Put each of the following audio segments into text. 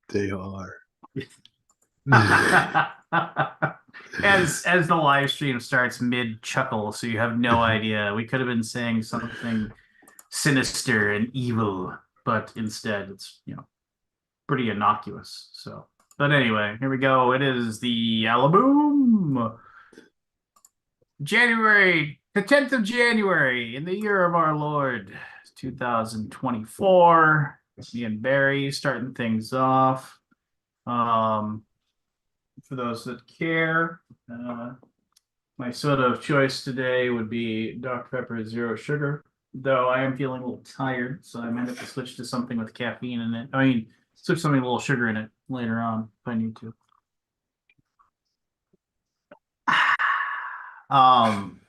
They are. As the live stream starts mid chuckle, so you have no idea. We could have been saying something sinister and evil, but instead it's pretty innocuous. So, but anyway, here we go. It is the Alaboom January, the 10th of January in the year of our Lord 2024. Me and Barry starting things off. Um, for those that care, my soda of choice today would be Dr. Pepper Zero Sugar, though I am feeling a little tired, so I might have to switch to something with caffeine in it. I mean, switch something with a little sugar in it later on if I need to. Um.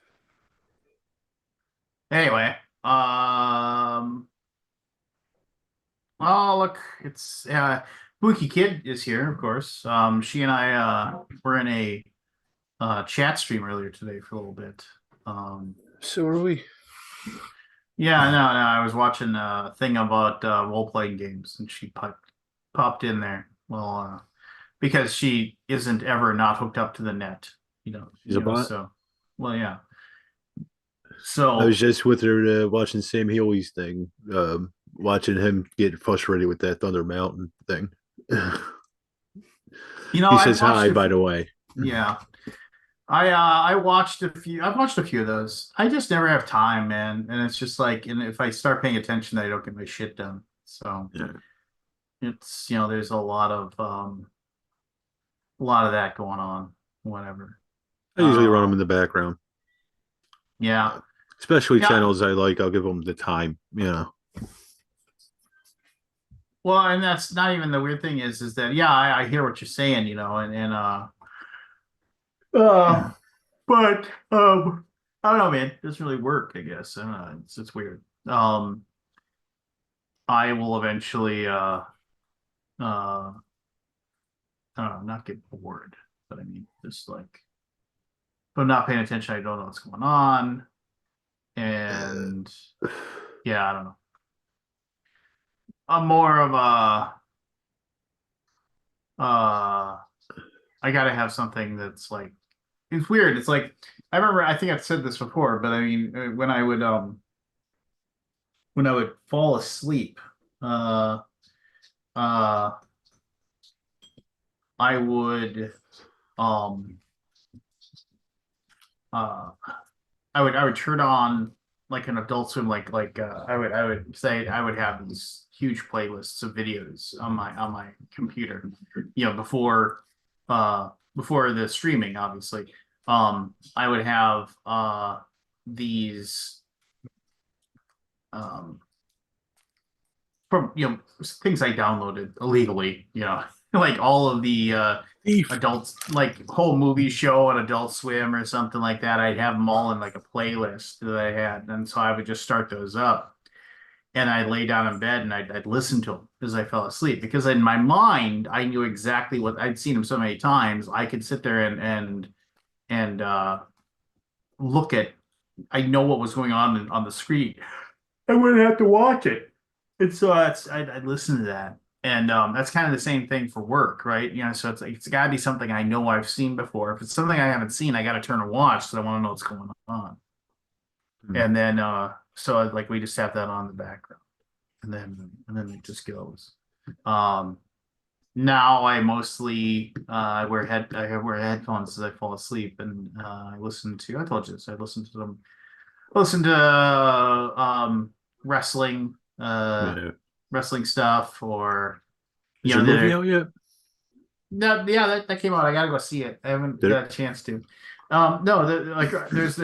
Anyway. Um. Oh, look, it's Bookie Kid is here, of course. She and I were in a chat stream earlier today for a little bit. Um, So are we. yeah, no, I was watching a thing about role-playing games, and she popped in there. Well, because she isn't ever not hooked up to the net, She's a bot. So, well, yeah. I was So, just with her watching Sam Healy's thing, watching him get frustrated with that Thunder Mountain thing. He I've says watched hi, a by few, the way. yeah. I watched a few. I've watched a few of those. I just never have time, man. And it's just like, and if I start paying attention, I don't get my shit done. So Yeah. it's there's a lot of that going on. Whatever. I usually run Uh, them in the background. yeah, Uh, Especially yeah. channels I like, I'll give them the time. Well, and that's not even the weird thing is that yeah, I hear what you're saying, uh, but I don't know, man. It doesn't really work. I guess I don't know. It's weird. I will eventually uh I don't know, not get bored, but I mean, just like, if I'm not paying attention, I don't know what's going on. And yeah, I don't know. I'm more of I gotta have something that's like, it's weird. It's like, I remember, I think I've said this before, but I mean, when I would fall asleep, uh, uh, I would, um, uh, I would turn on like an Adult Swim, I would say I would have these huge playlists of videos on my computer, before the streaming, obviously. I would have these um from things I downloaded illegally, like all of the Thief. adults, like whole movie show on Adult Swim or something like that. I'd have them all in like a playlist that I had, and so I would just start those up, and I'd lay down in bed and I'd listen to them as I fell asleep, because in my mind I knew exactly what I'd seen them so many times. I could sit there and look at. I know what was going on the screen. I wouldn't have to watch it. And so I'd listen to that. And that's kind of the same thing for work, right? So it's like, it's got to be something I know I've seen before. If it's something I haven't seen, I got to turn and watch because I want to know what's going on. And then so like we just have that on the background, and then it just goes. Um, Now I mostly I wear headphones as I fall asleep, and I listen to. I told you this. I listen to wrestling, Yeah. wrestling stuff, or Is your movie out yet? no, yeah, that came out. I gotta go see it. I haven't Did it? got a chance to. No, like there's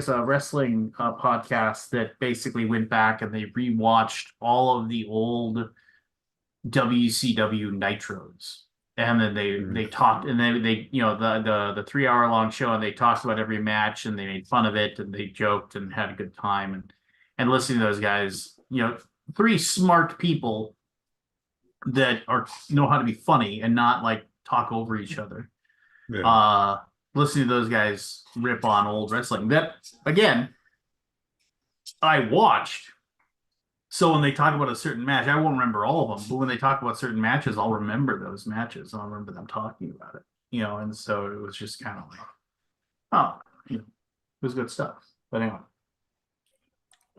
a wrestling podcast that basically went back and they rewatched all of the old WCW Nitros. And then they Mm. talked, and they the 3 hour long show, and they talked about every match, and they made fun of it, and they joked and had a good time. And listening to those guys, three smart people that are know how to be funny and not like talk over each other. Yeah. Uh Listening to those guys rip on old wrestling that, again, I watched, So when they talk about a certain match, I won't remember all of them, but when they talk about certain matches, I'll remember those matches. I'll remember them talking about it, and so it was just kind of like, oh, it was good stuff. But anyway,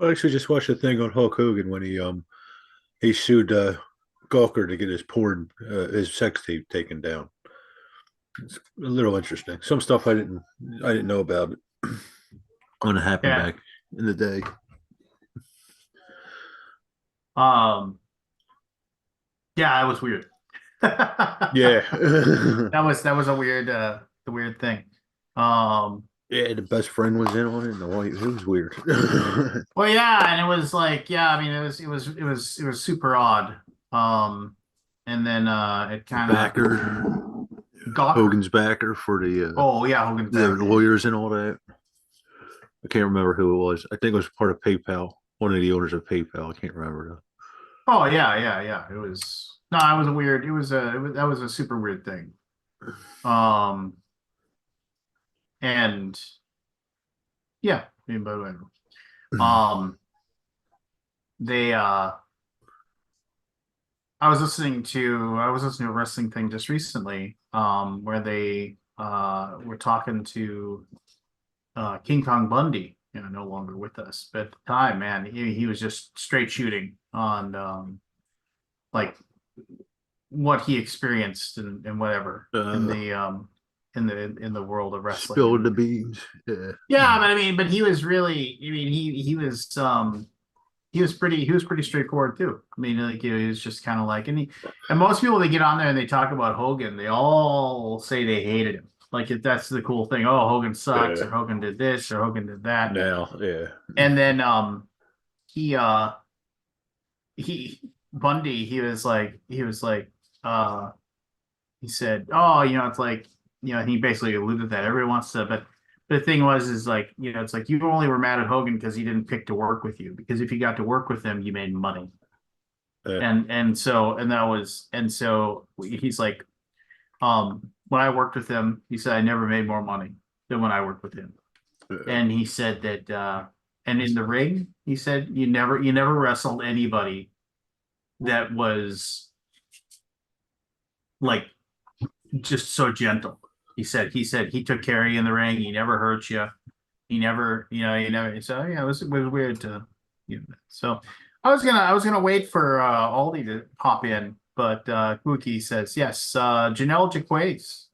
I actually just watched a thing on Hulk Hogan when he sued Gawker to get his sex tape taken down. It's a little interesting. Some stuff I didn't know about it when it happened yeah. back in the day. Um, yeah, it was weird. Yeah. That was a weird thing. Um, Yeah, the best friend was in on it, and the wife. It was weird. well, yeah, and it was like, yeah, I mean, it was super odd. And then it kind of Backer, Gawker. Hogan's backer for Oh yeah, Hogan's the back. lawyers and all that. I can't remember who it was. I think it was part of PayPal. One of the owners of PayPal. I can't remember Oh yeah, yeah, yeah. It was no, it was a weird. That was a super weird thing. Um, and yeah, I mean, but whatever. though. Um, they I was listening to a wrestling thing just recently, where they were talking to King Kong Bundy, no longer with us, but at the time, man, he was just straight shooting on like what he experienced and whatever Uh, in the world of wrestling. spilled the beans. Yeah. Yeah, but I mean, but he was really, I mean, he was pretty straightforward too. I mean, like he was just kind of like, and most people they get on there and they talk about Hogan, they all say they hated him. Like if that's the cool thing. Oh, Hogan sucks, or Yeah. Hogan did this, or Hogan did that. Now, yeah. And then he he Bundy, he was like uh he said, oh, it's like, he basically alluded that everyone wants to, but the thing was, is like, it's like you only were mad at Hogan because he didn't pick to work with you. Because if you got to work with him, you made money. Yeah. And so he's like, when I worked with him, he said I never made more money than when I worked with him. Yeah. And he said that, and in the ring, he said you never wrestled anybody that was like just so gentle. He said he took care of you in the ring. He never hurt you. He never. So yeah, it was weird to, So I was gonna wait for Aldi to pop in, but Wookie says yes. Janelle Jaquays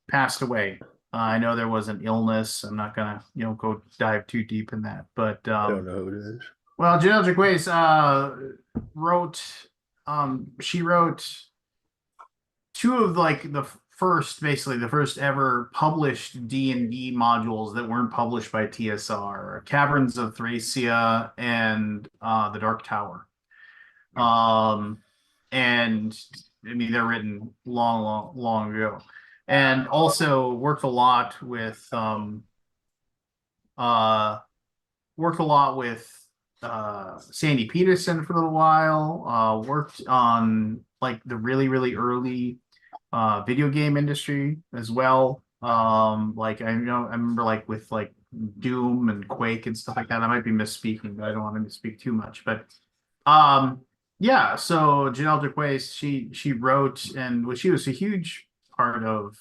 passed away. I know there was an illness. I'm not gonna go dive too deep in that, but I don't know who it is. well, Janelle Jaquays wrote. She wrote two of like basically the first ever published D&D modules that weren't published by TSR, Caverns of Thracia and The Dark Tower. Um, and I mean they're written long, long, long ago, and also uh worked a lot with Sandy Peterson for a little while. Worked on like the really, really early video game industry as well. Like I remember like with like Doom and Quake and stuff like that. I might be misspeaking, but I don't want to misspeak too much. But um, yeah. So Janelle Jaquays, she wrote, and she was a huge part of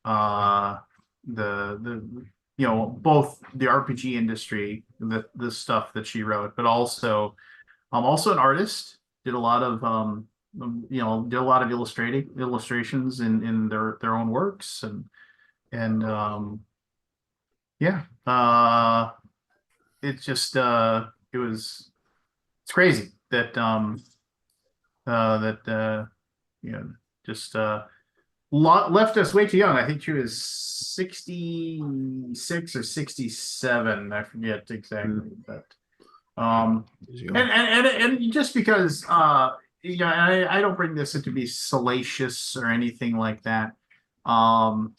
uh the both the RPG industry, the stuff that she wrote, but also an artist. Did a lot of did a lot of illustrations in their own works, and yeah, it just it's crazy that you know just left us way too young. I think she was 66 or 67. I forget exactly, but um, He's and young. and and just because I don't bring this to be salacious or anything like that. Um,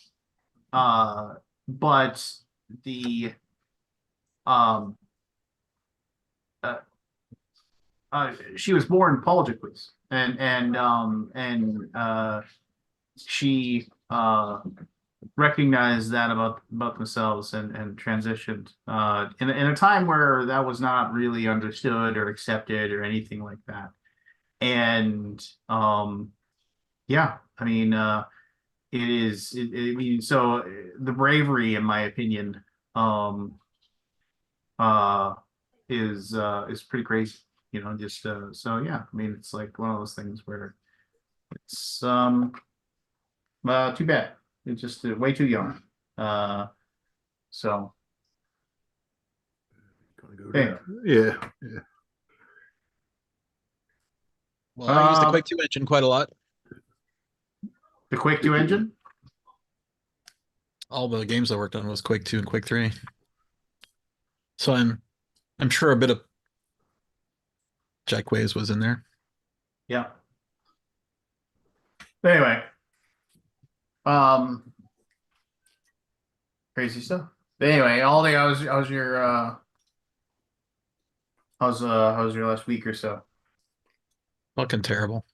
but the um uh, she was born Paul Jaquez, and she recognized that about themselves and transitioned in a time where that was not really understood or accepted or anything like that. And yeah, I mean it is I mean so the bravery in my opinion um uh is pretty crazy, you know, just so yeah, I mean it's like one of those things where it's too bad. It's just way too young. Uh so Gonna go anyway. down. Yeah, yeah. Well, I use the Um Quake 2 engine quite a lot. the Quake 2 engine. All the games I worked on was Quake 2 and Quake 3. So I'm sure a bit of Jackways was in there. Yeah. Anyway, um crazy stuff. Anyway, all the how's your how's your last week or so? Fucking terrible.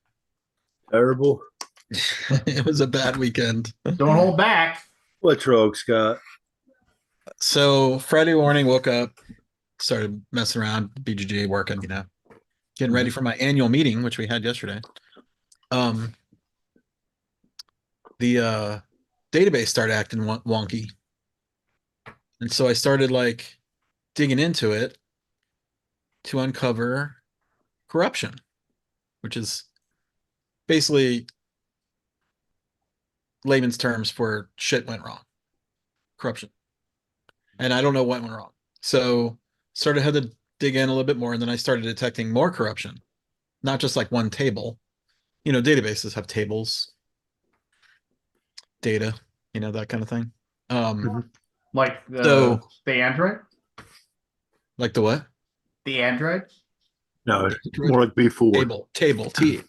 Terrible. It was a bad weekend. Don't hold back. What's wrong, Scott? So Friday morning, woke up, started messing around, BGG working, you know, getting ready for my annual meeting, which we had yesterday. Um, the database started acting wonky, and so I started like digging into it to uncover corruption, which is basically layman's terms for shit went wrong, corruption. And I don't know what went wrong. So started had to dig in a little bit more, and then I started detecting more corruption, not just like one table. You know, databases have tables, data, you know, that kind of thing. Mhm. Like So the Android? like the what? The Android? No, it's more like before.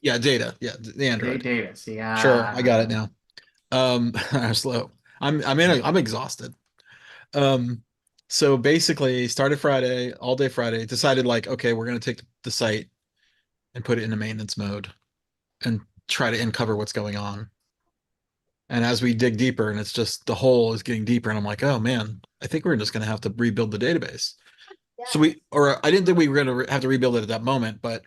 Yeah, data, yeah, the Android. Data. See, Sure, I got it now. I'm slow. I'm exhausted. Um, so basically, started Friday, all day Friday. Decided like, okay, we're gonna take the site and put it into maintenance mode and try to uncover what's going on. And as we dig deeper, and it's just the hole is getting deeper, and I'm like, oh man, I think we're just gonna have to rebuild the database. So or I didn't think we were gonna have to rebuild it at that moment, but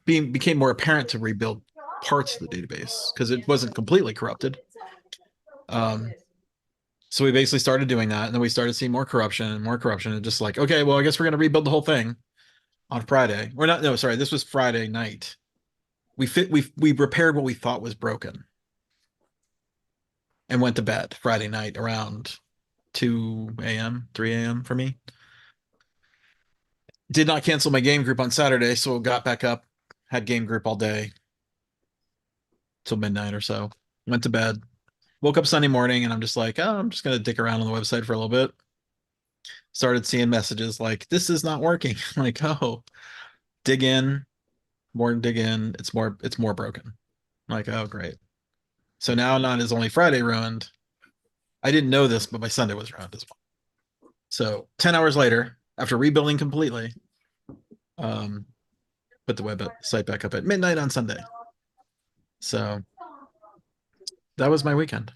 became more apparent to rebuild parts of the database because it wasn't completely corrupted. Um, so we basically started doing that, and then we started seeing more corruption and more corruption, and just like, okay, well, I guess we're gonna rebuild the whole thing on Friday. Or not, no, sorry, this was Friday night. We repaired what we thought was broken and went to bed Friday night around 2 a.m., 3 a.m. for me. Did not cancel my game group on Saturday, so got back up, had game group all day till midnight or so. Went to bed. Woke up Sunday morning, and I'm just like, oh, I'm just gonna dick around on the website for a little bit. Started seeing messages like, this is not working. Like, oh, dig in, more dig in. It's more broken. Like, oh, great. So now not is only Friday ruined. I didn't know this, but my Sunday was ruined as well. So 10 hours later, after rebuilding completely, um, put the site back up at midnight on Sunday. So that was my weekend.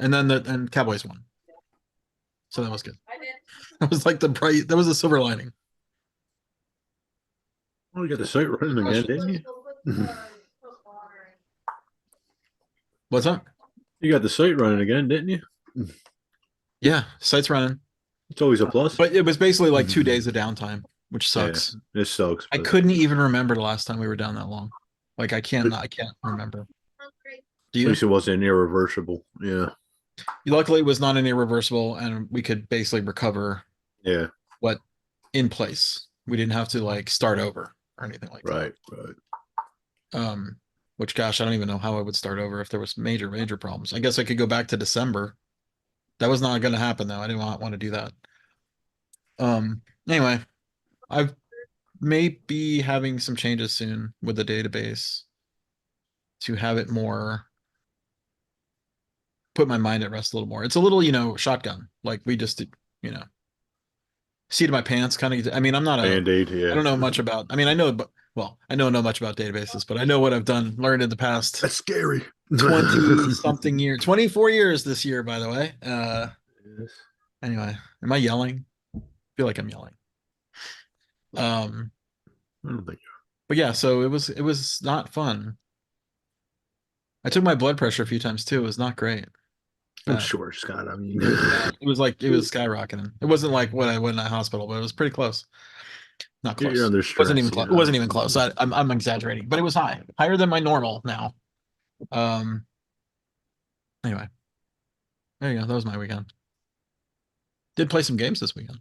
And then and Cowboys won. So that was good. That was like that was the silver lining. Oh, you got the site running again, didn't you? What's up? You got the site running again, didn't you? Yeah, site's running. It's always a plus. But it was basically like 2 days of downtime, which sucks. Yeah, it sucks. I couldn't even remember the last time we were down that long. Like I can't remember. Do At you? least it wasn't irreversible. Yeah. Luckily, it was not an irreversible, and we could basically recover Yeah. what in place. We didn't have to like start over or anything like Right. Right. that. Which gosh, I don't even know how I would start over if there was major problems. I guess I could go back to December. That was not going to happen though. I didn't want to do that. Anyway, I may be having some changes soon with the database to have it more put my mind at rest a little more. It's a little, shotgun. Like we just did, seat of my pants kind of. I mean, I'm not Band-Aid. I Yeah. don't know much about. I mean, I know well, I don't know much about databases, but I know what I've learned in the past That's scary. 20 something years, 24 years this year, by the way. Yes. Anyway, am I yelling? I feel like I'm yelling. Um, I don't think but yeah, so it was not fun. I took my blood pressure a few times too. It was not great. I'm Bad. sure, Scott. I mean, It was bad. It was like it was skyrocketing. It wasn't like when I went in the hospital, but it was pretty close. Not you're close. under Wasn't even stress. close. It wasn't even close. I'm exaggerating, but it was high, higher than my normal now. Um. Anyway, there you go. That was my weekend. Did play some games this weekend.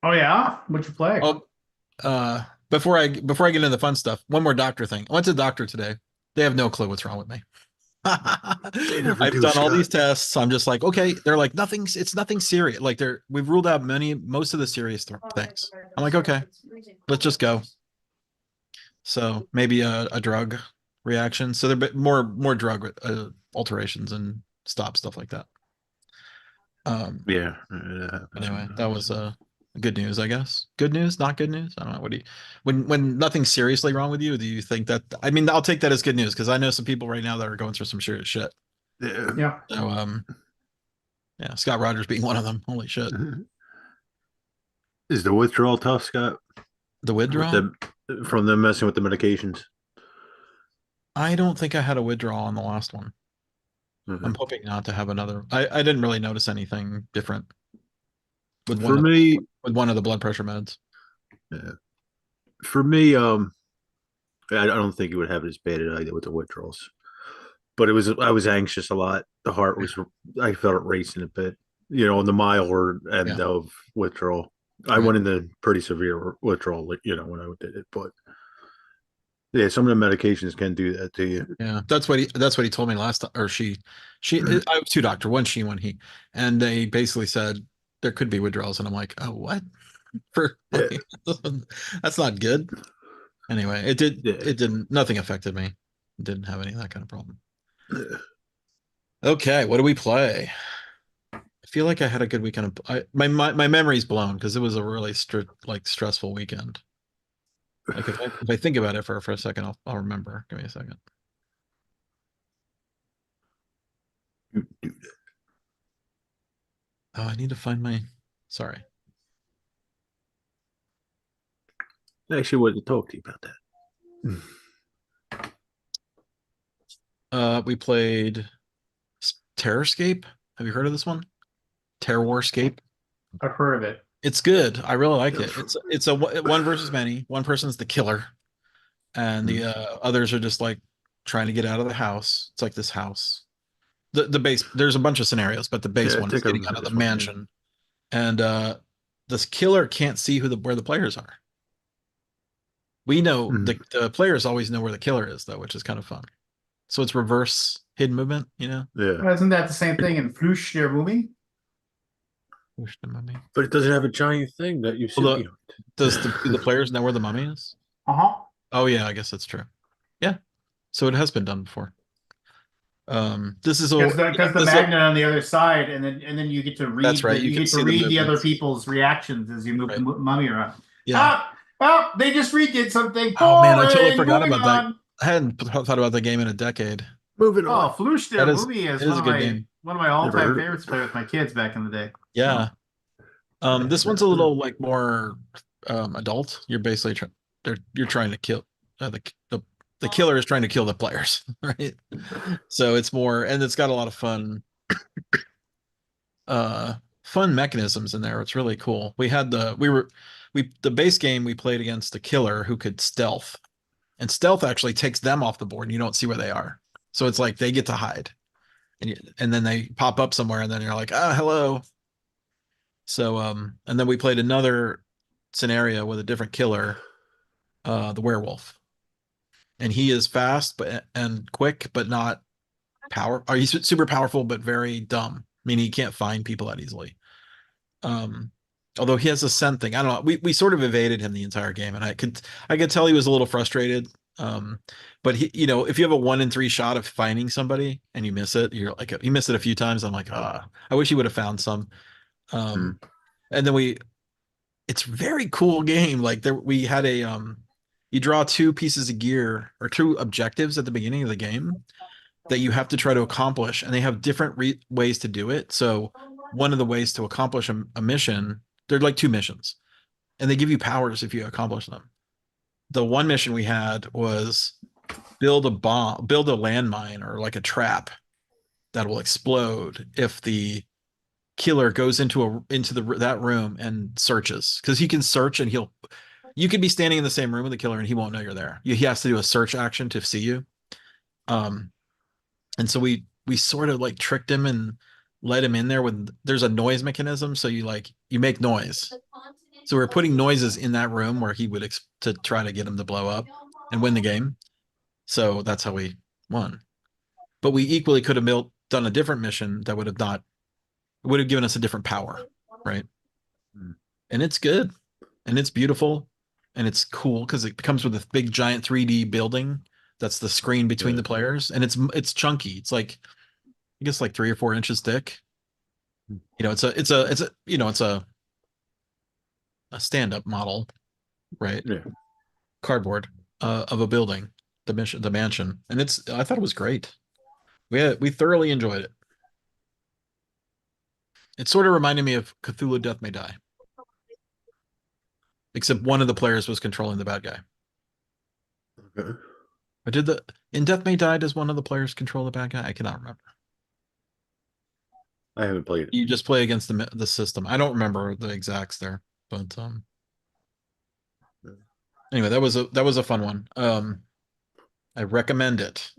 Oh yeah, what'd you play? Oh, before I get into the fun stuff, one more doctor thing. I went to the doctor today. They have no clue what's wrong with me. They never I've do, done all Scott. these tests. I'm just like, okay. They're like, nothing's. It's nothing serious. Like we've ruled out most of the serious things. I'm like, okay, let's just go. So maybe a drug reaction. So there are more drug alterations and stop stuff like that. Yeah. Anyway, that was good news, I guess. Good news, not good news. I don't know. What do you when nothing's seriously wrong with you? Do you think that? I mean, I'll take that as good news because I know some people right now that are going through some serious shit. Yeah. Yeah. So yeah, Scott Rogers being one of them. Holy shit, Is the withdrawal tough, Scott? the With withdrawal. them from them messing with the medications? I don't think I had a withdrawal on the last one. Okay. I'm hoping not to have another. I didn't really notice anything different with For me, one of the blood pressure meds. yeah. For me, I don't think it would have it as bad as I did with the withdrawals. But I was anxious a lot. The heart was I felt it racing a bit, on the milder Yeah, end of withdrawal. I right. went into pretty severe withdrawal, when I did it. But yeah, some of the medications can do that to you. Yeah, that's what he told me last time, or she. I have two doctor, one she, one he, and they basically said there could be withdrawals, and I'm like, oh, what? For Yeah, like, that's not good. Anyway, yeah. it didn't, nothing affected me. Didn't have any of that kind of problem. Yeah. Okay, what do we play? I feel like I had a good weekend. My memory's blown because it was a really stressful weekend. Like if I think about it for a second, I'll remember. Give me a second. Oh, I need to find my. Sorry. I actually wanted to talk to you about that. We played Terrorscape. Have you heard of this one? Terrorscape. I've heard of it. It's good. I really like it. It's a one versus many. One person's the killer, and the others are just like trying to get out of the house. It's like this house. The base. There's a bunch of scenarios, but the base Yeah, I one is think I getting out remember of the this one. Yeah. mansion, and this killer can't see where the players are. We know Mhm. the players always know where the killer is though, which is kind of fun. So it's reverse hidden movement, you know? Yeah, Isn't that the same thing in Flush, their movie? Where's the mummy? but it doesn't have a giant thing that you sit Well, behind. do the players know where the mummy is? Uh-huh. Oh yeah, I guess that's true. Yeah. So it has been done before. This is Because a the this is a, magnet on the other side, and then you get to that's read right. You can see the the other movements. people's reactions as you move the Right. mummy around. Yeah. Ah, oh, they just redid something. Oh man, I totally Boring. forgot Moving about that. on. I hadn't thought about the game in a decade. Moving Oh, on. Flush, That their is movie it is is a good game. one of my Never all-time heard of favorites to play with my kids back in the day. Yeah. This one's a it. little like more adult. You're basically you're trying to kill the killer is trying to kill the players, right? So it's more, and it's got a lot of fun mechanisms in there. It's really cool. The base game we played against a killer who could stealth, and stealth actually takes them off the board and you don't see where they are. So it's like they get to hide, and then they pop up somewhere and then you're like, ah, hello. So and then we played another scenario with a different killer, the werewolf, and he is fast and quick, but not or he's super powerful but very dumb. I mean, he can't find people that easily. Um, Although he has a scent thing. I don't know. We sort of evaded him the entire game, and I could tell he was a little frustrated. But if you have a 1 in 3 shot of finding somebody and you miss it, you're like, he missed it a few times. I'm like, I wish he would have found some. And then it's a very cool game. Like we had You draw two pieces of gear or two objectives at the beginning of the game that you have to try to accomplish, and they have different ways to do it. So one of the ways to accomplish a mission, they're like two missions, and they give you powers if you accomplish them. The one mission we had was build a bomb, build a landmine or like a trap that will explode if the killer goes into that room and searches, because he can search and you could be standing in the same room with the killer and he won't know you're there. He has to do a search action to see you. Um, and so we sort of like tricked him and let him in there with there's a noise mechanism, so you make noise. So we're putting noises in that room where he would to try to get him to blow up and win the game. So that's how we won. But we equally could have done a different mission that would have given us a different power, right? Hmm. And it's good, and it's beautiful, and it's cool because it comes with a big giant 3D building that's the screen between the players, and it's chunky. It's like I guess like 3 or 4 inches thick. Hmm. You know, it's a stand-up model, right? Yeah. Cardboard of a building, the mansion, and I thought it was great. We thoroughly enjoyed it. It sort of reminded me of Cthulhu Death May Die, except one of the players was controlling the bad guy. Okay. But in Death May Die, does one of the players control the bad guy? I cannot remember. I haven't played it. You just play against the system. I don't remember the exacts there, but anyway, that was a fun one. I recommend it.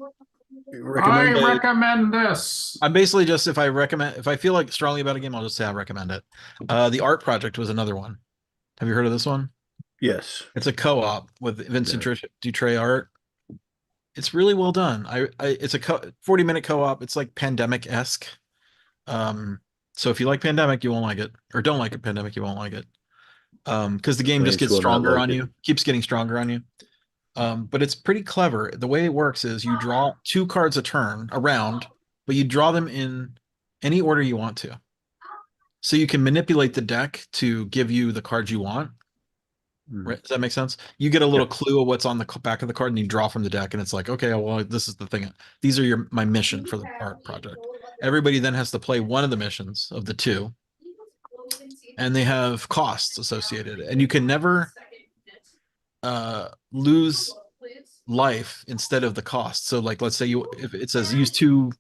I Recommend. recommend this. I'm basically just if I feel like strongly about a game, I'll just say I recommend it. The Art Project was another one. Have you heard of this one? Yes. It's a co-op with Vincent Dutray art. It's really well done. It's a 40-minute co-op. It's like Pandemic-esque. So if you like Pandemic, you won't like it, or don't like a Pandemic, you won't like it. Because the game just Fans gets will not stronger like on it. you, keeps getting stronger on you. But it's pretty clever. The way it works is you draw 2 cards a turn around, but you draw them in any order you want to. So you can manipulate the deck to give you the cards you want. Right? Does that make sense? You get a little clue of what's on the back of the card, and you draw from the deck, and it's like, okay, well, this is the thing. These are my mission for the art project. Everybody then has to play one of the missions of the two, and they have costs associated, and you can never lose life instead of the cost. So, like, let's say if it says use 2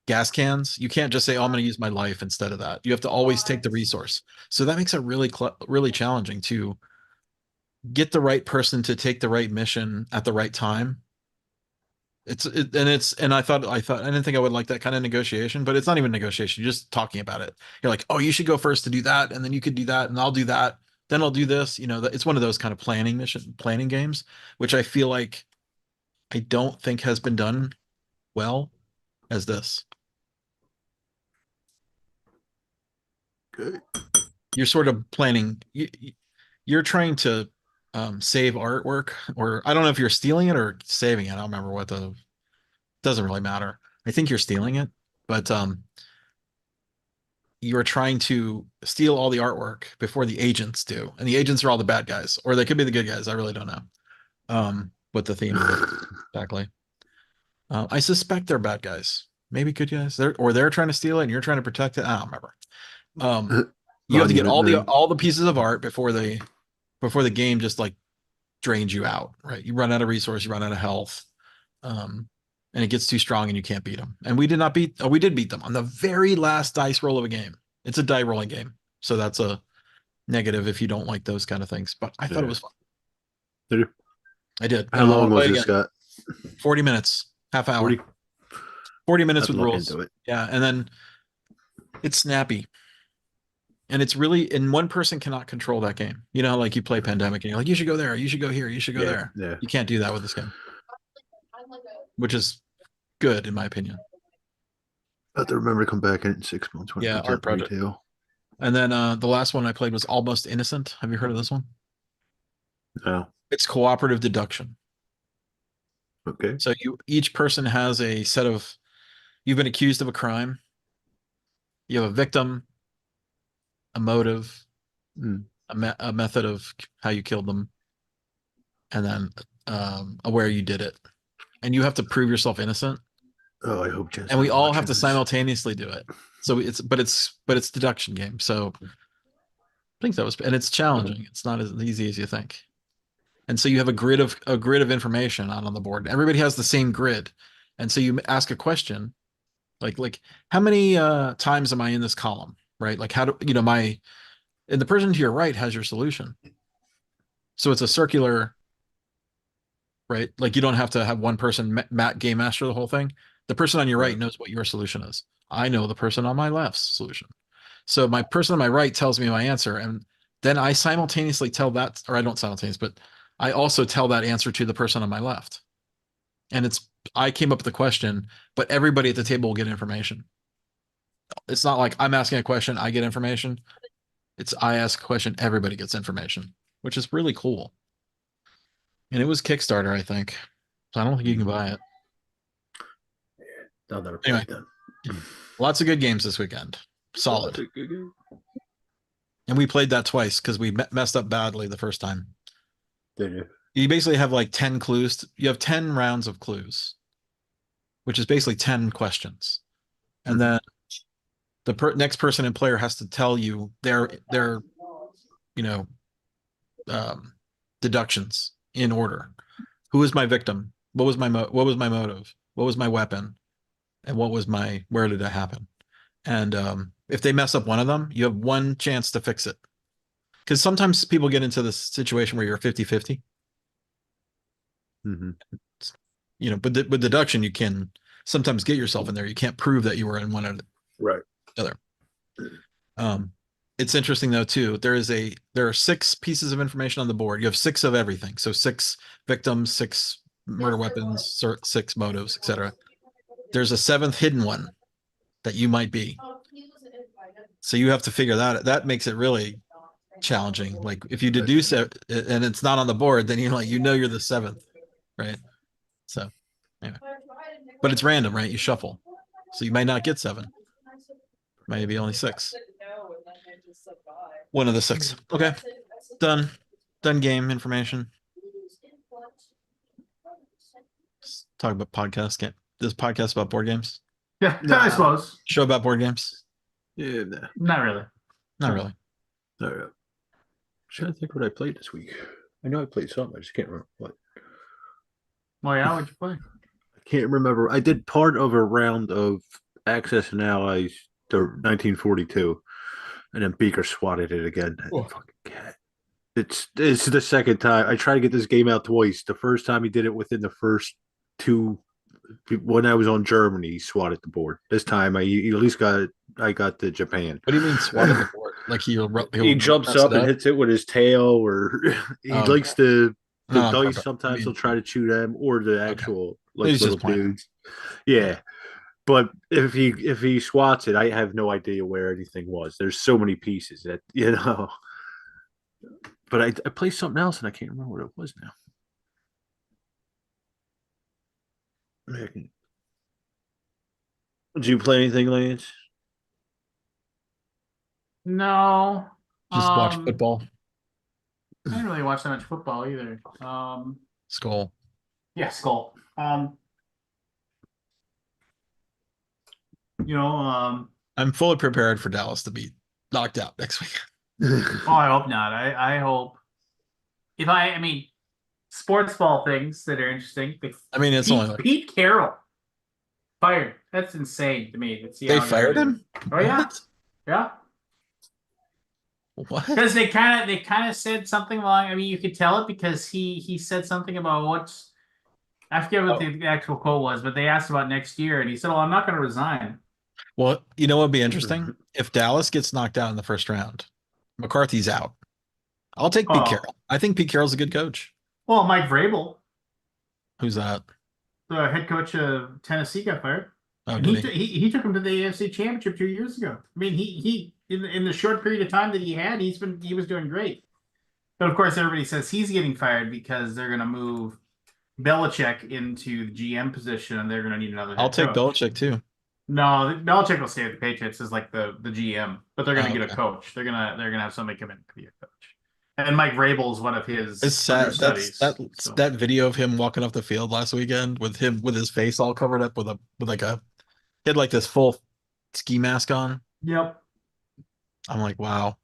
gas cans, you can't just say, "Oh, I'm going to use my life instead of that." You have to always take the resource. So that makes it really challenging to get the right person to take the right mission at the right time. And I didn't think I would like that kind of negotiation, but it's not even negotiation. You're just talking about it. You're like, oh, you should go first to do that, and then you could do that, and I'll do that. Then I'll do this. You know, it's one of those kind of planning games, which I feel like I don't think has been done well as this. Okay. You're sort of planning. You're trying to save artwork, or I don't know if you're stealing it or saving it. I don't remember doesn't really matter. I think you're stealing it, but you're trying to steal all the artwork before the agents do, and the agents are all the bad guys, or they could be the good guys. I really don't know what the theme is exactly. I suspect they're bad guys, maybe good guys. They're trying to steal it, and you're trying to protect it. I don't remember. You have to get all the pieces of art before the game just like drains you out, right? You run out of resource, you run out of health, and it gets too strong and you can't beat them. And we did beat them on the very last dice roll of a game. It's a die rolling game, so that's a negative if you don't like those kind of things. But I thought it was fun. Did you? I did. How long was Play this, again. Scott? 40 minutes, half hour. 40? 40 minutes I'd with look rules. into it. Yeah, and then it's snappy. And it's really, and one person cannot control that game. You know, like you play Pandemic and you're like, you should go there, you should go here, you should go there. Yeah. You can't do that with this game, which is good in my opinion. I have to remember to come back in 6 months when Yeah, it Art Project. retail. And then the last one I played was Almost Innocent. Have you heard of this one? No. It's cooperative deduction. Okay. So each person has a set of, you've been accused of a crime. You have a victim, a motive, a method of how you killed them, and then where you did it, and you have to prove yourself innocent, Oh, I hope Jen's and we not all have watching to this. simultaneously do it. So it's deduction game. So I think that was, and it's challenging. It's not as easy as you think. And so you have a grid of information on the board. Everybody has the same grid, and so you ask a question like how many times am I in this column, right? Like how do you know my and the person to your right has your solution. So it's a circular, right? Like you don't have to have one person game master the whole thing. The person on your right knows what your solution is. I know the person on my left's solution. So my person on my right tells me my answer, and then I simultaneously tell that, or I don't simultaneously, but I also tell that answer to the person on my left. And I came up with the question, but everybody at the table will get information. It's not like I'm asking a question, I get information. It's I ask a question, everybody gets information, which is really cool. And it was Kickstarter, I think. So I don't think you can buy it. I'll never Anyway. play it then. Lots of good games this weekend. Solid. And we played that twice because we messed up badly the first time. Did you? You basically have like 10 clues. You have 10 rounds of clues, which is basically 10 questions. And then the next person in player has to tell you their you know, deductions in order. Who is my victim? What was my motive? What was my weapon? And where did it happen? And if they mess up one of them, you have one chance to fix it. Because sometimes people get into this situation where you're 50-50. You know, but with deduction, you can sometimes get yourself in there. You can't prove that you were in one or Right. the other. It's interesting though too. There are 6 pieces of information on the board. You have 6 of everything. So 6 victims, 6 murder weapons, 6 motives, etc. There's a 7th hidden one that you might be. So you have to figure that out. That makes it really challenging. Like if you deduce it and it's not on the board, then you're like, you're the 7th, right? So anyway, but it's random, right? You shuffle, so you might not get 7. Maybe only 6. One of the 6. Okay, done. Done game information. Let's talk about podcast game. This podcast about board games. Yeah, I suppose. Show about board games. Yeah, nah. Not really. Not really. All right. I'm trying to think what I played this week. I know I played something. I just can't remember what. Well, yeah, what'd you play? I can't remember. I did part of a round of Access and Allies, the 1942, and then Beaker swatted it again. That fucking cat. It's the second time. I tried to get this game out twice. The first time he did it within the first 2. When I was on Germany, he swatted the board. This time I at least got the Japan. What do you mean swatted the board? Like he jumps up and hits it with his tail, or he likes the dice. Sometimes he'll try to chew them, or the actual like little dudes. Yeah. But if he swats it, I have no idea where anything was. There's so many pieces that But I played something else and I can't remember what it was now. Did you play anything, Lance? No. Just watch football. I didn't really watch that much football either. Skull. Yeah, Skull. I'm fully prepared for Dallas to be knocked out next week. Oh, I hope not. I hope. I mean, sports ball things that are interesting. It's only like Pete Carroll fired. That's insane to me. They fired him? Oh yeah, What? yeah. What? Because they kind of said something along. I mean, you could tell it because he said something about what's. I forget what the actual quote was, but they asked about next year, and he said, "Well, I'm not going to resign." Well, you know what would be interesting? If Dallas gets knocked out in the first round, McCarthy's out. I'll take Pete Carroll. I think Pete Carroll's a good coach. Well, Mike Vrabel. Who's that? The head coach of Tennessee got fired. Oh, and he took him to the AFC Championship 2 years ago. I mean, he in the short period of time that he had, he was doing great. But of course, everybody says he's getting fired because they're going to move Belichick into the GM position, and they're going to need another. I'll take Belichick too. No, Belichick will stay at the Patriots as like the GM, but they're going to get a coach. They're gonna have somebody come in to be a coach. And Mike Vrabel is one of his It's sad. understudies. So That video of him walking off the field last weekend with his face all covered up with like he had like this full ski mask on. yep. I'm like, wow.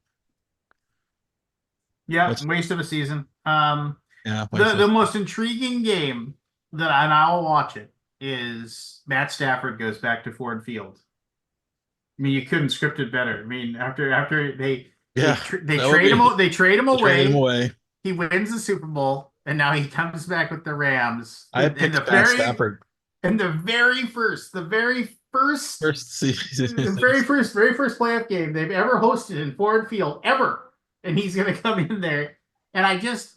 Yeah, What's waste of a season. yeah, The most intriguing game that and I'll watch it is Matt Stafford goes back to Ford Field. I mean, you couldn't script it better. I mean, after yeah, they that would trade be him they trade him they traded him away. away. He wins the Super Bowl, and now he comes back with the Rams. I picked Matt Stafford The very first first season. very first playoff game they've ever hosted in Ford Field ever, and he's gonna come in there. And I just,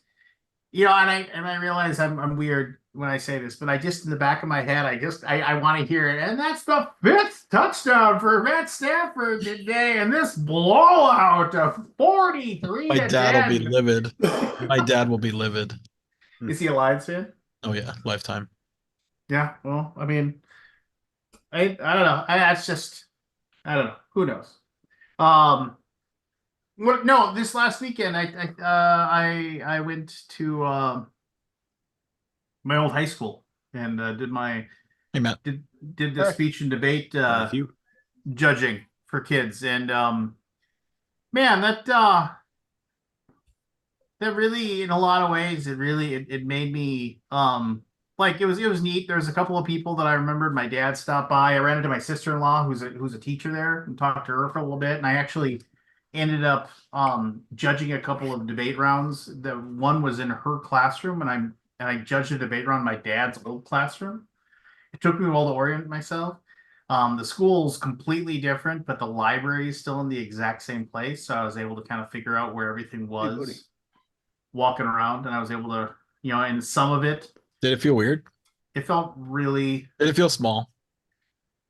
and I realize I'm weird when I say this, but I just in the back of my head, I want to hear it. And that's the fifth touchdown for Matt Stafford today, and this blowout of 43 My to dad will be 10. livid. My dad will be livid. Is he a Lions fan? Oh yeah, lifetime. Yeah. Well, I mean, I don't know. That's just I don't know. Who knows? Um, what? No, this last weekend I went to my old high school and Hey Matt. did the Hey. speech and debate Matthew. judging for kids, and man, that really, in a lot of ways, it made me like it was neat. There was a couple of people that I remembered. My dad stopped by. I ran into my sister-in-law who's a teacher there and talked to her for a little bit. And I actually ended up judging a couple of debate rounds. The one was in her classroom, and I judged a debate round in my dad's old classroom. It took me a while to orient myself. The school's completely different, but the library is still in the exact same place. So I was able to kind of figure out where everything buddy. was walking around, and I was able to, and some of it, Did it feel weird? it felt really, Did it feel small?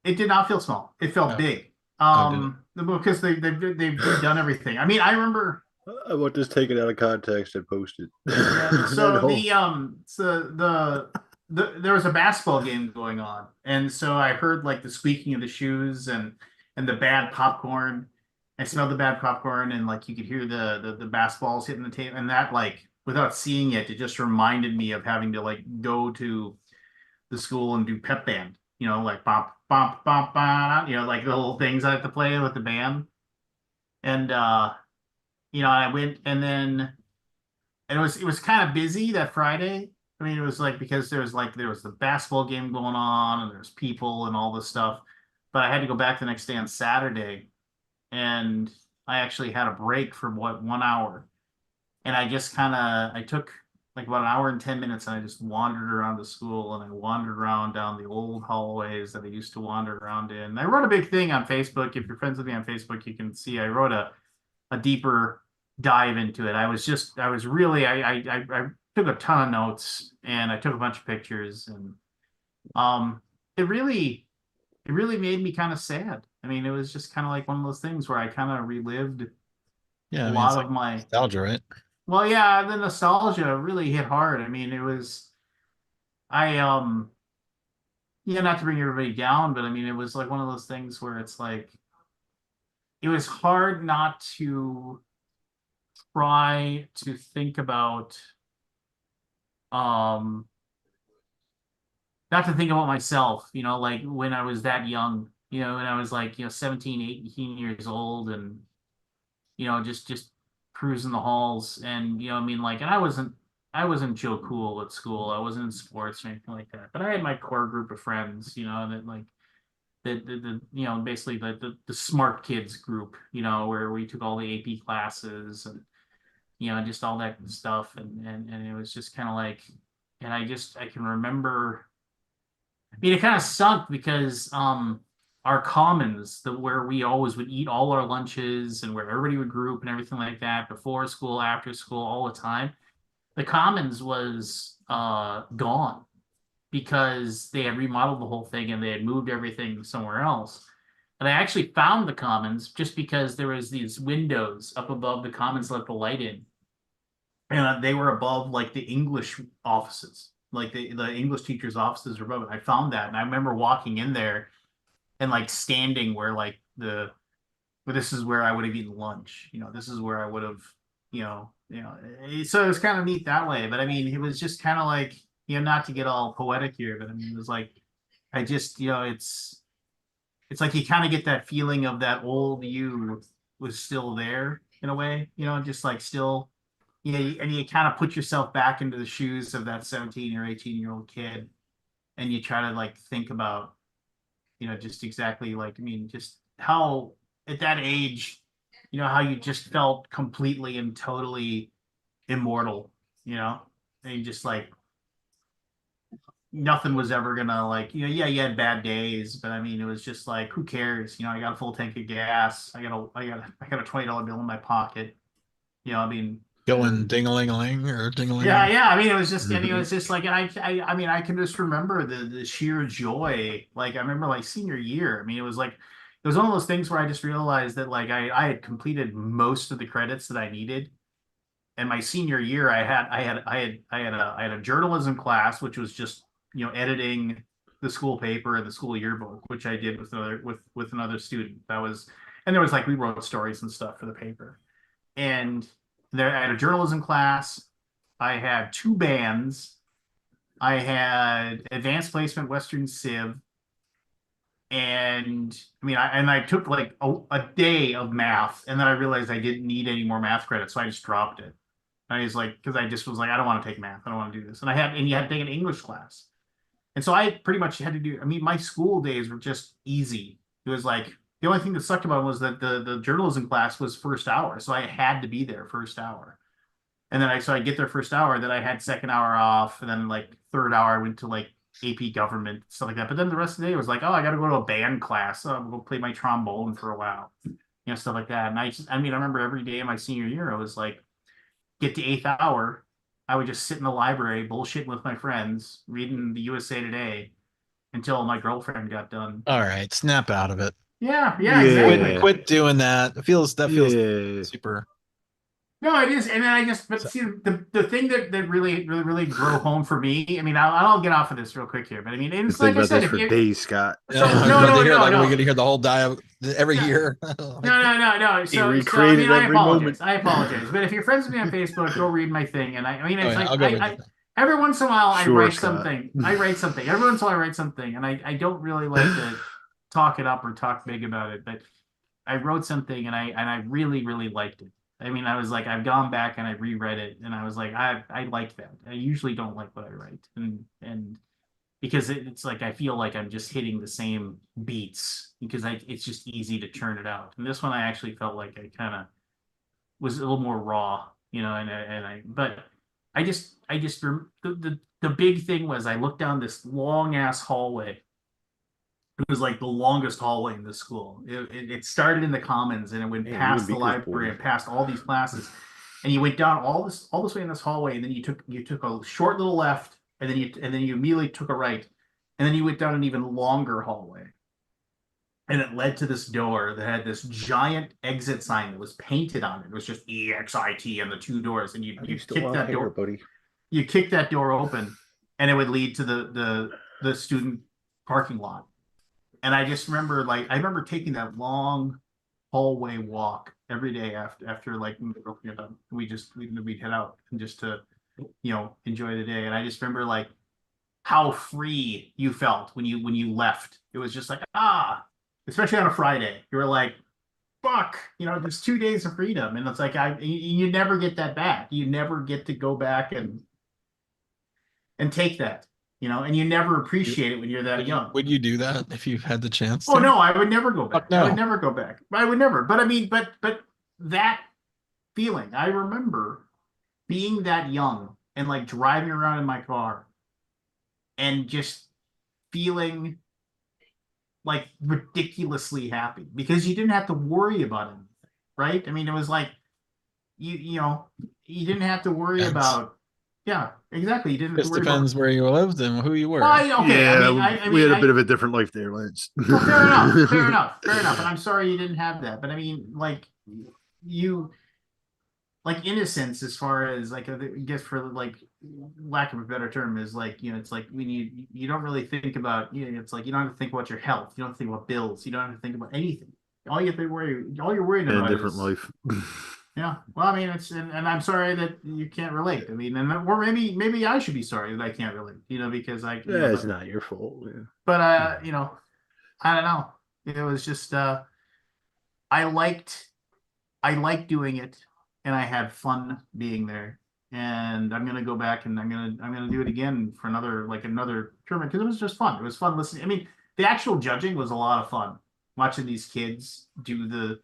it did not feel small. It felt Oh, big. did it? Because they've redone everything. I mean, I remember. I want this taken out of context and posted. Yeah. So there was a basketball game going on, and so I heard like the squeaking of the shoes and the bad popcorn. I smelled the bad popcorn, and like you could hear the basketballs hitting the table, and that like without seeing it, it just reminded me of having to like go to the school and do pep band. Like bop bop bop bop. Like the little things I have to play with the band, and I went and then. And it was kind of busy that Friday. I mean, it was like because there was the basketball game going on and there's people and all this stuff. But I had to go back the next day on Saturday, and I actually had a break for 1 hour. And I took like about an hour and 10 minutes, and I just wandered around the school, and I wandered around down the old hallways that I used to wander around in. And I wrote a big thing on Facebook. If you're friends with me on Facebook, you can see I wrote a deeper dive into it. I took a ton of notes, and I took a bunch of pictures, and um it really made me kind of sad. I mean, it was just kind of like one of those things where I kind of relived Yeah, a I mean it's lot like of my nostalgia, right? well, yeah, the nostalgia really hit hard. I mean, I not to bring everybody down, but I mean it was like one of those things where it's like it was hard not to try to think about um not to think about myself, like when I was that young, when I was like, 17, 18 years old, and just cruising the halls, and I mean, like, and I wasn't Joe Cool at school. I wasn't in sports or anything like that. But I had my core group of friends, that like basically the smart kids group, where we took all the AP classes and just all that stuff, and it was just kind of like, and I can remember. I mean, it kind of sunk because our commons, where we always would eat all our lunches and where everybody would group and everything like that before school, after school, all the time. The commons was gone because they had remodeled the whole thing and they had moved everything somewhere else. And I actually found the commons just because there was these windows up above the commons let the light in, and they were above like the English offices, like the English teachers' offices were above it. I found that, and I remember walking in there and like standing where like but this is where I would have eaten lunch. This is where I would have so it was kind of neat that way. But I mean, it was just kind of like, not to get all poetic here, but I mean, it was like, I just, it's like you kind of get that feeling of that old you was still there in a way, just like still, and you kind of put yourself back into the shoes of that 17 or 18-year-old kid, and you try to like think about, just exactly like, I mean, just how at that age, how you just felt completely and totally immortal, and just like nothing was ever gonna like, yeah, you had bad days, but I mean, it was just like, who cares? I got a full tank of gas. I got a $20 bill in my pocket. I mean, Going ding-a-ling-a-ling or yeah, ding-a-ling-a-ling. yeah. I mean, it was just, and it was just like, and I mean, I can just remember the sheer joy. Like, I remember like senior year. I mean, it was like, it was one of those things where I just realized that like I had completed most of the credits that I needed. And my senior year, I had a journalism class, which was just, editing the school paper and the school yearbook, which I did with another student. And there was like, we wrote stories and stuff for the paper. And there, I had a journalism class. I had two bands. I had advanced placement Western Civ, and I mean, I took like a day of math, and then I realized I didn't need any more math credits, so I just dropped it. I was like, because I just was like, I don't want to take math. I don't want to do this. And you had to take an English class. And so I pretty much had to do, I mean, my school days were just easy. It was like, the only thing that sucked about it was that the journalism class was first hour. So I had to be there first hour. And then I get there first hour, then I had second hour off. And then like third hour, I went to like AP government, stuff like that. But then the rest of the day was like, oh, I got to go to a band class. So I'm going to play my trombone for a while, stuff like that. And I mean, I remember every day of my senior year, I was like, get to eighth hour, I would just sit in the library bullshitting with my friends, reading the USA Today until my girlfriend got done. All right, snap out of it. Yeah, Yeah. exactly. Quit doing that. That feels Yeah. super. No, it is, and then but see, the thing that really drove home for me. I mean, I'll get off of this real quick here, but I mean, Been it's thinking like I about said, this if for you, days, Scott. So, I'd no, love to no, hear no, like no. we're gonna hear the whole dialogue every Yeah. year. No. He So I recreated mean, I every apologize. moment. I apologize. But if you're friends with me on Facebook, go read my thing. And I mean, Oh it's yeah, like I'll go read it. every once in a while I Sure, write Scott. something. I write something. Every once in a while I write something, and I don't really like to talk it up or talk big about it. But I wrote something, and I really liked it. I mean, I was like, I've gone back and I reread it, and I was like, I like that. I usually don't like what I write, and because it's like I feel like I'm just hitting the same beats because it's just easy to churn it out. And this one I actually felt like I kind of was a little more raw, but the big thing was I looked down this long ass hallway. It was like the longest hallway in the school. It started in the commons and it went Man, past the even Beaker's library boy. and past all these classes, and you went down all this way in this hallway, and then you took a short little left, and then you immediately took a right, and then you went down an even longer hallway, and it led to this door that had this giant exit sign that was painted on it. It was just EXIT and the two doors, and How do you still have hair, buddy? you kick that door open, and it would lead to the student parking lot. And I just remember like I remember taking that long hallway walk every day after like when the girlfriend got done. We'd head out and just to enjoy the day. And I just remember like how free you felt when you left. It was just like especially on a Friday. You were like, fuck, there's 2 days of freedom, and it's like you never get that back. You never get to go back and take that. And you never appreciate it when you're that Would young. would you do that if you had the chance Oh to? no, I would never go back. Fuck no. I would never go back. I would never. But I mean, but that feeling, I remember being that young and like driving around in my car and just feeling like ridiculously happy because you didn't have to worry about anything, right? I mean, it was like you didn't have to worry Depends. about. Yeah, exactly. You didn't have to Just worry depends about. where you lived and who you were. Okay, I Yeah, mean, I we mean, had a bit of a different life there, Lance. well, fair enough, fair enough, fair enough. And I'm sorry you didn't have that. But I mean, like you, like innocence, as far as like I guess for like lack of a better term, is like it's like when you don't really think about it's like you don't have to think about your health, you don't have to think about bills, you don't have to think about anything. All you have to worry, all you're worried And about different is life. Yeah. Well, I mean, and I'm sorry that you can't relate. I mean, or maybe I should be sorry that I can't relate. Because Yeah, it's not your fault. Yeah. but I don't know. It was just I liked I liked doing it, and I had fun being there. And I'm gonna go back and I'm gonna do it again for another tournament because it was just fun. It was fun listening. I mean, the actual judging was a lot of fun watching these kids do the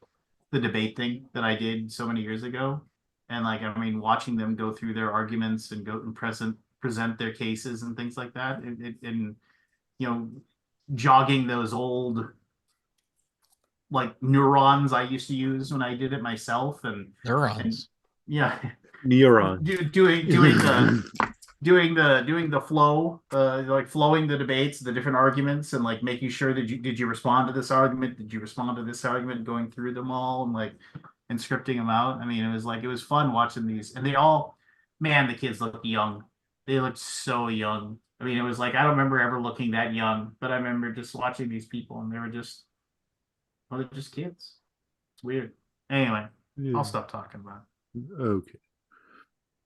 debate thing that I did so many years ago. And I mean, watching them go through their arguments and go and present their cases and things like that. And you know, jogging those old neurons I used to use when I did it myself, and Neurons. yeah, Neuron. doing the flow, flowing the debates, the different arguments, and making sure that did you respond to this argument? Did you respond to this argument? Going through them all and scripting them out. I mean, it was fun watching these, and man, the kids looked young. They looked so young. I mean, it was I don't remember ever looking that young, but I remember just watching these people, and they're just kids. It's weird. Anyway, Yeah. I'll stop talking about it. Okay.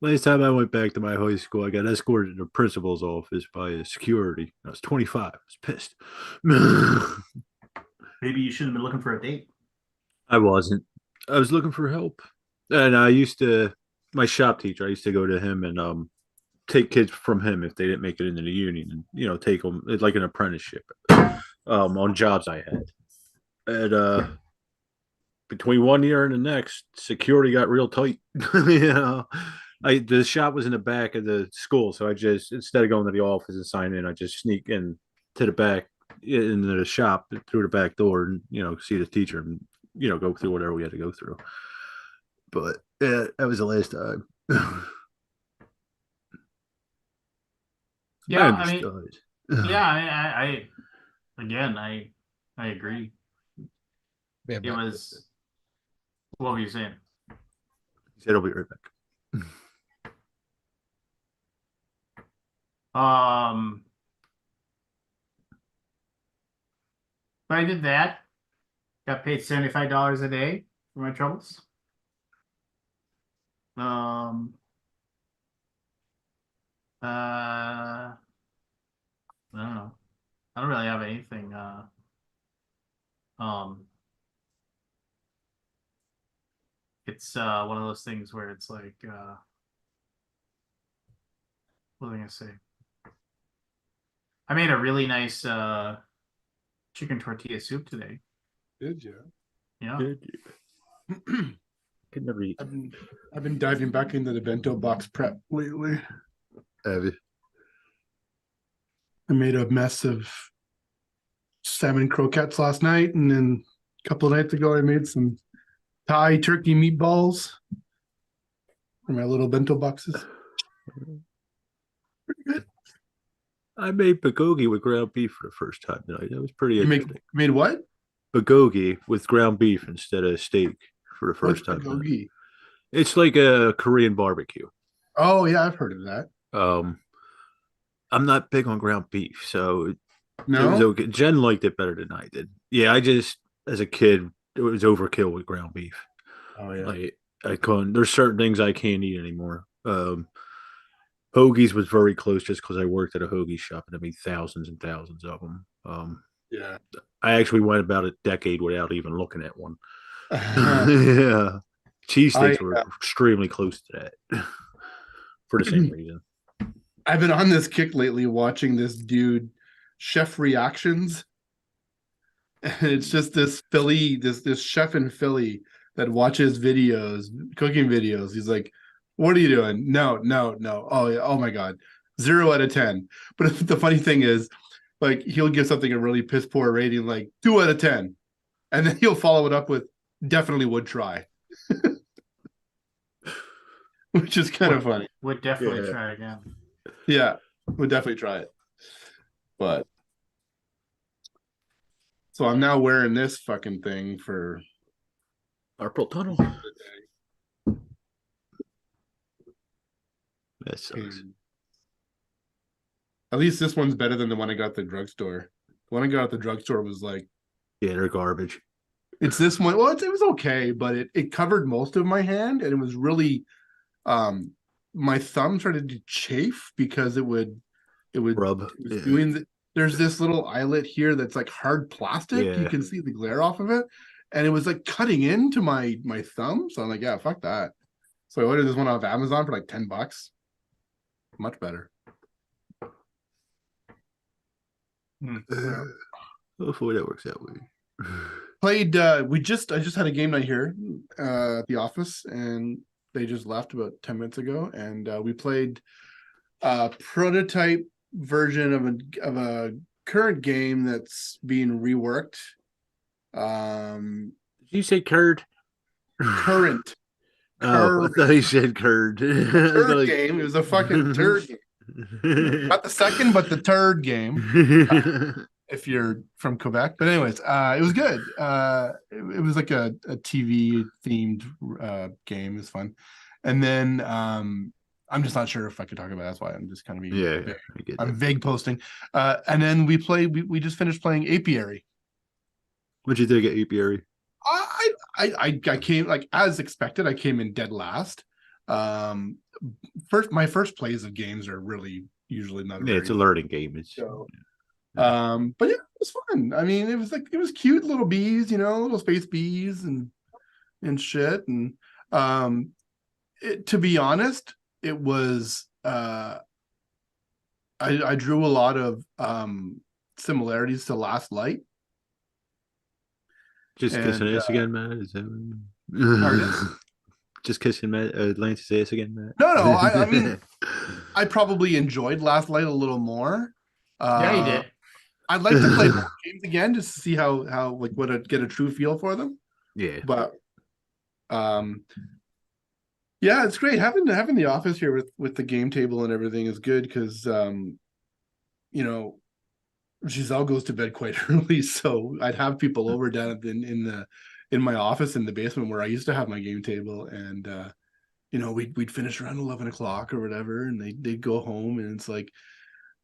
Last time I went back to my high school, I got escorted to the principal's office by a security. I was 25. I was pissed. Maybe you shouldn't have been looking for a date. I wasn't. I was looking for help. And my shop teacher, I used to go to him and take kids from him if they didn't make it into the union and, take them like an apprenticeship on jobs I had. And between 1 year and the next, security got real tight. The shop was in the back of the school, so I just instead of going to the office and sign in, I just sneak in to the back into the shop through the back door and see the teacher and go through whatever we had to go through. But yeah, that was the last time. Yeah, I mean, yeah, I again, I agree. Yeah, It was. What were you saying? He said, "I'll be right back." But I did that. Got paid $75 a day for my troubles. I don't know. I don't really have anything. It's one of those things where it's what am I gonna say? I made a really nice chicken tortilla soup today. Did you? Yeah. Could never eat. I've been diving back into the bento box prep lately. Have you? I made a mess of salmon croquettes last night, and then a couple of nights ago I made some Thai turkey meatballs for my little bento boxes. Pretty good. I made bulgogi with ground beef for the first time tonight. That was pretty You interesting. made what? Bulgogi with ground beef instead of steak for the first What's time. bulgogi? It's like a Korean barbecue. Oh yeah, I've heard of that. I'm not big on ground beef, so it No, was okay. Jen liked it better than I did. Yeah, I just as a kid it was overkill with ground beef. oh yeah, Like I couldn't. There's certain things I can't eat anymore. Hoagies was very close just because I worked at a hoagie shop and I made thousands and thousands of them. yeah. I actually went about a decade without even looking at one. Yeah, cheesesteaks were extremely close to that for the same reason. I've been on this kick lately watching this dude chef reactions. And it's just this chef in Philly that watches videos, cooking videos. He's like, "What are you doing? No, no, no. Oh yeah, oh my god. 0 out of 10." But the funny thing is, he'll give something a really piss poor rating, like 2 out of 10. And then he'll follow it up with definitely would try. Which is kind of funny. Would definitely try again. Yeah, would definitely try it. But so I'm now wearing this fucking thing for Carpal tunnel. That sucks. At least this one's better than the one I got at the drugstore. The one I got at the drugstore was yeah, they're garbage. It's this one. Well, it was okay, but it covered most of my hand, and it was really my thumb started to chafe because Rub. it was Yeah. doing there's this little eyelet here that's like hard plastic. You Yeah. can see the glare off of it, and it was like cutting into my thumb. So I'm like, yeah, fuck that. So I ordered this one off Amazon for like $10. Much better. Hopefully that works that way. Played I just had a game night here at the office, and they just left about 10 minutes ago, and we played a prototype version of a current game that's being reworked. Did you say curd? Current Oh, I thought he said curd. turd game. It was a fucking turd game. Not the second, but the third game. If you're from Quebec. But anyways, it was good. It was like a TV themed game. It was fun. And then I'm just not sure if I could talk about it. That's why I'm just kind of being Yeah, vague. I'm vague posting. And then we just finished playing Apiary. What'd you think of Apiary? I came, like, as expected, I came in dead last. My first plays of games are really usually not Yeah, it's a learning game. It's so, but yeah, it was fun. I mean, it was cute little bees, little space bees and shit. And to be honest, it was I drew a lot of similarities to Last Light. just kissing ass again, Matt. Is that Pardon? Just kissing Matt, Lance's ass again, Matt? No, I mean, I probably enjoyed Last Light a little more. Yeah, you did. I'd like to play more games again just to see how like get a true feel for them. Yeah. But yeah, it's great having the office here with the game table and everything is good because Giselle goes to bed quite early, so I'd have people over down in my office in the basement where I used to have my game table, and we'd finish around 11 o'clock or whatever, and they'd go home, and it's like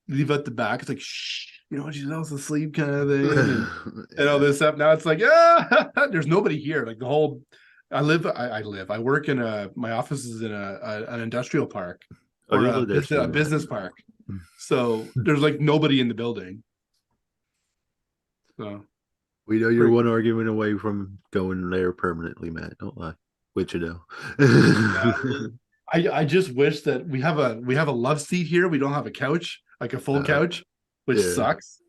leave at the back. It's like shh, Giselle's asleep kind of thing, and all this stuff. Now it's like there's nobody here. Like the whole I work in my office is in an industrial park or a business park. So there's like nobody in the building. So we know you're one argument away from going there permanently, Matt. Don't lie. Which I just wish that we have a love seat here. We don't have a couch, like a full couch, which sucks.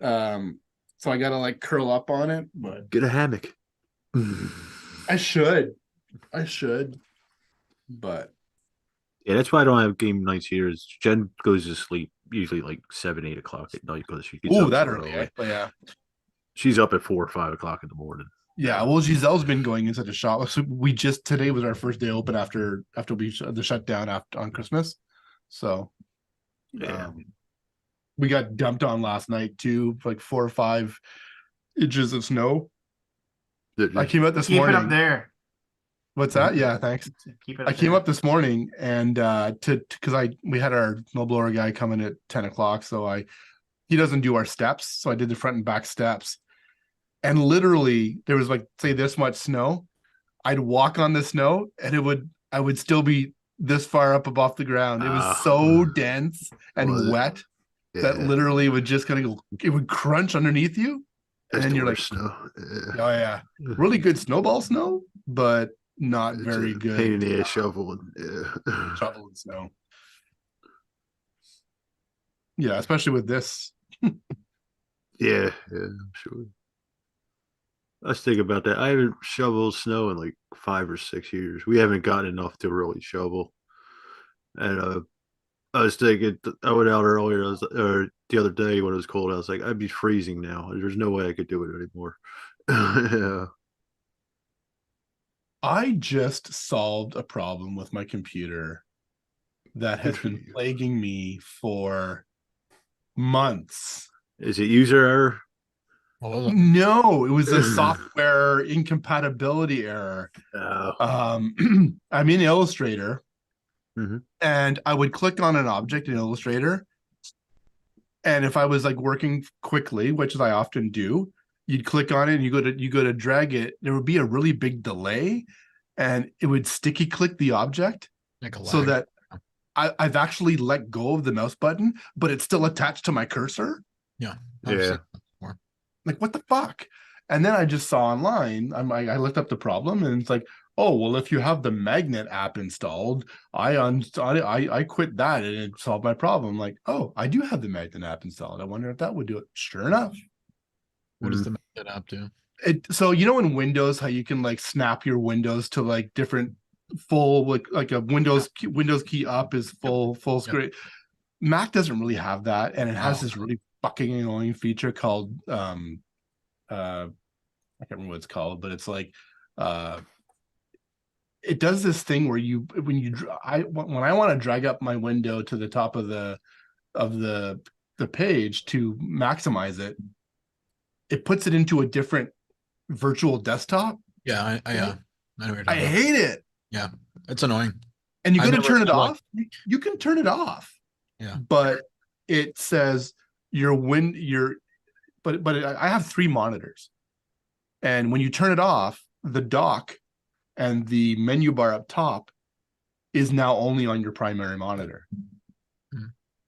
So I gotta like curl up on it, but get a hammock. I should, but yeah, that's why I don't have game nights here. Is Jen goes to sleep usually like 7, 8 o'clock at night because she gets up that so early. Yeah, she's up at 4 or 5 o'clock in the morning. Yeah, well, Giselle's been going inside the shop. So today was our first day open after the shutdown on Christmas. So yeah, we got dumped on last night too, like 4 or 5 inches of snow. I came out this morning. Keep it up there. What's that? Yeah, thanks. Keep it. I came up this morning and because we had our snowblower guy coming at 10 o'clock, so he doesn't do our steps, so I did the front and back steps, and literally there was like say this much snow. I'd walk on the snow and I would still be this far up above the ground. It was so dense and wet that literally would just kind of go. It would crunch underneath you, and you're like, snow. Oh yeah, really good snowball snow, but not it's very good. Pain in the ass shoveling. Shoveling snow. Yeah, especially with this. yeah, I'm sure. Let's think about that. I haven't shoveled snow in like 5 or 6 years. We haven't gotten enough to really shovel. And I was thinking, I went out earlier, or the other day when it was cold, I was like, I'd be freezing now. There's no way I could do it anymore. Yeah. I just solved a problem with my computer that has been plaguing me for months. Is it user error? No, it was a software incompatibility error. I'm in Illustrator, and I would click on an object in Illustrator, and if I was like working quickly, which I often do, you'd click on it and you go to drag it, there would be a really big delay and it would sticky click the object Like a so lag. that I've actually let go of the mouse button, but it's still attached to my cursor. Yeah. Yeah. Like, what the fuck? And then I just saw online, I looked up the problem and it's like, oh, well, if you have the Magnet app installed, I quit that and it solved my problem. Like, oh, I do have the Magnet app installed. I wonder if that would do it. Sure enough. What does the Magnet app do? So you know in Windows how you can like snap your windows to like different full like a Windows key up is full screen. Mac doesn't really have that, and it has this really fucking annoying feature called I can't remember what it's called, but it's like it does this thing where when I want to drag up my window to the top of the page to maximize it, it puts it into a different virtual desktop. Yeah, I know what you're I talking about. hate it. Yeah, it's annoying. And you I've got to never turn it had, like- off. You can turn it off. Yeah. But it says but I have 3 monitors. And when you turn it off, the dock and the menu bar up top is now only on your primary monitor,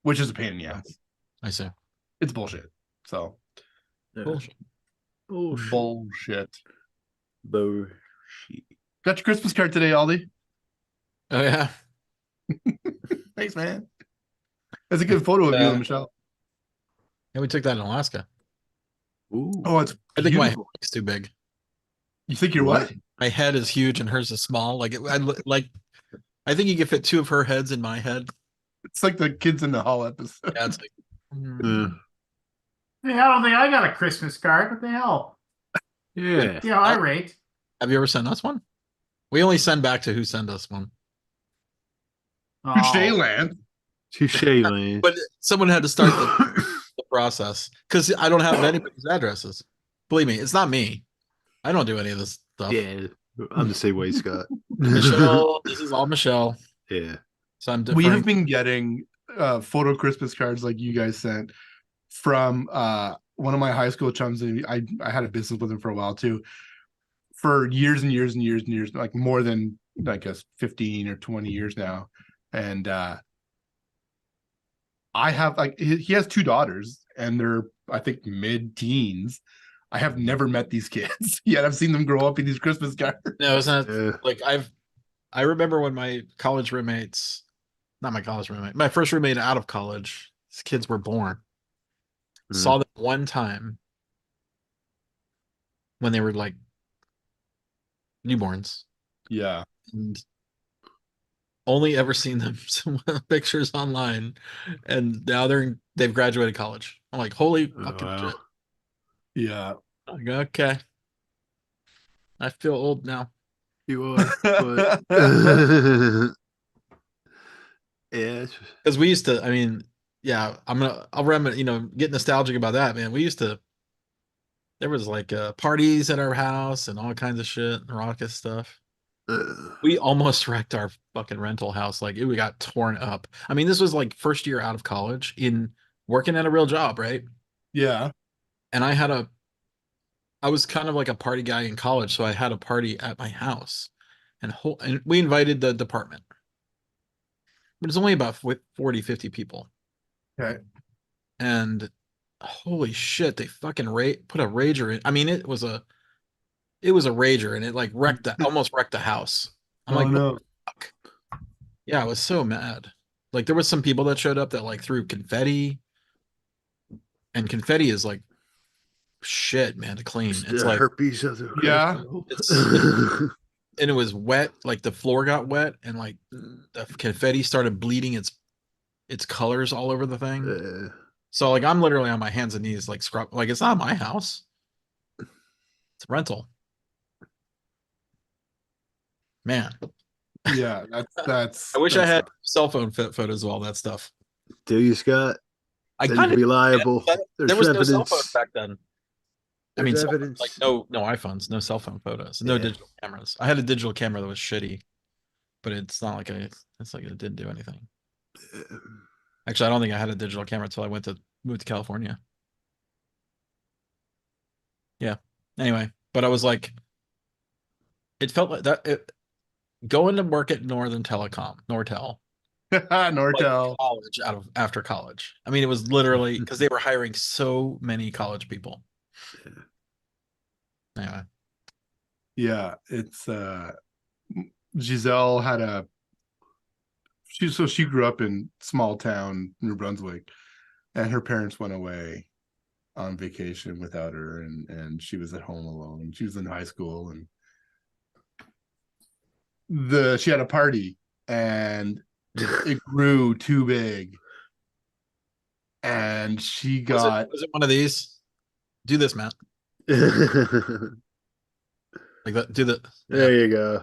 which is a pain in the ass. I see. It's bullshit. So Bullshit. bullshit. Got your Christmas card today, Aldi. Oh yeah. Thanks, man. That's a good photo of you and Michelle. Yeah, we took that in Alaska. Ooh. Oh, it's I think my head beautiful. is too big. You think you're what? My head is huge and hers is small. I think you could fit 2 of her heads in my head. It's like the Kids in the Hall episode. Yeah, it's like, Hey, I don't think I got a Christmas card. What the hell? Yeah. Yeah, I rate. have you ever sent us one? We only send back to who sent us one. Touche, Oh. Lance. Touche, man. But someone had to start the process because I don't have anybody's addresses. Believe me, it's not me. I don't do any of this stuff. Yeah, I'm the same way, Scott. Michelle, this is all Michelle. Yeah. So I'm We have different. been getting photo Christmas cards like you guys sent from one of my high school chums. I had a business with him for a while too, for years and years and years and years, like more than I guess 15 or 20 years now. And I have like he has 2 daughters and they're I think mid-teens. I have never met these kids yet. I've seen them grow up in these Christmas cards. No, it's not Yeah. like I remember when my college roommates, not my college roommate, my first roommate out of college, his kids were born. Saw them one time when they were like newborns. Yeah. And only ever seen them some pictures online, and now they've graduated college. I'm like, holy fucking wow. shit. Yeah. Like, okay, I feel old now. You are, but yeah. Because we used to, I mean, yeah, I'll remember, get nostalgic about that, man. We used to, there was like parties at our house and all kinds of shit, raucous stuff. We almost wrecked our fucking rental house. Like we got torn up. I mean, this was like first year out of college in working at a real job, right? Yeah. And I was kind of like a party guy in college, so I had a party at my house, and we invited the department, but it's only about 40, 50 people. Okay. And holy shit, they fucking put a rager in. I mean, it was a rager, and it like almost wrecked the house. I'm like, no. what the fuck? Yeah, I was so mad. Like there was some people that showed up that like threw confetti, and confetti is like shit, man, to clean. It's like herpes of the Yeah. and it was wet, like the floor got wet, and like the confetti started bleeding its colors all over the thing. So like I'm literally on my hands and knees, like scrub, like it's not my house. It's a rental. Man. Yeah, that's I wish I had cell phone photos of all that stuff. Do you, Scott? I Then kind you'd of be liable. There's there was no evidence. cell phones back then. I mean, There's evidence. like no iPhones, no cell phone photos, no digital cameras. I had a digital camera that was shitty, but it's not like it's like it didn't do anything. Actually, I don't think I had a digital camera until I moved to California. Yeah. Anyway, but I was like, it felt like that. Going to work at Northern Telecom, Nortel, like Nortel. college after college. I mean, it was literally because they were hiring so many college people. Anyway, Yeah, it's Giselle had she grew up in small town New Brunswick, and her parents went away on vacation without her, and she was at home alone. She was in high school, and she had a party, and it grew too big, and she got was it one of these? Do this, Matt. Like that. Do the. There you go.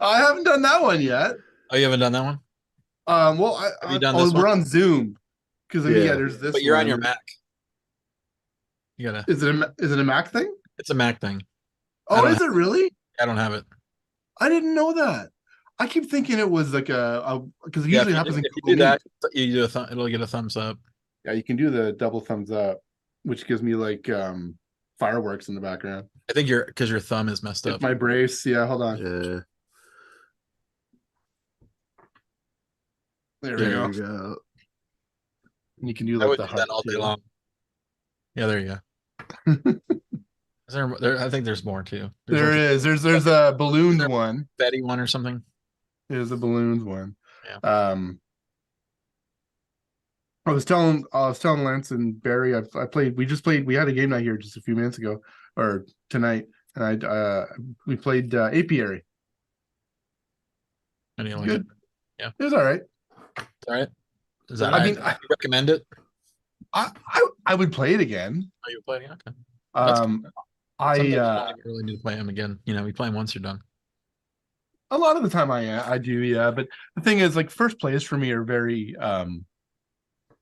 I haven't done that one yet. Oh, you haven't done that one? Well, Have you done this we're one? on Zoom because I mean, yeah, Yeah. there's this. But you're on one. your Mac. You gotta. Is it a Mac thing? It's a Mac thing. Oh, is it really? I don't have it. I didn't know that. I keep thinking it was like a because it Yeah, usually if happens in you Google do that, Meet. you do it'll get a thumbs up. Yeah, you can do the double thumbs up, which gives me like fireworks in the background. I think because your thumb is messed It's up. my brace. Yeah, hold on. Yeah. There we There go. you go. And you can do I like would the do that heart all day too. long. Yeah, there you go. Is there, I think there's more too. There is. There's a ballooned one. Betty one or something. There's a ballooned one. Yeah. I was telling Lance and Barry I played. We had a game night here just a few minutes ago or tonight, and we played Apiary. And you like Good. it? Yeah. It was all right. All right. Is that? I mean, you recommend it? I would play it again. Are you playing? Okay. That's Um, Sometimes you I don't even really need to play them again. You know, you play them once, you're done. a lot of the time I do, yeah. But the thing is, like, first plays for me are very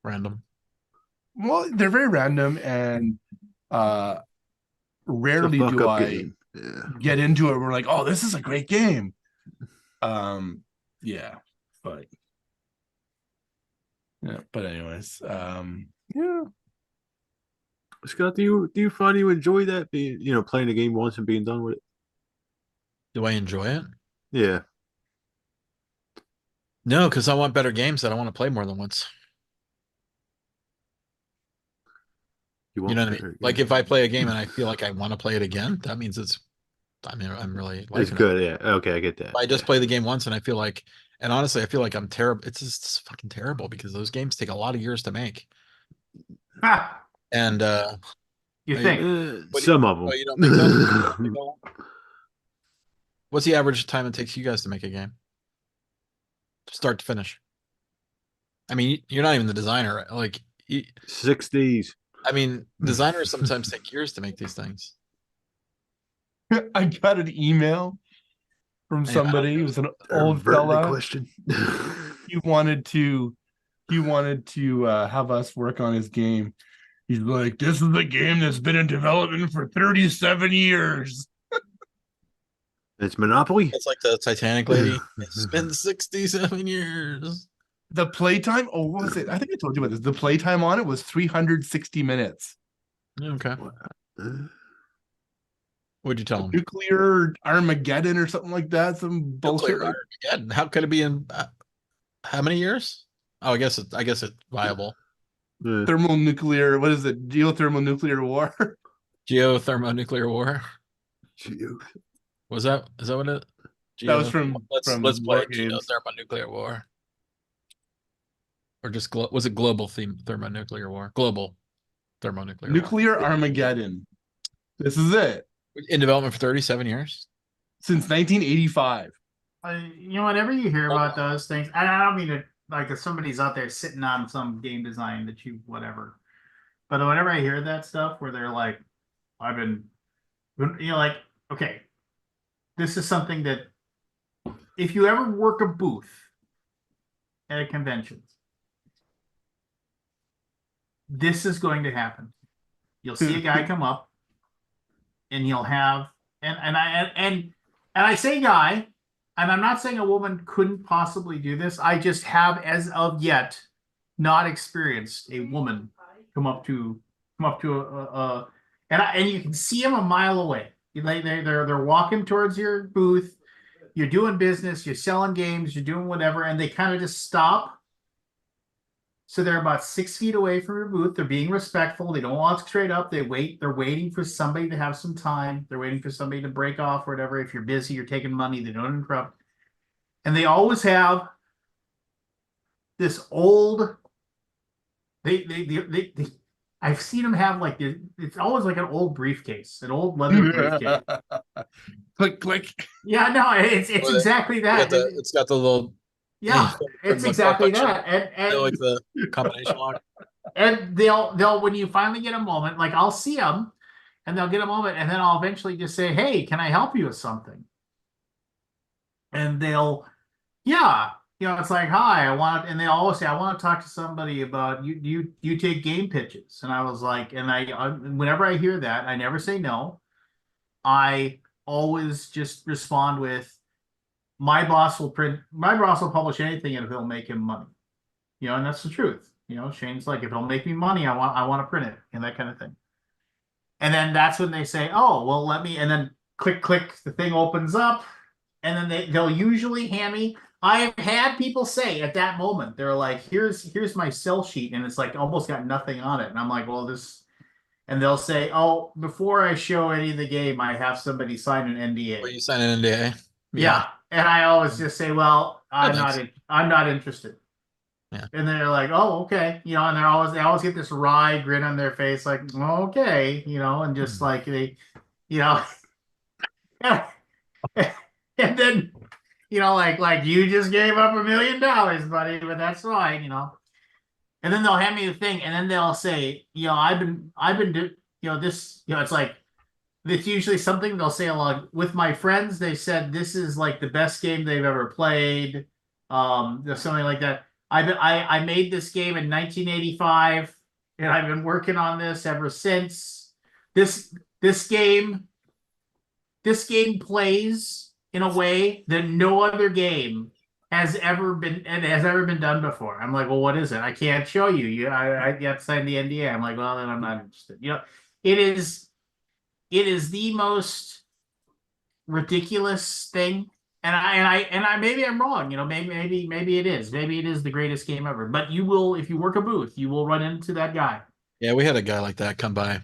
Random. well, they're very random, and It's a rarely fuck do up I game. Yeah. get into it. We're like, oh, this is a great game. Yeah, but anyways, yeah. Scott, do you find you enjoy that being playing the game once and being done with it? Do I enjoy it? Yeah. No, because I want better games that I want to play more than once. You You know what I mean? better Like games. if I play a game and I feel like I want to play it again, that means I'm really It's liking it. good, yeah. Okay, I get that. If I just Yeah. play the game once and I feel like, and honestly, I feel like I'm terrible. It's just fucking terrible because those games take a lot of years to make. Ha! And You I- think? Some of them. oh, you don't think so? You don't think so? What's the average time it takes you guys to make a game? Start to finish. I mean, you're not even the designer, right? Like, 60s. I mean, designers sometimes take years to make these things. I got an email from Anyway, somebody. It was an old Perverted fella. question. He wanted to have us work on his game. He's like, this is a game that's been in development for 37 years. It's Monopoly. It's like the Titanic lady. It's been 67 years. The playtime, oh, what was it? I think I told you about this. The playtime on it was 360 minutes. Okay. What'd you tell him? Nuclear Armageddon or something like that. Some bullshit. Nuclear Armageddon. How could it be in how many years? Oh, I guess it's viable. Thermonuclear, what is it? Geothermonuclear war. Geothermonuclear war. Geo- Is that what it? That was from Let's play War Games. Geothermonuclear war. Or just was it global thermonuclear war? Global thermonuclear Nuclear Armageddon. This is it. war. In development for 37 years. Since 1985. Whenever you hear about those things, and I don't mean to, like, if somebody's out there sitting on some game design that you whatever, but whenever I hear that stuff where they're like, I've been, like, okay, this is something that if you ever work a booth at a convention, this is going to happen. You'll see a guy come up and he'll have, and I say guy, and I'm not saying a woman couldn't possibly do this. I just have, as of yet, not experienced a woman come up to and you can see them a mile away. They're walking towards your booth. You're doing business. You're selling games. You're doing whatever, and they kind of just stop. So they're about 6 feet away from your booth. They're being respectful. They don't walk straight up. They wait. They're waiting for somebody to have some time. They're waiting for somebody to break off or whatever. If you're busy, you're taking money. They don't interrupt. And they always have this old. They I've seen them have like this. It's always like an old briefcase, an old leather briefcase. Click, click. Yeah, no, it's Well, exactly that. It's got the little Yeah, it's exactly that. like the combination lock. And they'll when you finally get a moment, like I'll see them, and they'll get a moment, and then I'll eventually just say, "Hey, can I help you with something?" And they'll, yeah, it's like, "Hi, I want," and they always say, "I want to talk to somebody about you. You take game pitches?" And I was like, and whenever I hear that, I never say no. I always just respond with, my boss will publish anything if it'll make him money. And that's the truth. Shane's like, if it'll make me money, I want to print it, and that kind of thing. And then that's when they say, "Oh, well, let me," and then click, click, the thing opens up, and then they'll usually hand me. I've had people say at that moment, they're like, here's my sell sheet, and it's like almost got nothing on it. And I'm like, well, this, and they'll say, "Oh, before I show any of the game, I have somebody sign an NDA." Well, you sign an NDA. Yeah. And I always just say, "Well, I'm thanks. not interested." Yeah. And they're like, "Oh, okay." And they always get this wry grin on their face, like, "Oh, okay," and just like they, you know, and then, like you just gave up $1 million, buddy, but that's fine. And then they'll hand me the thing, and then they'll say, I've been this, it's like, it's usually something they'll say along with my friends. They said this is like the best game they've ever played. There's something like that. I made this game in 1985, and I've been working on this ever since. This game plays in a way that no other game has ever been done before. I'm like, well, what is it? I can't show you. I have to sign the NDA. I'm like, well, then I'm not interested. It is the most ridiculous thing, and I maybe I'm wrong. Maybe it is. Maybe it is the greatest game ever. But you will, if you work a booth, you will run into that guy. Yeah, we had a guy like that come by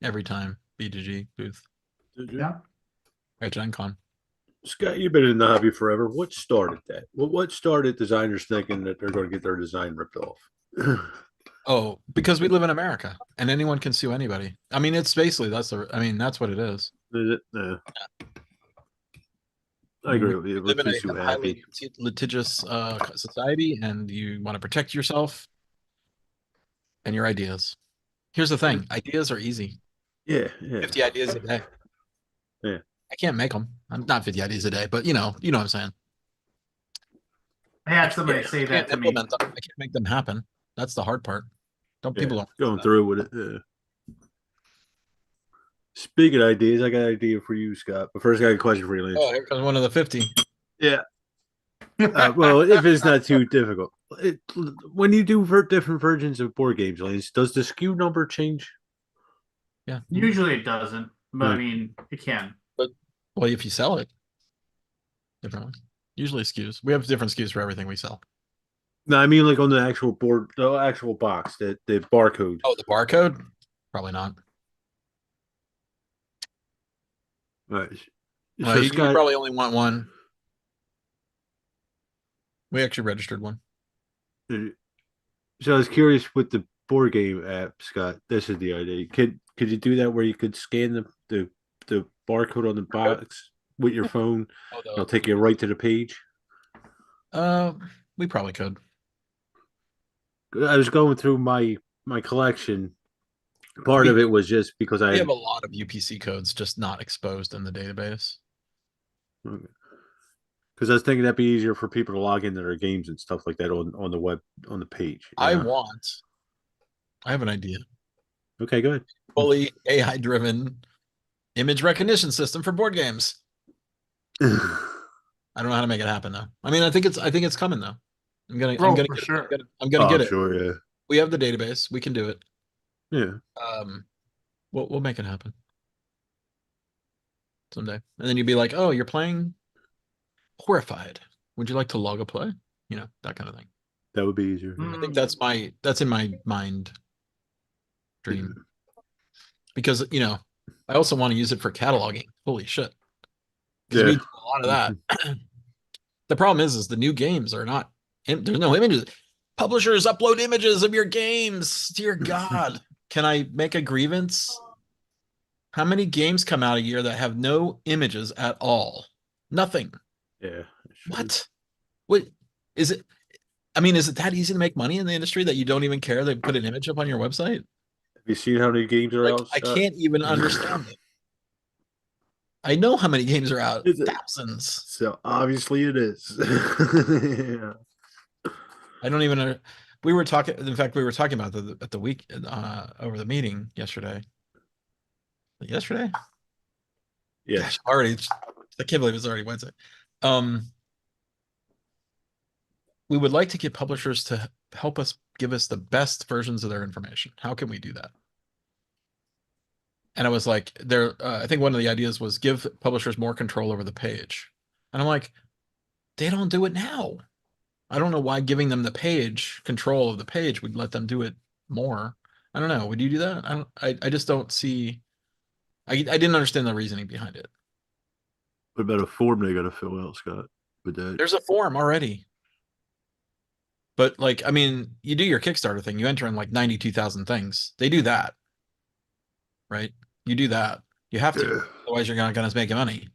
every time B2G booth Yeah. at Gen Con. Scott, you've been in the hobby forever. What started that? What started designers thinking that they're going to get their design ripped off? Oh, because we live in America and anyone can sue anybody. I mean, it's basically that's what it is. Is it? Yeah. I agree with you. We live in Keeps you a happy. highly litigious society, and you want to protect yourself and your ideas. Here's the thing: ideas are easy. Yeah. 50 ideas a day. Yeah. I can't make them. I'm not 50 ideas a day, but you know what I'm saying. I had somebody say that to me. I can't make them happen. That's the hard part. People don't going through with it. Speaking of ideas, I got an idea for you, Scott. But first, I got a question for you, Lance. Oh, here comes one of the 50. Yeah. Well, if it's not too difficult, when you do different versions of board games, Lance, does the SKU number change? Yeah. Usually it doesn't, but I mean, it can. But well, if you sell it differently, usually SKUs. We have different SKUs for everything we sell. No, I mean like on the actual board, the actual box, the barcode. Oh, the barcode? Probably not. Right. So you probably only want one. We actually registered one. So I was curious with the board game app, Scott. This is the idea. Could you do that where you could scan the barcode on the box with your phone? It'll take you right to the page. We probably could. I was going through my collection. Part of it was just because we have a lot of UPC codes just not exposed in the database. Because I was thinking that'd be easier for people to log into their games and stuff like that on the web, on the page. I have an idea. Okay, go ahead. Fully AI driven image recognition system for board games. I don't know how to make it happen though. I mean, I think it's coming though. I'm gonna get it. Sure, yeah. We have the database. We can do it. Yeah. We'll make it happen someday. And then you'd be like, oh, you're playing Horrified. Would you like to log a play? You know, that kind of thing. That would be easier. Hmm. I think that's in my mind dream. Because, you know, I also want to use it for cataloging. Holy shit. Because we Yeah. do a lot of that. The problem is the new games are not, there's no images. Publishers upload images of your games. Dear God. Can I make a grievance? How many games come out a year that have no images at all? Nothing. Yeah. What? What is it? I mean, is it that easy to make money in the industry that you don't even care they put an image up on your website? Have you seen how many games are Like, out? I can't even understand it. I know how many games are out. Is it? Thousands. So obviously it is. Yeah. I don't even know. We were talking, in fact, we were talking about at the week over the meeting yesterday. Yesterday? Yeah. Gosh, already, I can't believe it's already Wednesday. We would like to get publishers to help us give us the best versions of their information. How can we do that? And I was like, I think one of the ideas was give publishers more control over the page. And I'm like, they don't do it now. I don't know why giving them the page control of the page would let them do it more. I don't know. Would you do that? I just don't see. I didn't understand the reasoning behind it. What about a form they got to fill out, Scott? With that? There's a form already. But like, I mean, you do your Kickstarter thing, you enter in like 92,000 things. They do that. Right? You do that. You have to. Yeah. Otherwise you're not gonna make money.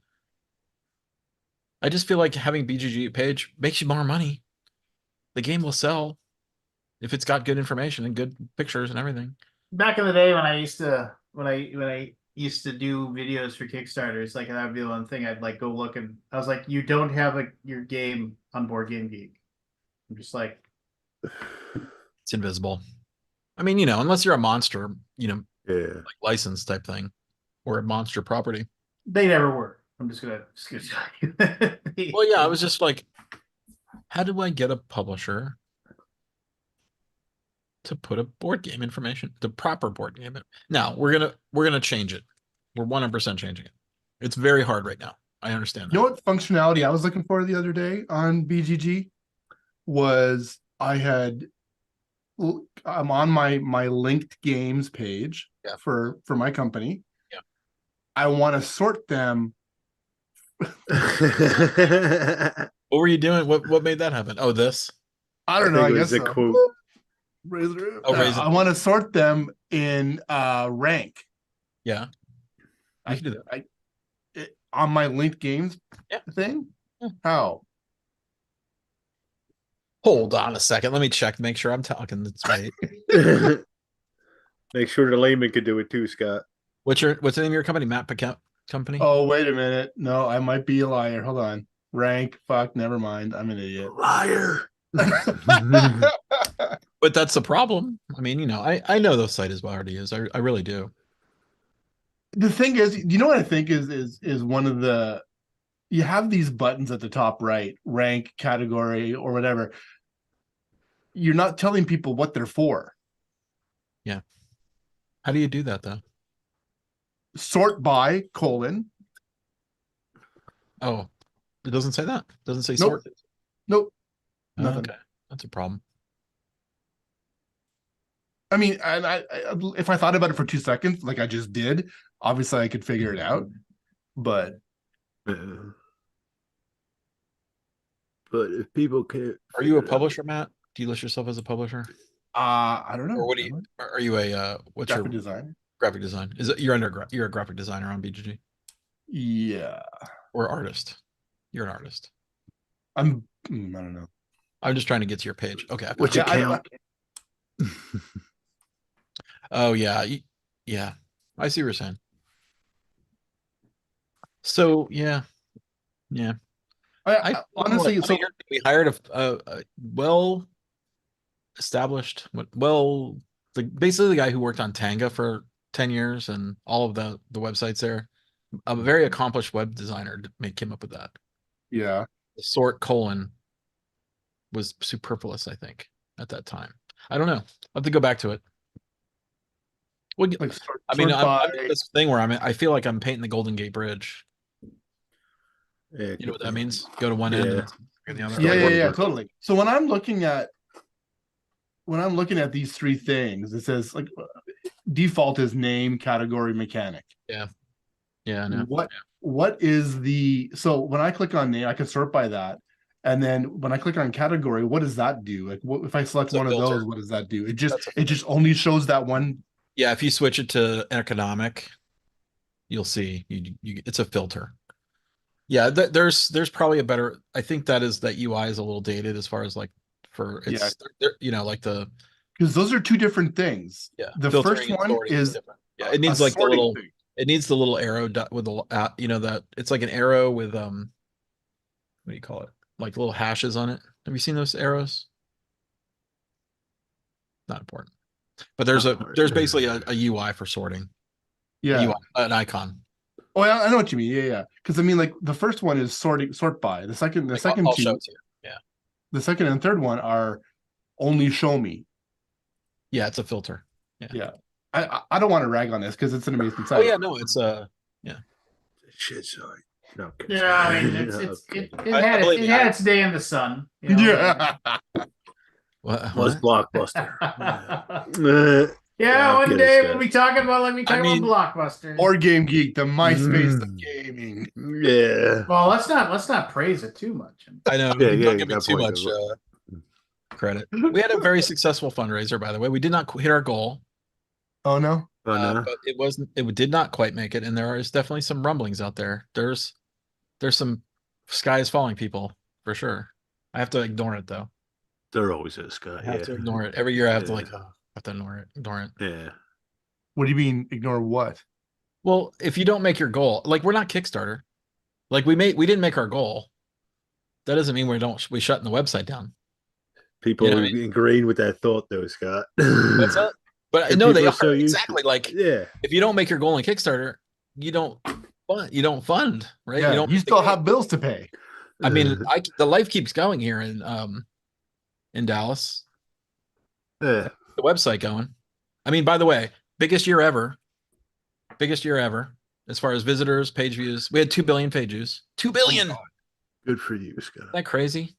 I just feel like having BGG page makes you more money. The game will sell if it's got good information and good pictures and everything. Back in the day when I used to used to do videos for Kickstarters, like that would be the one thing I'd like go look, and I was like, you don't have your game on Board Game Geek. I'm just like, It's invisible. I mean, you know, unless you're a monster, you know, Yeah. like license type thing or a monster property. they never were. I'm just gonna tell you. Well, yeah, I was just like, how do I get a publisher to put a board game information, the proper board game? Now we're gonna change it. We're 100% changing it. It's very hard right now. I understand that. You know what functionality I was looking for the other day on BGG was I'm on my linked games page Yeah. for my company. Yeah. I want to sort them. What were you doing? What made that happen? Oh, this. I don't know. I think it guess was a so. quote. Razor. Oh, Razor. I want to sort them in rank. Yeah. I can do that. On my linked games Yeah. thing. Yeah. How? Hold on a second. Let me check. Make sure I'm talking this right. Make sure the layman can do it too, Scott. What's the name of your company? Map Account Company? Oh, wait a minute. No, I might be a liar. Hold on. Rank. Fuck. Never mind. I'm an idiot. Liar. But that's the problem. I mean, you know, I know those sites as well already is. I really do. The thing is, you know what I think is one of the, you have these buttons at the top right, rank, category, or whatever. You're not telling people what they're for. Yeah. How do you do that though? Sort by : Oh, it doesn't say that. It doesn't say Nope. sort. Nope. Oh, Nothing. okay. That's a problem. I mean, and if I thought about it for 2 seconds, like I just did, obviously I could figure it out. But But if people can't, Are you a figure it out- publisher, Matt? Do you list yourself as a publisher? I don't know. Or what do you are you a what's Graphic your design? graphic design? Is it you're a graphic designer on BGG Yeah. or artist? You're an artist. I don't know. I'm just trying to get to your page. Okay. I found Which it. account? Oh yeah. Yeah. I see what you're saying. So yeah. Yeah. Honestly, so we hired a well established, basically the guy who worked on Tanga for 10 years and all of the websites there. A very accomplished web designer came up with that. yeah. The sort : was superfluous, I think, at that time. I don't know. I'll have to go back to it. Well, Like I mean, sort I'm by. in this thing where I feel like I'm painting the Golden Gate Bridge. Yeah, You know what that means? Go to one end Yeah. and the other. Yeah, Start yeah, yeah, over. totally. So when I'm looking at these three things, it says like default is name, category, mechanic. Yeah, I know. What is the so when I click on name, I can sort by that. And then when I click on category, what does that do? Like what if I select It's a one of filter. those, what does that do? That's a It just only shows that one. Yeah, if you switch it to economic, you'll see it's a filter. Yeah, there's probably a better. I think that UI is a little dated as far as like for Yeah. it's like the Because those are two different things. The filtering first and one sorting is is different. Yeah, it a needs like the sorting little thing. it needs the little arrow dot with the that it's like an arrow with what do you call it? Like little hashes on it. Have you seen those arrows? Not important. But there's basically a UI for sorting. Yeah. An icon. Oh, I know what you mean. Yeah, yeah. Because I mean, like the first one is sort by. The second I'll two, show it to you. Yeah. the second and third one are only show me. Yeah, it's a filter. Yeah. Yeah. I don't want to rag on this because it's an amazing Oh site. yeah, no, it's yeah. Shit, sorry. No. Yeah, I mean, it had its day in the sun. You know? Yeah. Was What? Blockbuster. Yeah, one kidding, day Scott. we'll be talking about Blockbuster. Or Game Geek, the MySpace of gaming. Yeah. Well, let's not praise it too much. I know. Yeah, Don't give me that too point, much credit. We had a very successful fundraiser, by the way. We did not hit our goal, Oh no. Oh, no. but it did not quite make it, and there is definitely some rumblings out there. There's some sky is falling people for sure. I have to ignore it though. There always is, Scott. I have Yeah. to ignore it every year. I have to Yeah. like have to ignore it. Yeah. What do you mean ignore what? Well, if you don't make your goal, like we're not Kickstarter, like we didn't make our goal. That doesn't mean we shutting the website down. People You know what I mean? ingrained with that thought, though, Scott. What's that? But And no, they people are are so used to- exactly like Yeah. if you don't make your goal in Kickstarter, you don't fund, right? Yeah, you don't you still have bills to pay. I mean, the life keeps going here in Dallas. Yeah. The website going. I mean, by the way, biggest year ever as far as visitors, page views. We had 2 billion page views. 2 billion. Oh, Good for you, Scott. Isn't that crazy?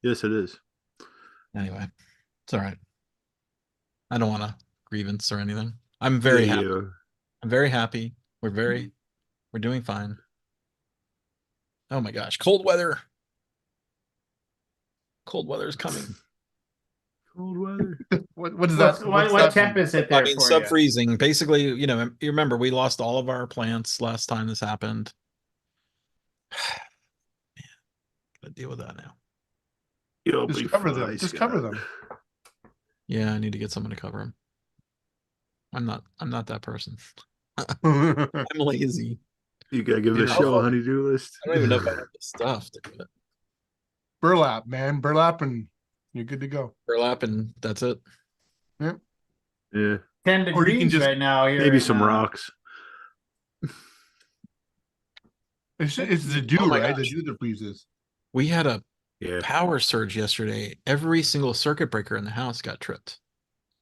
Yes, it is. Anyway, it's all right. I don't want to grievance or anything. I'm very happy. Yeah. I'm very happy. We're doing fine. Oh my gosh, cold weather. Cold weather is coming. Cold weather. What is that? What temp is it there I mean, for sub you? freezing. Basically, you remember we lost all of our plants last time this happened. Gotta deal with that now. You'll Just be cover fine, them. Just Scott. cover them. Yeah, I need to get someone to cover them. I'm not that person. Burlap, I'm lazy. You gotta give it a Yeah. show honey-do list. I don't even know if I have the stuff to do it. man. Burlap and you're good to go. Burlap and that's it. Yeah. 10 Or you can degrees just- right now here. Maybe in, some rocks. It's the dew, Oh my right? gosh. The dew that freezes. We had a Yeah. power surge yesterday. Every single circuit breaker in the house got tripped.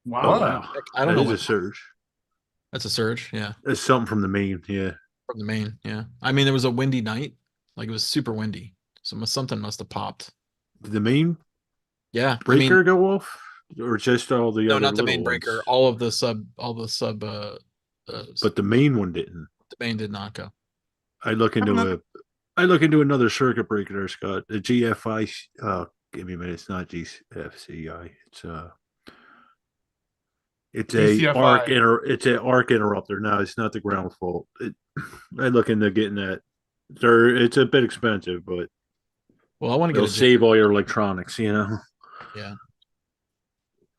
Wow. Oh, Wow. wow. I don't That know is a surge. That's a surge. Yeah, It's something from the main. Yeah. from the main. Yeah, I mean there was a windy night. Like it was super windy, so something must have popped. Did the main Yeah, breaker go off, or just all the no, other not the little main breaker. ones? All the sub. But the main one didn't. the main did not go. I look into another circuit breaker there, Scott. The GFI. Give me a minute. It's not GFCI. It's a GCFI. it's an arc interrupter. No, it's not the ground fault. I look into getting that. It's a bit expensive, but Well, I want to get it'll a save all your electronics. Yeah,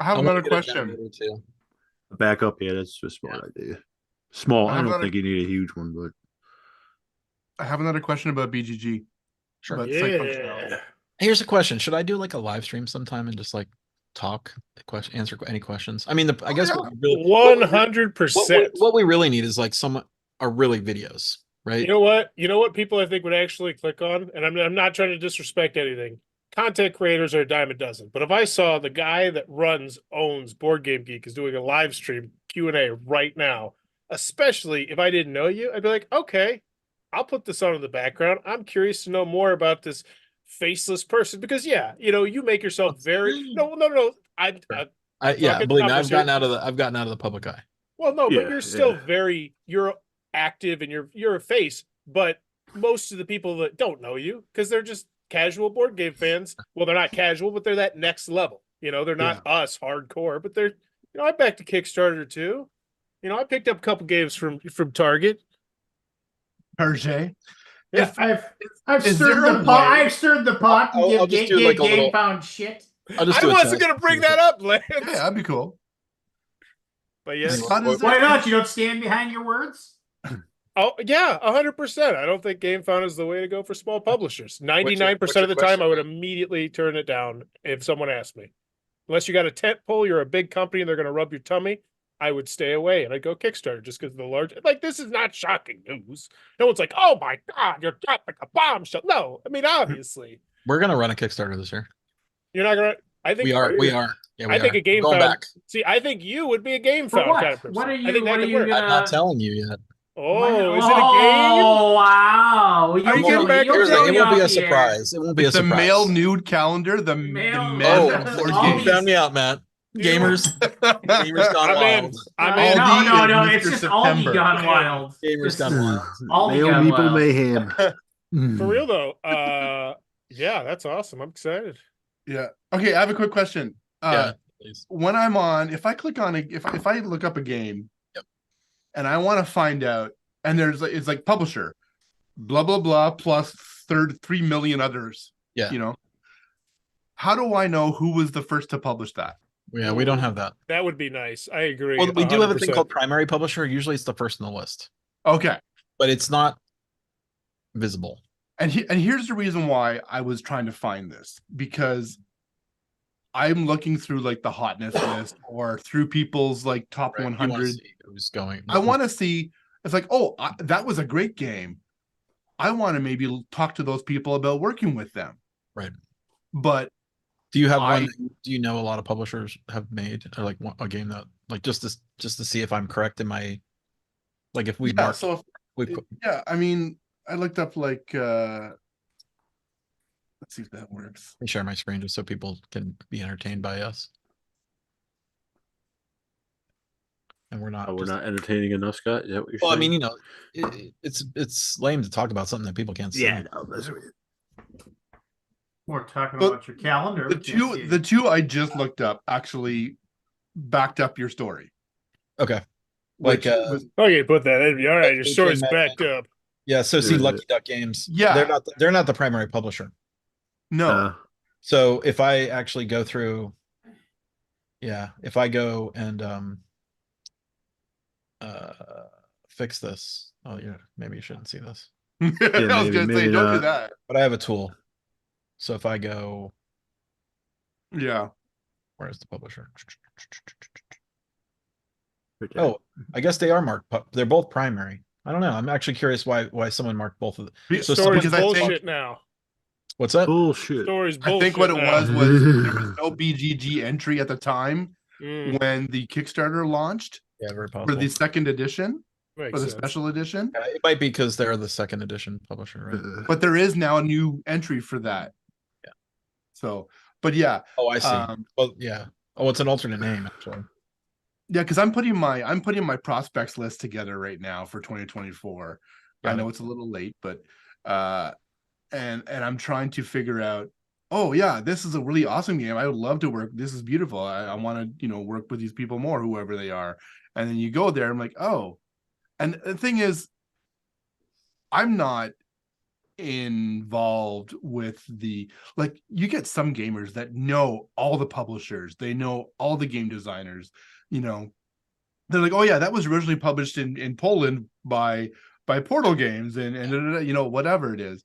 I have I wanna another get a question. generator too. Back up. Yeah, that's a smart idea. Small. I I have don't another- think you need a huge one, but I have another question about BGG. Sure. About site functionality. Here's a question: should I do like a live stream sometime and just like talk, answer any questions? I mean, I guess what we really, 100%. what we really need is like some are really videos, right? You know what? You know what people I think would actually click on, and I'm not trying to disrespect anything. content creators are a dime a dozen. But if I saw the guy that owns Board Game Geek is doing a live stream Q&A right now, especially if I didn't know you, I'd be like, okay, I'll put this on in the background. I'm curious to know more about this faceless person because you make yourself very no. I'm believe me, numbers I've gotten here. out of the public eye. Well, no, but Yeah, you're still yeah. you're active and you're a face, but most of the people that don't know you because they're just casual board game fans. Well, they're not casual, but they're that next level. They're not us hardcore, but they're I backed a Kickstarter too. I picked up a couple games from Target. Hergé. Yeah, I've is stirred there the a pot. way- I've stirred the pot and I'll give just do like a Game little- Found shit. I'll just I do a wasn't test. gonna bring that up, Lance. Yeah, that'd be cool. But yes. Scott, is Why there- not? You don't stand behind your words. Oh yeah, 100%. I don't think Game Found is the way to go for small publishers. 99% of the time, I would immediately turn it down if someone asked me. Unless you got a tent pole, you're a big company, and they're going to rub your tummy. I would stay away, and I'd go Kickstarter just because the large. Like this is not shocking news. No one's like, "Oh my god, you're dropping a bombshell." No, I mean obviously We're gonna run a Kickstarter this year. you're not gonna. I think We are. Yeah, we I think are. a Game Going Found. back. See, I think you would be a Game For Found what? kind of person. What are I you? think that What are could you work. gonna? I'm not telling you yet. Oh, is it a game? Oh wow! Are you getting back? You'll tell It me won't be off a the air. surprise. It won't be a It's a surprise. male nude calendar. The Male- men Oh, Yeah. board All you games. these- found me out, Matt. Gamers, gamers gone I'm in. wild. I'm No, in. Aldi no, and it's Mr. just Aldi September. gone wild. Gamers Just gone wild. Aldi Male gone Meeple wild. Mayhem. For real though. Yeah, that's awesome. I'm excited. Yeah. Okay, I have a quick question. Yeah, please. When I'm on, if I click on if I look up a game, Yep. and I want to find out, and it's like publisher, blah blah blah plus 3 million others. Yeah. How do I know who was the first to publish that? Yeah, we don't have that. That would be nice. I agree. Well, we do have a thing 100%. called primary publisher. Usually, it's the first in the list, Okay. but it's not visible. And here's the reason why I was trying to find this, because I'm looking through like the hotness list or through people's like top Right? You wanna 100. see who's going. I want to see. It's like, oh, that was a great game. I want to maybe talk to those people about working with them. Right. But Do you have one? Do you know a lot of publishers have made or like a game that like just to see if I'm correct in my like if we yeah, mark so we put, yeah, I mean, I looked up like let's see if that works. let me share my screen just so people can be entertained by us. And we're not. Oh, we're just- not entertaining enough, Scott. Is that what you're Well, I saying? mean, it's lame to talk about something that people can't see. Yeah, no, that's what We're talking But about your calendar. The two I just looked up actually backed up your story. Okay. Which Like was, Okay, put that in. All right, your Okay, story's Matt. backed up. Yeah. So see, Yeah. Lucky Duck Games. Yeah. They're not the primary publisher. no. So if I actually go through, yeah, if I go and fix this. Oh yeah, maybe you shouldn't see this. I was maybe- gonna say, maybe don't do not. that. But I have a tool. So if I go, Yeah. where's the publisher? right there. Oh, I guess they are marked. They're both primary. I don't know. I'm actually curious why someone marked both of them. So Story's because I think- bullshit now. What's that? Bullshit. Story's I bullshit. think what it now. was there was no BGG entry at the time Mm, when the Kickstarter launched Yeah, very for possible. the second edition makes or the sense. special edition. It might be because they're the second edition publisher, right? But there is now a new entry for that. Yeah. So, but yeah, Oh, I see. um, Well, yeah. Oh, it's an alternate name actually. yeah, because I'm putting my prospects list together right now for 2024. I Got know it's a little late, but and I'm trying to figure out, oh yeah, this is a really awesome game. I would love to work. This is beautiful. I want to, work with these people more, whoever they are. And then you go there, I'm like, oh. And the thing is, I'm not involved with like you get some gamers that know all the publishers, they know all the game designers, they're like, oh yeah, that was originally published in Poland by Portal Games and whatever it is.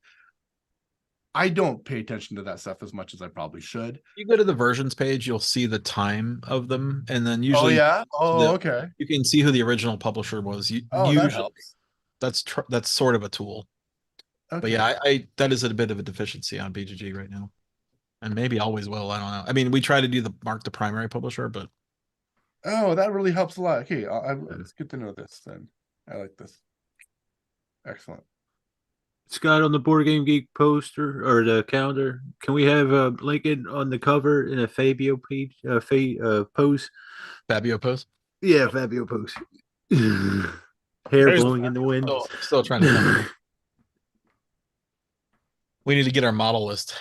I don't pay attention to that stuff as much as I probably should. You go to the versions page, you'll see the time of them, and then usually okay. you can see who the original publisher was. That Usually, helps. that's sort of a tool. Okay. But yeah, I that is a bit of a deficiency on BGG right now. and maybe always will. I don't know. I mean, we try to do the mark the primary publisher, but Oh, that really helps a lot. Okay, it's good to know this then. I like this. Excellent. Scott, on the Board Game Geek poster or the calendar, can we have Lincoln on the cover in a Fabio page, pose? Fabio post. Yeah, Fabio pose. Hair There's blowing in the wind. Still trying to come. We need to get our model list.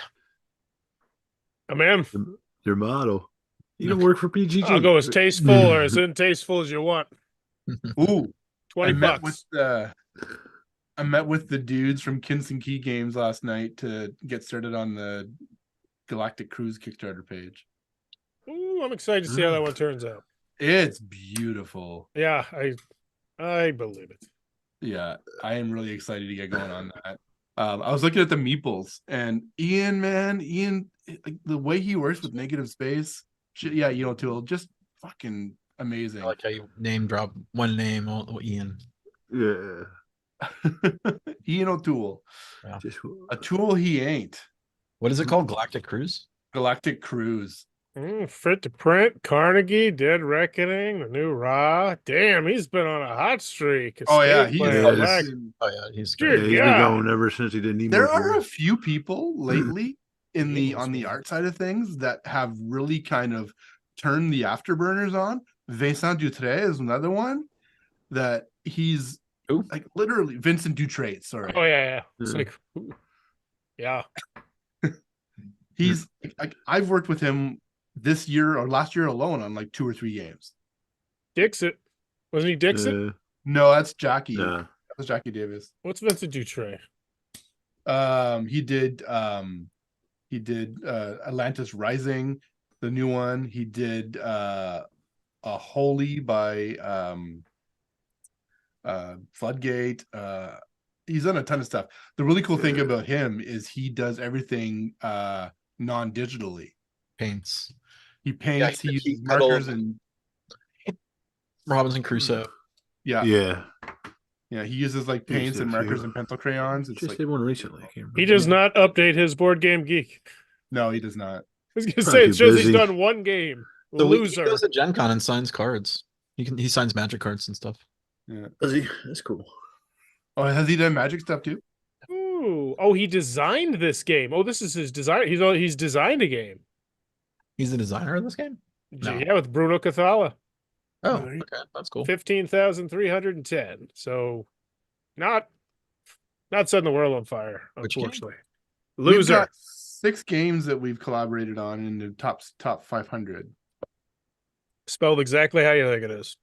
I'm in. Your model. You don't work for PGG. I'll go as tasteful or as untasteful as you want. Ooh, 20 met bucks. I met with the dudes from Kinson Key Games last night to get started on the Galactic Cruise Kickstarter page. Ooh, I'm excited to see how that one turns out. It's beautiful. Yeah, I believe it. Yeah, I am really excited to get going on that. I was looking at the meeples and Ian, like, the way he works with negative space, yeah, Tool, just fucking amazing. I like how you name drop one name, Ian. Yeah. Ian O'Toole. Yeah. Just A tool he ain't. What is it called? Galactic Cruise? Galactic Cruise. Fit to print, Carnegie, Dead Reckoning, the new Raw. Damn, he's been on a hot streak. Oh yeah, Escape he Plan, is. Black- Oh yeah, he's Dude, great. he's yeah. been going ever since he did Nemo. There are a few people lately on the Amazing. art side of things that have really kind of turned the afterburners on. Vincent Dutre is another one that he's Who? like literally Vincent Dutre. Sorry, Oh yeah. It's Yeah. like, ooh. Yeah. he's like I've worked with him this year or last year alone on like 2 or 3 games. Dixit. Wasn't he Dixit? No, that's Jackie. Nah. That was Jackie Davis. What's Vincent Dutre? He did Atlantis Rising, the new one. He did a Holy by Floodgate. He's done a ton of stuff. The really cool thing about him is he does everything non-digitally. Paints. He paints, he he uses markers and Robinson Crusoe. yeah, he uses like He's paints and a markers few. and pencil crayons. It's Just like did one recently. I can't remember. He does not update his board game geek. no, he does not. I was gonna Probably say it too shows busy. he's done one game. So he Loser. goes to Gen Con and signs cards. He signs magic cards and stuff. Does he? That's cool. Oh, has he done magic stuff too? Ooh. Oh, he designed this game. Oh, this is his design. He's designed a game. He's the designer of this game? No. Yeah, with Bruno Cathala. Oh, there you- okay. That's cool. 15,310. So not setting the world on fire, Which game? unfortunately. We've Loser. got 6 games that we've collaborated on in the top 500. Spelled exactly how you think it is.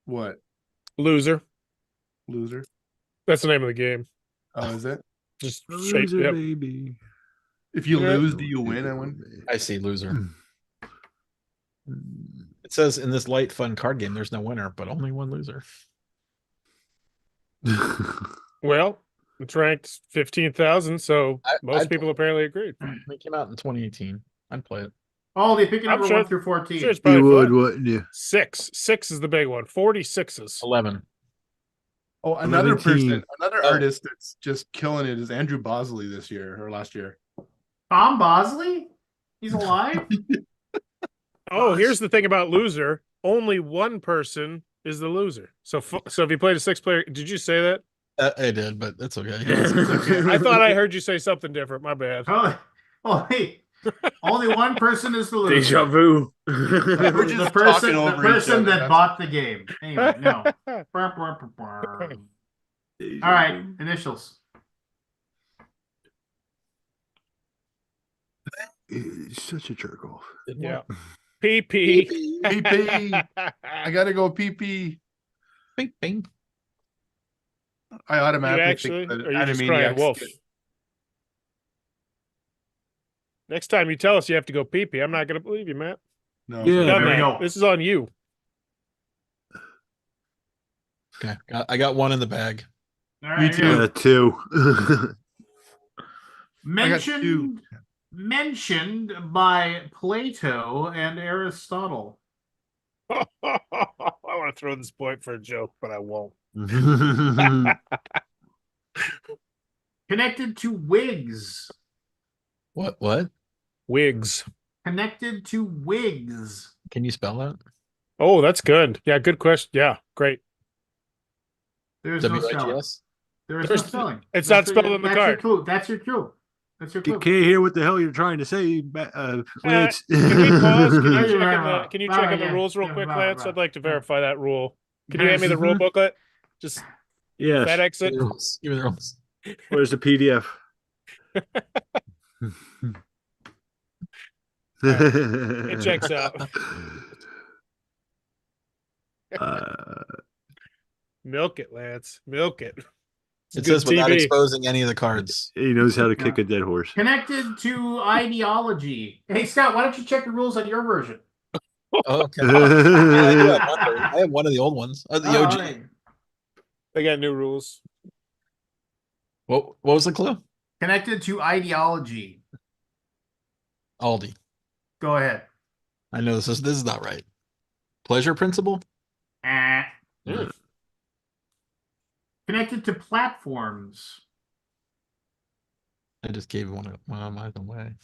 What? Loser. Loser? That's the name of the game. Oh, is it? Just shape. Loser, Yep. baby. If you Yeah. lose, do you win? I win. I see loser. Mm. It says in this light, fun card game, there's no winner, but only one loser. Well, it's ranked 15,000, so most I'd people apparently agreed. It came out in 2018. I'd play it. Oh, they pick a I'm number sure- 1 through 14. Sure, it's You probably would, fun. wouldn't you? 6 is the big one. 46s. 11. Oh, another 17. person, another Oh. artist that's just killing it is Andrew Bosley this year or last year. Tom Bosley? He's alive? Oh, here's the thing about loser. Only one person is the loser. So if you played a 6-player, did you say that? I did, but that's okay. Okay, I thought I heard you say something different. My bad. Only one person is the loser. Deja vu. We're just The person, talking the over each person other, that that's- bought the game. Anyway, no. All right, initials. He's such a jerk off. Yeah. PP. PP. I gotta go PP. Bing, bing. I You automatically actually, think or you just Animaniacs crying wolf? get- Next time you tell us you have to go PP, I'm not going to believe you, Matt. No, Yeah. Done There we that. go. This is on you. Okay, I got one in the bag. All right, too. here we go. 2. Mentioned by Plato and Aristotle. I want to throw this point for a joke, but I won't. Connected to wigs. What? Wigs. Connected to wigs. Can you spell that? Oh, that's good. Yeah, good question. Yeah, great. There's no spelling. W-I-G-S? There is no There's- spelling. it's That's not what spelled in the that's your card. clue. That's your clue. That's your clue. Can't hear what the hell you're trying to say, Lance. Can we pause? Can No, you you're check right, in the right. can you Right, check in the yeah. rules real Yeah, quick, right, Lance? right. I'd like to Yeah. verify that rule. Can you hand me the Yes. rule booklet? Just Yes. FedEx Give it. me the rules. Give me the rules. Where's the PDF? It checks out. Uh, Milk it, Lance. Milk it. It's It good says without TV. exposing any of the cards. he knows how to Yeah. kick a dead horse. Connected to ideology. Hey Scott, why don't you check the rules on your version? Oh, okay. I do have one. I have one of the old ones. The Oh, OG. all right. They got new rules. What was the clue? Connected to ideology. Aldi. Go ahead. I know this is not right. Pleasure principle? Eh. Mm. Connected to platforms. I just gave one of mine away.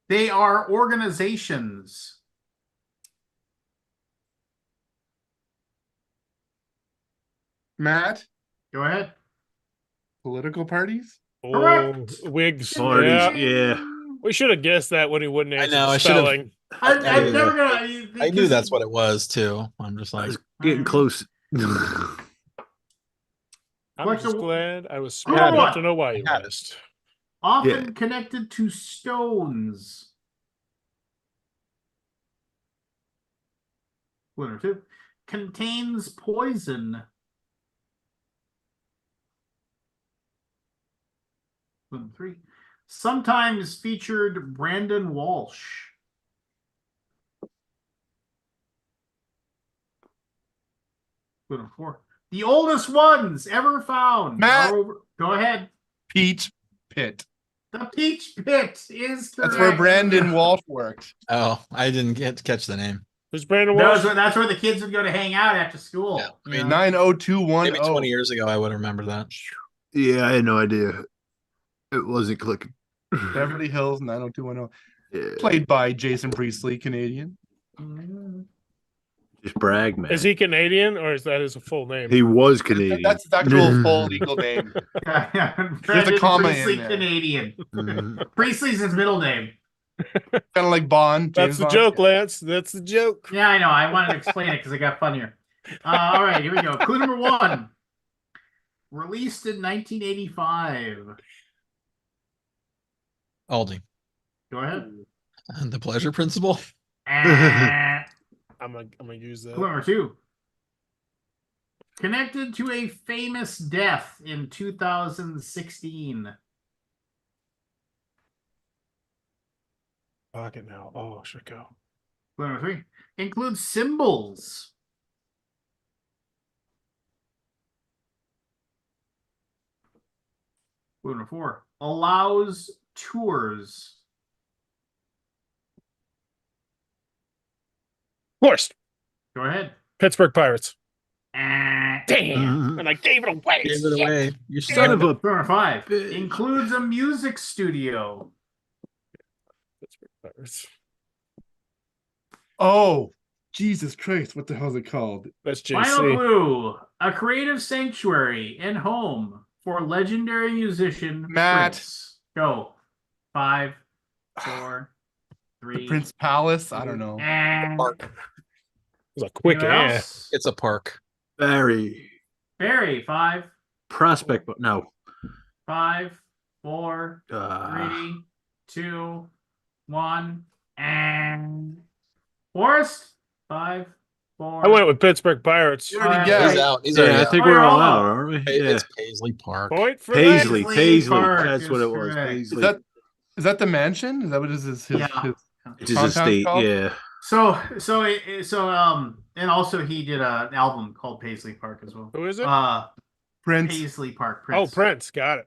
They are organizations. Matt, Go ahead. political parties? Oh, Correct. wigs. Parties, Yeah. yeah. We should have guessed that when he wouldn't I answer know, the I should have- spelling. I'm I never gonna. I knew that's what it was too. I'm just I like, was getting close. I'm Question- just glad I was Number smart enough one. to know why you I had it. asked. Often connected to stones. Clue number 2. Contains poison. Clue number 3. Sometimes featured Brandon Walsh. Clue number 4. The oldest ones ever found. Matt. Go ahead. Peach Pit. The Peach Pit is correct. That's where Brandon Walsh worked. oh, I didn't get to catch the name. Who's Brandon Walsh? That's where the kids would go to hang out after school. Yeah, I mean, you know? 90210. Maybe 20 years ago, I would remember that. Yeah, I had no idea. It wasn't clicking. Beverly Hills 90210. Yeah. Played by Jason Priestley, Canadian. Just brag, man. Is he Canadian or is that his full name? He was Canadian. That's his actual full legal name. There's a comma in Priestley there. Canadian. Mhm. Priestley's his middle name. Kind of like Bond. That's James the Bond. joke, Lance. That's the joke. Yeah, I know. I wanted to explain it because it got funnier. All right, here we go. Clue number 1. Released in 1985. Aldi. Go ahead. The pleasure principle? Eh. I'm gonna use that. Clue number 2. Connected to a famous death in 2016. Pocket now. Oh, should go. Clue number 3. Includes symbols. Clue number 4. Allows tours. Of course. Go ahead. Pittsburgh Pirates. Eh. Damn. And I gave it away. Gave it away. You Son of a Clue number 5. bitch. Includes a music studio. Pittsburgh Pirates. Oh, Jesus Christ. What the hell is it called? That's Final JC. clue. A creative sanctuary and home for legendary musician Matt. Prince. Go. 5, 4, 3. The Prince Palace? I don't know. And Park. It was a quick anyone eh. else? It's a park. Barry. Barry. 5, Prospect, but no. 5, 4, Uh, 3, 2, 1. And Forrest. 5, 4. I went with Pittsburgh Pirates. You already Alright. guessed. He's out. He's yeah, I already out. think Oh, we're you're all all out, out. aren't we? Hey, Yeah. it's Paisley Park. Point for Paisley. Lance. Paisley. Park That's what is it was. correct. Paisley. Is that the mansion? Is that what is his Yeah. It's his compound's estate. called? Yeah. And also he did an album called Paisley Park as well. Who is it? Prince? Paisley Park. Oh, Prince. Got it.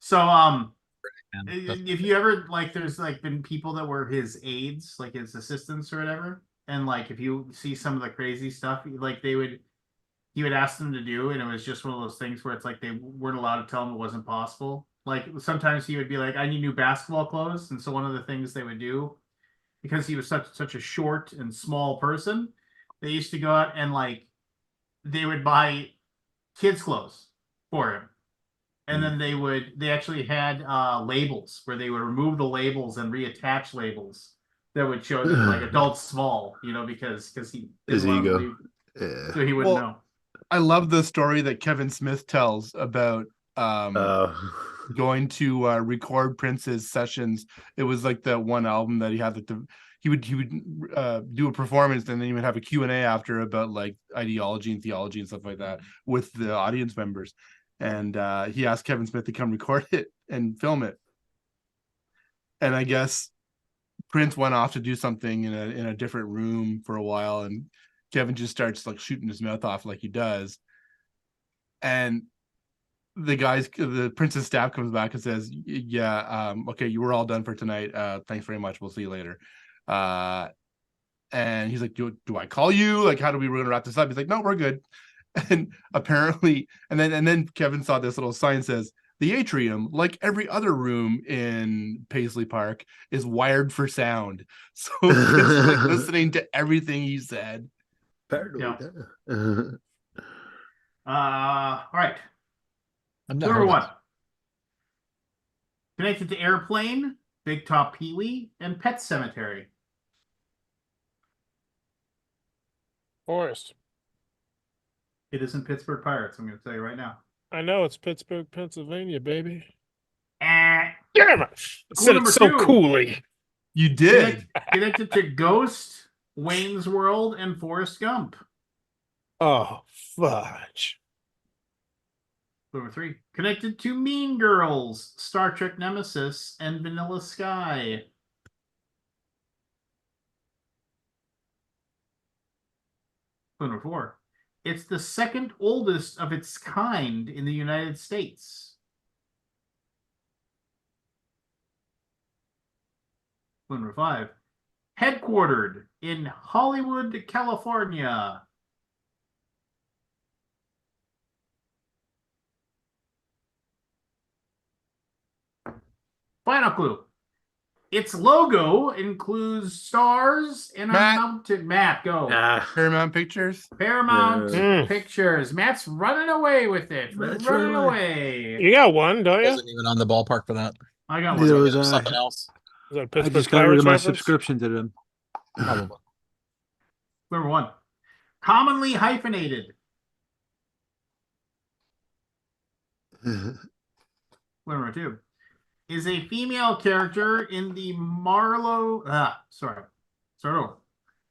So Man, if you ever there's been people that were his aides, like his assistants or whatever, and if you see some of the crazy stuff, he would ask them to do, and it was just one of those things where it's like they weren't allowed to tell him it wasn't possible. Like sometimes he would be like, I need new basketball clothes. And so one of the things they would do, because he was such a short and small person, they used to go out and like they would buy kids' clothes for him. And then they actually had labels where they would remove the labels and reattach labels that would show that like adults small, because he His didn't want them to ego. Yeah. so he wouldn't Well, know. I love the story that Kevin Smith tells about Uh, going to record Prince's sessions. It was like the one album that he had that he would do a performance, and then he would have a Q&A after about like ideology and theology and stuff like that with the audience members. And he asked Kevin Smith to come record it and film it. And I guess Prince went off to do something in a different room for a while, and Kevin just starts like shooting his mouth off like he does. And the Prince's staff comes back and says, yeah, okay, you were all done for tonight. Thanks very much. We'll see you later. And he's like, do I call you? Like, how do we gonna wrap this up? He's like, no, we're good. And apparently, and then Kevin saw this little sign says, the atrium, like every other room in Paisley Park, is wired for sound. So just like listening to everything he said. paranoid. All right. I've never Number heard one. that. Connected to Airplane, Big Top Pee-wee, and Pet Cemetery. Forrest. It isn't Pittsburgh Pirates, I'm going to tell you right now. I know it's Pittsburgh, Pennsylvania, baby. Eh. Damn it! I said it number so two. coolly. You did. Connected to Ghost, Wayne's World, and Forrest Gump. Oh, fudge. Number three. Connected to Mean Girls, Star Trek Nemesis, and Vanilla Sky. Number four. It's the second oldest of its kind in the United States. Number five. Headquartered in Hollywood, California. Final clue. Its logo includes stars and a Matt. mountain. Matt, go. Paramount Pictures. Paramount Yeah. Pictures. Matt's running away with it. Matt's running running away. You got one, don't you? Wasn't even on the ballpark for that. I got Neither one. was I. Something else. Is that a I Pittsburgh just got rid of Pirates my reference? subscription to them. Probably. Number one. Commonly hyphenated. Number two. Is a female character in the Start over.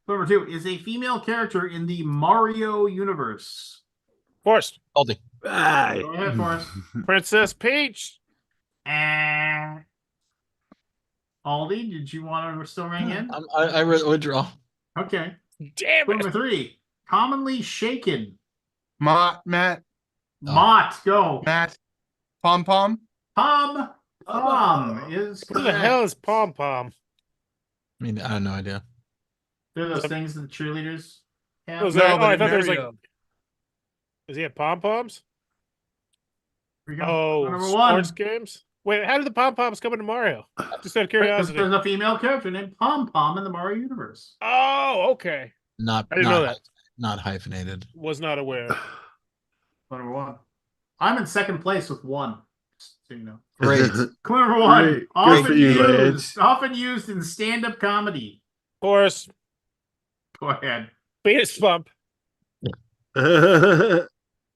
Number two is a female character in the Mario universe. Forrest. Aldi. Go ahead, Forrest. Princess Peach. And Aldi, did you want to still ring in? I withdraw. Okay. Damn Number it. three, commonly shaken. Matt. Mott, go. Matt. Pom Pom. Pom is Who the correct. hell is Pom Pom? I mean, I have no idea. They're those things that the cheerleaders have. Was No, that, but I in thought there was like. Mario. Does he have pom poms? Here we go. Oh, Number one. sports games. Wait, how did the pom poms come into Mario? Just out of Because curiosity. there's a female character named Pom Pom in the Mario universe. Oh, okay. Not I didn't know that. Not hyphenated. Was not aware. Number one. I'm in second place with one. Just so you know. Great. Clue number one. Great. Good for you, Lance. Often used in stand-up comedy. Forrest. Go ahead. Penis bump.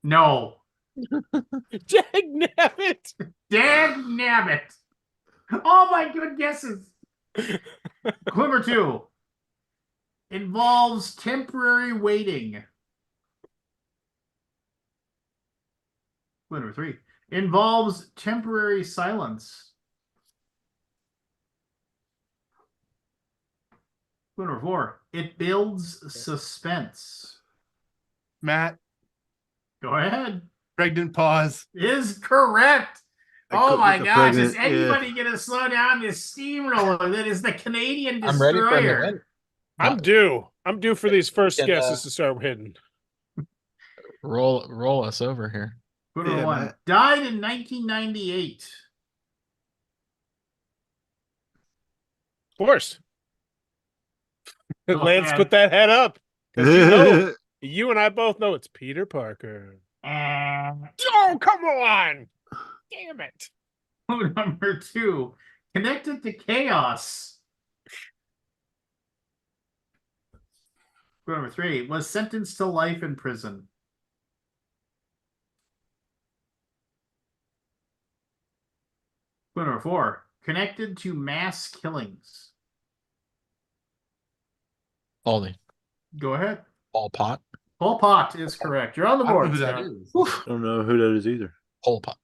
No. Dag nabbit. Dag nabbit. All my good guesses. Clue number two. Involves temporary waiting. Clue number three. Involves temporary silence. Clue number four. It builds suspense. Matt. Go ahead. Pregnant pause. Is correct. Oh cooked my with the gosh, is pregnant, yeah. anybody gonna slow down this steamroller that is the Canadian I'm ready for him to destroyer? win. I'm due. I'm due for these first Can, guesses to start hitting. Roll us over here. Clue number Yeah, one. Matt. Died in 1998. course. Go Lance ahead. put that head up. Because you and I both know it's Peter Parker. Oh, come on. Damn it. Clue number 2. Connected to chaos. Clue number 3. Was sentenced to life in prison. Clue number 4. Connected to mass killings. Baldy. Go ahead. Pol Pot. Pol Pot is correct. You're on the I don't know board. who that Scott. is. I don't know who that is either. Pol Pot.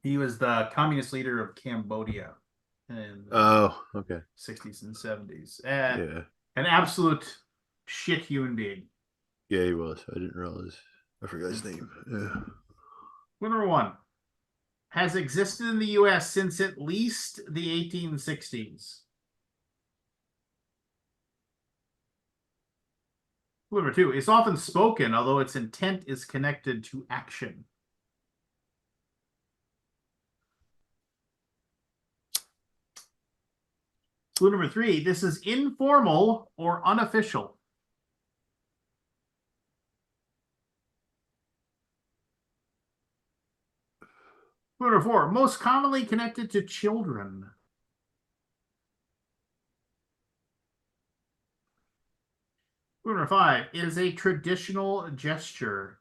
He was the communist leader of Cambodia in the Oh, okay. 60s and 70s. Yeah. An absolute shit human being. Yeah, he was. I didn't realize. I forgot his name. Yeah. Clue number 1. Has existed in the U.S. since at least the 1860s. Clue number 2. It's often spoken, although its intent is connected to action. Clue number 3. This is informal or unofficial. Clue number 4. Most commonly connected to children. Clue number 5. It is a traditional gesture.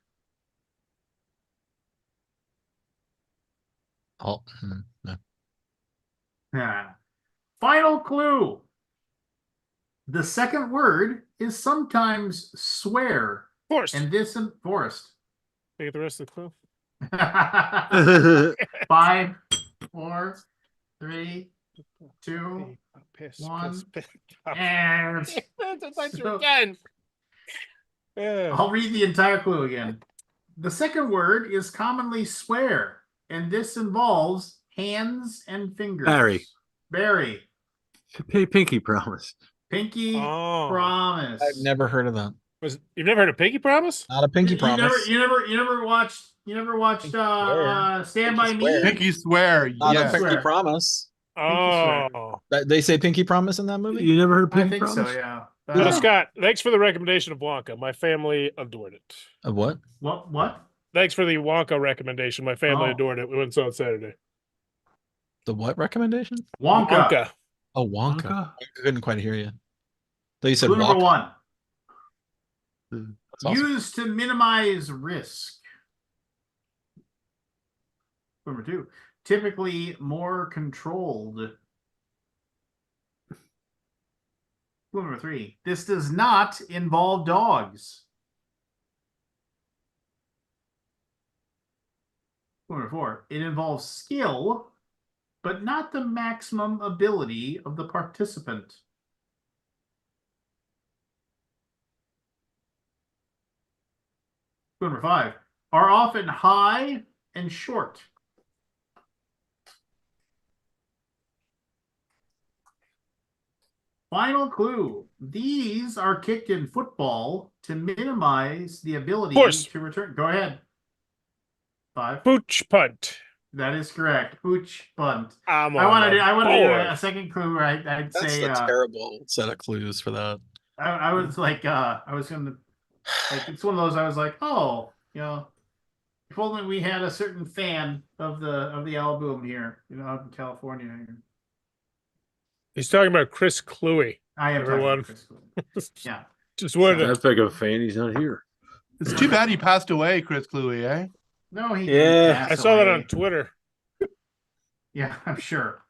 Oh, no. Final clue. The second word is sometimes swear. Forrest. And this in Forest. Take the rest of the clue. 5, 4, 3, 2, Piss, one, piss. and That's So- again. Yeah. I'll read the entire clue again. The second word is commonly swear, and this involves hands and fingers. Barry. Barry. Pinky promise. Pinky Oh. promise. I've never heard of that. You've never heard of Pinky Promise? Not a pinky You promise. never watched Swear. Stand Pinky by swear. Me? Pinky swear. Not Yeah. a pinky Swear. promise. swear. Oh. They say pinky promise in that movie? You never heard I Pinky think promise? so, yeah. Well, Scott, thanks for the recommendation of Wonka. My family adored it. Of what? What? Thanks for the Wonka recommendation. My family Oh. adored it. We went and saw it Saturday. The what recommendation? Wonka. Oh, Wonka. Wonka? I couldn't quite hear you. Though you said Clue number Wonka. 1. That's awesome. Used to minimize risk. Clue number 2. Typically more controlled. Clue number 3. This does not involve dogs. Clue number 4. It involves skill, but not the maximum ability of the participant. Clue number 5. Are often high and short. Final clue. These are kicked in football to minimize the ability Horse. to return. Go ahead. 5. Pooch punt. That is correct. Pooch bunt. I'm I on wanted the to do board. a second clue where I'd That's say a terrible set of clues for that. I was like I was gonna like it's one of those I was like, oh, if only we had a certain fan of the Alaboom here, out in California here. He's talking about Chris Cluey. I am Everyone. talking to Chris Cluey. Yeah. Just wanted to That's like a fan. He's not here. It's too bad he passed away, Chris Cluey, eh? No, he Yeah. didn't pass I saw that away. on Twitter. Yeah, I'm sure.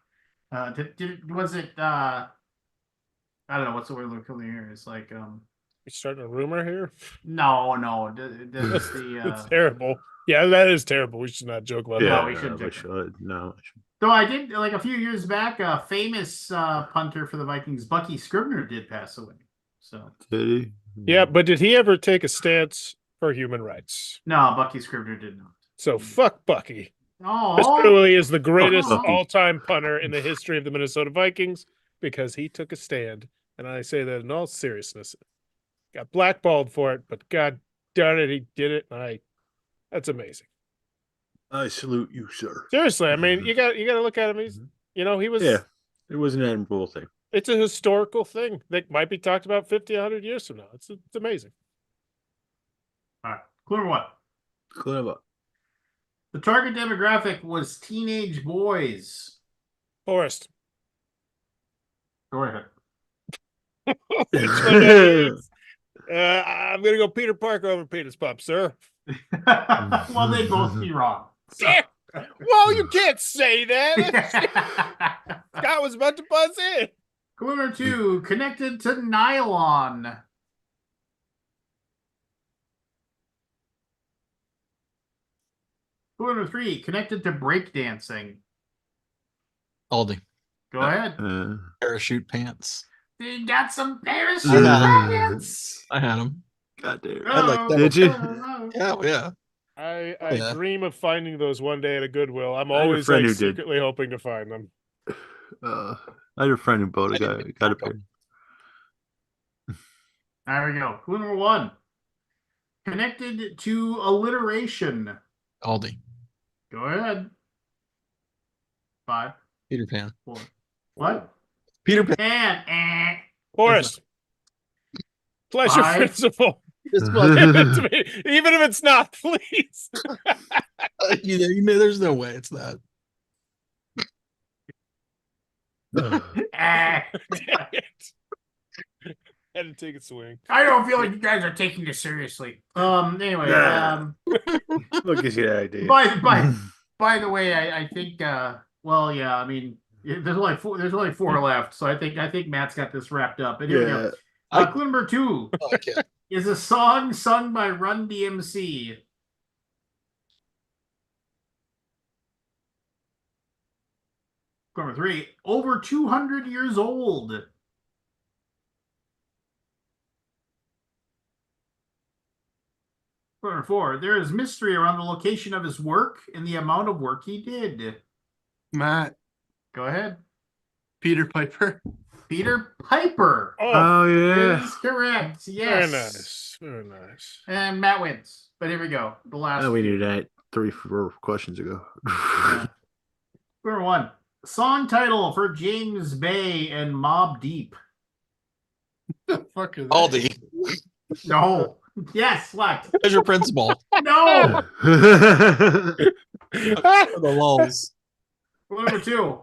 Was it I don't know what's the word looking here. It's like You starting a rumor here? no, it's It's the terrible. Yeah, that is terrible. We should not joke about Yeah, that. we shouldn't I do should. No, I should. Though I did like a few years back, a famous punter for the Vikings, Bucky Scribner, did pass away. So Did he? Yeah, but did he ever take a stance for human rights? no, Bucky Scribner did not. So fuck Bucky. Oh, Chris Cluey is the greatest Bucky. all-time punter in the history of the Minnesota Vikings because he took a stand, and I say that in all seriousness. Got blackballed for it, but God darn it, he did it. And that's amazing. I salute you, sir. Seriously, I mean, you got to look at him. He's, he was. Yeah, it was an admirable thing. It's a historical thing that might be talked about 50, 100 years from now. It's amazing. All right. Clue number 1. Clever. The target demographic was teenage boys. Forrest. Go ahead. Which one that is? I'm gonna go Peter Parker over Peter's pup, sir. Well, they both be wrong. So. Yeah. Well, you can't say that. Scott was about to buzz in. Clue number 2, connected to nylon. Clue number 3, connected to breakdancing. Aldi. Go ahead. Parachute pants. You got some parachute I pants. I had them. God damn. I like that. Did you? Yeah, yeah. I yeah. dream of finding those one day at a Goodwill. I'm I had a always friend like who did. secretly hoping to find them. I had a friend who bought a guy. Got a pair. There we go. Clue number 1, connected to alliteration. Aldi. Go ahead. 5, Peter Pan. 4. What? Peter Pan. And Forrest. Pleasure 5. principle. Just Give it to me. Even if it's not, please. you know, there's no way it's that. Dang it. Had to take a swing. I don't feel like you guys are taking this seriously. Anyway, Nah. Look, gives you that idea. by the way, I think well, yeah, I mean, there's only 4 left, so I think Matt's got this wrapped up. And here we go. Clue number 2 Okay. is a song sung by Run DMC. Clue number 3, over 200 years old. Clue number 4, there is mystery around the location of his work and the amount of work he did. Matt, Go ahead. Peter Piper. Peter Piper Oh, yeah. is correct. Yes. very nice. Very nice. And Matt wins. But here we go. The last. Oh, we knew that 3-4 questions ago. Number 1. Song title for James Bay and Mobb Deep. The fuck is that? Aldi. No. Yes, what? Pleasure principle. No. For the lulls. Clue number 2.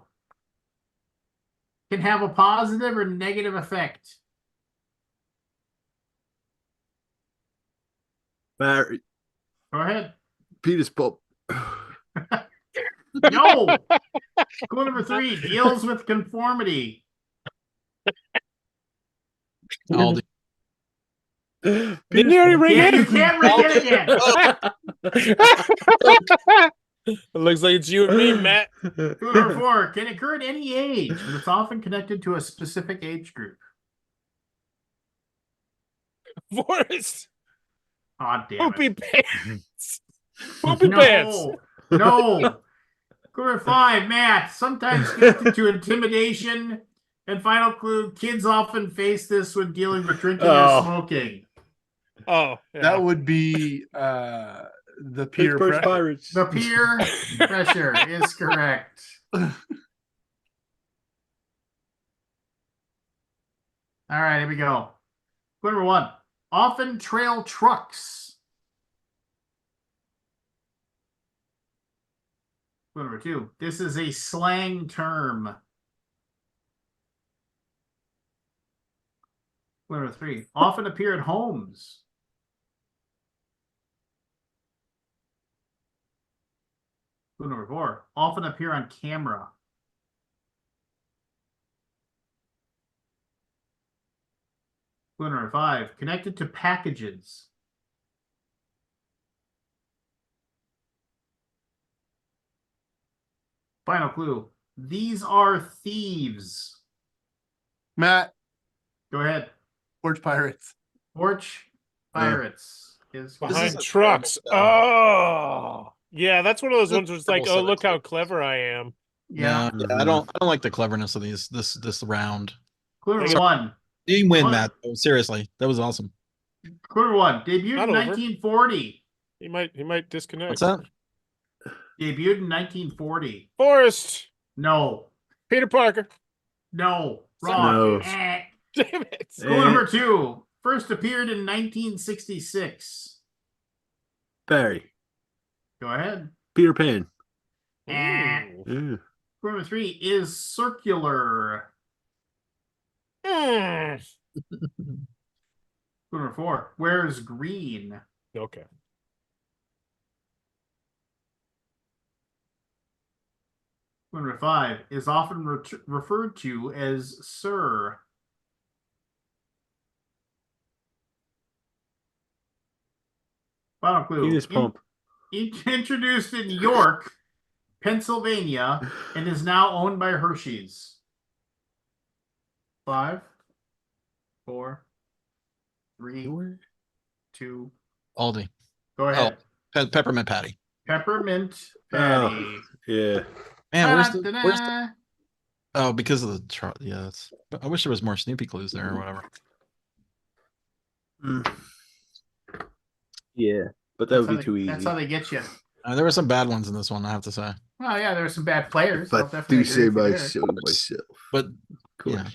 Can have a positive or negative effect. Barry, Go ahead. Peter's pulp. No. Clue number 3. Deals with conformity. Aldi. Didn't you already ring Yeah, it? you can't ring it again. It looks like it's you and me, Matt. Clue number 4. Can occur at any age, but it's often connected to a specific age group. Forrest. Oh, damn Poopy it. pants. Poopy pants. No. Clue number 5, Matt. Sometimes connected to intimidation. And final clue, kids often face this when dealing with drinking or smoking. Oh, yeah. That would be the peer Pittsburgh pressure. Pirates. The peer pressure is correct. All right, here we go. Clue number 1. Often trail trucks. Clue number 2. This is a slang term. Clue number 3. Often appear at homes. Clue number 4. Often appear on camera. Clue number 5. Connected to packages. Final clue. These are thieves. Matt, Go ahead. Porch Pirates. Porch Pirates is Behind is a trucks. terrible Oh, yeah. That's one of those This is ones where it's like, terrible oh, look how sentence. clever I am. yeah. No, yeah, I don't like the cleverness of this round. Clue number Sorry. 1. You win, What? Matt. Oh, seriously, that was awesome. Clue number 1. Debuted Not in over. 1940. He might disconnect. What's that? Debuted in 1940. Forrest. No. Peter Parker. No. Wrong. No. Eh. Damn it. Clue number 2. First appeared in 1966. Barry. Go ahead. Peter Pan. Eh. Ooh. Yeah. Clue number 3 is circular. Hmm. Clue number 4. Where's green? Okay. Clue number 5 is often referred to as Sir. Final clue. Penis pump. Introduced in York, Pennsylvania, and is now owned by Hershey's. 5, 4, 3, 2. Aldi. Go ahead. Peppermint patty. Peppermint patty. Yeah. Man, where's the Da-da-da-da. oh, because of the yeah, that's I wish there was more Snoopy clues there or whatever. Mm. Yeah, but that would be too easy. That's how they get you. There were some bad ones in this one, I have to say. Oh yeah, there were some bad players. But I'll definitely do say agree with you there. myself. But Of course. yeah.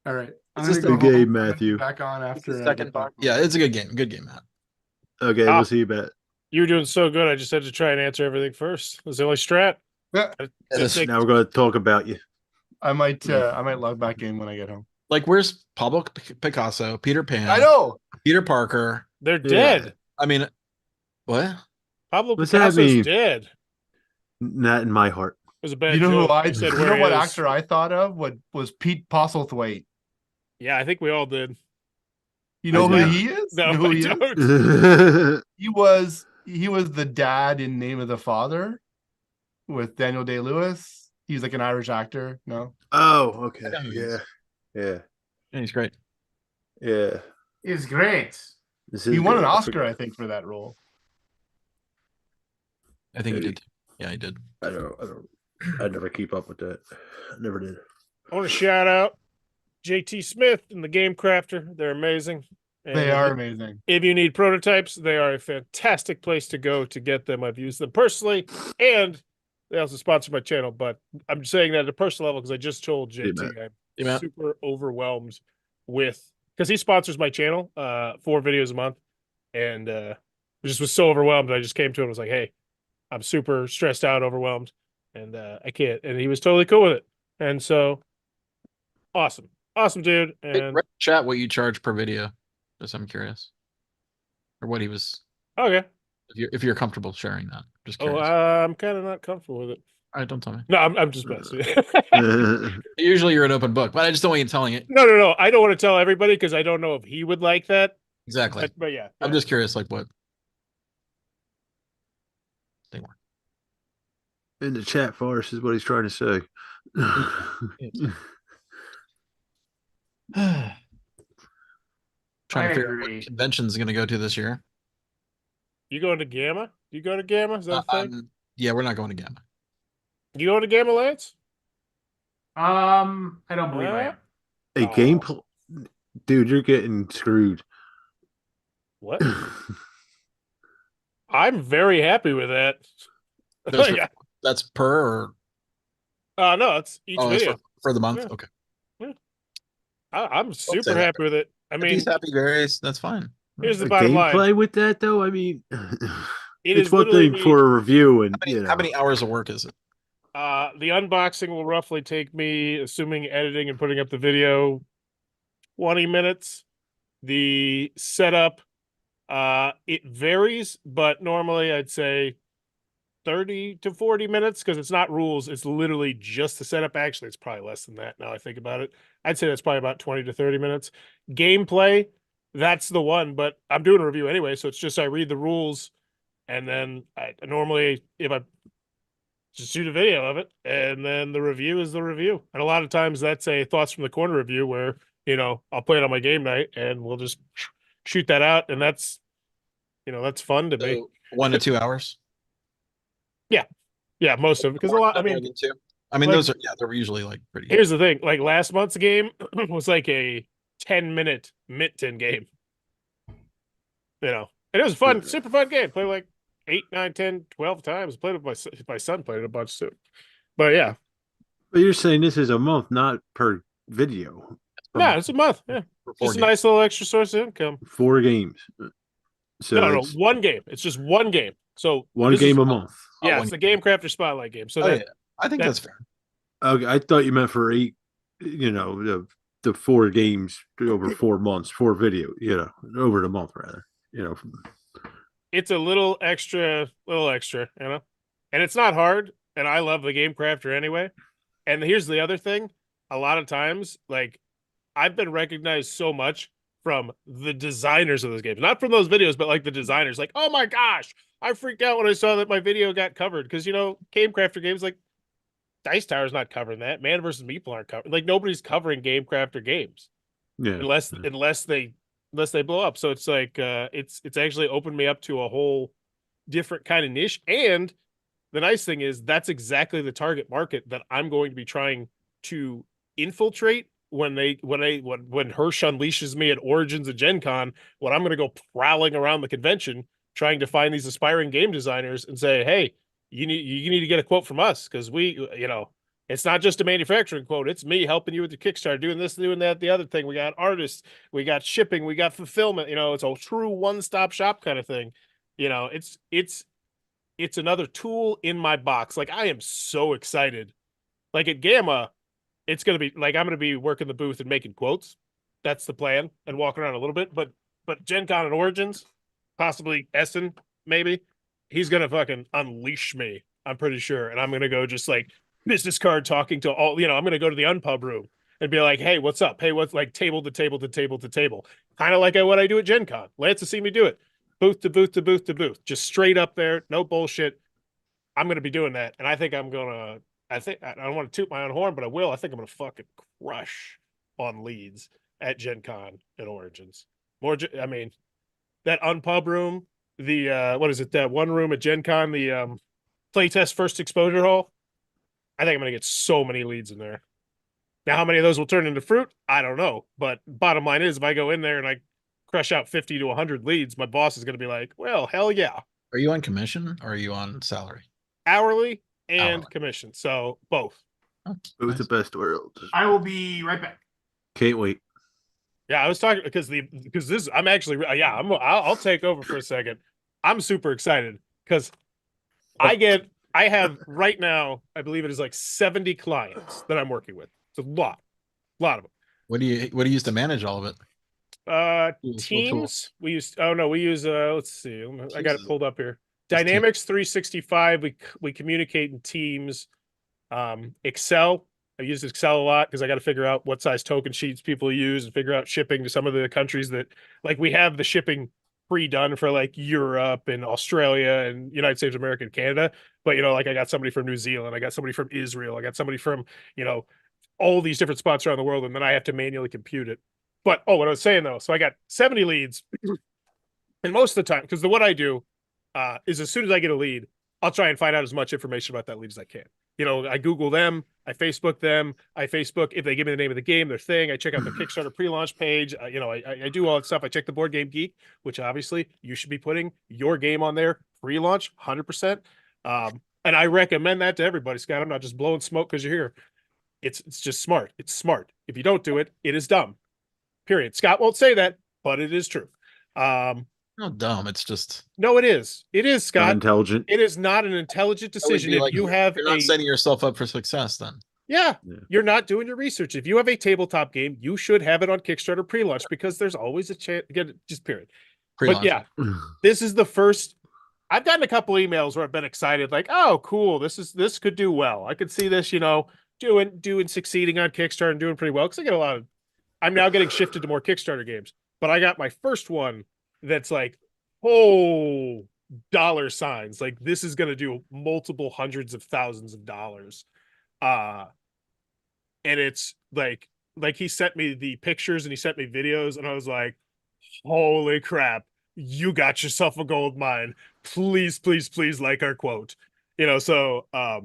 All right. Is I'm this gonna the go game, home. I'm gonna be Matthew? Back on after I Second get back. yeah, it's a good game. Good game, Matt. Okay, Ah. we'll see you back. You were doing so good. I just had to try and answer everything first. It was the only strat. Yeah, Didn't take- Now we're going to talk about you. I might log back in when I get home. Like, where's Pablo Picasso, Peter Pan, I know. Peter Parker? They're dead. I mean, what? Pablo What's that Picasso's mean? dead. It Not in my heart. was a bad You know joke. who I? You said You where know he what is. actor I thought of? What was Pete Postlethwaite? Yeah, I think we all did. You know I who do. he is? No, You know who I he is? don't. He was the dad in Name of the Father with Daniel Day-Lewis. He's like an Irish actor. No, Oh, okay. I know who he is. Yeah. Yeah, he's great. Yeah. Is great. This he is won good. an I Oscar, forgot. I think, for that role. I think he Maybe. did. Yeah, he did. I never keep up with that. I never did. I want to shout out JT Smith and the Game Crafter. They're amazing. And They are amazing. If you need prototypes, they are a fantastic place to go to get them. I've used them personally, and they also sponsor my channel. But I'm saying that at a personal level because I just told JT I'm Hey, Matt. super overwhelmed with because he sponsors my channel 4 videos a month, and I just was so overwhelmed. I just came to him and was like, "Hey, I'm super stressed out, overwhelmed, and I can't." And he was totally cool with it. And so, awesome, dude. Hey, And chat what you charge per video. Just I'm curious. Or what he was okay, if you're comfortable sharing that. Just oh, curious. I'm kind of not comfortable with it. All right, don't tell me. No, I'm just messing. Usually you're an open book, but I just don't want you telling it. No. I don't want to tell everybody because I don't know if he would like that. Exactly. But yeah, I'm just curious, like what they were. In the chat farce is what he's trying to say. Trying I to figure out agree. what convention's going to go to this year. You going to Gamma? You go to Gamma? Is that a thing? Yeah, we're not going to Gamma. You going to Gamma, Lance? I don't believe I am. A Oh. game, dude, you're getting screwed. What? I'm very happy with that. That's, Yeah. that's per or No, it's each oh, that's video. for the month. Yeah. Okay. I'm super say that. happy with it. I If mean, he's happy varies, that's fine. here's the A bottom line. gameplay with that, though. I mean, It it's is one literally thing for a review, and How many hours of work is it? the unboxing will roughly take me, assuming editing and putting up the video, 20 minutes. The setup, it varies, but normally I'd say 30 to 40 minutes because it's not rules. It's literally just the setup. Actually, it's probably less than that now I think about it. I'd say that's probably about 20 to 30 minutes. Gameplay, that's the one, but I'm doing a review anyway, so it's just I read the rules and then I normally, if I just shoot a video of it, and then the review is the review. And a lot of times that's a thoughts from the corner review where, I'll play it on my game night and we'll just shoot that out. And that's, that's fun to me. So 1 to 2 hours. Yeah, most of it. Because a lot, I mean, More than 2. I mean, like- those are they're usually like pretty. here's the thing, like last month's game was like a 10-minute Mint-10 game. And it was fun, super fun game. Played like 8, 9, 10, 12 times. Played it with my son played it a bunch too. But yeah. But you're saying this is a month, not per video. Yeah, it's a month. Yeah, For 4 just a games. nice little extra source of income. 4 games. So No, that's one game. It's just one game. So one this game is, a month. yeah, one it's the Game Crafter Spotlight game. So Oh, that yeah. I think that- that's fair. Okay, I thought you meant for 8. The 4 games over 4 months, 4 video. Over the month rather. it's a little extra, and it's not hard. And I love the Game Crafter anyway. And here's the other thing: a lot of times, like I've been recognized so much from the designers of those games, not from those videos, but like the designers. Like, oh my gosh, I freaked out when I saw that my video got covered because Game Crafter games like Dice Tower's not covering that. Man versus Meeple aren't covering. Like nobody's covering Game Crafter games Yeah. unless they blow up. So it's like it's actually opened me up to a whole different kind of niche. And the nice thing is that's exactly the target market that I'm going to be trying to infiltrate when Hirsch unleashes me at Origins of Gen Con, when I'm going to go prowling around the convention trying to find these aspiring game designers and say, hey, you need to get a quote from us because it's not just a manufacturing quote. It's me helping you with your Kickstarter, doing this, doing that, the other thing. We got artists, we got shipping, we got fulfillment. It's a true one-stop shop kind of thing. It's another tool in my box. Like I am so excited. Like at Gamma, it's gonna be like I'm gonna be working the booth and making quotes. That's the plan, and walking around a little bit. But Gen Con and Origins, possibly Essen, maybe he's gonna fucking unleash me. I'm pretty sure, and I'm gonna go just like business card talking to all. I'm gonna go to the unpub room and be like, "Hey, what's up? Hey, what's like table to table to table to table?" Kind of like what I do at Gen Con. Lance has seen me do it. Booth to booth to booth to booth, just straight up there, no bullshit. I'm gonna be doing that, and I think I'm gonna. I don't want to toot my own horn, but I will. I think I'm gonna fucking crush on leads at Gen Con and Origins. I mean, that unpub room, the what is it? That one room at Gen Con, the playtest first exposure hall. I think I'm gonna get so many leads in there. Now, how many of those will turn into fruit? I don't know. But bottom line is, if I go in there and I crush out 50 to 100 leads, my boss is gonna be like, "Well, hell yeah." Are you on commission or are you on salary? Hourly and Hourly. commission, so both. Oh, Both the nice. best worlds. I will be right back. Can't wait. Yeah, I was talking because this I'm actually I'll take over for a second. I'm super excited because I have right now, I believe it is like 70 clients that I'm working with. It's a lot of them. What do you use to manage all of it? Tools, what Teams we use. Oh no, we use let's see, I got it Teams. pulled up here. Just Teams. Dynamics 365. We communicate in Teams. Excel. I use Excel a lot because I got to figure out what size token sheets people use and figure out shipping to some of the countries that, like, we have the shipping pre-done for like Europe and Australia and United States of America and Canada. But like I got somebody from New Zealand, I got somebody from Israel, I got somebody from all these different spots around the world, and then I have to manually compute it. But what I was saying though, so I got 70 leads, and most of the time, because what I do is as soon as I get a lead, I'll try and find out as much information about that lead as I can. I Google them, I Facebook them, if they give me the name of the game, their thing, I check out their Kickstarter pre-launch page. I do all that stuff. I check the Board Game Geek, which obviously you should be putting your game on there pre-launch, 100%. And I recommend that to everybody, Scott. I'm not just blowing smoke because you're here. It's just smart. It's smart. If you don't do it, it is dumb. Period. Scott won't say that, but it is true. Not dumb. It's just No, it is. It is, Not Scott. intelligent. It is not an intelligent that would decision be if like you have you're not setting yourself up for success then. Yeah, Yeah. you're not doing your research. If you have a tabletop game, you should have it on Kickstarter pre-launch because there's always a chance. Just period. Pre-launch. But yeah, this is the first. I've gotten a couple emails where I've been excited, like, "Oh, cool! This could do well. I could see this, doing succeeding on Kickstarter and doing pretty well." Because I get a lot of. I'm now getting shifted to more Kickstarter games, but I got my first one that's like, oh, dollar signs. Like this is going to do multiple hundreds of thousands of dollars. And it's like he sent me the pictures and he sent me videos, and I was like, holy crap, you got yourself a gold mine. Please, please, please like our quote. So I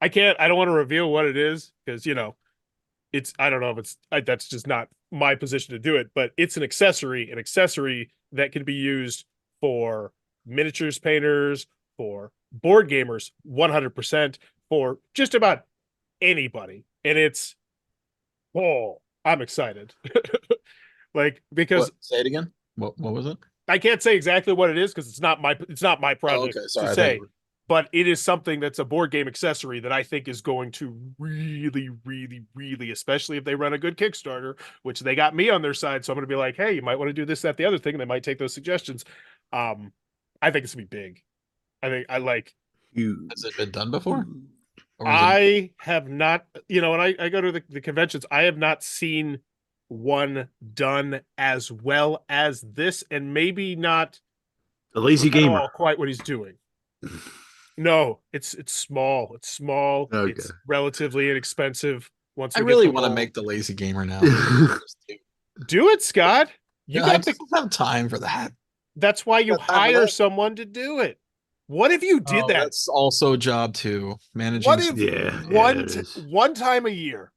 don't want to reveal what it is because I don't know if that's just not my position to do it, but it's an accessory that can be used for miniatures painters, for board gamers, 100%, for just about anybody. and it's I'm excited. Like because Say it again. What was it? I can't say exactly what it is because it's not my Oh, project okay. Sorry, to I thought you say, were. but it is something that's a board game accessory that I think is going to really, really, really, especially if they run a good Kickstarter, which they got me on their side. So I'm going to be like, hey, you might want to do this, that, the other thing. And they might take those suggestions. I think it's gonna be big. I think I like. You. Has it been done before? Or is it? I have not, when I go to the conventions, I have not seen one done as well as this, and maybe not A lazy at gamer. all quite what he's doing. No, it's small. It's small. Okay. It's relatively inexpensive. Once I we really get the want to roll. make the lazy gamer now. Do it, Scott. You Yeah, I got the. just don't have time for that. That's why you got time for hire that. someone to do it. What if you did Oh, that? that's also a job too. Managing. What if Yeah, it is. one time a year,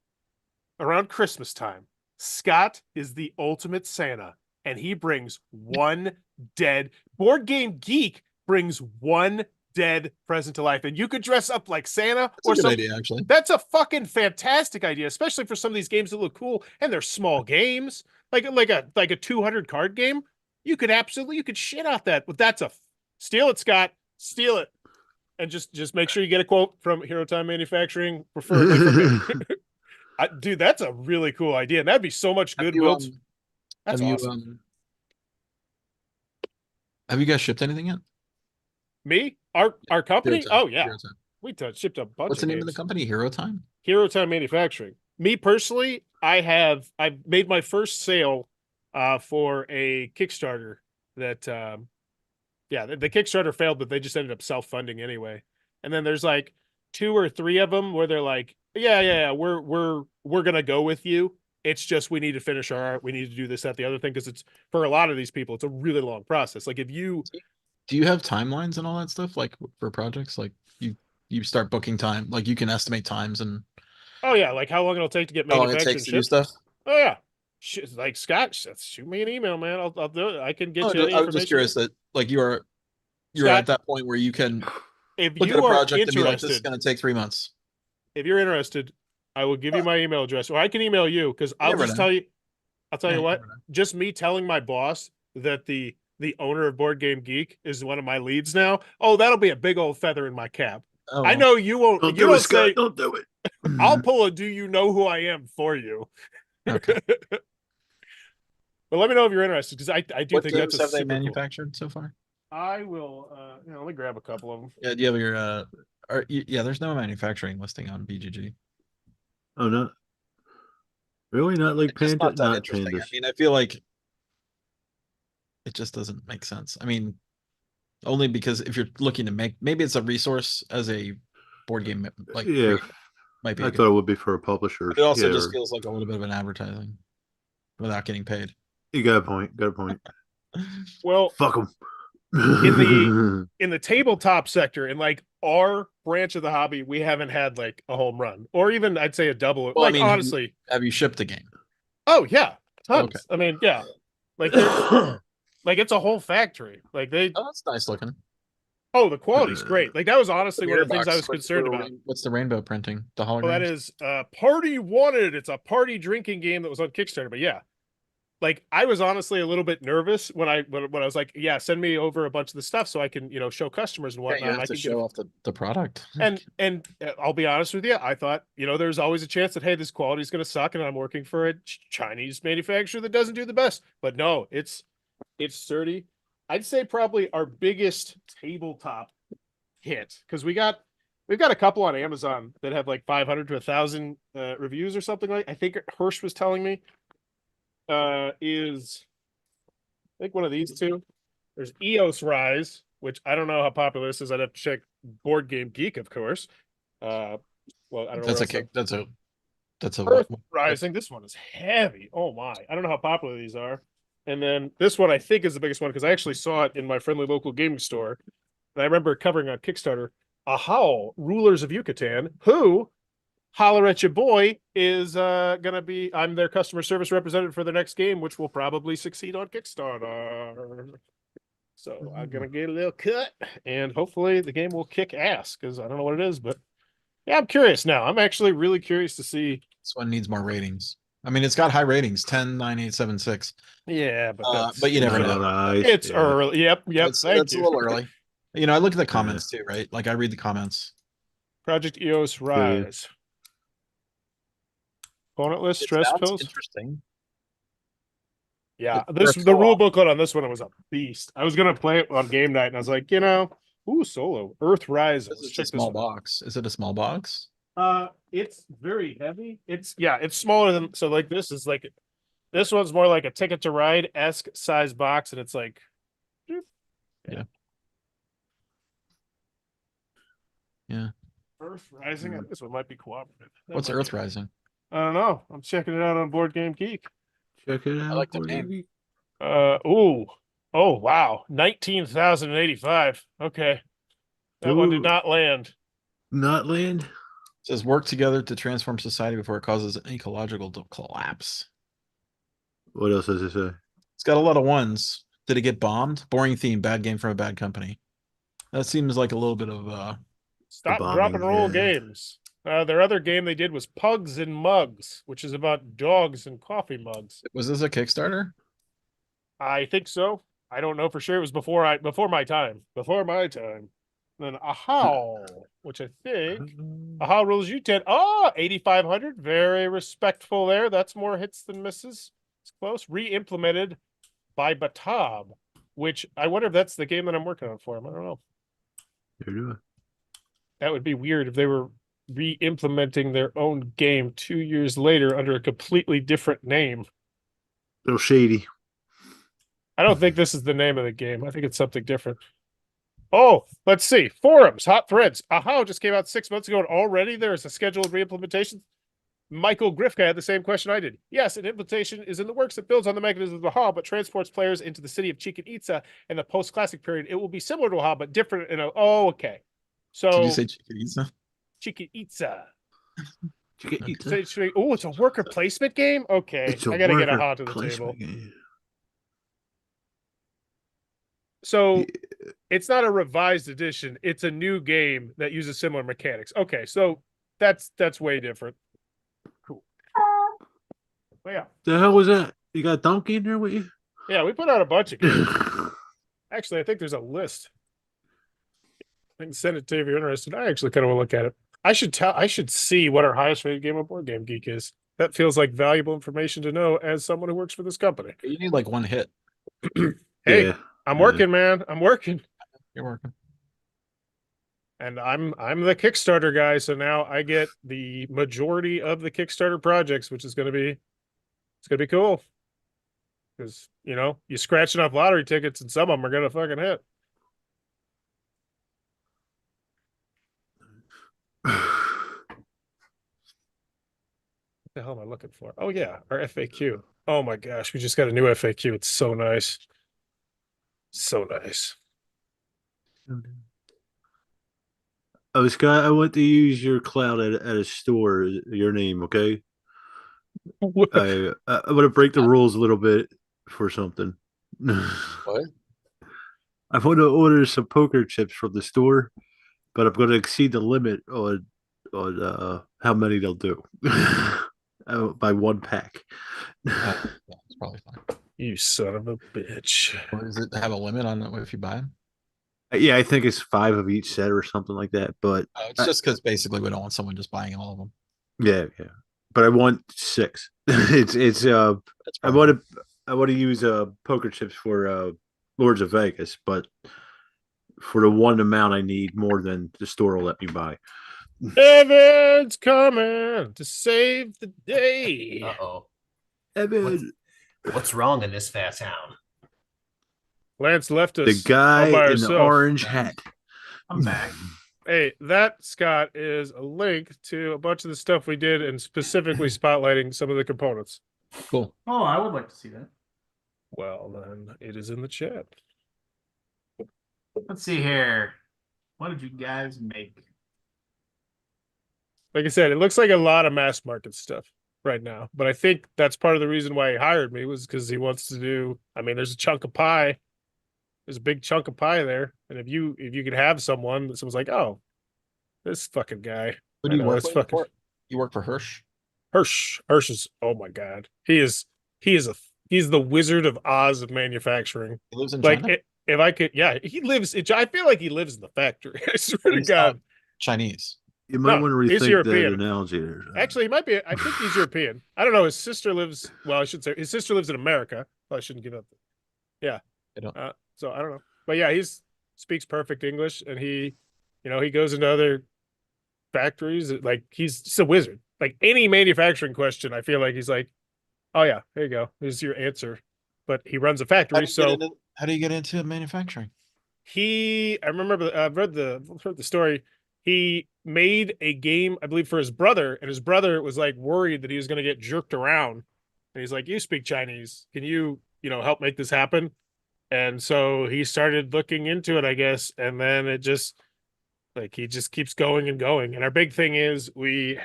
around Christmas time, Scott is the ultimate Santa, and he brings one dead Board Game Geek brings one dead present to life, and you could dress up like Santa That's a or good something. idea, actually. That's a fucking fantastic idea, especially for some of these games that look cool and they're small games, like a 200 card game. You could shit out that, but that's a steal it, Scott. Steal it. And just make sure you get a quote from Hero Time Manufacturing, preferably from me. Dude, that's a really cool idea. And that'd be so much Have goodwill. you, That's have you awesome. have you guys shipped anything yet? Me? Our company? Hero Time. Oh yeah. Hero Time. We shipped a bunch What's the of name games. of the company? Hero Time? Hero Time Manufacturing. Me personally, I've made my first sale for a Kickstarter that the Kickstarter failed, but they just ended up self-funding anyway. And then there's like 2 or 3 of them where they're like, yeah, we're gonna go with you. It's just we need to finish our art. We need to do this, that, the other thing, because it's for a lot of these people, it's a really long process. Like if you Do you have timelines and all that stuff like for projects? Like you start booking time, like you can estimate times and oh yeah, like how long it'll take to get how long it manufactured takes and to do shipped. stuff. Oh yeah. Like Scott, shoot me an email, man. I'll do it. I can get you any I was just information. curious that like you're Scott, at that point where you can if look at you a are project and be like, this is interested, going to take 3 months. if you're interested, I will give you my email address, or I can email you because I'll never just know. tell you. I'll tell Yeah, you you what. never know. Just me telling my boss that the owner of Board Game Geek is one of my leads now. Oh, that'll be a big old feather in my cap. Oh, I well. know you won't. Don't You do it, don't Scott. say. Don't do it. I'll pull a "Do you know who I am" for you. Okay. But let me know if you're interested because I do What think that's games a have they super cool. manufactured so far? I will. Let me grab a couple of them. Yeah, do you have your yeah, there's no manufacturing listing on BGG. Oh no. Really? Not like It's just Panda? not that Not interesting. Pandas. I mean, I feel like it just doesn't make sense. I mean, only because if you're looking to make, maybe it's a resource as a board game, like Yeah, might be I a good. thought it would be for a publisher. But it also Yeah, just feels like a little bit of an advertising without getting paid. you got a point. Got a point. Well, Fuck them. in the tabletop sector, in like our branch of the hobby, we haven't had like a home run or even I'd say a double. Well, like I mean, honestly, have you shipped the game? oh yeah, tons. Okay. I mean, yeah, like they're like it's a whole factory. Like they, Oh, that's nice looking. oh, the quality's great. Like that was honestly one of the things I was What's concerned the about. What's the rainbow printing? The hologram. Well, that is Party Wanted. It's a party drinking game that was on Kickstarter. But yeah, like I was honestly a little bit nervous when I was like, yeah, send me over a bunch of the stuff so I can show customers and Yeah, whatnot. you have I to can show off the product. and I'll be honest with you, I thought there's always a chance that hey, this quality is going to suck, and I'm working for a Chinese manufacturer that doesn't do the best. But no, it's sturdy. I'd say probably our biggest tabletop hit because we've got a couple on Amazon that have like 500 to 1,000 reviews or something like. I think Hirsch was telling me is I think one of these two. There's EOS Rise, which I don't know how popular this is. I'd have to check Board Game Geek, of course. Well, I don't know. That's a where else kick. That's a Earth Rising. This one is heavy. Oh my! I don't know how popular these are. And then this one I think is the biggest one because I actually saw it in my friendly local gaming store. And I remember covering on Kickstarter. Ahow, Rulers of Yucatan, who holler at your boy is gonna be. I'm their customer service representative for the next game, which will probably succeed on Kickstarter. So I'm gonna get a little cut, and hopefully the game will kick ass because I don't know what it is, but Yeah, I'm curious now. I'm actually really curious to see. This one needs more ratings. I mean, it's got high ratings, 10, 9, 8, 7, 6. Yeah, but that's But you never Not know. on ice. it's Yeah. early. Yep. Thank That's a you. little early. You know, I look at the Yeah. comments too, right? Like I read the comments. Project EOS Rise. Opponent list, It stress sounds pills. interesting. Yeah, For a the rule co-op. booklet on this one was a beast. I was gonna play it on game night, and I was like, ooh, solo Earth Rise. This Let's is a check this small one. box. Is it a small box? It's very heavy. It's smaller than so. Like this one's more like a Ticket to Ride esque size box, and it's like, Yeah. Yeah. Earth Rising. This one might be cooperative. That What's might Earth be- Rising? I don't know. I'm checking it out on Board Game Geek. Check it out. like the boy, name. baby. Oh wow, 19,085. Okay, that one did Ooh. not land. Not land. It says work together to transform society before it causes an ecological collapse. What else does it say? It's got a lot of ones. Did it get bombed? Boring theme, bad game from a bad company. That seems like a little bit of Stop, bombing, drop, and roll yeah. games. Their other game they did was Pugs and Mugs, which is about dogs and coffee mugs. was this a Kickstarter? I think so. I don't know for sure. It was before my time. Before my time. Then Ahow, which I think Ahow rules you 10. Oh, 8,500. Very respectful there. That's more hits than misses. It's close. Re-implemented by Batab, which I wonder if that's the game that I'm working on for him. I don't know. There do it. That would be weird if they were re-implementing their own game 2 years later under a completely different name. Little shady. I don't think this is the name of the game. I think it's something different. Oh, let's see. Forums, hot threads. Aha, just came out 6 months ago, and already there's a scheduled reimplementation. Michael Grifka had the same question I did. Yes, an implementation is in the works that builds on the mechanism of Aha, but transports players into the city of Chichen Itza in the post-classic period. It will be similar to Aha, but different in a. Oh, okay. So Did you say Chicken Itza? Chichen Itza. Okay. Oh, it's a worker placement game. Okay, It's a I gotta get worker Aha to the table. placement game. So it's not a revised edition. It's a new game that uses similar mechanics. Okay, so that's way different. Cool. Well, yeah. The hell was that? You got a donkey in there with you? Yeah, we put out a bunch of games. Actually, I think there's a list. I can send it to you if you're interested. I actually kind of want to look at it. I should see what our highest rated game on Board Game Geek is. That feels like valuable information to know as someone who works for this company. You need like one hit. Hey, Yeah. I'm Yeah. working, man. I'm working. You're working. And I'm the Kickstarter guy, so now I get the majority of the Kickstarter projects, which is gonna be cool. Because you scratch enough lottery tickets and some of them are gonna fucking hit. What the hell am I looking for? Oh yeah, our FAQ. Oh my gosh, we just got a new FAQ. It's so nice. So nice. Oh, Scott, I want to use your cloud at a store, your name, okay? I'm gonna break the rules a little bit for something. What? I want to order some poker chips from the store, but I'm gonna exceed the limit on how many they'll do by one pack. Yeah, it's probably fine. You son of a bitch. Or does it have a limit on if you buy them? Yeah, I think it's 5 of each set or something like that. But Oh, it's just because basically we don't want someone just buying all of them. yeah. But I want 6. it's That's I probably want to use poker chips for Lords of Vegas, but for the one amount I need more than the store will let me buy. Evan's coming to save the day. Uh-oh. Evan, What's wrong in this fat town? Lance left us. the guy all by in the herself. orange hat. I'm back. Hey, that, Scott, is a link to a bunch of the stuff we did and specifically spotlighting some of the components. cool. Oh, I would like to see that. Well, then it is in the chat. Let's see here. What did you guys make? Like I said, it looks like a lot of mass market stuff right now, but I think that's part of the reason why he hired me was because he wants to do. I mean, there's a chunk of pie. There's a big chunk of pie there, and if you could have someone that someone's like, oh, this fucking guy, Who I do you know, work it's with? fucking You work for Hirsch? Hirsch is, oh my God. He's the Wizard of Oz of manufacturing. He lives in Like China. if I could, yeah, I feel like he lives in the factory. I swear to He's not God. Chinese. You might No, want to he's rethink that European. analogy there. Actually, he might be. I think he's European. I don't know. His sister lives. Well, I should say his sister lives in America. Well, I shouldn't give up. Yeah. I don't. So I don't know. But yeah, he's speaks perfect English, and he goes into other factories. Like he's just a wizard. Like any manufacturing question, I feel like he's like, oh yeah, there you go. Here's your answer. But he runs a factory, so How do you get into manufacturing? I remember I've heard the story. He made a game, I believe, for his brother, and his brother was like worried that he was going to get jerked around. And he's like, "You speak Chinese. Can you help make this happen?" And so he started looking into it, I guess, and then it just like he just keeps going and going. And our big thing is we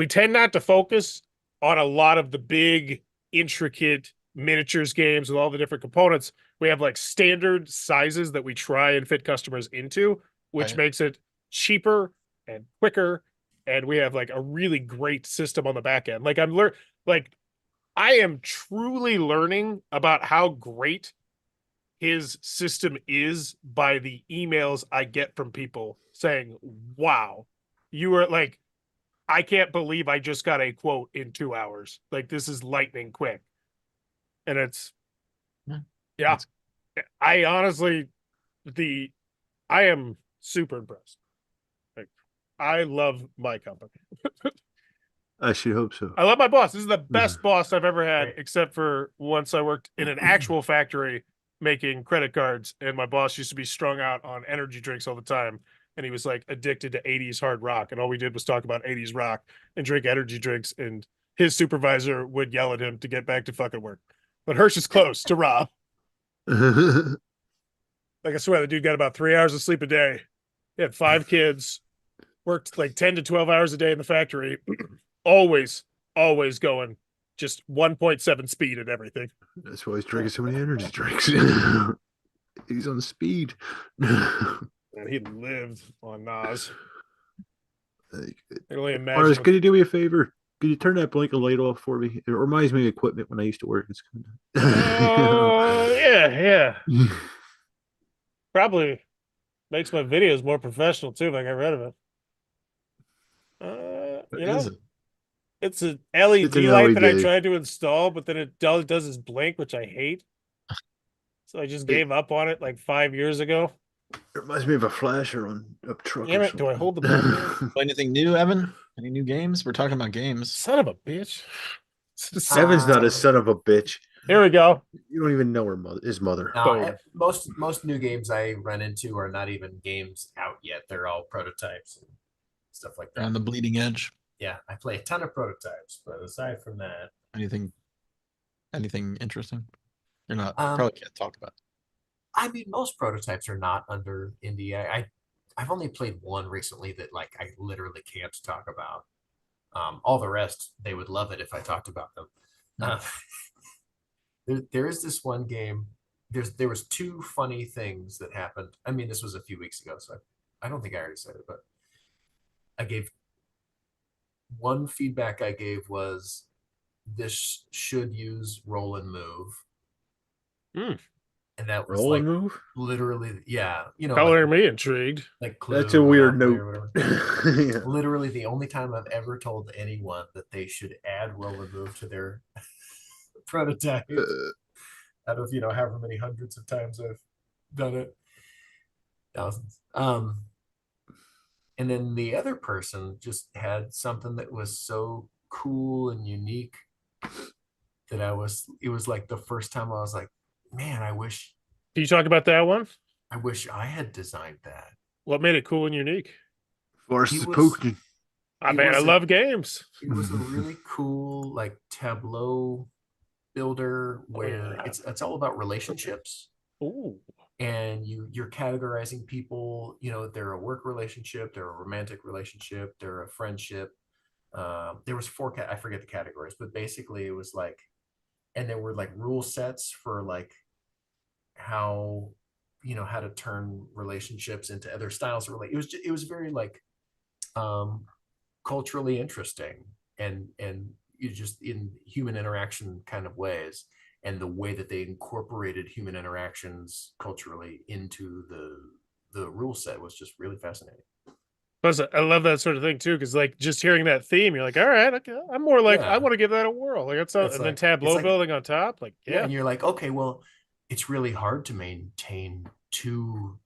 tend not to focus on a lot of the big intricate miniatures games with all the different components. We have like standard sizes that we try and fit customers into, which Right. makes it cheaper and quicker, and we have like a really great system on the back end. Like I am truly learning about how great his system is by the emails I get from people saying, "Wow, you are like I can't believe I just got a quote in 2 hours. Like this is lightning quick." And it's Yeah. yeah. I honestly I am super impressed. Like I love my company. I should hope so. I love my boss. This is the best boss I've ever had, Right. except for once I worked in an actual factory making credit cards, and my boss used to be strung out on energy drinks all the time. And he was like addicted to 80s hard rock. And all we did was talk about 80s rock and drink energy drinks. And his supervisor would yell at him to get back to fucking work. But Hirsch is close to Rob. Like I swear, the dude got about 3 hours of sleep a day. He had 5 kids, worked like 10 to 12 hours a day in the factory, always, always going just 1.7 speed at everything. That's why he's drinking so many energy drinks. He's on speed. And he lived on Nas. I can only imagine. Mars, could you do me a favor? Could you turn that blinking light off for me? It reminds me of equipment when I used to work. It's Oh, yeah. Probably makes my videos more professional too if I got rid of it. What is it? It's an LED It's an light that I LED. tried to install, but then it does this blink, which I hate. So I just gave up on it like 5 years ago. It reminds me of a flasher on a truck. Damn or it, do I something. hold the button? Play anything new, Evan? Any new games? We're talking about games. Son of a bitch. Seven's not a son of a bitch. Here we go. You don't even know her mother, his mother. No, Boom. most new games I run into are not even games out yet. They're all prototypes and stuff like They're on that. the bleeding edge. Yeah, I play a ton of prototypes, but aside from that, Anything interesting? You're not Um, probably can't talk about. I mean, most prototypes are not under indie. I've only played one recently that like I literally can't talk about. All the rest, they would love it if I talked about them. There is this one game. There was two funny things that happened. I mean, this was a few weeks ago, so I don't think I already said it, but I gave one feedback I gave was this should use roll and move. Hmm. And that was Roll like and move. literally, yeah, Coloring me intrigued. like Clue That's a or weird Monopoly note. or whatever. Yeah. Literally the only time I've ever told anyone that they should add roll and move to their prototype out of however many hundreds of times I've done it. Thousands. And then the other person just had something that was so cool and unique that it was like the first time I was like, man, I wish Can you talk about that one? I had designed that. What made it cool and unique? Force He is was- poking. I It mean, I was a- love games. It was a really cool like tableau builder where yeah. it's all about relationships. Ooh. And you're categorizing people, they're a work relationship, they're a romantic relationship, they're a friendship. There was I forget the categories, but basically it was like, and there were like rule sets for like how how to turn relationships into other styles of relate. It was very like culturally interesting and you just in human interaction kind of ways, and the way that they incorporated human interactions culturally into the rule set was just really fascinating. Plus, I love that sort of thing too, because like just hearing that theme, you're like, all right, okay, I'm more like Yeah. I want to give that a whirl. Like that's It's and then like- tableau it's like- building on top, like Yeah, and you're like, okay, well, it's really hard to maintain two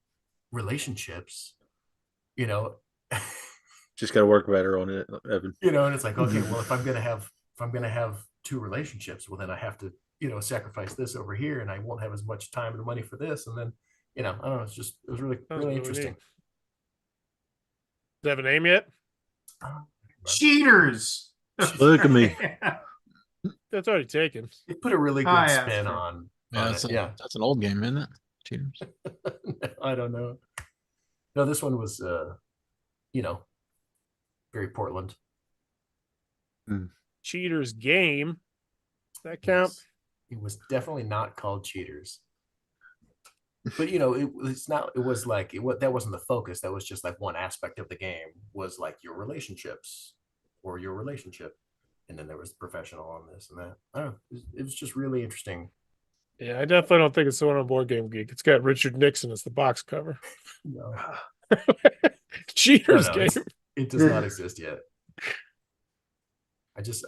relationships, you know. Just got to work better on it, Evan. And it's like, okay, well, if I'm gonna have two relationships, well, then I have to, sacrifice this over here, and I won't have as much time and money for this, and then, I don't know, it was really, Sounds really really interesting. neat. Does it have a name yet? Cheaters. Look at me. That's already taken. It put a really good Oh, yeah, that's spin true. on that's it. Yeah. that's an old game, isn't it? Cheaters. I don't know. No, this one was, very Portland. Cheaters game. Does that count? Yes. It was definitely not called Cheaters. But it's not. It was like that wasn't the focus. That was just like one aspect of the game was like your relationships or your relationship, and then there was professional on this and that. I don't know. It was just really interesting. Yeah, I definitely don't think it's the one on Board Game Geek. It's got Richard Nixon as the box cover. No, Cheaters no, game. it does not exist yet.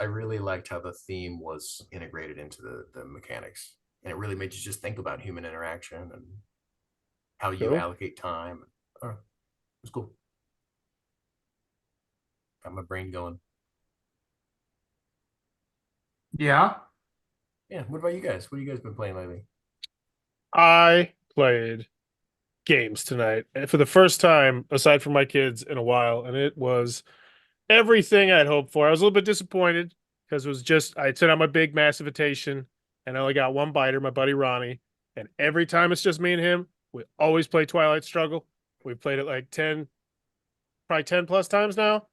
I really liked how the theme was integrated into the mechanics, and it really made you just think about human interaction and how you Cool. allocate time. It was cool. Got my brain going. Yeah. Yeah. What about you guys? What have you guys been playing lately? I played games tonight for the first time, aside from my kids, in a while, and it was everything I'd hoped for. I was a little bit disappointed because it was just I sent out my big massive invitation and I only got one biter, my buddy Ronnie. And every time it's just me and him, we always play Twilight Struggle. We played it like 10, probably 10 plus times now,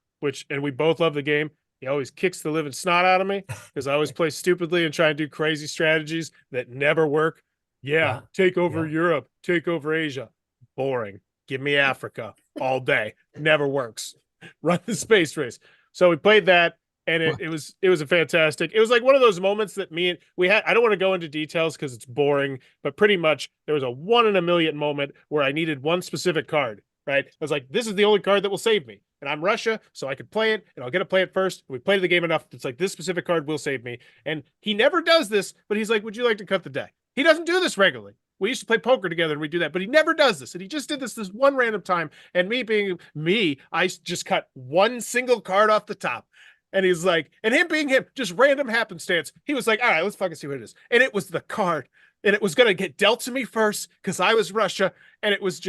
and we both love the game. He always kicks the living snot out of me because I always play stupidly and try and do crazy strategies that never work. Yeah. Take over Europe, take over Asia. Boring. Give me Africa all day. Never works. Run the space race. So we played that, and it was a fantastic. It was like one of those moments that we had. I don't want to go into details because it's boring, but pretty much there was a 1 in a million moment where I needed one specific card. Right? I was like, this is the only card that will save me, and I'm Russia, so I could play it, and I'll get to play it first. We played the game enough. It's like this specific card will save me, and he never does this. But he's like, would you like to cut the deck? He doesn't do this regularly. We used to play poker together and we do that, but he never does this. And he just did this one random time. And me being me, I just cut one single card off the top. And he's like, and him being him, just random happenstance. He was like, all right, let's fucking see what it is. And it was the card. And it was going to get dealt to me first because I was Russia. And it was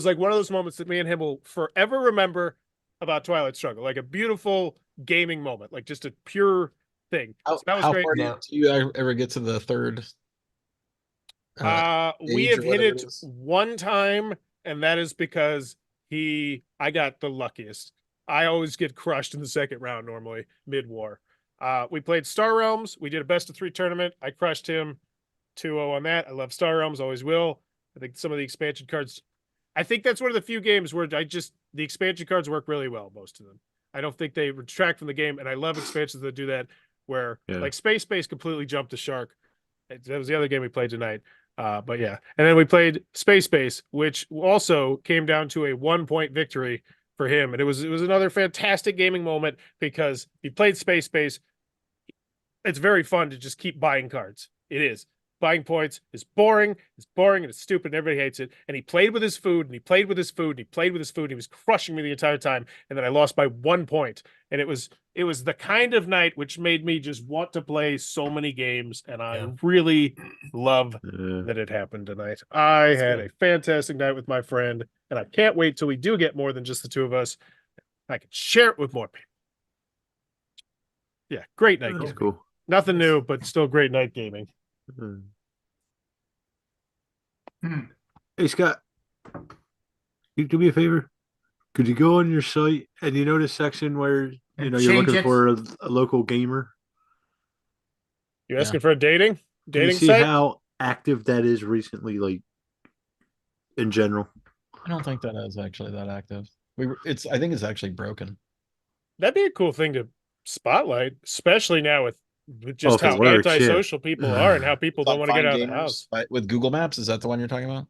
like one of those moments that me and him will forever remember about Twilight Struggle. Like a beautiful gaming moment, like just a pure thing. So that was How great. far do you ever get to the third? We age have or hit whatever it it is? one time, and that is because I got the luckiest. I always get crushed in the second round normally, mid-war. We played Star Realms. We did a best of 3 tournament. I crushed him 2-0 on that. I love Star Realms, always will. I think some of the expansion cards, I think that's one of the few games where the expansion cards work really well, most of them. I don't think they retract from the game, and I love expansions that do that, where like Space Base completely jumped the shark. That was the other game we played tonight. But yeah, and then we played Space Base, which also came down to a 1-point victory for him, and it was another fantastic gaming moment because he played Space Base. It's very fun to just keep buying cards. It is. Buying points is boring. It's boring and it's stupid and everybody hates it. And he played with his food and he played with his food and he played with his food. And he was crushing me the entire time. And then I lost by 1 point. And it was the kind of night which made me just want to play so many games. And I really love that it happened tonight. I had a fantastic night with my friend, and I can't wait till we do get more than just the two of us. I can share it with more people. Yeah, great night. That's Gaming. cool. Nothing new, but still great night gaming. Hey, Scott, you do me a favor. Could you go on your site and you know the section where you're change looking it. for a local gamer? You asking for a dating Can you see site? how active that is recently? Like, in general. I don't think that is actually that active. I think it's actually broken. That'd be a cool thing to spotlight, especially now with Oh, just if it how works, yeah. antisocial people are and how people It's on don't want to get Find out of the Gamers house. with Google Maps. Is that the one you're talking about?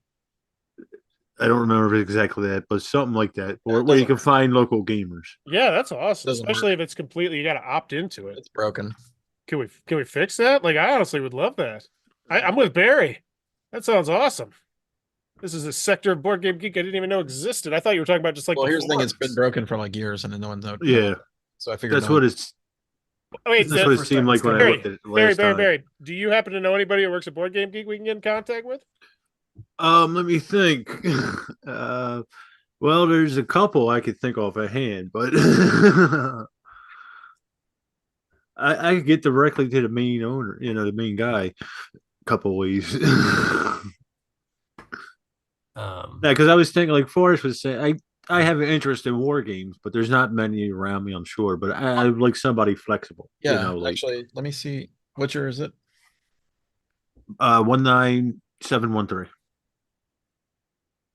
I don't remember exactly that, but something like that, Yeah, it where you doesn't can work. find local gamers. Yeah, that's awesome. Doesn't Especially work. if it's completely you got to opt into it. It's broken. Can we fix that? Like, I honestly would love that. I'm with Barry. That sounds awesome. This is a sector of Board Game Geek I didn't even know existed. I thought you were talking about just like Well, the here's the thing: it's been forums. broken for like years, and no one's out. Yeah, So I figured that's what it's. Wait, That's what it seemed like when I Barry, looked at it last time. Barry, do you happen to know anybody who works at Board Game Geek we can get in contact with? Let me think. Well, there's a couple I could think off a hand, but I could get directly to the main owner, the main guy, a couple ways. Yeah, because I was thinking, like Forrest was saying, I have an interest in war games, but there's not many around me, I'm sure. But I like somebody flexible. Yeah, like actually, let me see. Which year is it? 19713.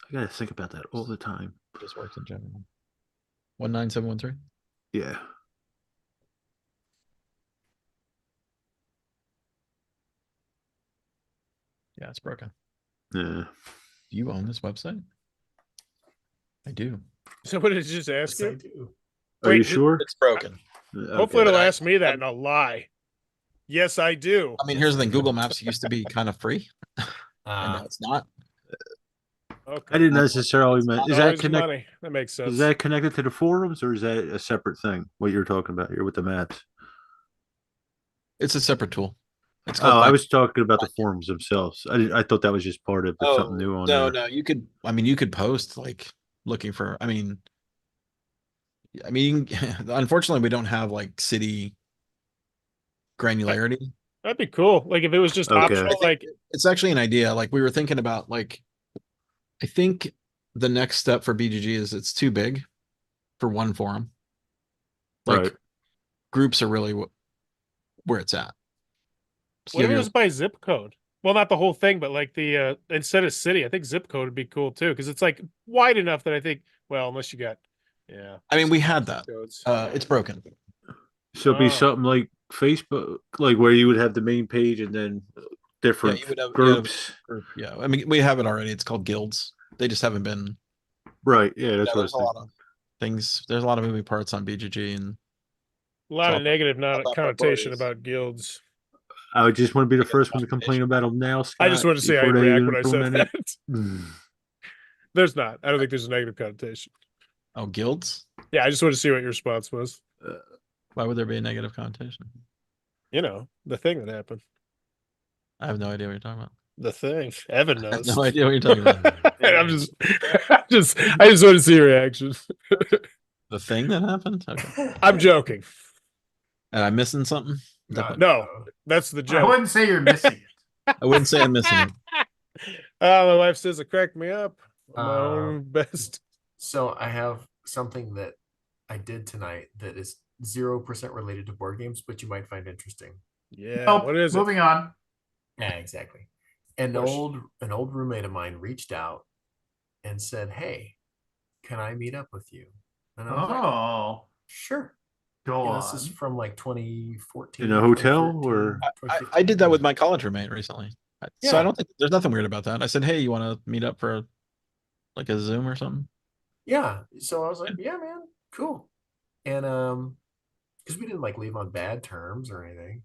I gotta think about that all the time. Just works in general. 19713. Yeah. Yeah, it's broken. Yeah. Do you own this website? I do. Somebody just ask Yes, I you. do. Are Wait, you sure? It's broken. Hopefully, it'll But ask me that, and I'll lie. Yes, I do. I mean, here's the thing: Google Maps used to be kind of free, and Uh, now it's not. Okay. I didn't necessarily mean. Is that Always connected? money. That makes sense. Is that connected to the forums, or is that a separate thing? What you're talking about here with the maps? It's a separate tool. It's Oh, called. I Find- was talking about the forums themselves. I thought that was just part of Oh, something new on no, there. no. You could. I mean, you could post like looking for. Unfortunately, we don't have like city granularity. That'd be cool. Like if it was just Okay. optional, like It's actually an idea. Like we were thinking about. Like, I think the next step for BGG is it's too big for one forum. Like Right. groups are really where it's at. So what if you it have was by zip code? Well, not the whole thing, but like the instead of city, I think zip code would be cool too because it's like wide enough that I think. Well, unless you got, yeah. I mean, we had that. Codes. It's broken. So it'd be Oh. something like Facebook, like where you would have the main page and then different you would have groups. Group. Yeah, I mean, we have it already. It's called guilds. They just haven't been. Right. Yeah, that's Yeah, what I there's was a lot thinking. of things. There's a lot of moving parts on BGG, and A lot It's of all negative about connotation priorities. about guilds. I would just want to be the Like, first one to complain about them now, Scott. I just wanted to see how before you they react when I said implement that. it. Mm. There's not. I don't think there's a negative connotation. oh, guilds. Yeah, I just wanted to see what your response was. Why would there be a negative connotation? You know, the thing that happened. I have no idea what you're talking about. The thing. Evan I have knows. no idea what you're talking about. I'm just, I just want to see your reaction. The thing that happened. Okay. I'm joking. Am I missing something? No, that's the I joke. wouldn't say you're missing it. I wouldn't say I'm missing it. My wife says it cracked me up. My Uh, own best. So I have something that I did tonight that is 0% related to board games, but you might find interesting. Yeah. Nope, What is it? moving on. Yeah, exactly. An Push. old roommate of mine reached out and said, "Hey, can I meet up with you?" And I was like, Oh, "Sure." go Yeah, on. this is from like 2014. In a hotel, 2013, or- I did that with my college roommate recently. So Yeah. I don't think there's nothing weird about that. I said, hey, you want to meet up for like a Zoom or something? Yeah. So I was like, "Yeah, man, cool." And because we didn't like leave on bad terms or anything,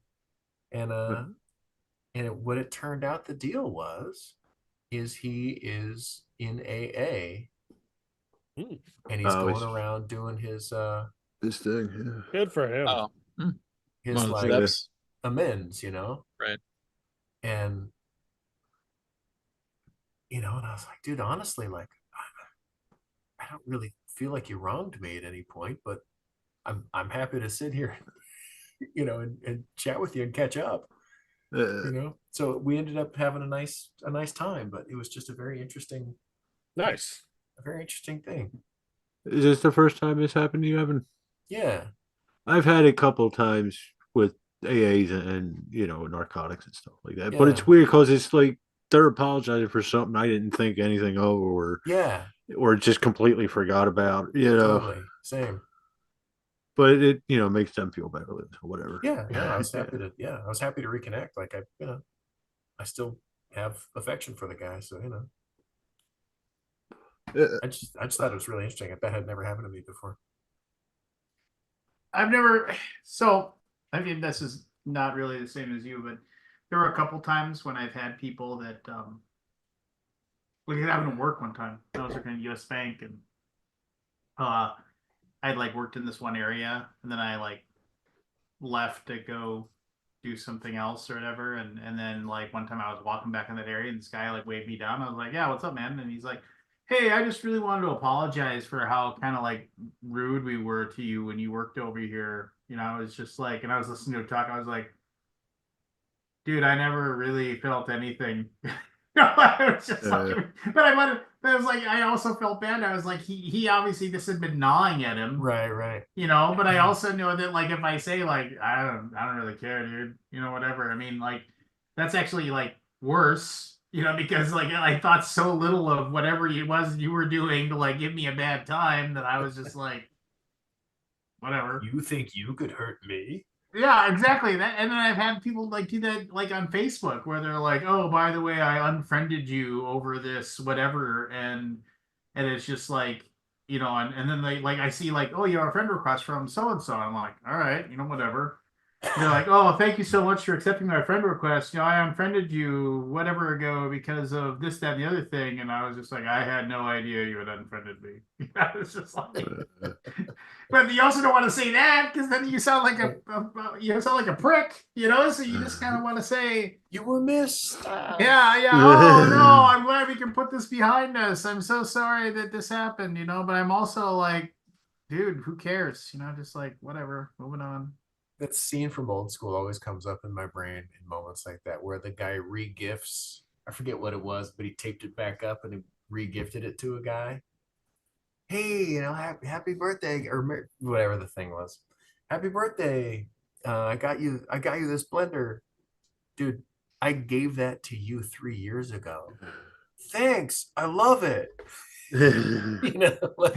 and what it turned out the deal is he is in AA Hmm. and he's Oh, going he's- around doing his This thing. Yeah. Good for him. Oh, his one of the like steps. amends, you know? Right. And and I was like, dude, honestly, like I don't really feel like you wronged me at any point, but I'm happy to sit here, and chat with you and catch up. So we ended up having a nice time, but it was just a very interesting Nice. thing. Is this the first time this happened to you, Evan? Yeah. I've had it a couple times with AAs and narcotics and stuff like that. But it's Yeah. weird because it's like they're apologizing for something I didn't think anything of, Yeah, or just completely forgot about, you know. totally. Same. But it, you know, makes them feel better, whatever. Yeah, no, I was happy to I was happy to reconnect. Like I still have affection for the guy, so I just thought it was really interesting. That had never happened to me before. I've never. So I mean, this is not really the same as you, but there were a couple times when I've had people that like it happened at work one time. I was working at US Bank, and I'd like worked in this one area, and then I like left to go do something else or whatever, and then like one time I was walking back in that area, and this guy like waved me down. I was like, "Yeah, what's up, man?" And he's like, "Hey, I just really wanted to apologize for how kind of like rude we were to you when you worked over here. You know, I was just like," and I was listening to him talk. I was like, "Dude, I never really felt anything." I was just like, but I was like, I also felt bad. I was like, he obviously this had been gnawing at him, Right. you know. But I also know that like if I say like I don't really care, dude, you know, whatever. I mean, like that's actually like worse, you know, because like I thought so little of whatever it was you were doing to like give me a bad time that I was just like, whatever. You think you could hurt me? Yeah, exactly. That, and then I've had people like do that like on Facebook where they're like, "Oh, by the way, I unfriended you over this whatever," and it's just like, you know, and then they like I see like, "Oh, you have a friend request from so and so." I'm like, "All right, you know, whatever." And they're like, "Oh, thank you so much for accepting my friend request. You know, I unfriended you whatever ago because of this, that, and the other thing." And I was just like, "I had no idea you had unfriended me." I was just like. But you also don't want to say that because then you sound like you sound like a prick, you know. So you just kind of want to say, You were missed. yeah. Oh no, I'm glad we can put this behind us. I'm so sorry that this happened, you know. But I'm also like, dude, who cares? You know, just like whatever, moving on. That scene from Old School always comes up in my brain in moments like that, where the guy re-gifts. I forget what it was, but he taped it back up and he re-gifted it to a guy. Hey, you know, happy birthday, or whatever the thing was. Happy birthday. I got you this blender. Dude, I gave that to you 3 years ago. Thanks. I love it. You know, like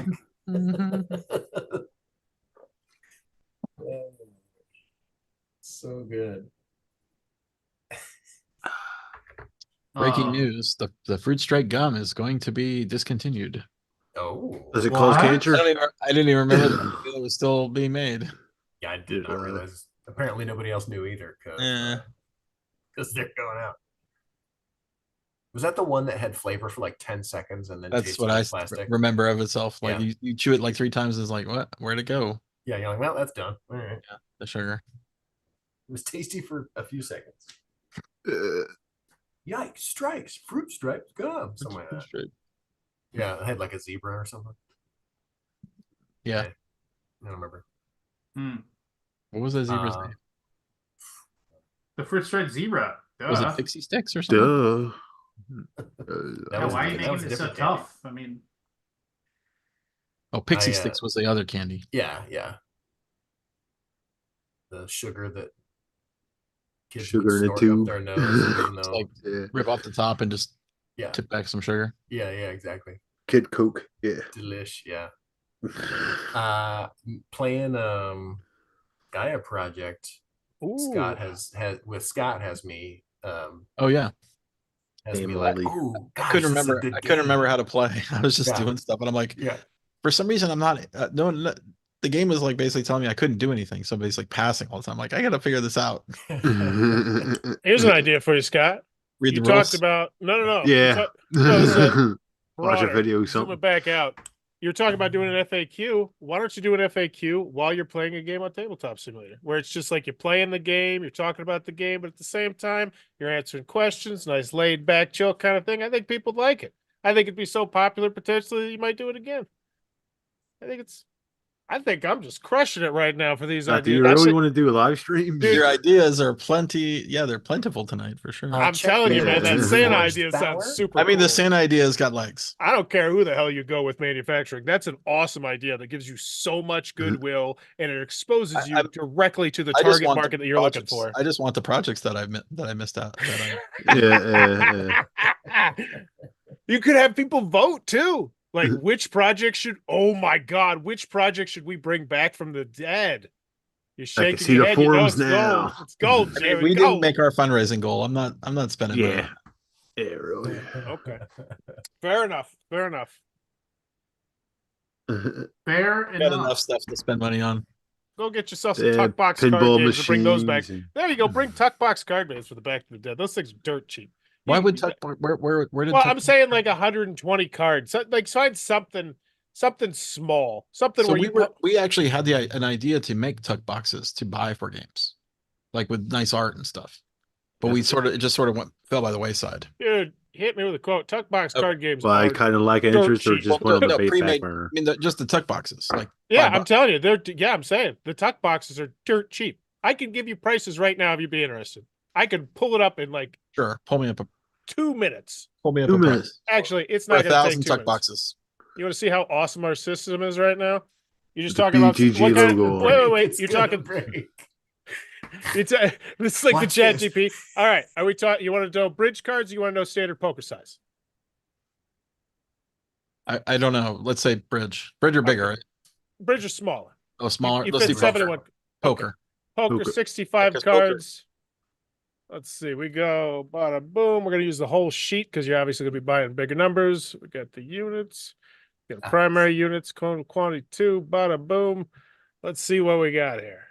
so good. Breaking news: the Fruit Strike gum is going to be discontinued. Oh. Does it cause What? cancer? I didn't even remember that it was still being made. Yeah, I did not realize. Apparently nobody else knew either because they're going out. Was that the one that had flavor for like 10 seconds and then That's tasted what like I plastic? remember of itself. Like Yeah. you chew it like 3 times, and it's like, what? Where'd it go? Yeah, you're like, well, that's done. All right. Yeah, the sugar. It was tasty for a few seconds. Uh, Yikes! Stripes, fruit stripes, gum, something like that. Straight. Yeah, it had like a zebra or something. Yeah. I don't remember. What was that zebra's name? The fruit stripe zebra. Duh. Was it Pixie Sticks or something? duh. Yeah, was why are you that making was a it so different candy. tough? I mean, Oh, Pixie Sticks was the other candy. Yeah. The sugar that kids Sugar would in a snort tube. up their nose, even though Like rip off the top and just tip back some sugar. Yeah, exactly. Kid Coke, yeah. Delish, yeah. Playing Gaia Project. Ooh. Scott has me Oh yeah. has Game me like, Lolly. oh gosh, I couldn't this is a remember. good I couldn't game. remember how to play. I was just Yeah. doing stuff, and I'm like, Yeah. for some reason, I'm not. No, the game was like basically telling me I couldn't do anything. Somebody's like passing all the time. I'm like, I gotta figure this out. Here's an idea for you, Scott. Read You the talked rules. about no. Yeah. This is Watch a broader. video, Zoom something. it back out. You're talking about doing an FAQ. Why don't you do an FAQ while you're playing a game on Tabletop Simulator, where it's just like you're playing the game, you're talking about the game, but at the same time you're answering questions, nice laid back, chill kind of thing. I think people would like it. I think it'd be so popular potentially that you might do it again. I I think I'm just crushing it right now for these Do ideas. you That's really it. want to do live streams? Dude, Your ideas are plenty. Yeah, they're plentiful tonight for sure. I'm check telling you, the man, that image Santa Forge idea Bower. sounds super I mean, cool. the Santa idea's got legs. I don't care who the hell you go with manufacturing. That's an awesome idea that gives you so much goodwill and it exposes you I'm- directly to the I just target want the market that you're looking projects- for. I just want the projects that I missed out. You could have people vote too. Like which project should which project should we bring back from the dead? You're shaking see your the head, you know forums it's now. gold. It's gold, I Jerry. mean, we go. didn't make our fundraising goal. I'm not spending money. Yeah. Yeah, really. Okay. Fair enough. Fair enough. Fair We got enough enough. stuff to spend money on. Go get yourself some Yeah, tuck box card pinball games and bring those back. machines and- There you go. Bring tuck box card games for the Back to the Dead. Those things are dirt cheap. Why You- would Tuck? Where did? Well, Tuck- I'm saying like 120 cards. Like find something small, something So where we actually had an idea to make Tuck boxes to buy for games, like with nice art and stuff. But it just sort of fell by the wayside. dude hit me with a quote. Tuck box Okay. card games. Well, I are kind of like dirt interest or cheap. just Well, put on no, the bait pre-made- back burner. I mean, just the Tuck boxes, like Yeah, $5. I'm telling you, I'm saying the tuck boxes are dirt cheap. I can give you prices right now if you'd be interested. I could pull it up in like Sure, pull me up 2 minutes. 2 a price. minutes. Actually, it's For not going to take 1,000 2 Tuck minutes. boxes. You want to see how awesome our system is right now? You're just The talking about BGG what kind logo of, on wait. It's You're gonna talking. break. It's this is like Watch the chat this. GP. All right, are we talking? You want to know bridge cards? Or you want to know standard poker size? I don't know. Let's say bridge or bigger. Right? Bridge are smaller. Oh, smaller. You Let's do fit 7 in poker. one. Poker. Poker Poker. 65 Because poker- cards. Let's see. We go bada boom. We're gonna use the whole sheet because you're obviously gonna be buying bigger numbers. We got the units. We got primary units, quantity 2, bada boom. Let's see what we got here.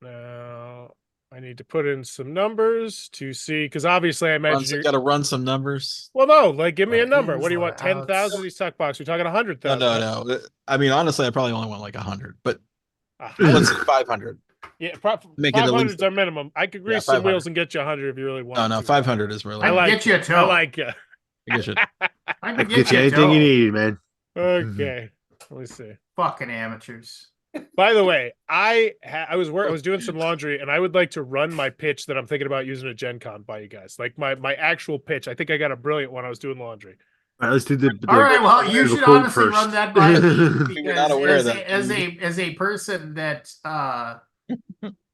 Now I need to put in some numbers to see because obviously I imagine you're Got to run some numbers. well, no, like give me a Lot of number. ins, What do you lot want? of outs. 10,000 of these tuck boxes. We're talking No, 100,000. no. I mean, honestly, I probably only want like 100, but Ah, let's say 500. yeah, Make it at 500 least- is our minimum. I could grease Yeah, some 500. wheels and get you 100 if you really want. No, to. 500 is really. I I like get you a it. toe. I like you. I guess it. I I can can get you a anything toe. you need, man. Okay, let me see. Fucking amateurs. By the way, I was doing some laundry, and I would like to run my pitch that I'm thinking about using at Gen Con by you guys. Like my actual pitch. I think I got a brilliant one. I was doing laundry. All right, let's do the. All right, well, you the should quote honestly first. run that by me We were not because aware as of a, that. as a person that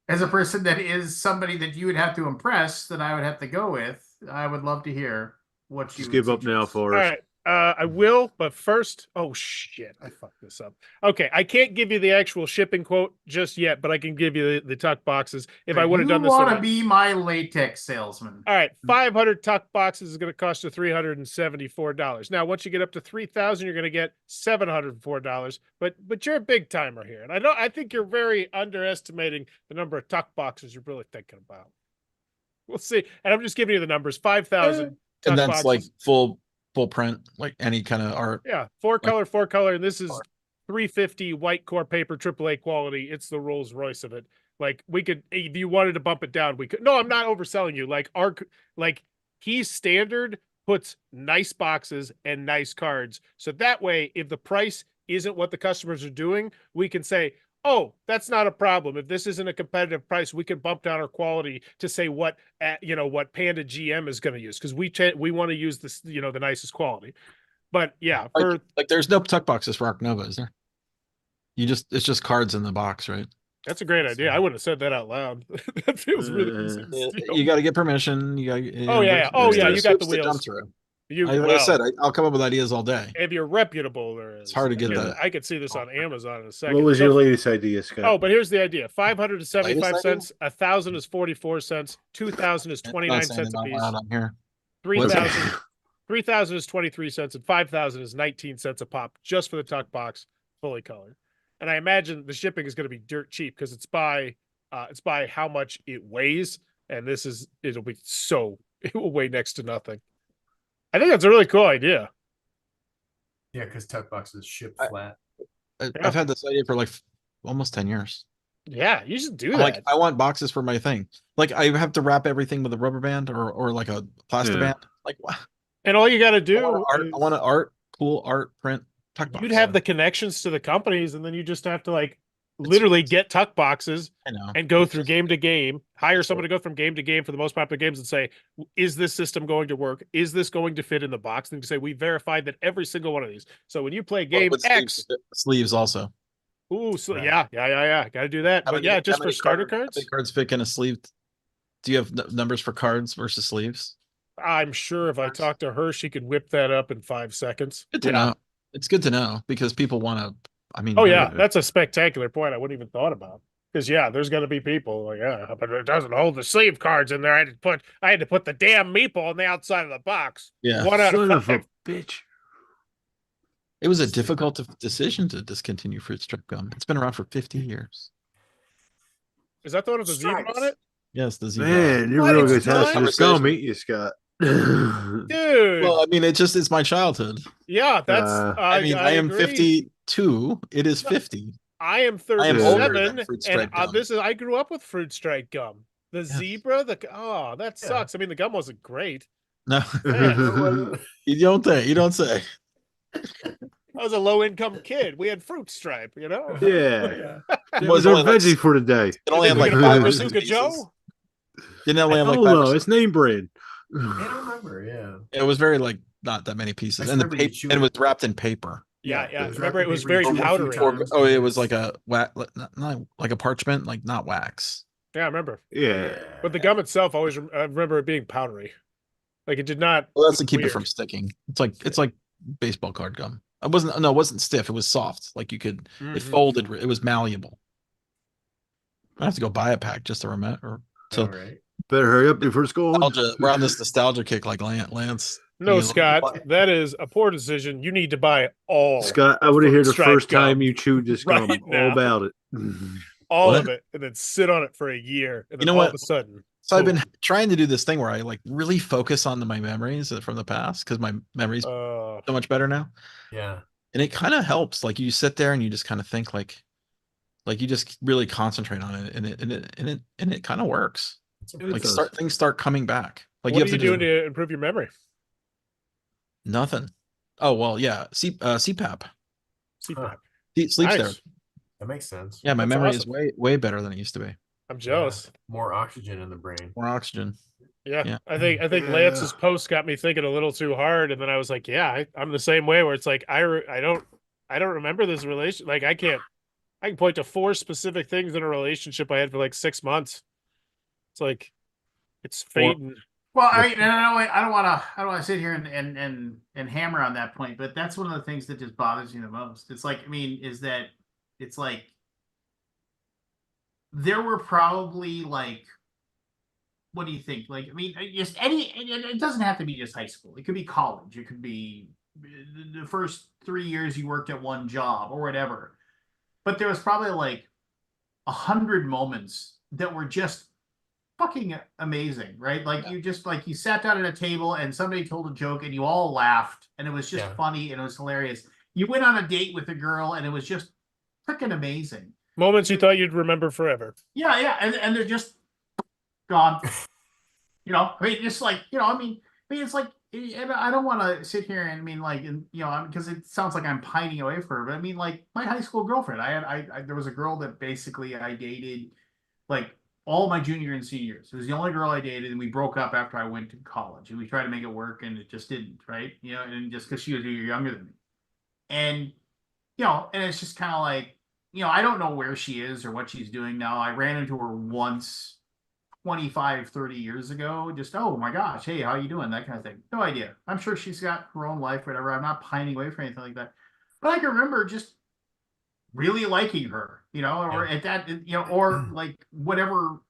as a person that is somebody that you would have to impress, that I would have to go with, I would love to hear what you Just would give up now, suggest. All Forrest. right. I will, but first, oh shit, I fucked this up. Okay, I can't give you the actual shipping quote just yet, but I can give you the tuck boxes if I would have done this. You want in to a- be my latex salesman? All right, 500 tuck boxes is going to cost you $374. Now, once you get up to 3,000, you're going to get $704. But you're a big timer here, and I think you're very underestimating the number of tuck boxes you're really thinking about. We'll see, and I'm just giving you the numbers: 5,000. And that's boxes. like full print, like any kind of art. Yeah, four color, and this is 350 white core paper, AAA quality. It's the Rolls Royce of it. Like we could, if you wanted to bump it down, we could. No, I'm not overselling you. Like he's standard puts nice boxes and nice cards, so that way, if the price isn't what the customers are doing, we can say, oh, that's not a problem. If this isn't a competitive price, we can bump down our quality to say what what Panda GM is going to use because we want to use this the nicest quality. But yeah, for Like there's no tuck boxes for Arc Nova, is there? It's just cards in the box, right? that's a great idea. I wouldn't have said that out loud. That feels really easy to steal. You got to get permission. You got. Oh, yeah, you got the to jump wheels. through. You, Like I said, I'll come up with ideas all day. if you're reputable, there is. It's hard to get I that. I could see this on Amazon in a second. What was So- your latest idea, Scott? Oh, but here's the idea: 500 is 75 Latest idea? cents, 1,000 is 44 cents, 2,000 is 29 Not saying cents it a out piece, loud on here. 3,000 3,000 is 23 cents, and 5,000 is 19 cents a pop, just for the tuck box, fully colored. And I imagine the shipping is going to be dirt cheap because it's by how much it weighs, and it will weigh next to nothing. I think that's a really cool idea. Yeah, because tuck boxes ship flat. I've had this idea for like almost 10 years. Yeah, you should do I'm that. like, I want boxes for my thing. Like I have to wrap everything with a rubber band or like a plastic Yeah. band. Like what? And all you got to do, I want an cool art print tuck box. You'd have the connections to the companies, and then you just have to like literally get tuck boxes I know. and go It's through just- game to game, hire it's someone to go from game to game for the most popular games and say, is this system going to work? Is this going to fit in the box? And you say, we verified that every single one of these. So when you play well, game with X, sleeves also. ooh, so Right. yeah. Got to do that. How But many- yeah, how just for many starter How cards, many cards fit in a sleeve? Do you have numbers for cards versus sleeves? I'm sure if I talked to her, she could whip that up in 5 seconds. Good to know. It's good to know because people want to. I mean, Oh yeah, that's a spectacular point I wouldn't even thought about. Because yeah, there's gonna be people like, yeah, but it doesn't hold the sleeve cards in there. I had to put the damn meeple on the outside of the box. yeah. One out Son of of a five. bitch. It was a difficult decision to discontinue fruit strip gum. It's been around for 50 years. Is that the one with the zebra on it? Yes, the zebra. Man, you're What? real It's good testing done? this gum, ain't you, Scott? Dude. Well, I mean, it's my childhood. Yeah, that's I mean, I am agree. 52. It is No, 50. I am I am older 37, than fruit and stripe gum. I grew up with fruit stripe gum. The zebra, that Yeah. sucks. I mean, the gum wasn't great. No, Man, you don't say. You don't say. I was a low income kid. We had fruit stripe, you know. Yeah. That Was was our only like- veggie for today. It only had Think like we're gonna 5 buy or 6 Bazooka pieces. Joe? Didn't it only have like Oh 5 or no, 6? it's name brand. I don't remember. Yeah. It was very like not that many pieces, I and the remember you paper chew and it it. was wrapped in paper. Yeah. It was Remember, wrapped it was in very paper, you chew a few powdery. times. Oh, it and was like it's- not like a parchment, like not wax. Yeah, I remember. Yeah. But the gum itself, I remember it being powdery. Like it did not. Well, that's to it was keep it weird. from sticking. It's like baseball card gum. It wasn't stiff. It was soft. Like you could, it Mhm. folded. It was malleable. I have to go buy a pack just to remember. All right. Better hurry up before it's gone. We're on this nostalgia kick, like Lance. No, You- Scott, that is a poor decision. You need to buy all. Scott, I of want to hear fruit the stripe first gum. time you chewed this Right gum. now. All about it. all What? of it, and then sit on it for a year, and then You know all what? of a sudden, So I've been boom. trying to do this thing where I like really focus on my memories from the past because my memories so much better now, Yeah. and it kind of helps. Like you sit there and you just kind of think like you just really concentrate on it, and it kind of works. It Like does. things start coming back. Like What are you you have to doing do to improve your memory? nothing. Oh well, yeah. CPAP. CPAP. Sleep Nice. therapy. That makes sense. Yeah, my That's memory is awesome. way better than it used to be. I'm jealous. More oxygen in the brain. More oxygen. Yeah. Yeah. I think Lance's post got me thinking a little too hard, and then I was like, yeah, I'm the same way. Where it's like I don't remember this relation. Like I can point to 4 specific things in a relationship I had for like 6 months. It's like it's fading. Well, I don't want to sit here and hammer on that point, but that's one of the things that just bothers me the most. It's like, I mean, is that it's like there were probably like, what do you think? Like, I mean, just it doesn't have to be just high school. It could be college. It could be the first 3 years you worked at one job or whatever. But there was probably like 100 moments that were just fucking amazing, right? Like you sat down at a table and somebody told a joke and you all laughed and it was just funny and it was hilarious. You went on a date with a girl and it was just freaking amazing. Moments you thought you'd remember forever. Yeah, and they're just gone. I mean, it's like, I mean, it's like, and I don't want to sit here and I mean, like, and because it sounds like I'm pining away for her, but I mean, like my high school girlfriend, there was a girl that basically I dated, like all my junior and senior years. It was the only girl I dated, and we broke up after I went to college, and we tried to make it work, and it just didn't, right? And just because she was a year younger than me, and and it's just kind of like, I don't know where she is or what she's doing now. I ran into her once 25, 30 years ago. Just, oh my gosh, hey, how you doing? That kind of thing. No idea. I'm sure she's got her own life, whatever. I'm not pining away for anything like that. But I can remember just really liking her, or at that, or like whatever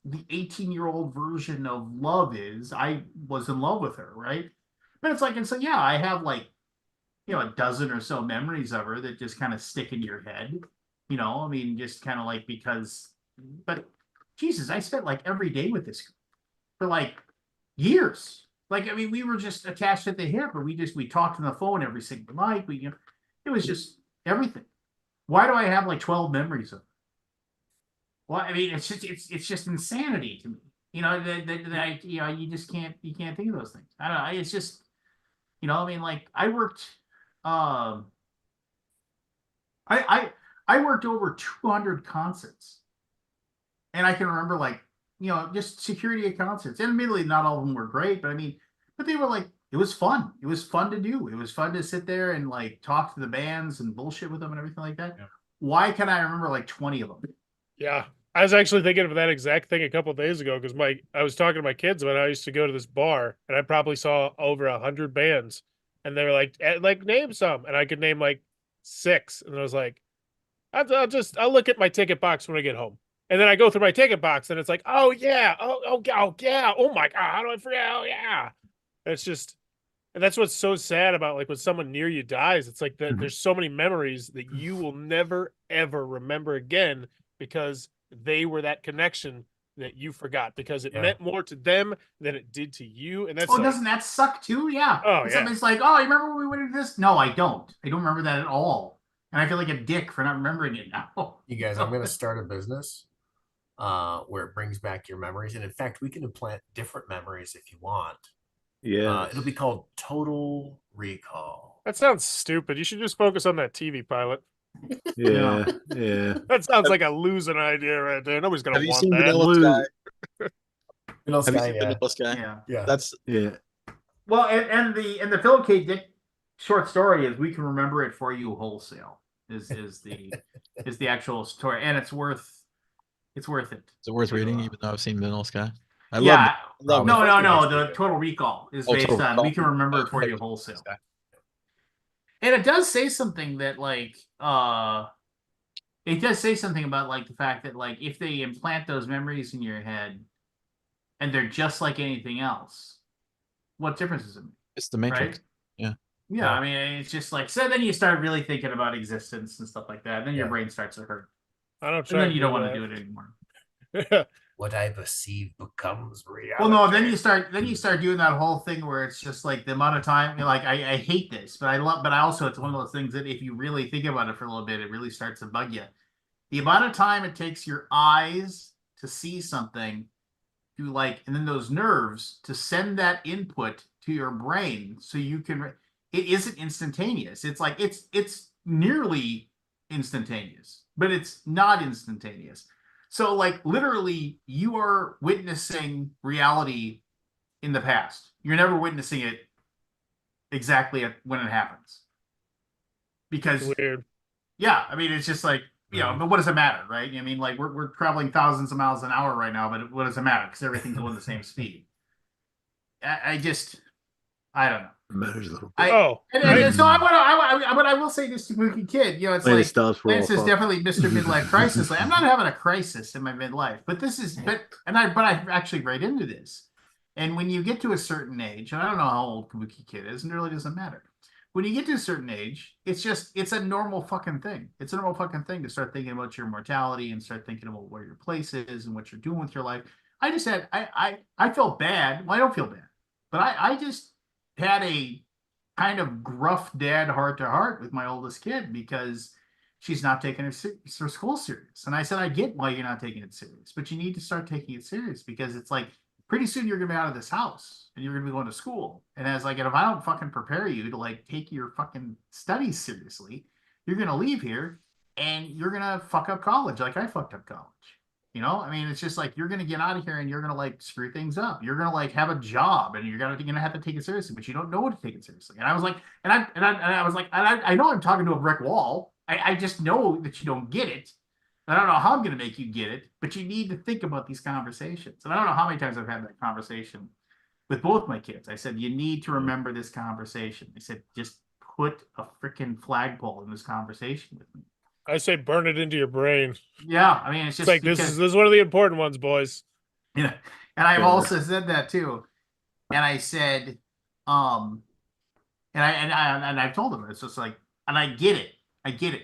the 18-year-old version of love is, I was in love with her, right? But it's like, and so yeah, I have like, a dozen or so memories of her that just kind of stick in your head, I mean, just kind of like because, but Jesus, I spent like every day with this girl for like years. Like, I mean, we were just attached at the hip, or we talked on the phone every single night. It was just everything. Why do I have like 12 memories of it? Well, I mean, it's just insanity to me. That you just can't think of those things. I don't know. It's just, I mean, like I worked I worked over 200 concerts, and I can remember like just security at concerts. And admittedly, not all of them were great, but I mean, but they were like it was fun. It was fun to do. It was fun to sit there and like talk to the bands and bullshit with them and everything like that. Yeah. Why can I remember like 20 of them? Yeah. I was actually thinking of that exact thing a couple of days ago because I was talking to my kids when I used to go to this bar and I probably saw over 100 bands and they were like name some, and I could name like 6, and I was like, I'll look at my ticket box when I get home, and then I go through my ticket box and it's like, oh yeah, oh yeah, oh my god, how do I forget? Oh yeah, it's just, and that's what's so sad about like when someone near you dies. It's like that there's so many memories that you will never ever remember again because they were that connection that you forgot because it meant more to them than it did to you. And that's doesn't that suck too? Yeah. Oh, And yeah. somebody's like, oh, you remember when we went to this? No, I don't. I don't remember that at all. And I feel like a dick for not remembering it now. You guys, I'm going to start a business where it brings back your memories. And in fact, we can implant different memories if you want. Yeah. It'll be called Total Recall. That sounds stupid. You should just focus on that TV pilot. Yeah. Yeah. That sounds like a losing idea right there. Nobody's gonna Have you want seen that. Vanilla Sky? Vanilla Have you Sky, seen yeah. Vanilla Sky? Yeah. Yeah. That's Yeah. Well, and the Philip K. Dick short story is "We Can Remember It for You Wholesale" is the actual story, and it's worth it. is it worth reading, even though I've seen Vanilla Sky? I love Yeah, love no, Vanilla no, Nice no. The reading. Total Recall is Oh, based Total on Recall. "We Can Remember It for Okay. You Wholesale," Sky. and it does say something that it does say something about like the fact that like if they implant those memories in your head, and they're just like anything else, what difference does it make? It's the Matrix. Right? Yeah. Yeah, I mean, it's just like so. Then you start really thinking about existence and stuff like that. And then your Yeah. brain starts to hurt, I don't and try. then you don't want to do it anymore. it. What I perceive becomes reality. Well, no, then you start doing that whole thing where it's just like the amount of time. Like I hate this, but I love. But I also it's one of those things that if you really think about it for a little bit, it really starts to bug you. The amount of time it takes your eyes to see something, to like, and then those nerves to send that input to your brain, so you can. It isn't instantaneous. It's like it's nearly instantaneous, but it's not instantaneous. So like literally you are witnessing reality in the past. You're never witnessing it exactly when it happens. Because Weird. yeah, I mean it's just like, but what does it matter, right? I mean, like we're traveling thousands of miles an hour right now, but what does it matter? Because everything's going the same speed. I don't know. It matters a little bit. And so I will say this to Mookie Kid, it's When it like stops, we're all Lance is fucked. definitely Mr. Midlife Crisis. Like, I'm not having a crisis in my midlife, but I actually right into this. And when you get to a certain age, and I don't know how old Kabuki Kid is, and it really doesn't matter. When you get to a certain age, it's a normal fucking thing. It's a normal fucking thing to start thinking about your mortality and start thinking about where your place is and what you're doing with your life. I just had, I felt bad. Well, I don't feel bad, but I just had a kind of gruff dad heart to heart with my oldest kid because she's not taking her school serious. And I said, I get why you're not taking it serious, but you need to start taking it serious because it's like pretty soon you're gonna be out of this house and you're gonna be going to school. And as like, and if I don't fucking prepare you to like take your fucking studies seriously, you're gonna leave here and you're gonna fuck up college like I fucked up college. I mean, it's just like you're gonna get out of here and you're gonna like screw things up. You're gonna like have a job and you're gonna have to take it seriously, but you don't know what to take it seriously. And I was like, I know I'm talking to a brick wall. I just know that you don't get it. I don't know how I'm gonna make you get it, but you need to think about these conversations. And I don't know how many times I've had that conversation with both my kids. I said, you need to remember this conversation. I said, just put a freaking flagpole in this conversation with me. I say burn it into your brain. Yeah, I mean, it's just like this is one of the important ones, boys. Yeah, and I've also said that too, and I said, and I've told them it's just like, and I get it.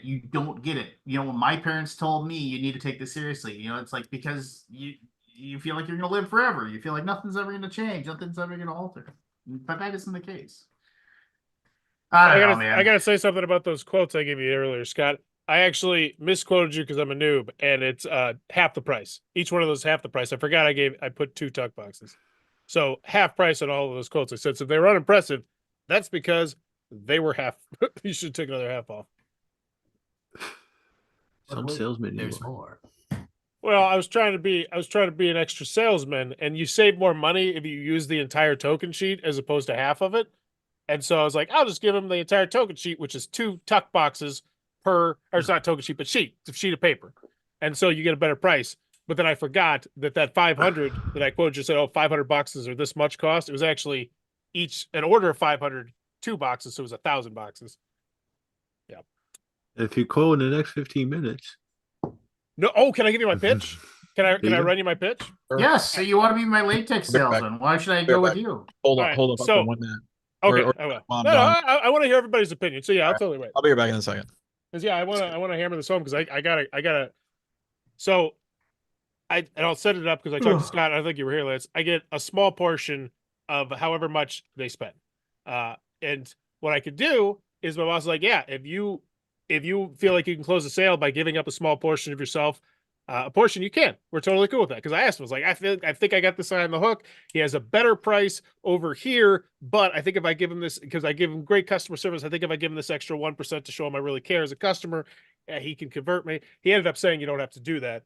You don't get it. When my parents told me you need to take this seriously, it's like because you feel like you're gonna live forever. You feel like nothing's ever gonna change, nothing's ever gonna alter, but that isn't the case. I gotta say something about those quotes I gave you earlier, Scott. I actually misquoted you because I'm a noob, and it's half the price. Each one of those half the price. I forgot I put 2 tuck boxes, so half price on all of those quotes. I said so if they were unimpressive, that's because they were half. You should take another half off. But Some wait, salesmen there's anymore. more. Well, I was trying to be an extra salesman, and you save more money if you use the entire token sheet as opposed to half of it. And so I was like, I'll just give him the entire token sheet, which is 2 tuck boxes per, or it's not token sheet, but sheet. It's a sheet of paper. And so you get a better price. But then I forgot that 500 that I quoted, just said, oh, 500 boxes or this much cost. It was actually each an order of 500, 2 boxes. So it was 1,000 boxes. If you call in the next 15 minutes. No. Oh, can I give you my pitch? Can I run you my pitch? Yes. So you want to be my latex Be right back. salesman? Why should I Be go right with back. you? Hold on, All right, hold up so- on 1 minute. Okay, Or I will. I'm No, done. I want to hear everybody's opinion. So yeah, I'll All right. totally wait. I'll be right back in a second. Because yeah, I want to hammer this home because I gotta. So, and I'll set it up because I talked to Scott. I think you were here, Lance. I get a small portion of however much they spend, and what I could do is my boss is like, yeah, if you feel like you can close the sale by giving up a small portion of yourself, a portion you can. We're totally cool with that because I asked him, I was like, I think I got this guy on the hook. He has a better price over here, but I think if I give him this, because I give him great customer service, I think if I give him this extra 1% to show him I really care as a customer, he can convert me. He ended up saying you don't have to do that,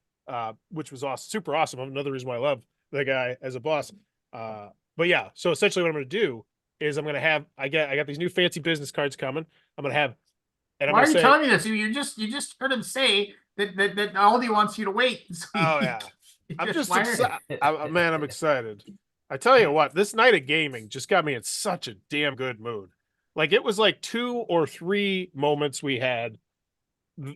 which was awesome, super awesome. Another reason why I love the guy as a boss. But yeah, so essentially what I'm going to do is I'm going to have I got these new fancy business cards coming. I'm going to have. And I'm Why are gonna you say, telling me this? You just heard him say that Aldi wants you to wait. So oh you- yeah, you I'm just wired excited. it. Man, I'm excited. I tell you what, this night of gaming just got me in such a damn good mood. Like it was like 2 or 3 moments we had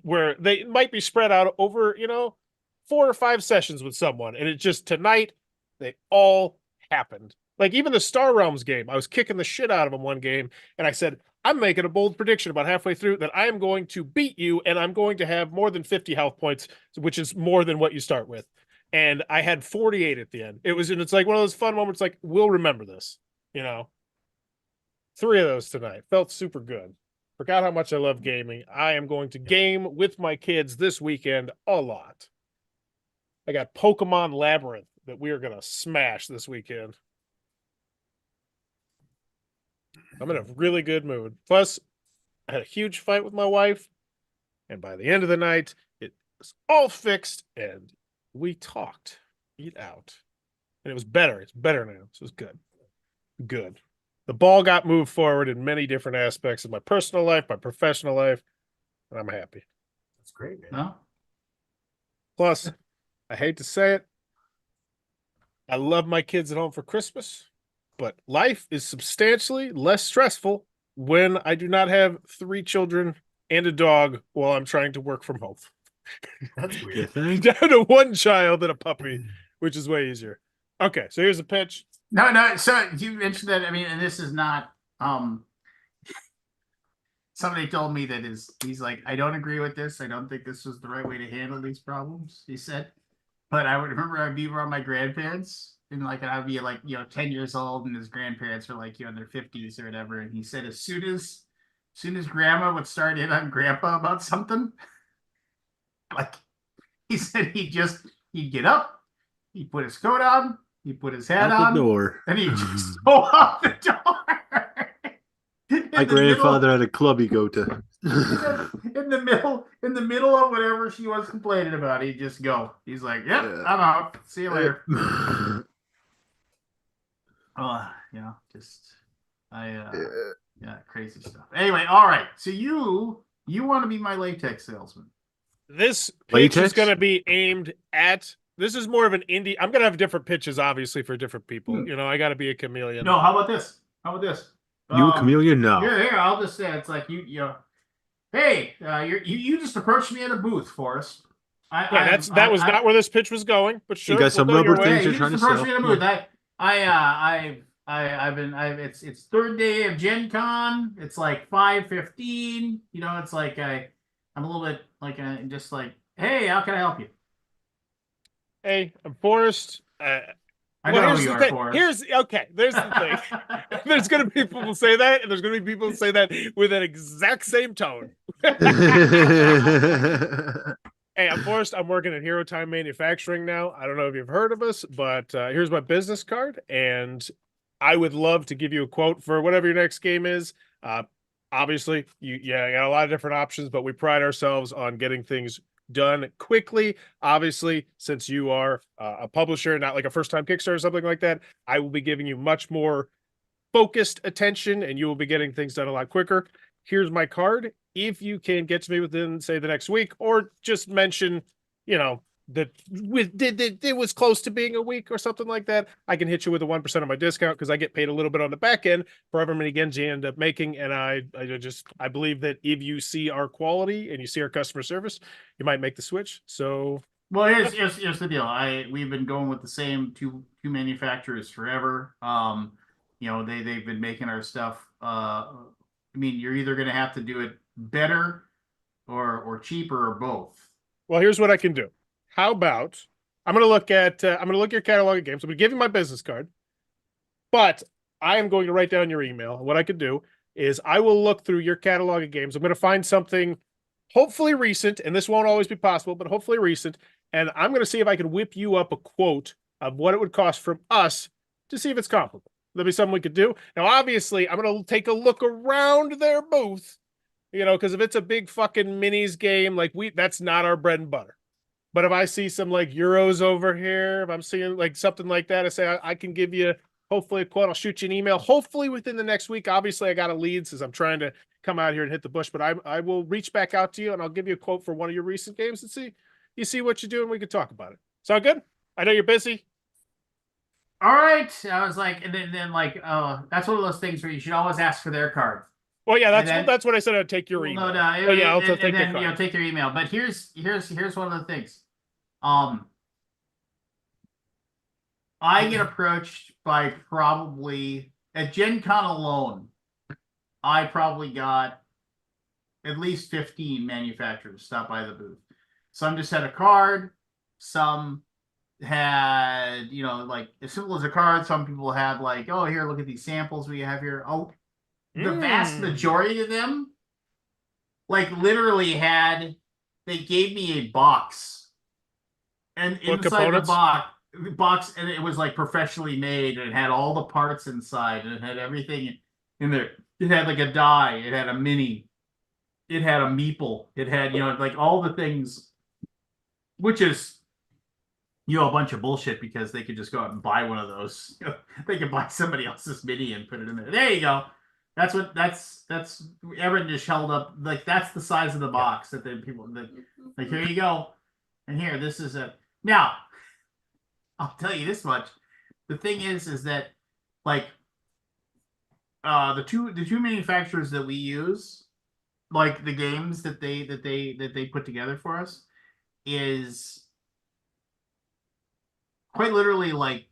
where they might be spread out over, 4 or 5 sessions with someone. And it just tonight, they all happened. Like even the Star Realms game, I was kicking the shit out of them one game. And I said, I'm making a bold prediction about halfway through that I am going to beat you and I'm going to have more than 50 health points, which is more than what you start with. And I had 48 at the end. It's like one of those fun moments, like, we'll remember this, 3 of those tonight. Felt super good. Forgot how much I love gaming. I am going to game with my kids this weekend a lot. I got Pokemon Labyrinth that we are going to smash this weekend. I'm in a really good mood. Plus, I had a huge fight with my wife, and by the end of the night, it was all fixed, and we talked it out. And it was better. It's better now. So it's good. Good. The ball got moved forward in many different aspects of my personal life, my professional life, and I'm happy. That's great, man. No? Plus, I hate to say it, I love my kids at home for Christmas, but life is substantially less stressful when I do not have 3 children and a dog while I'm trying to work from home. That's You weird. think? Down to 1 child and a puppy, which is way easier. Okay, so here's a pitch. No. So you mentioned that. I mean, and this is not. Somebody told me that he's like, I don't agree with this. I don't think this was the right way to handle these problems. He said, but I would remember I'd be around my grandparents, and like I'd be like 10 years old, and his grandparents are like in their 50s or whatever. And he said as soon as grandma would start in on grandpa about something, like he said he'd get up, he'd put his coat on, he'd put his hat Out on, the door. and he'd just go out the door. My grandfather had a club he go to. in the middle of whatever she was complaining about, he'd just go. He's like, "Yep, Yeah. I'm out. See you later." Crazy stuff. Anyway, all right. So you want to be my latex salesman? This pitch is Latex? going to be aimed at. This is more of an indie. I'm going to have different pitches, obviously, for different people. I got to be a chameleon. No. How about this? You a chameleon? No. Here. I'll just say it's like Hey, you just approached me at a booth, Forrest. That was not where this pitch was going, but sure. got some we'll go your rubber way. things Hey, you're trying to just approached sell. me at a booth. It's third day of Gen Con. It's like 5:15. It's like I'm a little bit like just like, hey, how can I help you? Hey, I'm Forrest. I know here's who you the are, thing. Forrest. There's the thing. There's going to be people who say that, and there's going to be people who say that with that exact same tone. Hey, I'm Forrest. I'm working at Hero Time Manufacturing now. I don't know if you've heard of us, but here's my business card, and I would love to give you a quote for whatever your next game is. Obviously, you got a lot of different options, but we pride ourselves on getting things done quickly. Obviously, since you are a publisher, not like a first-time Kickstarter or something like that, I will be giving you much more focused attention and you will be getting things done a lot quicker. Here's my card. If you can get to me within, say, the next week, or just mention, that it was close to being a week or something like that, I can hit you with a 1% of my discount because I get paid a little bit on the back end for however many games you end up making. And I believe that if you see our quality and you see our customer service, you might make the switch. So well, here's the deal. We've been going with the same two manufacturers forever. They've been making our stuff. You're either going to have to do it better or cheaper or both. Well, here's what I can do. How about I'm going to look at your catalog of games. I'm going to give you my business card, but I am going to write down your email. What I could do is I will look through your catalog of games. I'm going to find something hopefully recent, and this won't always be possible, but hopefully recent. And I'm going to see if I can whip you up a quote of what it would cost from us to see if it's comparable. That'd be something we could do. Now, obviously, I'm going to take a look around their booth, because if it's a big fucking minis game, like that's not our bread and butter. But if I see some like Euros over here, if I'm seeing like something like that, I say I can give you hopefully a quote. I'll shoot you an email, hopefully within the next week. Obviously, I got a lead since I'm trying to come out here and hit the bush, but I will reach back out to you and I'll give you a quote for one of your recent games and see what you do and we can talk about it. Sound good? I know you're busy. All right. I was like, and then like, that's one of those things where you should always ask for their card. Well, yeah, that's what I said. I'd take your email. No, yeah, I'll take your card. Take their email. But here's one of the things. I get approached by probably at Gen Con alone, I probably got at least 15 manufacturers stop by the booth. Some just had a card, some had, like as simple as a card. Some people had like, oh, here, look at these samples we have here. Oh, the vast majority of them, like literally they gave me a box. And inside the box, and it was like professionally made, and it had all the parts inside, and it had everything in there. It had like a die, it had a mini, it had a meeple, it had, like all the things, which is, a bunch of bullshit because they could just go out and buy one of those. They could buy somebody else's mini and put it in there. There you go. That's everyone just held up, like that's the size of the box that like, here you go. And here, this is it. Now, I'll tell you this much. The thing is that like the two manufacturers that we use, like the games that they put together for us, is quite literally like,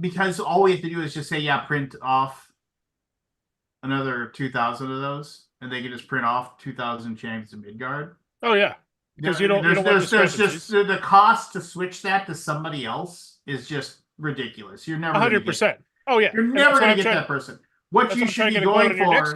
because all we have to do is just say, yeah, print off another 2,000 of those, and they can just print off 2,000 Champions of Midgard. Oh yeah. Because you don't want there's just the cost to switch that to somebody else is just ridiculous. You're never 100%. Oh yeah, you're never going to get that person. What you should be going for?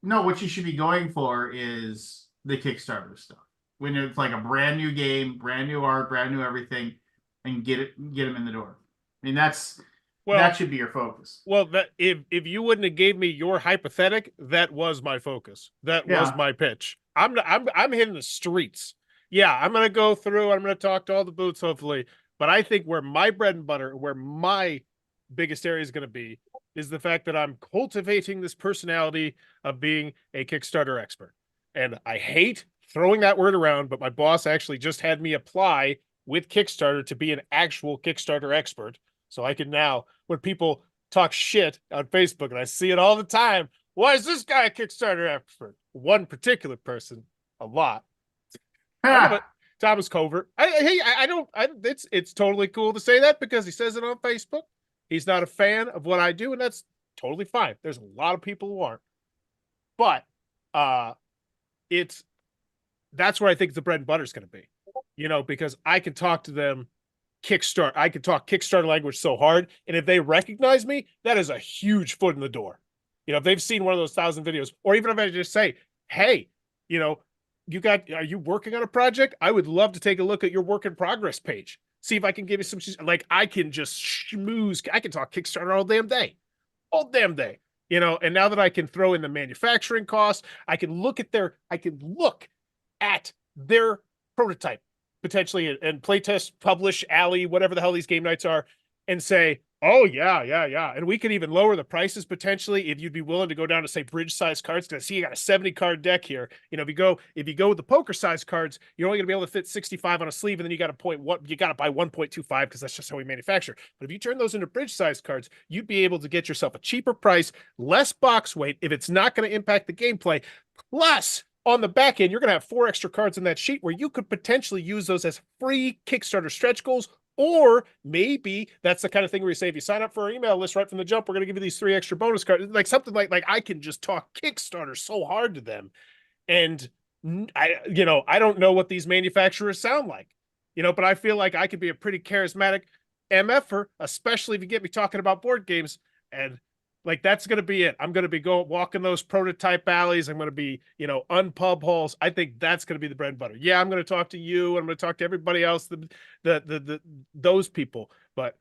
No, what you should be going for is the Kickstarter stuff. When it's like a brand new game, brand new art, brand new everything, and get them in the door. I mean, that should be your focus. Well, that if you wouldn't have gave me your hypothetic, that was my focus. That was my pitch. I'm hitting the streets. Yeah, I'm going to go through. I'm going to talk to all the booths, hopefully. But I think where my bread and butter, where my biggest area is going to be, is the fact that I'm cultivating this personality of being a Kickstarter expert. And I hate throwing that word around, but my boss actually just had me apply with Kickstarter to be an actual Kickstarter expert. So I can now, when people talk shit on Facebook, and I see it all the time, why is this guy a Kickstarter expert? One particular person, a lot. Thomas Covert. It's totally cool to say that because he says it on Facebook. He's not a fan of what I do, and that's totally fine. There's a lot of people who aren't. But that's where I think the bread and butter is going to be. Because I can talk to them Kickstarter. I can talk Kickstarter language so hard, and if they recognize me, that is a huge foot in the door. If they've seen one of those 1,000 videos, or even if I just say, hey, are you working on a project? I would love to take a look at your work in progress page. See if I can give you some, like I can just schmooze. I can talk Kickstarter all damn day. And now that I can throw in the manufacturing costs, I can look at their prototype potentially and playtest, publish, alley, whatever the hell these game nights are, and say, oh yeah, and we could even lower the prices potentially if you'd be willing to go down to say bridge size cards. Because I see you got a 70 card deck here. You know, if you go with the poker size cards, you're only gonna be able to fit 65 on a sleeve, and then you got to buy 1.25 because that's just how we manufacture. But if you turn those into bridge size cards, you'd be able to get yourself a cheaper price, less box weight if it's not going to impact the gameplay. Plus, on the back end, you're going to have 4 extra cards in that sheet where you could potentially use those as free Kickstarter stretch goals. Or maybe that's the kind of thing where you say, if you sign up for our email list right from the jump, we're going to give you these 3 extra bonus cards. Like something like I can just talk Kickstarter so hard to them. And I don't know what these manufacturers sound like, but I feel like I could be a pretty charismatic MFer, especially if you get me talking about board games. And like, that's going to be it. I'm going to be walking those prototype alleys. I'm going to be, unpub halls. I think that's going to be the bread and butter. Yeah, I'm going to talk to you, and I'm going to talk to everybody else, those people. But,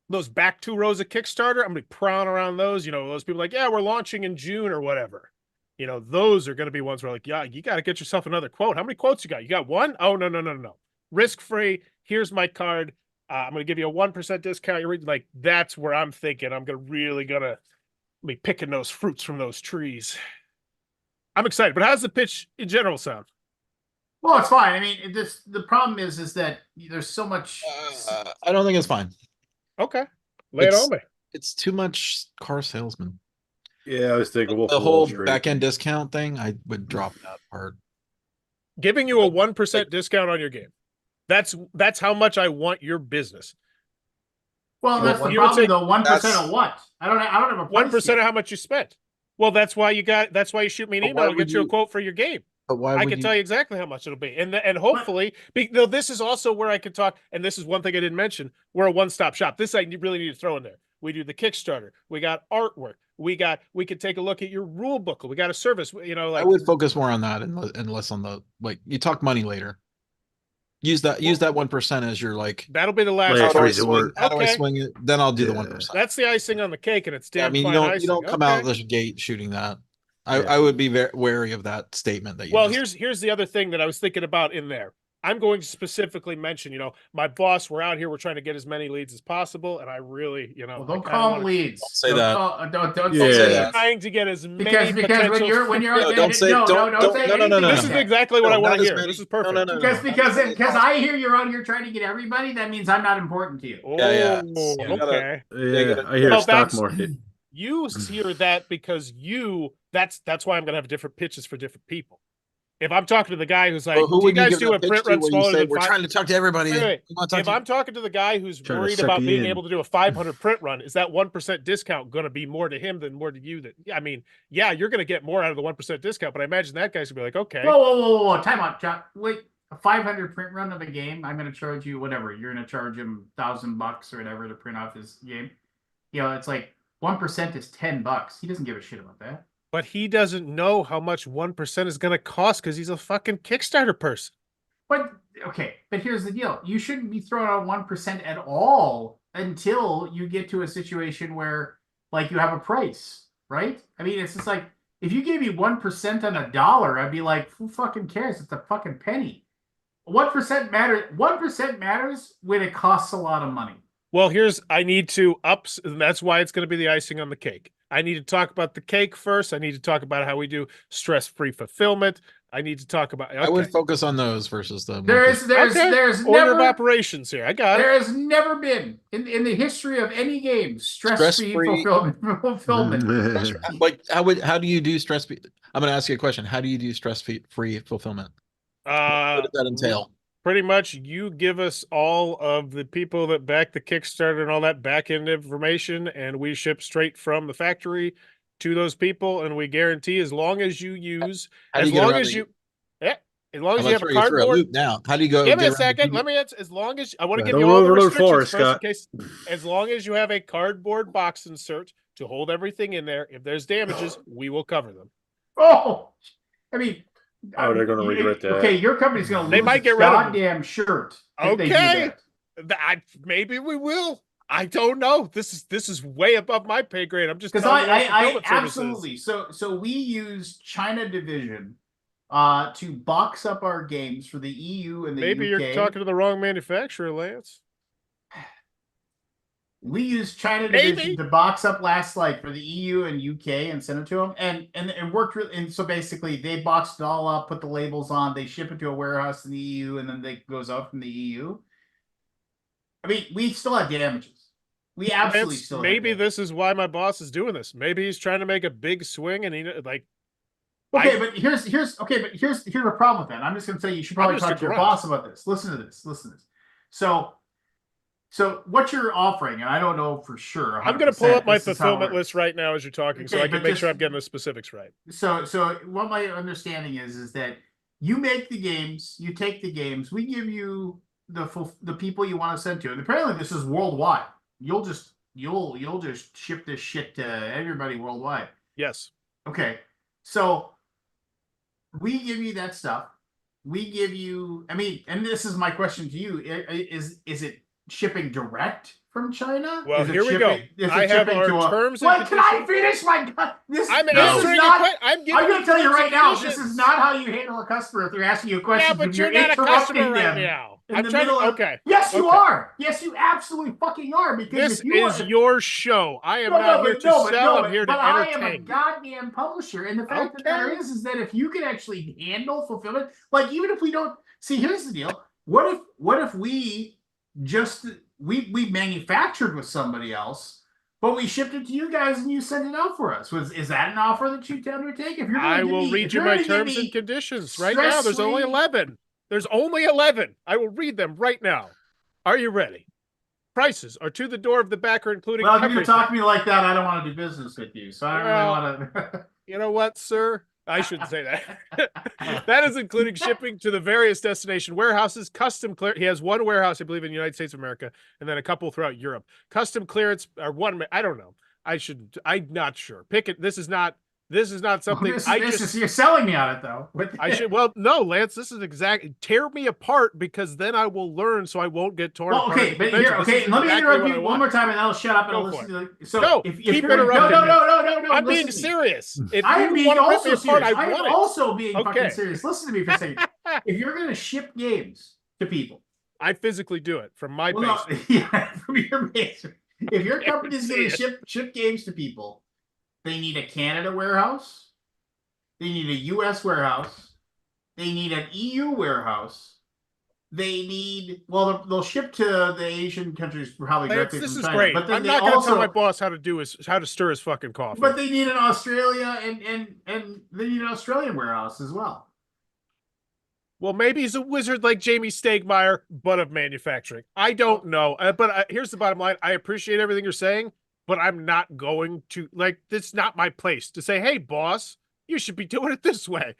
those back 2 rows of Kickstarter, I'm going to be prowling around those, those people like, yeah, we're launching in June or whatever. Those are going to be ones where like, yeah, you got to get yourself another quote. How many quotes you got? You got 1? Oh, no. Risk-free. Here's my card. I'm going to give you a 1% discount. You're like, that's where I'm thinking I'm really gonna be picking those fruits from those trees. I'm excited, but how's the pitch in general sound? Well, it's fine. I mean, the problem is that there's so much. I don't think it's fine. Okay, lay it on me. It's too much car salesman. Yeah, I was thinking The whole back end discount thing, I would drop that part. Giving you a 1% discount on your game. That's how much I want your business. Well, that's the problem, though. 1% of what? I don't have a 1% of how much you spent. Well, that's why you shoot me an email and get you a quote for your game. But why? I can tell you exactly how much it'll be, and hopefully, this is also where I could talk. And this is one thing I didn't mention. We're a one-stop shop. This I really need to throw in there. We do the Kickstarter. We got artwork. We could take a look at your rule book. We got a service. I would focus more on that and less on the you talk money later. Use that 1% as your that'll be the last resort. How do I swing it? Then I'll do the 1%. That's the icing on the cake, and it's damn fine you don't come out of the gate shooting that. I would be very wary of that statement that you. Well, here's the other thing that I was thinking about in there. I'm going to specifically mention, my boss, we're out here, we're trying to get as many leads as possible. And I really, well, don't call them leads. Don't say that. Don't say that. Trying to get as many because when you're no, don't say no. This is exactly what I want to hear. This is perfect. No. Because I hear you're out here trying to get everybody, that means I'm not important to you. Yeah. Okay. I hear stock market. You hear that because that's why I'm going to have different pitches for different people. If I'm talking to the guy who's like, do you guys do a print run smaller than we're trying to talk to everybody. If I'm talking to the guy who's worried about being able to do a 500 print run, is that 1% discount going to be more to him than more to you? You're going to get more out of the 1% discount, but I imagine that guy's going to be like, okay. Whoa. Time out, John. Wait, a 500 print run of a game, I'm going to charge you whatever. You're going to charge him $1,000 or whatever to print off his game. It's like 1% is $10. He doesn't give a shit about that. But he doesn't know how much 1% is going to cost because he's a fucking Kickstarter person. But here's the deal. You shouldn't be throwing out 1% at all until you get to a situation where, you have a price, right? I mean, it's just like, if you gave me 1% on $1, I'd be like, who fucking cares? It's a fucking penny. 1% matters. 1% matters when it costs a lot of money. Well, I need to and that's why it's going to be the icing on the cake. I need to talk about the cake first. I need to talk about how we do stress-free fulfillment. I need to talk about. Okay. I would focus on those versus the. There's order never of operations here. I got there has never been in the history of any game stress-free fulfillment. How do you do stress-free? I'm going to ask you a question. How do you do stress-free fulfillment? What does that entail? Pretty much, you give us all of the people that back the Kickstarter and all that back end information, and we ship straight from the factory to those people, and we guarantee as long as you use, as long as you have a cardboard. Now, how do you go? Give me a second. Let me answer. As long as I want to give you all the restrictions first, in case, as long as you have a cardboard box insert to hold everything in there, if there's damages, we will cover them. Oh, I mean. Oh, they're going to regret that. Okay, your company's going to lose. They might get rid of goddamn shirt. Okay, maybe we will. I don't know. This is way above my pay grade. I'm just because I absolutely. So we use China Division to box up our games for the EU and the Maybe UK. you're talking to the wrong manufacturer, Lance. We used China Maybe. Division to box up Last Light for the EU and UK and send it to them, and it worked really. And so basically, they boxed it all up, put the labels on, they ship it to a warehouse in the EU, and then it goes out from the EU. I mean, we still have damages. We absolutely Lance, still. maybe have this is why my boss is doing this. Maybe he's trying to make a big swing, and he like. Okay, but here's the problem with that. I'm just going to tell you, you should probably talk to your boss about this. Listen to this. So what you're offering, and I don't know for sure. I'm going to pull up my fulfillment list right now as you're talking, so I can make sure I'm getting the specifics right. So what my understanding is that you make the games, you take the games, we give you the people you want to send to, and apparently this is worldwide. You'll just ship this shit to everybody worldwide. Yes. Okay. So we give you that stuff. We give you. I mean, and this is my question to you: is it shipping direct from China? Well, here we go. I have our terms and conditions. Can I finish my? I'm answering your question. I'm going to tell you right now. This is not how you handle a customer if they're asking you a question. Yeah, but you're not a customer right now. I'm trying to. Okay. Yes, you are. Yes, you absolutely fucking are. Because this is your show. I am not here to sell. I'm here to entertain. I am a goddamn publisher, and the fact of the matter is that if you can actually handle fulfillment, like even if we don't see, here's the deal. What if we just we manufactured with somebody else, but we shipped it to you guys and you sent it out for us? Is that an offer that you'd undertake? If you're I will read you my terms and conditions right now. There's only 11. There's only 11. I will read them right now. Are you ready? Prices are to the door of the backer, including. Well, if you're going to talk to me like that, I don't want to do business with you. So I don't really want to. You know what, sir? I shouldn't say that. That is including shipping to the various destination warehouses, custom clear. He has one warehouse, I believe, in the United States of America, and then a couple throughout Europe. Custom clearance or one. I don't know. I'm not sure. Pick it. This is not something. You're selling me on it though. Well, no, Lance. This is exactly tear me apart because then I will learn, so I won't get torn apart. Okay, but here, okay. Let me interrupt you one more time, and I'll shut up and listen to you. So no, keep interrupting. No. I'm being serious. If I am being also serious. I am also being fucking serious. Listen to me for a second. If you're going to ship games to people, I physically do it from my basement. No, yeah, from your basement. If your company is going to ship games to people. They need a Canada warehouse. They need a US warehouse. They need an EU warehouse. They need, well, they'll ship to the Asian countries probably directly from China. This is great. But I'm not going to tell my boss how to stir his fucking coffee. But they need an Australia and they need an Australian warehouse as well. Well, maybe he's a wizard like Jamie Stegmaier, but of manufacturing. I don't know. But here's the bottom line. I appreciate everything you're saying. But I'm not going to, it's not my place to say, hey, boss, you should be doing it this way.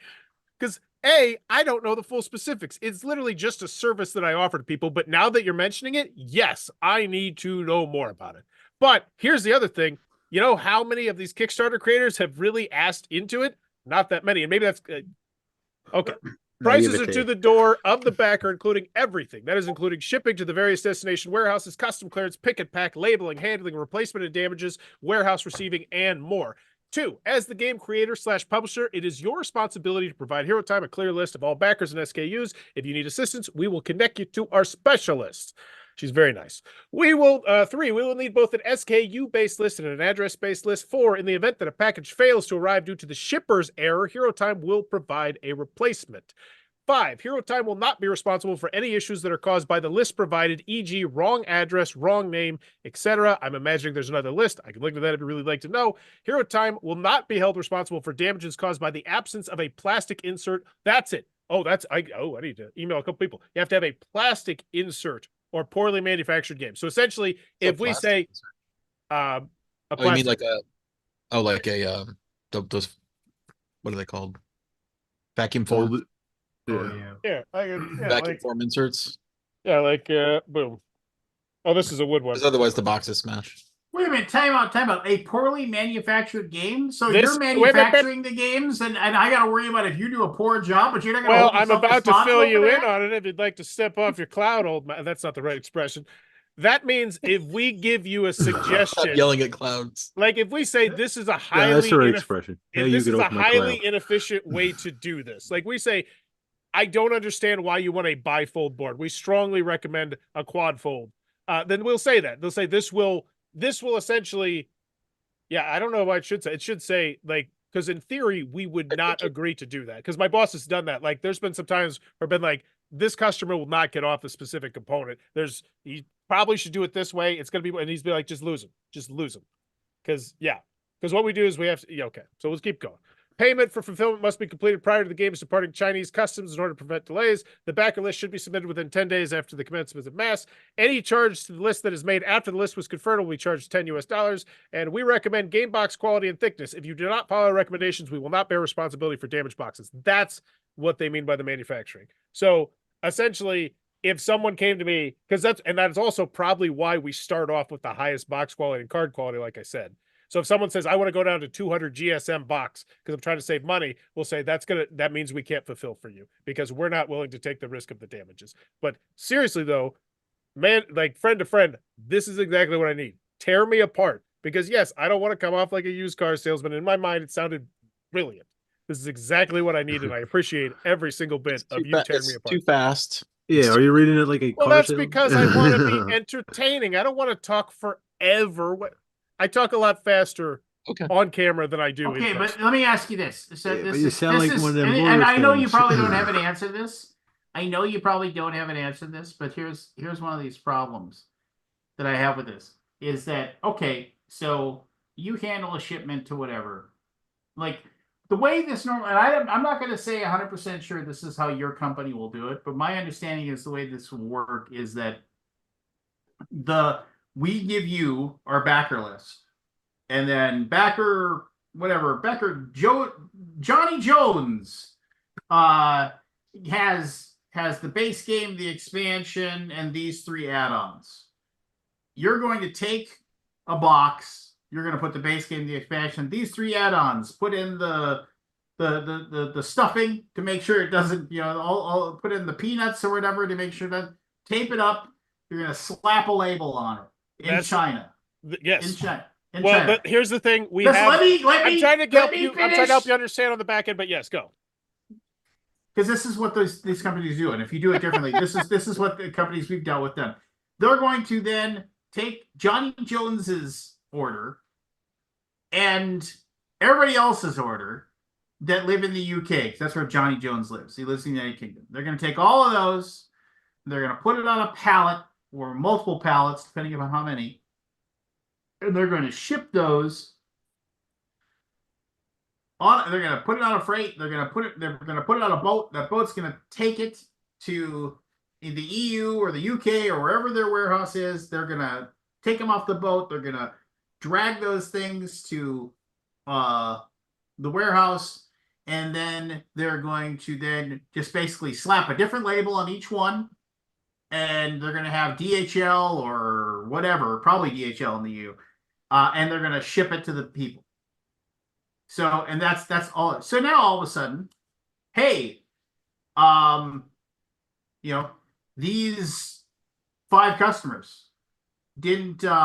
Because, I don't know the full specifics. It's literally just a service that I offer to people. But now that you're mentioning it, yes, I need to know more about it. But here's the other thing. You know how many of these Kickstarter creators have really asked into it? Not that many. And maybe that's, okay. Prices are to the door of the backer, including everything. That is including shipping to the various destination warehouses, custom clearance, pick and pack, labeling, handling, replacement of damages, warehouse receiving, and more. 2, as the game creator / publisher, it is your responsibility to provide Hero Time a clear list of all backers and SKUs. If you need assistance, we will connect you to our specialist. She's very nice. 3, we will need both an SKU-based list and an address-based list. 4, in the event that a package fails to arrive due to the shipper's error, Hero Time will provide a replacement. 5, Hero Time will not be responsible for any issues that are caused by the list provided, e.g. wrong address, wrong name, etc. I'm imagining there's another list. I can look at that if you really like to know. Hero Time will not be held responsible for damages caused by the absence of a plastic insert. That's it. I need to email a couple people. You have to have a plastic insert or poorly manufactured game. So essentially, if we say, you mean like those, what are they called? Vacuum form. Vacuum form inserts. Yeah, boom. Oh, this is a wood one. Because otherwise the box is smashed. Wait a minute, time out. A poorly manufactured game? So you're manufacturing the games, and I got to worry about if you do a poor job, but you're not going to. Well, I'm about to fill you in on it if you'd like to step off your cloud, old man. That's not the right expression. That means if we give you a Stop suggestion, yelling at clouds. like if we say this is a Yeah, highly that's the right expression. if Hey, you this can is a open my highly cloud. inefficient way to do this, like we say, I don't understand why you want a bifold board. We strongly recommend a quad fold. Then we'll say that. They'll say this will essentially, yeah, I don't know what it should say. It should say like, because in theory, we would not agree to do that. Because my boss has done that. Like there's been some times where I've been like, this customer will not get off a specific component. He probably should do it this way. It's gonna be, and he's be like, just lose them. Because what we do is we have to, yeah, okay. So let's keep going. Payment for fulfillment must be completed prior to the game's departing Chinese customs in order to prevent delays. The backer list should be submitted within 10 days after the commencement of mass. Any charge to the list that is made after the list was confirmed will be charged $10. And we recommend game box quality and thickness. If you do not follow our recommendations, we will not bear responsibility for damaged boxes. That's what they mean by the manufacturing. So essentially, if someone came to me, that is also probably why we start off with the highest box quality and card quality, like I said. So if someone says, I want to go down to 200 GSM box because I'm trying to save money, we'll say that means we can't fulfill for you because we're not willing to take the risk of the damages. But seriously though, man, like friend to friend, this is exactly what I need. Tear me apart because yes, I don't want to come off like a used car salesman. In my mind, it sounded brilliant. This is exactly what I need, and I appreciate every single bit of you tearing me apart. Too fast. Yeah, are you reading it like a Well, car that's salesman? because I want to be entertaining. I don't want to talk forever. I talk a lot faster on camera than I do. Okay, in but let me ask you this. So Yeah, this but you is, sound this like is, one of them and horror I know you films. probably don't have an answer to this. I know you probably don't have an answer to this, but here's one of these problems that I have with this is that, okay, so you handle a shipment to whatever. Like the way this normally, and I'm not going to say 100% sure this is how your company will do it, but my understanding is the way this will work is that we give you our backer list. And then Johnny Jones has the base game, the expansion, and these 3 add-ons. You're going to take a box, you're going to put the base game, the expansion, these 3 add-ons, put in the stuffing to make sure it doesn't, I'll put in the peanuts or whatever to make sure that, tape it up, you're going to slap a label on it in China. Yes. In China. But here's the thing: I'm trying to help you understand on the back end. But yes, go. Because this is what these companies do, and if you do it differently, this is what the companies we've dealt with done. They're going to then take Johnny Jones's order and everybody else's order that live in the UK, because that's where Johnny Jones lives. He lives in the United Kingdom. They're going to take all of those, they're going to put it on a pallet or multiple pallets, depending on how many. And they're going to ship those on. They're going to put it on a freight. They're going to put it on a boat. That boat's going to take it to in the EU or the UK or wherever their warehouse is. They're going to take them off the boat. They're going to drag those things to the warehouse, and then they're going to then just basically slap a different label on each one. And they're going to have DHL or whatever, probably DHL in the EU. And they're going to ship it to the people. So, and that's all. So now all of a sudden, hey, these 5 customers didn't get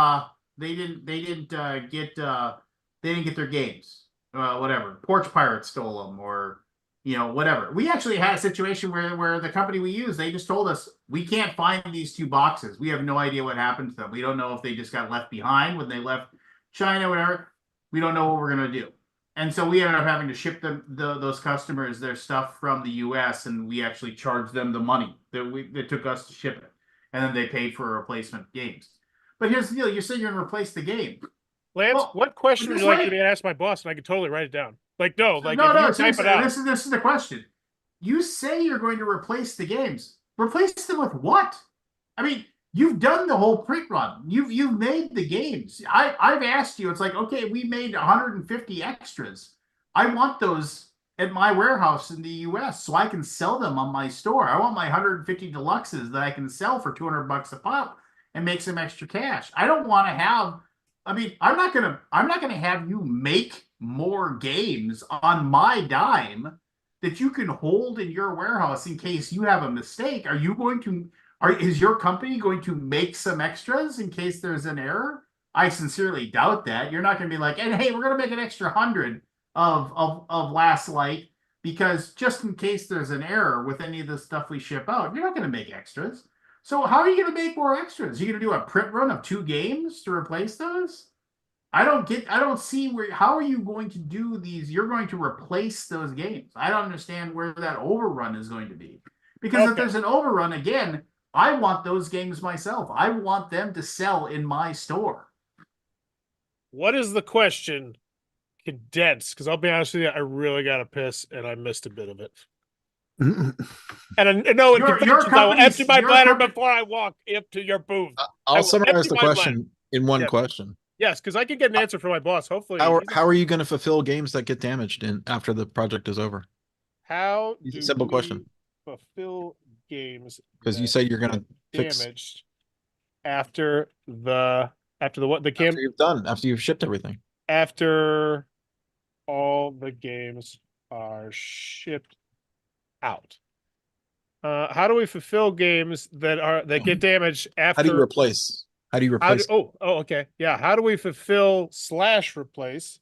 their games. Whatever. Porch Pirates stole them, or whatever. We actually had a situation where the company we use, they just told us we can't find these 2 boxes. We have no idea what happened to them. We don't know if they just got left behind when they left China, whatever. We don't know what we're gonna do. And so we ended up having to ship those customers their stuff from the US, and we actually charged them the money that took us to ship it. And then they paid for replacement games. But here's the deal, you're saying you're gonna replace the game. Lance, Well, what question would you like me to ask my boss? And I could totally write it down. Like, no, if you type it out. This is the question. You say you're going to replace the games. Replace them with what? I mean, you've done the whole print run. You've made the games. I've asked you. It's like, okay, we made 150 extras. I want those at my warehouse in the U.S. so I can sell them on my store. I want my 150 deluxes that I can sell for $200 a pop and make some extra cash. I don't want to have. I mean, I'm not gonna have you make more games on my dime that you can hold in your warehouse in case you have a mistake. Are you going Is your company going to make some extras in case there's an error? I sincerely doubt that. You're not going to be like, and hey, we're going to make an extra 100 of Last Light because just in case there's an error with any of the stuff we ship out, you're not going to make extras. So how are you going to make more extras? Are you going to do a print run of 2 games to replace those? I don't see how are you going to do these? You're going to replace those games. I don't understand where that overrun is going to be. Because if there's an overrun again, I want those games myself. I want them to sell in my store. What is the question condensed? Because I'll be honest with you, I really got to piss and I missed a bit of it. And I know in conventions, I will empty my bladder before I walk up to your booth. I'll summarize the question in one question. Yes, because I can get an answer from my boss. Hopefully, how are you going to fulfill games that get damaged after the project is over? How do simple question. Fulfill games because you say you're going to damaged after the what the game after you've done after you've shipped everything after all the games are shipped out. How do we fulfill games that get damaged after? How do you replace? Okay. Yeah. How do we fulfill / replace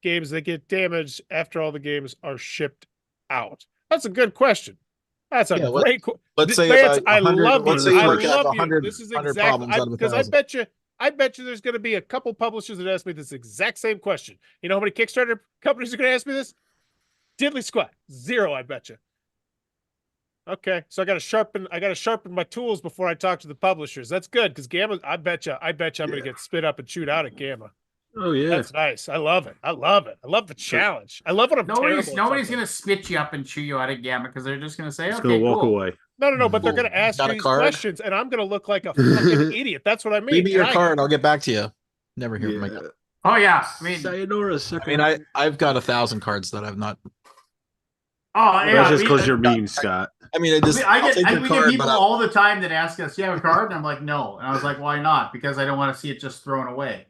games that get damaged after all the games are shipped out? That's a good question. That's a great question. Let's say Lance, I love you. I love you. This is exactly because I bet you there's going to be a couple publishers that ask me this exact same question. You know how many Kickstarter companies are going to ask me this? Diddly squat. 0, I bet you. Okay, so I got to sharpen my tools before I talk to the publishers. That's good because Gamma. I bet you I'm going to get spit up and chewed out at Gamma. Oh yeah, that's nice. I love it. I love the challenge. I love when I'm nobody's going to spit you up and chew you out at Gamma because they're just going to say, "Okay, going to walk away." No, but they're going to ask you these questions, and I'm going to look like a fucking idiot. That's what I mean. Leave me your card. I'll get back to you. Never hear from my. Oh yeah, Sayonara. I've got 1,000 cards that I've not. Oh yeah, that's just because you're mean, Scott. I get people all the time that ask us, "Do you have a card?" And I'm like, "No," and I was like, "Why not?" Because I don't want to see it just thrown away.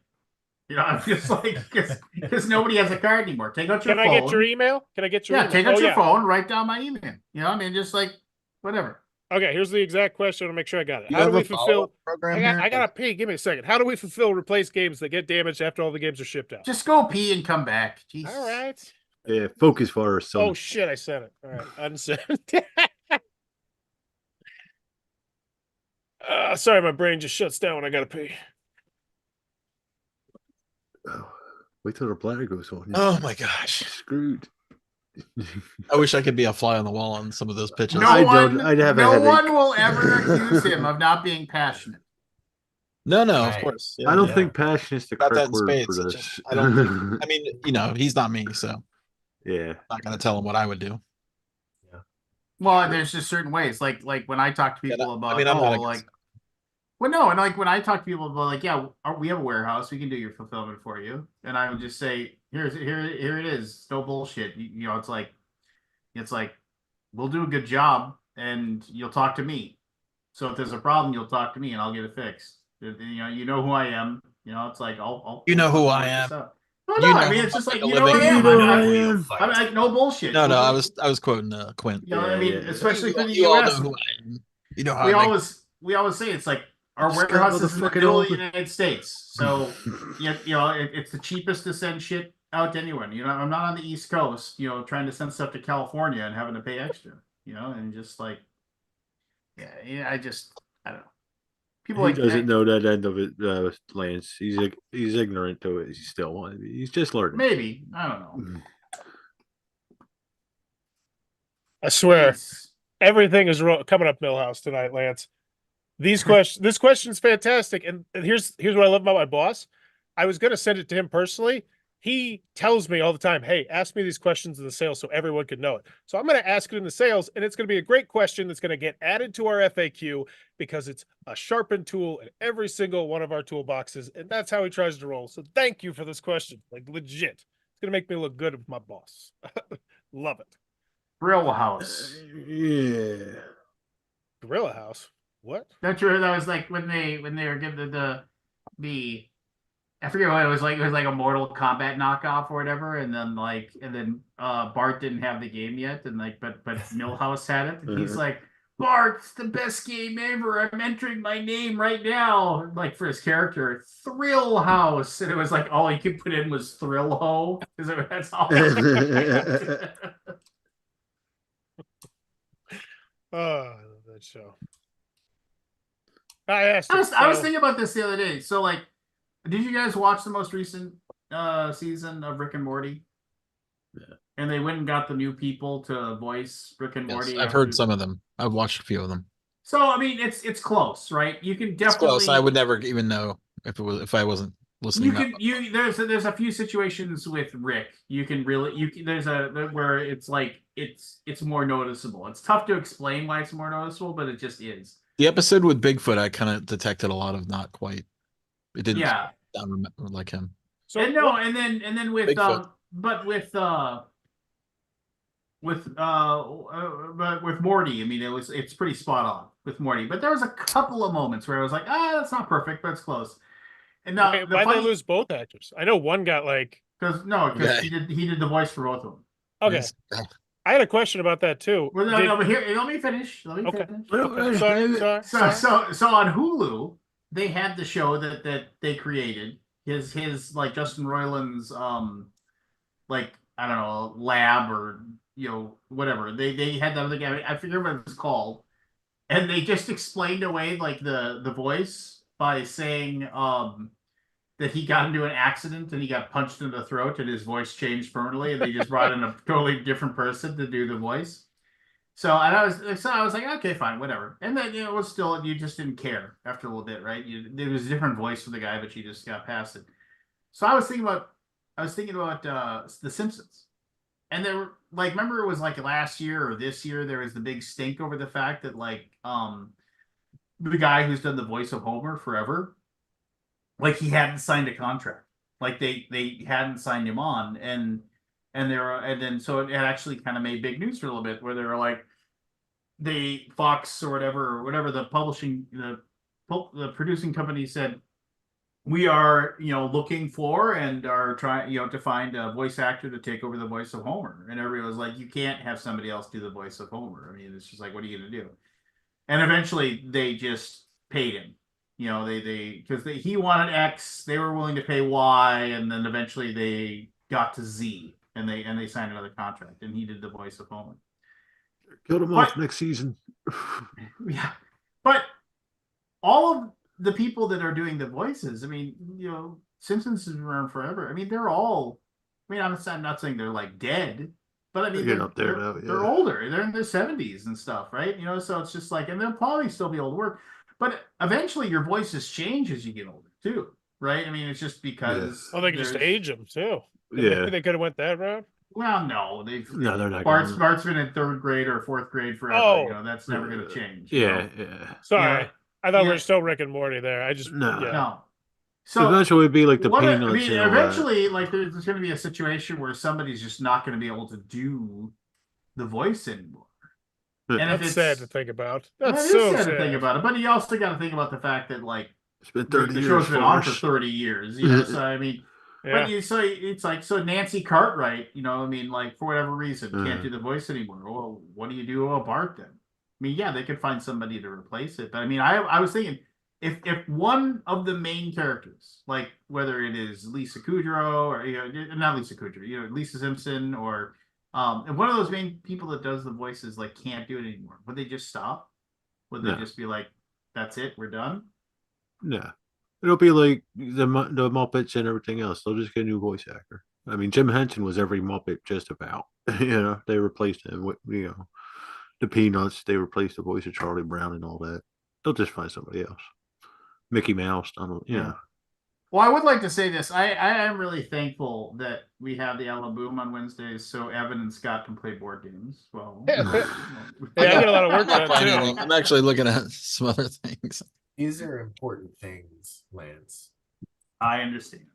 You know, I'm just like because nobody has a card anymore. Take out your phone. Can I get your email? Take out your phone, write down my email. You know, I mean, just like whatever. Okay, here's the exact question to make sure I got it. How do we fulfill? I gotta pee. Give me a second. How do we fulfill replace games that get damaged after all the games are shipped out? Just go pee and come back. Jesus. All right. Yeah, focus for us. Oh shit! I said it. All right, unsent. Sorry, my brain just shuts down when I gotta pee. Oh, wait till the bladder goes on. Oh my gosh, screwed. I wish I could be a fly on the wall on some of those pitches. No one will ever accuse him of not being passionate. No, of course. Yeah, I don't think passion is the correct word for this. Just, I don't think, I mean, he's not me, so yeah, I'm not gonna tell him what I would do. Yeah. Well, there's just certain ways, like when I talk to people about, when I talk to people about, we have a warehouse, we can do your fulfillment for you, and I would just say, here it is, no bullshit. You know, it's like we'll do a good job, and you'll talk to me. So if there's a problem, you'll talk to me, and I'll get it fixed. You know who I am. You know, it's like I'll who I am. I mean, it's just like you know who I am. I'm like no bullshit. No, I was quoting Quint. You know what I mean? Especially for the you US. All know who I am. You know how we always say it's like our warehouse is in the middle of the United States, so it's the cheapest to send shit out to anyone. You know, I'm not on the East Coast. You know, trying to send stuff to California and having to pay extra. You know, and just like, I don't know. People he doesn't know that end of it, Lance. He's ignorant to it. He's just learning. Maybe, I don't know. I swear, everything is coming up Millhouse tonight, Lance. This question's fantastic, and here's what I love about my boss. I was going to send it to him personally. He tells me all the time, "Hey, ask me these questions in the sales so everyone can know it." So I'm going to ask it in the sales, and it's going to be a great question that's going to get added to our FAQ because it's a sharpened tool in every single one of our toolboxes, and that's how he tries to roll. So thank you for this question, like legit. It's going to make me look good with my boss. Love it. Grill House. Yeah. Gorilla House. What? That's true. That was like when they were given the I forget what it was like. It was like a Mortal Kombat knockoff or whatever, and then Bart didn't have the game yet, and but Millhouse had it, and he's like, Bart, it's the best game ever. I'm entering my name right now. Like for his character, Thrill House. And it was like all he could put in was Thrill Ho. Because that's all. Oh, I love that show. I asked. I was thinking about this the other day. So, like, did you guys watch the most recent season of Rick and Morty? Yeah. And they went and got the new people to voice Rick and Yes, Morty. I've heard some of them. I've watched a few of them. So, I mean, it's close, right? You can It's definitely. close. I would never even know if I wasn't listening. There's a few situations with Rick. There's a where it's like it's more noticeable. It's tough to explain why it's more noticeable, but it just is. The episode with Bigfoot, I kind of detected a lot of not quite. It didn't Yeah. sound like him. So And no, and then with Bigfoot. but with Morty, I mean it's pretty spot on with Morty. But there was a couple of moments where I was like, that's not perfect, but it's close. And now why did they lose both actors? I know one got like because Yeah. he did the voice for both of them. okay. Yes. I had a question about that too. Well, no, but here, let me finish. Okay. finish. Sorry. So on Hulu, they had the show that they created. His like Justin Roiland's like I don't know lab or whatever. They had that other guy. I forget what it was called, and they just explained away like the voice by saying that he got into an accident and he got punched in the throat and his voice changed permanently, and they just brought in a totally different person to do the voice. So I was like, okay, fine, whatever. And then it was still you just didn't care after a little bit, right? There was a different voice for the guy, but you just got past it. So I was thinking about The Simpsons, and there were like, remember it was like last year or this year there was the big stink over the fact that like the guy who's done the voice of Homer forever, like he hadn't signed a contract, like they hadn't signed him on, and then so it actually kind of made big news for a little bit where they were like Fox or whatever the producing company said, we are looking for and are trying to find a voice actor to take over the voice of Homer, and everybody was like, you can't have somebody else do the voice of Homer. I mean, it's just like, what are you gonna do? And eventually they just paid him. Because he wanted X, they were willing to pay Y, and then eventually they got to Z, and they signed another contract, and he did the voice of Homer. Killed him off next season. Yeah, but all of the people that are doing the voices, I mean, Simpsons has been around forever. I mean, they're all. I mean, I'm not saying they're like dead, but I mean, They're up there now. Yeah. They're older. They're in their 70s and stuff, right? So it's just like, and they'll probably still be able to work. But eventually your voices change as you get older too, right? I mean, it's just because they can just age them too. Yeah. They could have went that route. Well, no, they're not. Bart's been in third grade or fourth grade forever. Oh. That's never going to change. Yeah. Sorry, I thought we Yeah. were still Rick and Morty there. I just No. So eventually it'd be like the Peanuts. I mean, eventually, like there's going to be a situation where somebody's just not going to be able to do the voice anymore. And that's sad to think about. That's so sad to think about it. But you also got to think about the fact that like it's been 30 years. The show's been on for 30 years. So I mean, but it's like Nancy Cartwright. I mean, like for whatever reason, can't do the voice anymore. Well, what do you do about Bart then? I mean, yeah, they could find somebody to replace it. But I mean, I was thinking if one of the main characters, like whether it is Lisa Kudrow or not Lisa Kudrow, Lisa Simpson or if one of those main people that does the voices like can't do it anymore, would they just stop? Would they just be like, "That's it, we're done"? No, it'll be like the Muppets and everything else. They'll just get a new voice actor. I mean, Jim Henson was every Muppet just about. They replaced him with the Peanuts. They replaced the voice of Charlie Brown and all that. They'll just find somebody else. Mickey Mouse, Donald. Yeah. Well, I would like to say this. I am really thankful that we have the Alaboom on Wednesdays, so Evan and Scott can play board games. Well, I get a lot of work done too. I'm actually looking at some other things. These are important things, Lance. I understand.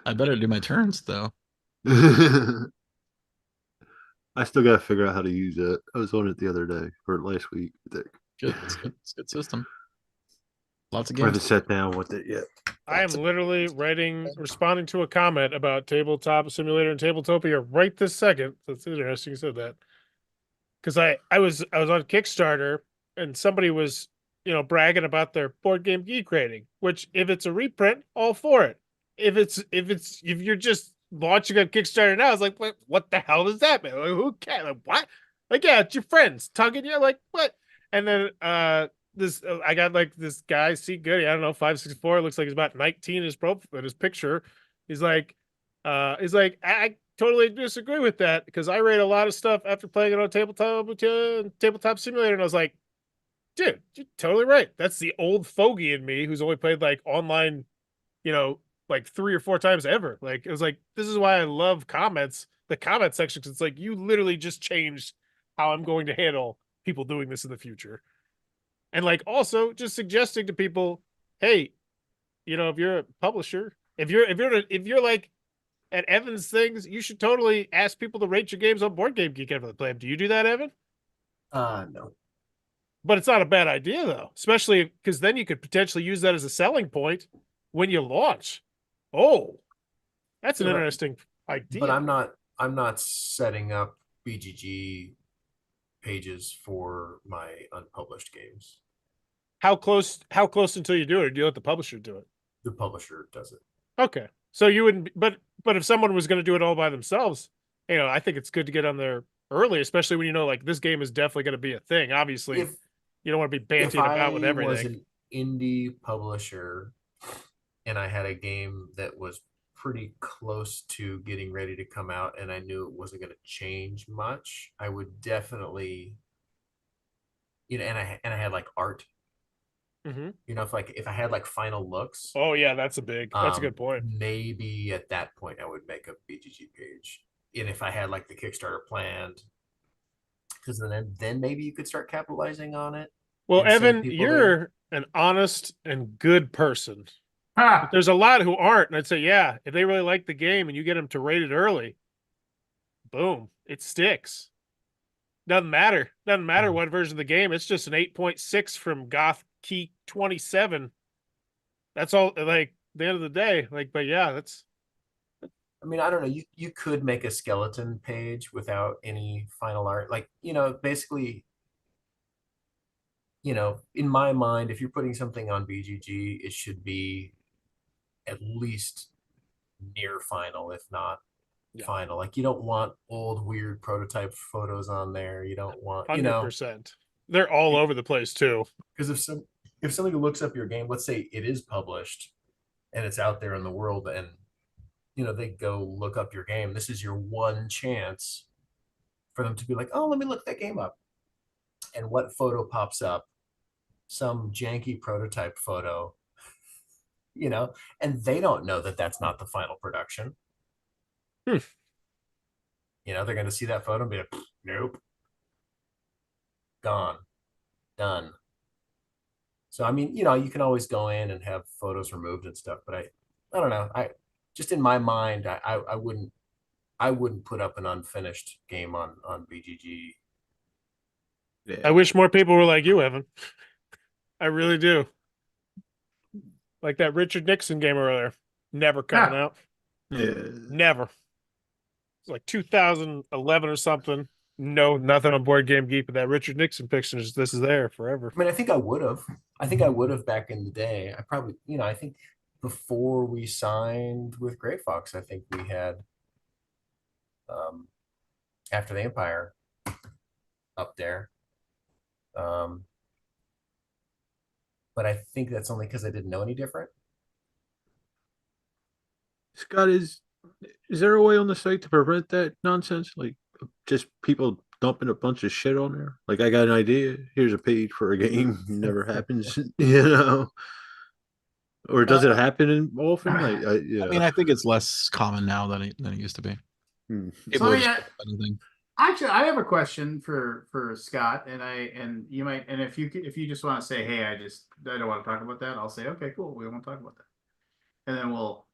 I better do my turns though. I still got to figure out how to use it. I was on it the other day or last week. I think. Good. It's good. It's a good system. Lots of I haven't games. sat down with it yet. I am literally responding to a comment about Tabletop Simulator and Tabletopia right this second. That's interesting you said that. because I was on Kickstarter and somebody was bragging about their board game geek rating, which if it's a reprint, all for it. If you're just launching on Kickstarter now, it's like what the hell does that mean? Like, who cares? Like, what? Like, yeah, it's your friends tugging you. Like, what? And then this I got like this guy, see Goody, I don't know, 564, looks like he's about 19 in his profile, in his picture. He's like, I totally disagree with that because I rate a lot of stuff after playing it on tabletop simulator, and I was like, dude, you're totally right. That's the old fogey in me who's only played like online, like 3 or 4 times ever. Like, it was like, this is why I love comments, the comment section, because it's like you literally just changed how I'm going to handle people doing this in the future. And like also just suggesting to people, hey, if you're a publisher, if you're like at Evan's things, you should totally ask people to rate your games on Board Game Geek after they play them. Do you do that, Evan? No. But it's not a bad idea though, especially because then you could potentially use that as a selling point when you launch. Oh, that's an Yeah, interesting idea. But I'm not setting up BGG pages for my unpublished games. How close until you do it, or do you let the publisher do it? The publisher does it. Okay. So you wouldn't, but if someone was going to do it all by themselves, I think it's good to get on there early, especially when like this game is definitely going to be a thing. Obviously, If you don't want to be if banting about with I was everything. an indie publisher and I had a game that was pretty close to getting ready to come out and I knew it wasn't going to change much, I would definitely, and I had like art, Hmm. if I had like final looks, Oh yeah, that's a good point. maybe at that point I would make a BGG page. And if I had like the Kickstarter planned, because then maybe you could start capitalizing on it Well, and send Evan, people there. you're an honest and good person. Ha! There's a lot who aren't, and I'd say, yeah, if they really like the game and you get them to rate it early, boom, it sticks. Doesn't matter. Doesn't matter what version of the game. It's just an 8.6 from Goth Key 27. That's all. Like, the end of the day, like, but yeah, that's I mean, I don't know. You could make a skeleton page without any final art. Like, basically, in my mind, if you're putting something on BGG, it should be at least near final, if not Yeah. final. Like, you don't want old weird prototype photos on there. You don't want, 100%. They're all over the place too. because if somebody looks up your game, let's say it is published and it's out there in the world, and they go look up your game, this is your one chance for them to be like, oh, let me look that game up. And what photo pops up? Some janky prototype photo, and they don't know that that's not the final production. Hmm. They're going to see that photo and be like, nope, gone, done. So, I mean, you can always go in and have photos removed and stuff, but I don't know. I just, in my mind, I wouldn't put up an unfinished game on BGG. Yeah. I wish more people were like you, Evan. I really do. Like that Richard Nixon game earlier. Never coming out. Yeah. Never. It's like 2011 or something. No, nothing on Board Game Geek, but that Richard Nixon picture this is there forever. I mean, I think I would have. I think I would have back in the day. I probably, I think before we signed with Gray Fox, I think we had After the Empire up there. But I think that's only because I didn't know any different. Scott, is there a way on the site to prevent that nonsense? Like just people dumping a bunch of shit on there? Like I got an idea. Here's a page for a game. Never happens, Or does it happen often? I mean, I think it's less common now than it used to be. Hmm. People So, will just yeah. put anything. Actually, I have a question for Scott, and you might, and if you just want to say, hey, I don't want to talk about that, I'll say, okay, cool, we won't talk about that, and then we'll,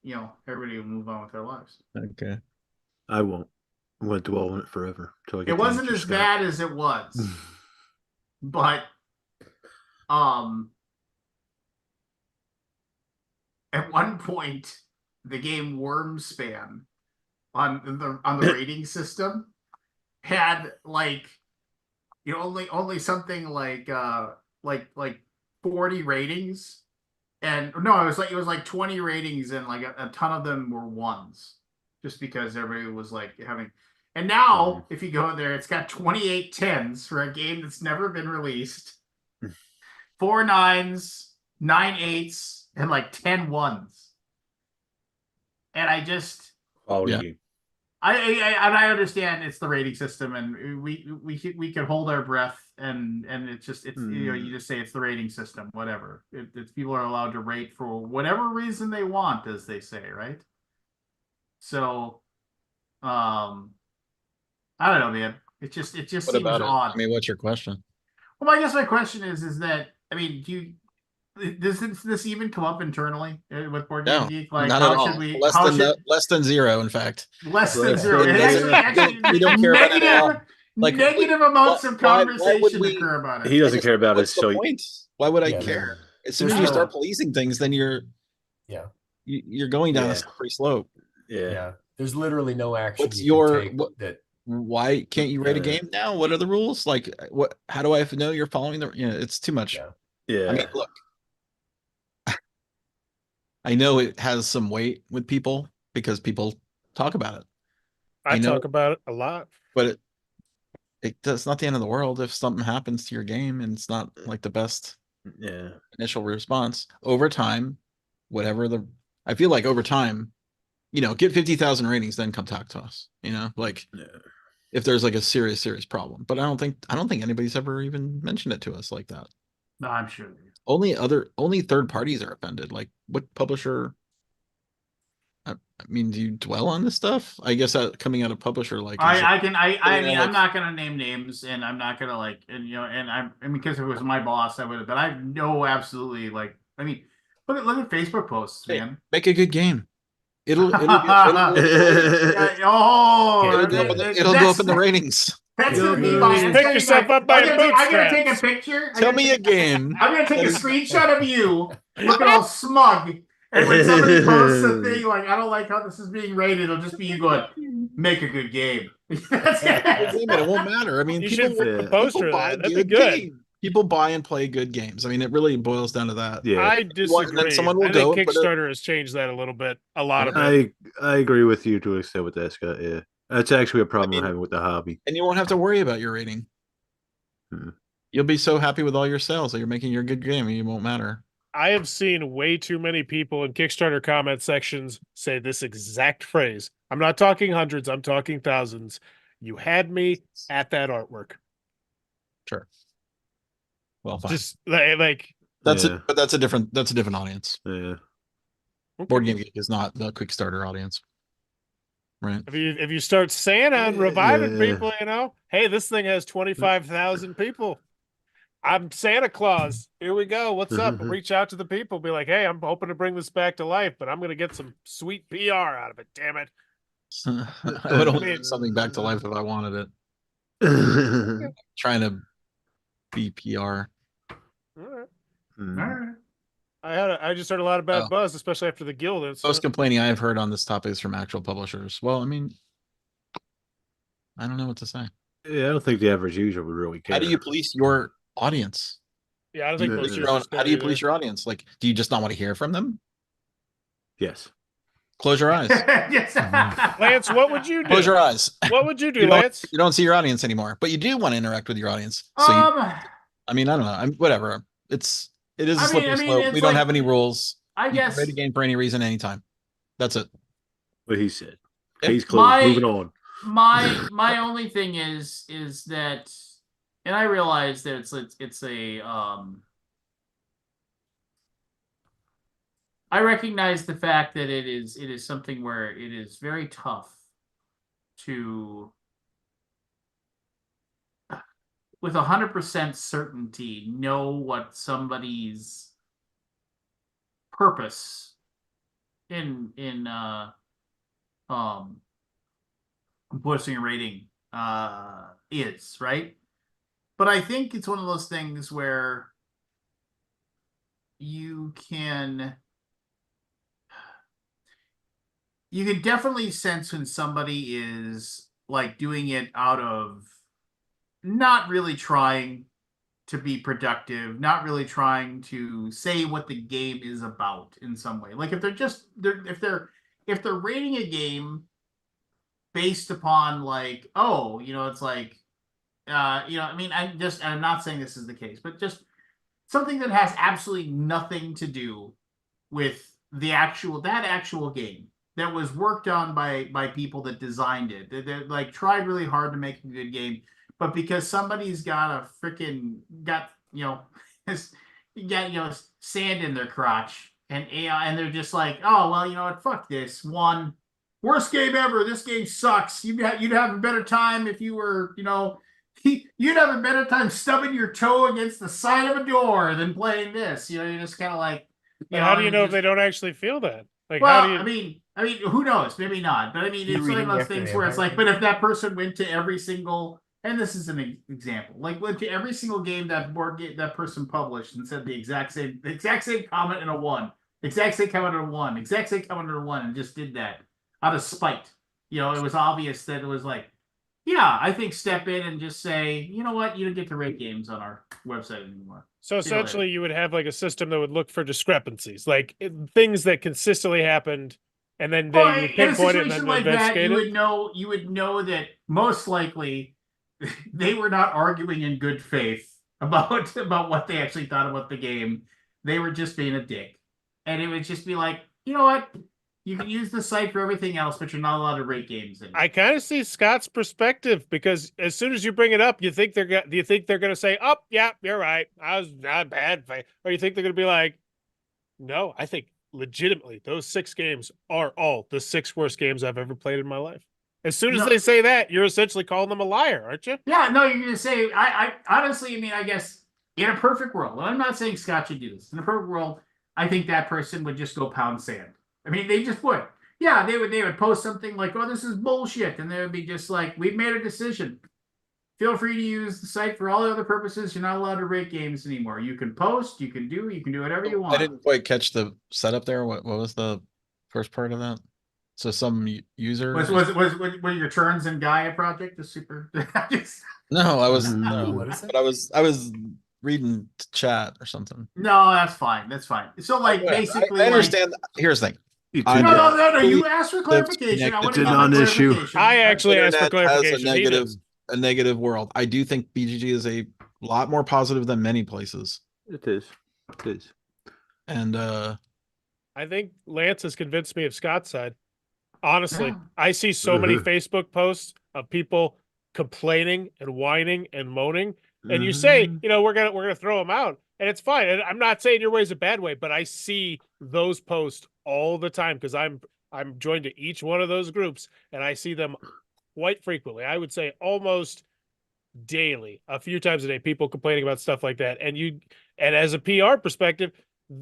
everybody will move on with their lives. Okay. I won't. I won't dwell on it forever until I get It to wasn't answer as Scott. bad as it was, but at one point, the game Wormspan on the rating system had like only something like 40 ratings, and no, it was like 20 ratings, and like a ton of them were ones, just because everybody was like having. And now, if you go in there, it's got 28 tens for a game that's never been released, 4 nines, 9 eights, and like 10 ones. And I just, Quality Yeah. game. I understand it's the rating system, and we can hold our breath, and it's you just say it's the rating system, whatever. It's people are allowed to rate for whatever reason they want, as they say, right? So, I don't know, man. It just What seems about it? odd. I mean, what's your question? Well, I guess my question is that, I mean, does this even come up internally with Board Game No, Geek? Like, not at how all. should we? How should Less than zero, in fact. less than Less zero? than It zero. actually We don't care about it at all. Like, negative amounts of why would conversation we- occur about He it. doesn't care about What's us. the So point? Why would I Yeah, care? As soon as there's you no- start policing things, then you're Yeah. you're going down Yeah. a slippery slope. yeah. Yeah. There's literally no action What's you your- can take what- that. Why can't you rate a Yeah. game now? What are the rules? Like, what? How do I have to know you're following the? It's too much. Yeah. Yeah. I mean, look, I know it has some weight with people because people talk about it, I I know- talk about it a lot. but it's not the end of the world if something happens to your game and it's not like the best yeah. initial response. Over time, I feel like over time, get 50,000 ratings, then come talk to us. Like Yeah. if there's like a serious problem. But I don't think anybody's ever even mentioned it to us like that. No, I'm sure. Only third parties are offended. Like what publisher? I mean, do you dwell on this stuff? I guess coming out of publisher, like I you mean, know, I'm like- not gonna name names, and I'm not gonna I mean, because if it was my boss, I would have. But I know absolutely, like, I mean, look at Facebook posts, Hey, man. make a good game. It'll go up in the ratings. That's Yo, gonna be man. my. Just pick yourself up by your I'm gonna take a bootstraps. picture. Tell me a game. I'm gonna take a that is- screenshot of you looking all smug, and when somebody posts a thing like, "I don't like how this is being rated," it'll just be you going, "Make a good game." That's It won't matter. I mean, You people, should flip the Yeah. poster of buy that. That'd be good good. games. People buy and play good games. I mean, it really boils down to that. Yeah. I And then disagree. someone will I think go and put Kickstarter has changed that a little bit, a lot of it. I agree with you to an extent with that, Scott. Yeah. That's actually a problem I mean- we're having with the hobby. And you won't have to worry about your rating. Hmm. You'll be so happy with all your sales that you're making your good game, and it won't matter. I have seen way too many people in Kickstarter comment sections say this exact phrase. I'm not talking hundreds, I'm talking thousands. You had me at that artwork. Sure. Well, fine. Just like Yeah. But that's a different audience. Yeah. Board Game Geek is not the Kickstarter audience, right? if you start Santa and reviving Yeah. people, hey, this thing has 25,000 people. I'm Santa Claus. Here we go. What's up? Reach out to the people. Be like, hey, I'm hoping to bring this back to life, but I'm going to get some sweet PR out of it. Damn it. I would only bring something back to life if I wanted it. Trying to be PR. All right. Hmm. All right. I just heard a lot of bad Oh. buzz, especially after the guild incident. Most complaining I have heard on this topic is from actual publishers. Well, I mean, I don't know what to say. Yeah, I don't think the average user would really care. How do you police your audience? Yeah, I don't think Yeah. most Your own- users how do you either. police your audience? Like, do you just not want to hear from them? Yes. Close your eyes. Yes. Lance, what would you do? Close your eyes. What would you do, You don't- Lance? You don't see your audience anymore, but you do want to interact with your audience. So, I mean, I don't know. Whatever. It is a I mean- slippery I mean, slope. it's We don't like- have any rules. I You can guess rate a game for any reason, anytime. That's it. What he said. Yeah. Case closed. My- Moving on. my only thing is that, and I realize that it's a I recognize the fact that it is something where it is very tough to, with 100% certainty, know what somebody's purpose in posting a rating is, right? But I think it's one of those things where you can definitely sense when somebody is like doing it out of not really trying to be productive, not really trying to say what the game is about in some way. Like if they're rating a game based upon like, oh, it's like I mean, I'm not saying this is the case, but just something that has absolutely nothing to do with that actual game that was worked on by people that designed it. That like tried really hard to make a good game, but because somebody's got sand in their crotch and they're just like, oh well, you know what, fuck this one. Worst game ever. This game sucks. You'd have a better time if you were, you'd have a better time stubbing your toe against the side of a door than playing this. You're just kind of like, But how do you know if they don't actually feel that? Like, well, how do you? I mean, who knows? Maybe not. But I mean, You it's one of reading those after things the where it's Empire like, but if that person went to every single, and this is an example, like went to every single game that person published and said the exact same comment in a one, exact same comment in a one, exact same comment in a one, and just did that out of spite. It was obvious that it was like, yeah, I think step in and just say, you know what, you don't get to rate games on our website anymore. So essentially, you would have like a system that would look for discrepancies, like things that consistently happened, and then they Well, would in a pinpoint it and situation then like that, investigate you it. would know that most likely they were not arguing in good faith about what they actually thought about the game. They were just being a dick, and it would just be like, you know what, you can use the site for everything else, but you're not allowed to rate games anymore. I kind of see Scott's perspective because as soon as you bring it up, do you think they're going to say, "Oh, yeah, you're right. I was not bad," or you think they're going to be like, "No, I think legitimately those 6 games are all the 6 worst games I've ever played in my life." As soon as No. they say that, you're essentially calling them a liar, aren't you? Yeah, no, you're gonna say I honestly, I mean, I guess in a perfect world, and I'm not saying Scott should do this. In a perfect world, I think that person would just go pound sand. I mean, they just would. Yeah, they would post something like, "Oh, this is bullshit," and they would be just like, "We've made a decision. Feel free to use the site for all the other purposes. You're not allowed to rate games anymore. You can post, you can do whatever you want." I didn't quite catch the setup there. What was the first part of that? So some user Was your turns in Gaia project the super? No, I was No, no, what is it? but I was reading chat or something. No, that's fine. That's fine. So like Whatever. basically, I understand. Here's the thing. It's I a- know. No. You asked for clarification. I want It's to a get my non-issue. clarification. I actually asked for Internet has clarification. He did. a negative world. I do think BGG is a lot more positive than many places, It is. It is. and I think Lance has convinced me of Scott's side. Honestly, Yeah. I see so many Mhm. Facebook posts of people complaining and whining and moaning, and you say, Mhm. we're gonna throw them out, and it's fine. And I'm not saying your way is a bad way, but I see those posts all the time because I'm joined to each one of those groups, and I see them quite frequently. I would say almost daily, a few times a day, people complaining about stuff like that. And as a PR perspective,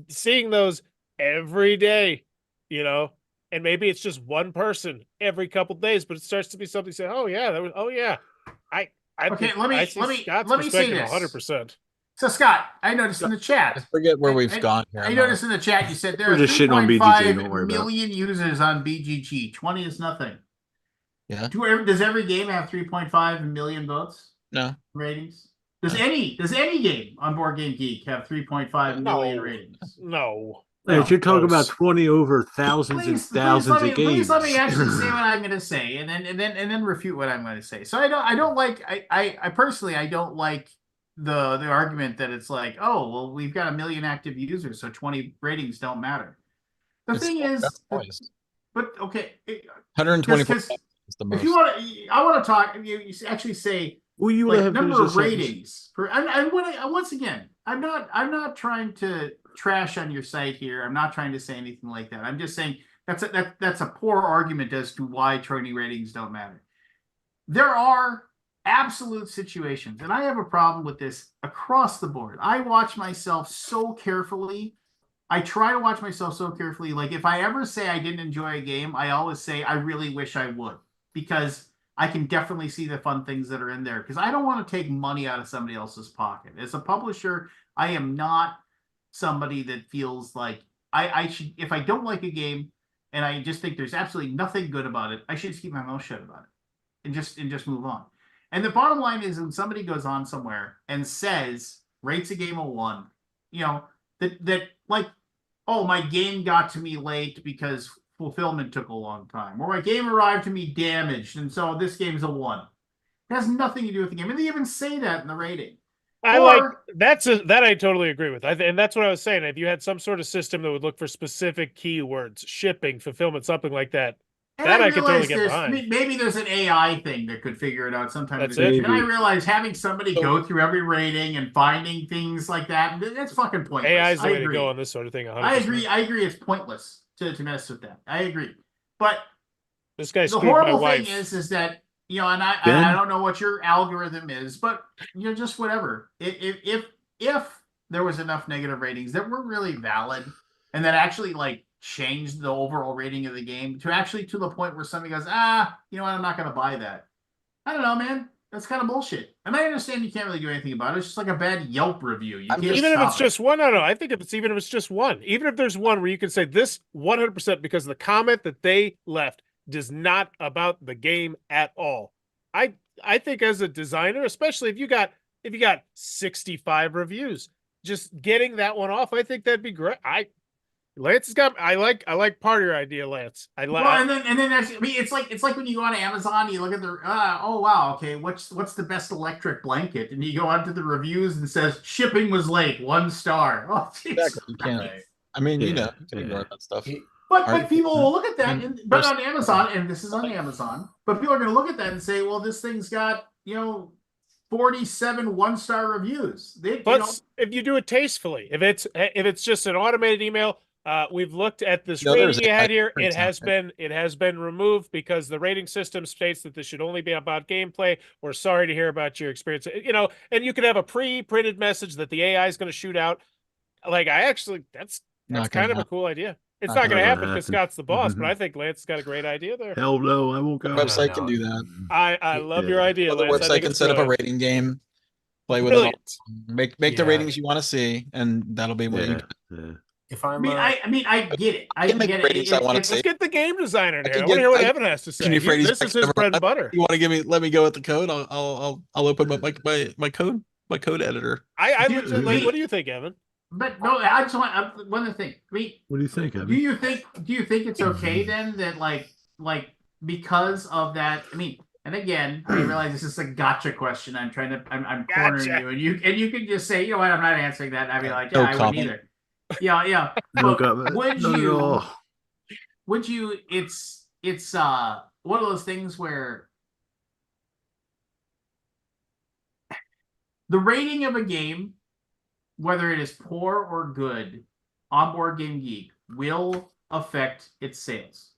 seeing those every day, and maybe it's just one person every couple days, but it starts to be something say, oh yeah, I Okay, think let me- I see let me- Scott's let me say perspective this. 100%. So Scott, I noticed in the I chat. forget where we've gone here. I noticed in the chat you said there We're are just shitting on BGG, 3.5 don't worry about it. million users on BGG. 20 is nothing. Yeah. Does every game have 3.5 million votes No. ratings? Does any game on Board Game Geek have 3.5 million No. ratings? No. If you're talking about Close. 20 over thousands and thousands of games. Please let me actually say what I'm going to say, and then refute what I'm going to say. So I don't like I personally I don't like the argument that it's like, oh well, we've got 1 million active users, so 20 ratings don't matter. The thing is, but okay, 124 because is the if most. you want to, I want to talk. You actually say Will you like let him number finish of the sentence? ratings for. Once again, I'm not trying to trash on your site here. I'm not trying to say anything like that. I'm just saying that's a poor argument as to why 20 ratings don't matter. There are absolute situations, and I have a problem with this across the board. I watch myself so carefully. I try to watch myself so carefully. Like if I ever say I didn't enjoy a game, I always say I really wish I would, because I can definitely see the fun things that are in there, because I don't want to take money out of somebody else's pocket. As a publisher, I am not somebody that feels like I should, if I don't like a game and I just think there's absolutely nothing good about it, I should just keep my mouth shut about it and just move on. And the bottom line is when somebody goes on somewhere and rates a game a 1, that like, oh, my game got to me late because fulfillment took a long time, or my game arrived to me damaged, and so this game's a 1. It has nothing to do with the game. And they even say that in the rating. That I totally agree with. And that's what I was saying. If you had some sort of system that would look for specific keywords, shipping, fulfillment, something like that, I could totally get behind. Maybe there's an AI thing that could figure it out sometime. That's it. And I realize having somebody go through every rating and finding things like that's fucking pointless. AI is the way to go on this sort of thing. 100%. I agree. It's pointless to mess with that. I agree. But this guy the horrible thing is that, and I don't know what your algorithm is, but just whatever. If there was enough negative ratings that were really valid and that actually like changed the overall rating of the game to the point where somebody goes, you know what, I'm not going to buy that. I don't know, man. That's kind of bullshit. And I understand you can't really do anything about it. It's just like a bad Yelp review. Even if it's just one, no. I think even if it's just one, even if there's one where you can say this 100% because the comment that they left is not about the game at all. I think as a designer, especially if you got 65 reviews, just getting that one off, I think that'd be great. Lance has got. I like part of your idea, Lance. And then that's. I mean, it's like when you go on Amazon, you look at the. Oh wow, okay. What's the best electric blanket? And you go onto the reviews and it says shipping was late, 1 star. Oh, exactly. You can't. I mean, you can ignore that stuff. But people will look at that, but on Amazon, and this is on Amazon, but people are going to look at that and say, well, this thing's got 47 1-star reviews. If you do it tastefully, if it's just an automated email. We've looked at this rating you had here. It has been removed because the rating system states that this should only be about gameplay. We're sorry to hear about your experience. And you could have a pre-printed message that the AI is going to shoot out. Like that's kind of a cool idea. It's not going to happen because Scott's the boss, but I think Lance has got a great idea there. Hell no, I won't go. The website can do that. I love your idea, Lance. The website can set up a rating game, play with it, make the ratings you want to see, and that'll be what you do. If I'm, I get it. I get it. Let's get the game designer in here. I want to hear what Evan has to say. This is his bread and butter. You want to let me go with the code? I'll open my code editor. What do you think, Evan? But no, I just want one other thing. I mean, what do you think, Evan? Do you think it's okay then that like because of that? I mean, and again, I realize this is a gotcha question. I'm cornering you, and you can just say, you know what, I'm not answering that. And I'd be like, yeah, I wouldn't either. Yeah. Would you? It's one of those things where the rating of a game, whether it is poor or good, on Board Game Geek will affect its sales.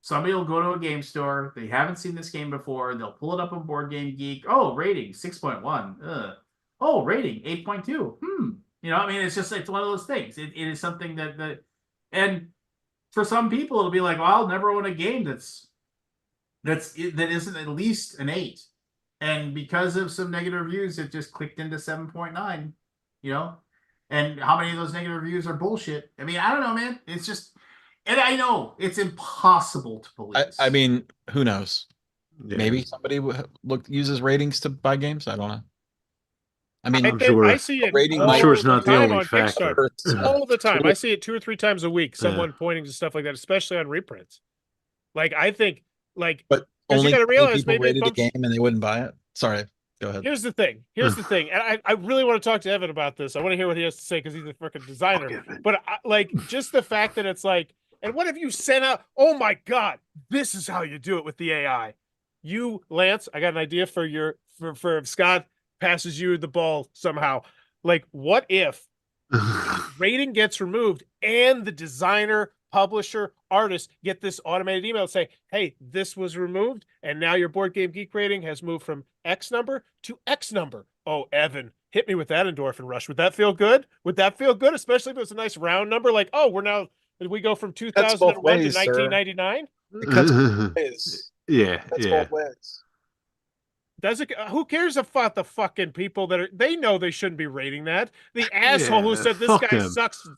Somebody will go to a game store, they haven't seen this game before, they'll pull it up on Board Game Geek. Oh, rating 6.1. Oh, rating 8.2. I mean, it's one of those things. It is something that and for some people it'll be like, well, I'll never own a game that isn't at least an 8. And because of some negative reviews, it just clicked into 7.9. And how many of those negative reviews are bullshit? I mean, I don't know, man. It's just, and I know it's impossible to police. I mean, who knows? Yeah. Maybe somebody uses ratings to buy games. I don't know. I mean, I'm sure. I see it. I'm sure it's not the only factor. All the time. I see it 2 or 3 times a week. Someone pointing to stuff like that, especially on reprints. Like I think, but only you got to realize people rated the game and they wouldn't buy it. Sorry. Go ahead. Here's the thing. And I really want to talk to Evan about this. I want to hear what he has to say because he's a freaking designer. But just the fact that it's like, and what if you sent out, oh my God, this is how you do it with the AI. You, Lance, I got an idea for if Scott passes you the ball somehow. Like, what if rating gets removed and the designer, publisher, artist get this automated email and say, hey, this was removed and now your Board Game Geek rating has moved from X number to X number. Oh, Evan, hit me with that endorphin rush. Would that feel good? Especially if it was a nice round number, like, oh, we go from 2001 to 1999? It cuts both ways. Yeah. Both ways. Does it? Who cares about the fucking people they know they shouldn't be rating that? The asshole who said this guy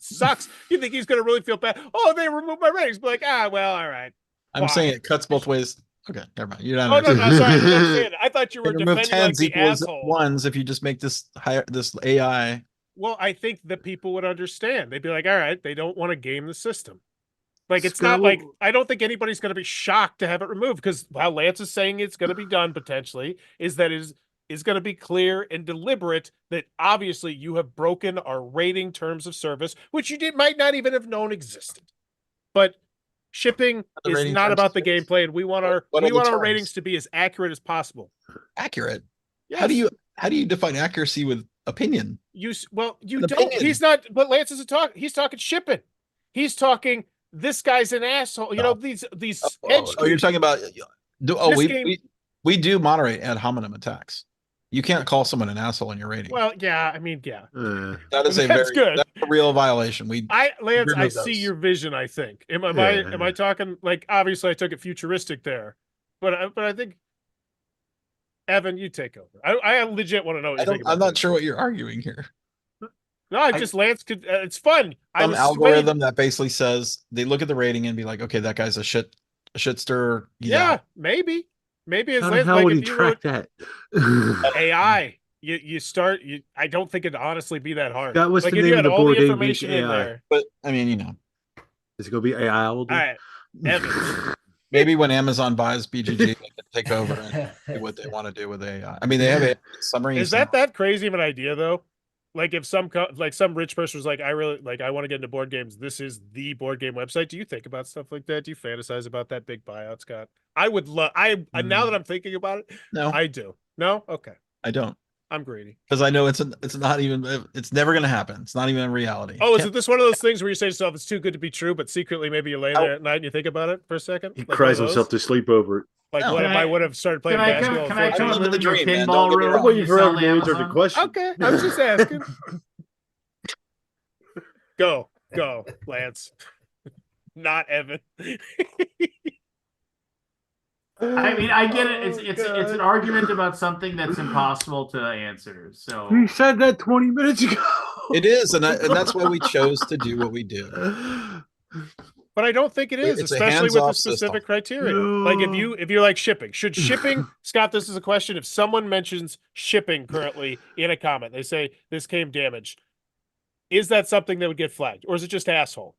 sucks. You think he's going to really feel bad? Oh, they removed my ratings. Be like, well, all right. I'm saying it cuts both ways. Okay, never mind. You're not. Oh no, no, sorry, I didn't understand. I thought you were Remove defending like tens the equals asshole. ones if you just make this higher this AI. Well, I think that people would understand. They'd be like, all right, they don't want to game the system. Like, it's Scott, not like, I don't think anybody's going to be shocked to have it removed because how Lance is saying it's going to be done potentially is that is going to be clear and deliberate that obviously you have broken our rating terms of service, which might not even have known existed. But shipping The is rating not terms about of the service? gameplay, and we want What are the our terms? ratings to be as accurate as possible. Accurate. Yes. How do you define accuracy with opinion? You An don't. opinion. He's not. But Lance isn't talking. He's talking shipping. He's talking. This guy's an asshole. You know these hedge. Oh, you're talking about. This game- We do moderate ad hominem attacks. You can't call someone an asshole in your rating. Well, yeah. I mean, yeah. That is that's good. That's a real violation. Lance, I remove see those. your vision. I think. Am Yeah. I talking like? Obviously, I took it futuristic there, but I think. Evan, you take over. I legit want to know what you think about I'm not this. sure what you're arguing here. No, I just Lance could. It's fun. I Some was algorithm that basically says they look at the rating and be like, okay, that guy's a shitster. He's yeah, out. maybe it's How the Lance. hell Like would if he you track wrote that? AI, you start. I don't think it'd honestly be that hard. Scott, what's like the if name you of had the all the board game geek information in AI? there. But I mean, you know, Is it gonna be AI? Will do? All right, Evan. maybe when Amazon buys BGG, they can take over and do what they want to do with AI. I mean, they have a summary. Is that crazy of an idea though? Like if some rich person was like, I want to get into board games. This is the board game website. Do you think about stuff like that? Do you fantasize about that big buyout, Scott? I would love. Now that I'm thinking about it, No, I do. No, okay, I don't, I'm greedy. because I know it's not even it's never going to happen. It's not even a reality. Oh, is it this one of those things where you say to yourself, it's too good to be true, but secretly maybe you lay there at night and you think about it for a second? He Like one of cries those? himself to sleep over it. Like No. what Can if I I- would have started playing Can I basketball? come? at Can I 14? come and live in your dream, man. pinball Don't get me room? wrong. Well, when you've you sell already answered the Amazon? question. Okay, I was just asking. Go, Lance. Not Evan. I mean, I get it. Oh, It's an God. argument about something that's impossible to answer. So He said that 20 minutes ago. It is, and that's why we chose to do what we do. But I don't think it is, It's a especially with the hands-off specific system. criteria. No. Like if you like shipping, should shipping, Scott, this is a question. If someone mentions shipping currently in a comment, they say this came damaged. Is that something that would get flagged? Or is it just asshole?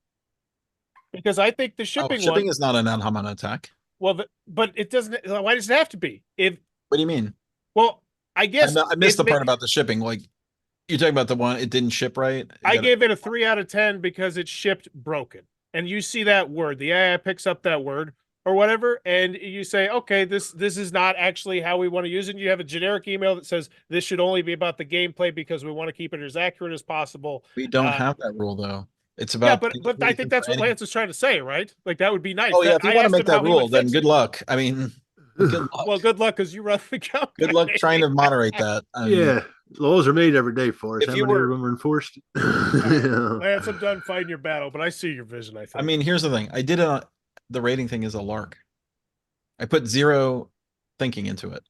Because I think the shipping Shipping one, is not an ad hominem attack. well, but it doesn't, why does it have to be? What do you mean? Well, I guess I missed the it part about the shipping. Like you're talking about the one it didn't ship right. I gave it a 3 out of 10 because it shipped broken. And you see that word, the AI picks up that word or whatever, and you say, okay, this is not actually how we want to use it. And you have a generic email that says this should only be about the gameplay because we want to keep it as accurate as possible. We don't have that rule though. It's Yeah, about but I think that's what Lance is trying to say, right? Like that would be nice. Oh yeah, if you I want to asked make him how that he would rule, then fix good it. luck. I mean, good luck. Well, good luck because you run the company. Good luck trying to moderate that. Yeah, laws are made every day for us. If How you many were- of them are enforced? Lance, I'm done fighting your battle, but I see your vision. I think. I mean, here's the thing. I did it on the rating thing is a lark. I put zero thinking into it.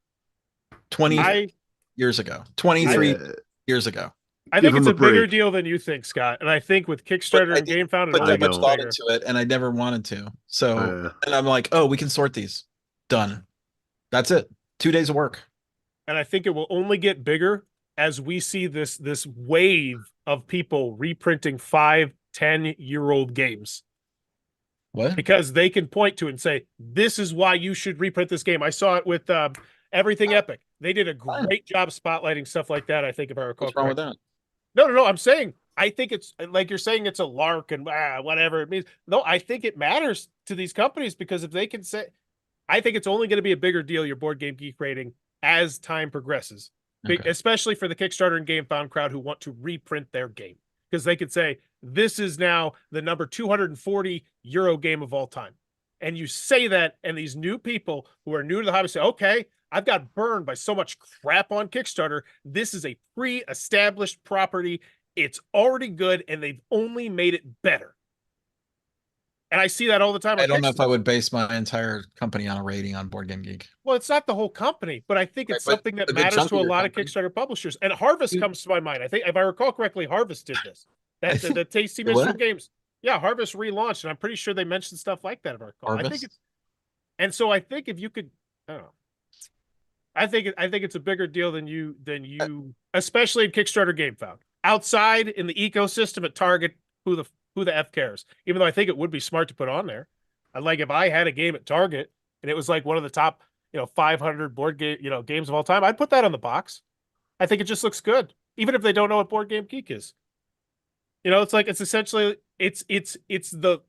20 years ago. 23 Yeah. years ago. I Give think it's him a a bigger break. deal than you think, Scott. And I think with Kickstarter and GameFound, it Put only that much gets thought bigger. into it, and I never wanted to. So Yeah. and I'm like, oh, we can sort these. Done. That's it. 2 days of work. And I think it will only get bigger as we see this wave of people reprinting 5-10-year-old games What? because they can point to and say, this is why you should reprint this game. I saw it with Everything Epic. They did a great job spotlighting stuff like that, I think, if I recall What's wrong with correctly. that? No. I'm saying, I think it's like you're saying it's a lark and whatever it means. No, I think it matters to these companies because if they can say, I think it's only going to be a bigger deal, your Board Game Geek rating, as time progresses, Okay. especially for the Kickstarter and GameFound crowd who want to reprint their game because they could say, this is now the number 240 Euro game of all time. And you say that, and these new people who are new to the hobby say, okay, I've got burned by so much crap on Kickstarter. This is a pre-established property. It's already good, and they've only made it better. And I see that all the time. I on don't know if Kickstarter. I would base my entire company on a rating on Board Game Geek. Well, it's not the whole company, but I think it's Right, but something that a good matters chunk to of a your lot of company. Kickstarter publishers. And Harvest You- comes to my mind. I think, if I recall correctly, Harvest did this. That the Tasty The Mystery what? Games. Yeah, Harvest relaunched, and I'm pretty sure they mentioned stuff like that. If I recall, I think Harvest? it's And so I think if you could, I don't know. I think it's a bigger deal than you especially in Kickstarter GameFound. Outside in the ecosystem at Target, who the F cares? Even though I think it would be smart to put on there. Like if I had a game at Target and it was like one of the top, 500 board game, games of all time, I'd put that on the box. I think it just looks good, even if they don't know what Board Game Geek is. It's like it's essentially it's the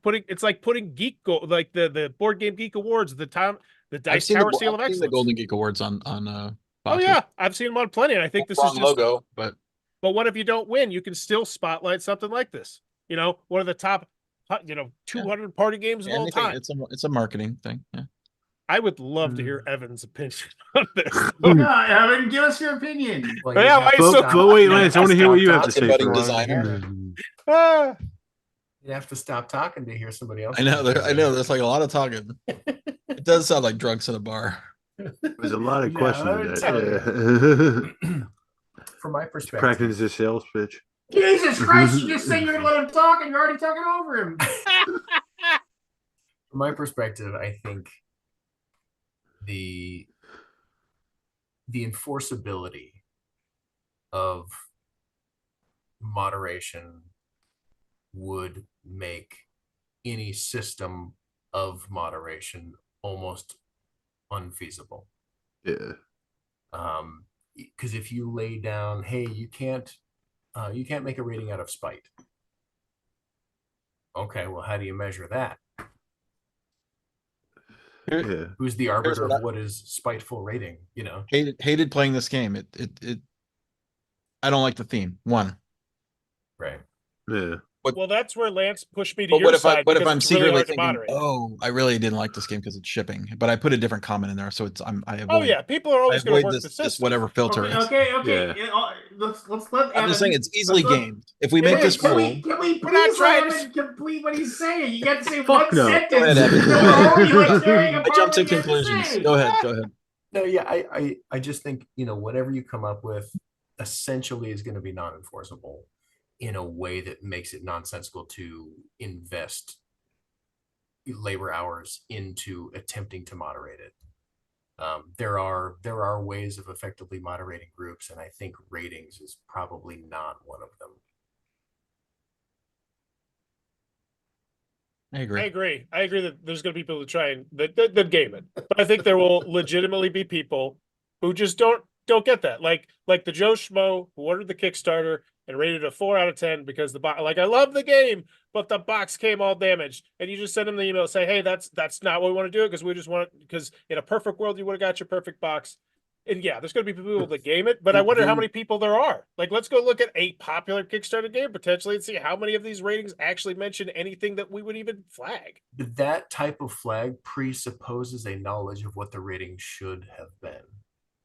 putting it's like putting like the Board Game Geek Awards, the Dice Tower Seal of I've seen Excellence. the Golden Geek Awards on Oh boxes. yeah, I've seen them on plenty, and I think this Wrong is just logo, but what if you don't win? You can still spotlight something like this. One of the top 200 party games of all anything, time. it's a marketing thing. Yeah. I would love to hear Evan's opinion on this. Yeah, Evan, give us your opinion. Well, Yeah, you why have is to so stop- But wait, you have Lance, to I want to hear what you stop have to say budding first. designer. Ah, You have to stop talking to hear somebody else. I know. There's like a lot of talking. It does sound like drunks in a bar. There's a lot of Yeah, questions I in would tell that. From my Practicing perspective, as a sales pitch. Jesus Christ, you just said you're gonna let him talk and you're already talking over him. from my perspective, I think the enforceability of moderation would make any system of moderation almost unfeasible. Yeah. Because if you lay down, hey, you can't make a rating out of spite. Okay, well, how do you measure that? Yeah. Who's the arbiter what of what is spiteful rating? Hated playing this game. It I don't like the theme. One. Right. Yeah. well, that's where Lance pushed me to But your side. what if because I'm it's really secretly hard to thinking, moderate. oh, I really didn't like this game because it's shipping, but I put a different comment in there, so I avoid. Oh yeah, people are I always going avoid to work the this system. whatever filter is. Okay. Yeah. Let's let Evan. I'm just saying it's easily let's let- gamed. If we make this Can rule, we We're not please trying let to- Evan complete what he's saying? You got to say Fuck one no. sentence. Go ahead, Evan. and we're already like tearing I apart jumped to what he has conclusions. say. Go ahead. No, yeah, I just think, whatever you come up with essentially is going to be non-enforceable in a way that makes it nonsensical to invest labor hours into attempting to moderate it. There are ways of effectively moderating groups, and I think ratings is probably not one of them. I agree. I agree that there's going to be people who try and that game it, but I think there will legitimately be people who just don't get that. Like the Joe Schmo who ordered the Kickstarter and rated it a 4 out of 10 because the box. Like I love the game, but the box came all damaged, and you just send them the email say, hey, that's not what we want to do because we just want because in a perfect world you would have got your perfect box. And yeah, there's going to be people that game it, but I wonder how many people there are. Like, let's go look at a popular Kickstarter game potentially and see how many of these ratings actually mention anything that we would even flag. But that type of flag presupposes a knowledge of what the rating should have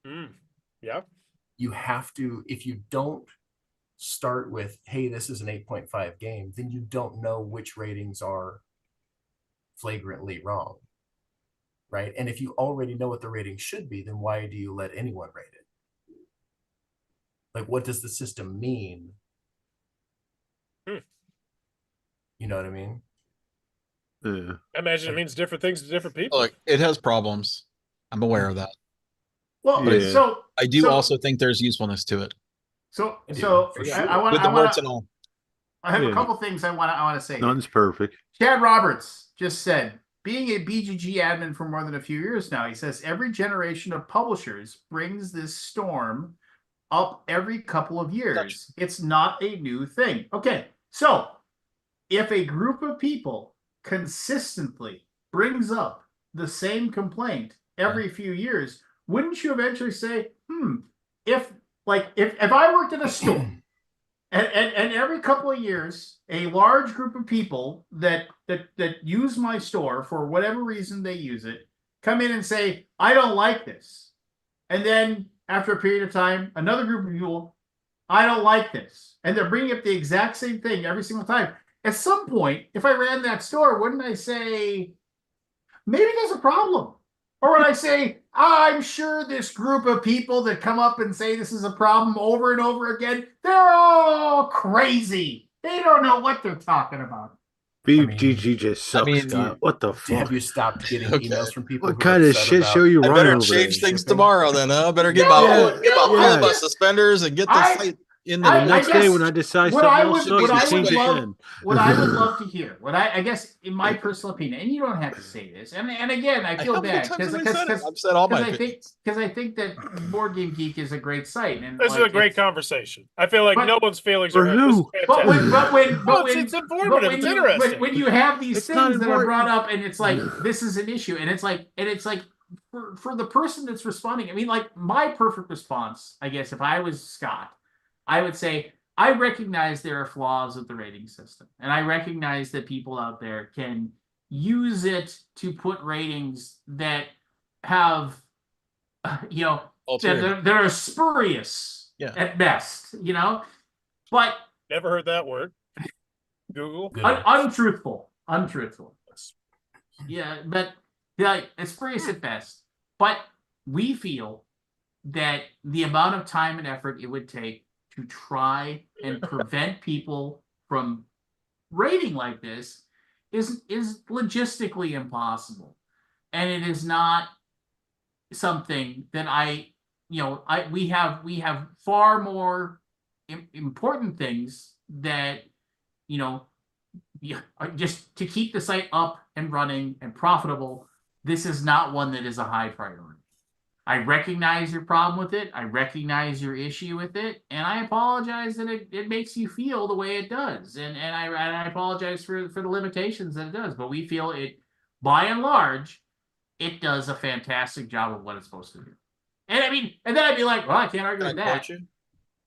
been. Yeah. You have to, if you don't start with, hey, this is an 8.5 game, then you don't know which ratings are flagrantly wrong. Right. And if you already know what the rating should be, then why do you let anyone rate it? Like, what does the system mean? You know what I mean? Yeah. I imagine it means different things to different people. Look, it has problems. I'm aware of that. Well, Yeah. so I do so- also think there's usefulness to it. So for sure. I want With the I want warts and all. I have a Yeah. couple things I want to say. None's perfect. Chad Roberts just said, being a BGG admin for more than a few years now, he says every generation of publishers brings this storm up every couple of years. Gotcha. It's not a new thing. Okay, so if a group of people consistently brings up the same complaint every few years, wouldn't you eventually say, if I worked at a store and every couple of years, a large group of people that use my store for whatever reason they use it come in and say, I don't like this. And then after a period of time, another group of people, I don't like this. And they're bringing up the exact same thing every single time. At some point, if I ran that store, wouldn't I say, maybe there's a problem? Or would I say, I'm sure this group of people that come up and say this is a problem over and over again, they're all crazy. They don't know what they're talking about. BGG just sucks, mean, Scott. What the fuck? Have you stopped getting Okay. emails from people? What who are kind of upset shit about- show you I running better over there? change things shipping? tomorrow then, huh? Better get No, get my no, all my yeah. suspenders and get the I- site in I the Next day guess when I decide what something I else would- what sucks, I you would change love- again. What I would love to hear, I guess in my personal opinion, and you don't have to say this, and again, I feel how many bad times have I said it? I've said all my opinions. I think that Board Game Geek is a great site, and This is a great conversation. I feel like But- no one's feelings For are hurt. This is who? But fantastic. when It's informative. It's interesting. when you have these It's not things that are brought important. up, and it's like this is an issue, and it's like for the person that's responding. I mean, like my perfect response, I guess, if I was Scott, I would say I recognize there are flaws with the rating system, and I recognize that people out there can use it to put ratings that have, that are spurious at best, but Never heard that word. Google. Good one. untruthful. Yeah, but it's spurious at best. But we feel that the amount of time and effort it would take to try and prevent people from rating like this is logistically impossible, and it is not something that we have far more important things that just to keep the site up and running and profitable. This is not one that is a high priority. I recognize your problem with it. I recognize your issue with it, and I apologize that it makes you feel the way it does. And I apologize for the limitations that it does. But we feel it, by and large, it does a fantastic job of what it's supposed to do. And and then I'd be like, well, I can't argue with that. You?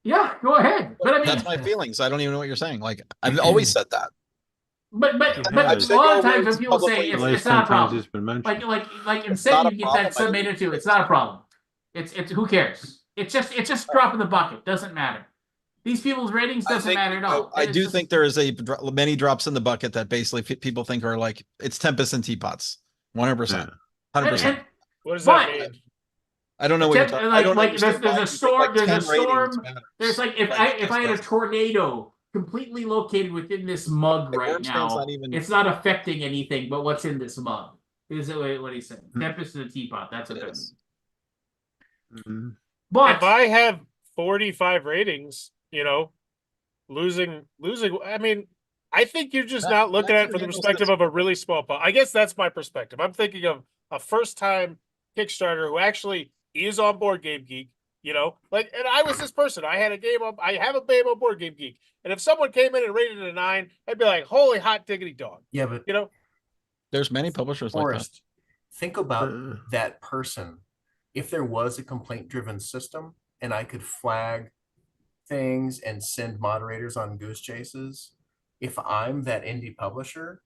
Yeah, go ahead. But that's my feelings. I don't even know what you're saying. Like I've always said that. But I've a lot of times when people say The last it's not a 10 times problem, it's been mentioned. like It's not instead a you get problem, that submitted to, it's not a problem. It's who cares? It's just drop in the bucket. Doesn't matter. These people's ratings doesn't matter at all. I do think there is many drops in the bucket that basically people think are like it's tempest and teapots. 100%. 100%. What does that mean? I don't know what you're talking about. Like there's a storm. There's a storm. There's like if I had a tornado completely located within this mug right now, it's not affecting anything but what's in this mug. Is it what he's saying? Tempest in a teapot. That's what that means. But if I have 45 ratings, losing. I mean, I think you're just not looking at it from the perspective of a really small pot. I guess that's my perspective. I'm thinking of a first-time Kickstarter who actually is on Board Game Geek. And I was this person. I have a game on Board Game Geek, and if someone came in and rated it a 9, I'd be like, "Holy hot diggity dog!" Yeah, but there's many publishers Forrest, like that. Think about that person. If there was a complaint-driven system, and I could flag things and send moderators on goose chases, if I'm that indie publisher,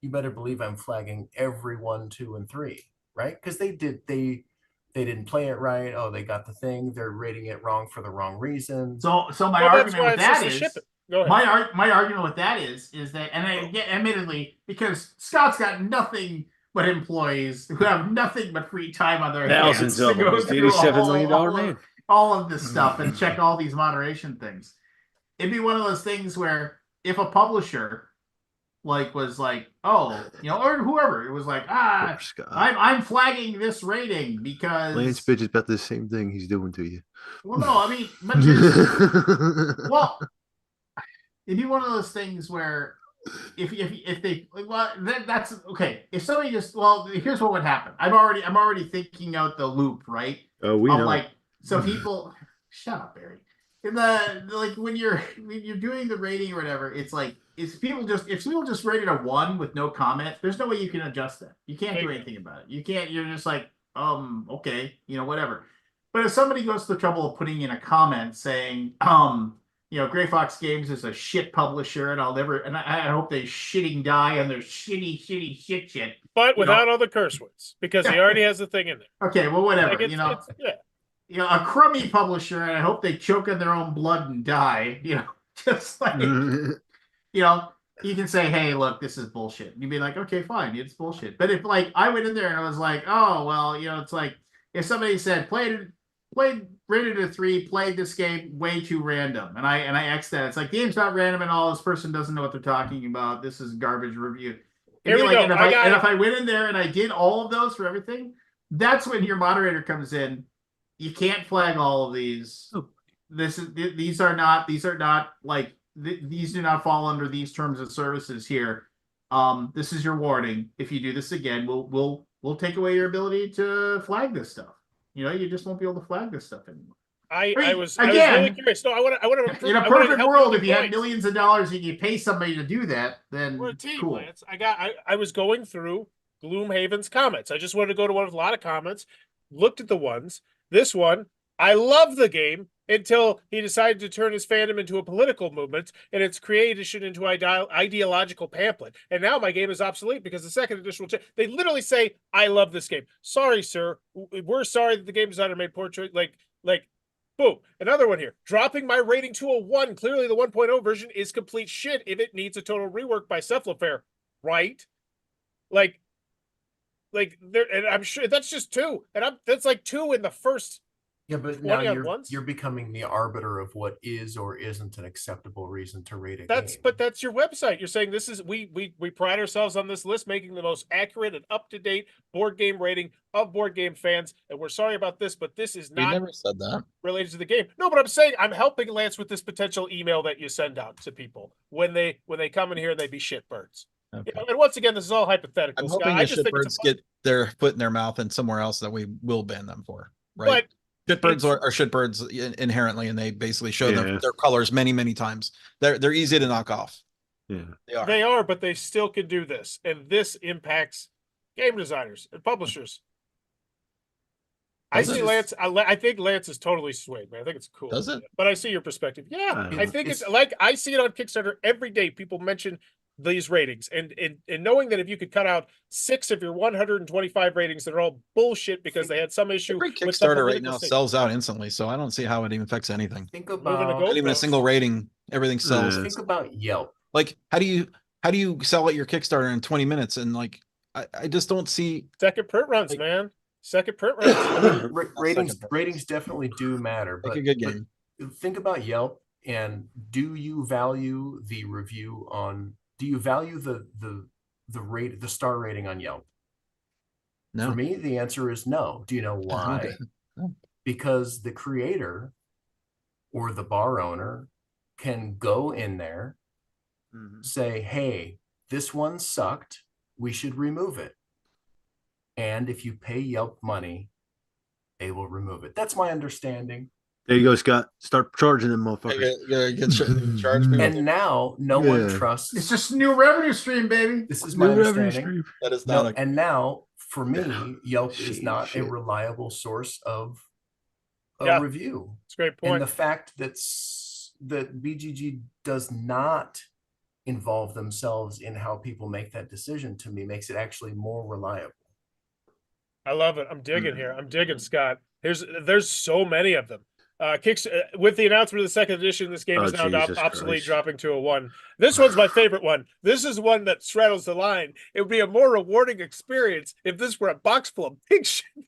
you better believe I'm flagging every 1, 2, and 3, right? Because they didn't play it right. Oh, they got the thing. They're rating it wrong for the wrong reason. So my argument with that is my argument with that is that, and I get admittedly, because Scott's got nothing but employees who have nothing but free time on their Thousands hands of them. He's $87 million man. All of this stuff and check all these moderation things. It'd be one of those things where if a publisher was like, or whoever, it was like, I'm flagging this rating because Lance bitch is about the same thing he's doing to you. Well, no, I mean, but it'd be one of those things where if they that's okay. If somebody here's what would happen. I'm already thinking out the loop, right? Oh, we know. So people, shut up, Barry. When you're doing the rating or whatever, it's like if people just rated a 1 with no comment, there's no way you can adjust that. You can't do anything about it. You can't. You're just like, okay, whatever. But if somebody goes to the trouble of putting in a comment saying, Gray Fox Games is a shit publisher, and I hope they shitting die on their shitty shit. But without all the curse words, because he already has the thing in there. Okay, well, whatever. Yeah. A crummy publisher, and I hope they choke on their own blood and die. Just like you can say, hey, look, this is bullshit. You'd be like, okay, fine, it's bullshit. But if I went in there and I was like, oh well, it's like if somebody said play rated a 3, played this game way too random. And I X that. It's like game's not random at all. This person doesn't know what they're talking about. This is garbage review. Here we go. And if I went in there and I did all of those for everything, that's when your moderator comes in. You can't flag all of these. These do not fall under these terms of services here. This is your warning. If you do this again, we'll take away your ability to flag this stuff. You just won't be able to flag this stuff anymore. I was really curious. No, I want to. In a perfect world, if you had millions of dollars and you pay somebody to do that, then we're a team, cool. Lance. I was going through Gloomhaven's comments. I just wanted to go to one with a lot of comments. Looked at the ones. This one, I love the game until he decided to turn his fandom into a political movement and its creation into ideological pamphlet. And now my game is obsolete because the second edition will change. They literally say, "I love this game." Sorry, sir. We're sorry that the game designer made poor choice. Like. Boom. Another one here. Dropping my rating to a 1. Clearly, the 1.0 version is complete shit if it needs a total rework by Cephalofair. Right? Like there, and I'm sure that's just 2. And that's like 2 in the first. Yeah, but now you're becoming the arbiter of what is or isn't an acceptable reason to rate a game. But that's your website. You're saying this is we pride ourselves on this list making the most accurate and up-to-date board game rating of board game fans, and we're sorry about this, but this is not. We never said that. Related to the game. No, but I'm saying I'm helping Lance with this potential email that you send out to people when they come in here and they be shitbirds. Okay. And once again, this is all hypothetical. I'm hoping the shitbirds get their foot in their mouth and somewhere else that we will ban them for. Right. But shitbirds are shitbirds inherently, and they basically show their colors many, many times. They're easy to knock off. Yeah, they are, but they still can do this, and this impacts game designers and publishers. I think Lance is totally swayed, man. I think it's cool. Does it? But I see your perspective. Yeah, I think it's like I see it on Kickstarter every day. People mention these ratings, and knowing that if you could cut out 6 of your 125 ratings that are all bullshit because they had some issue. Every Kickstarter right now sells out instantly, so I don't see how it even affects anything. Think about not even a single rating. Everything sells. Think about Yelp. Like, how do you sell at your Kickstarter in 20 minutes? And like, I just don't see second print runs, man. Second print runs. ratings definitely do matter. But, a good game. But think about Yelp, and do you value the review on? Do you value the star rating on Yelp? No. For me, the answer is no. Do you know why? No. Because the creator or the bar owner can go in there, say, "Hey, this one sucked. We should remove it." And if you pay Yelp money, they will remove it. That's my understanding. There you go, Scott. Start charging them motherfuckers. Get charged. And now no one trusts. It's just a new revenue stream, baby. This is my understanding. That is not. And now, for me, Yelp is not a reliable source of a review. It's a great point. And the fact that BGG does not involve themselves in how people make that decision, to me, makes it actually more reliable. I love it. I'm digging here. I'm digging, Scott. There's so many of them. With the announcement of the second edition, this game is now obsolete, dropping to a 1. This one's my favorite one. This is one that straddles the line. It would be a more rewarding experience if this were a box full of pig shit.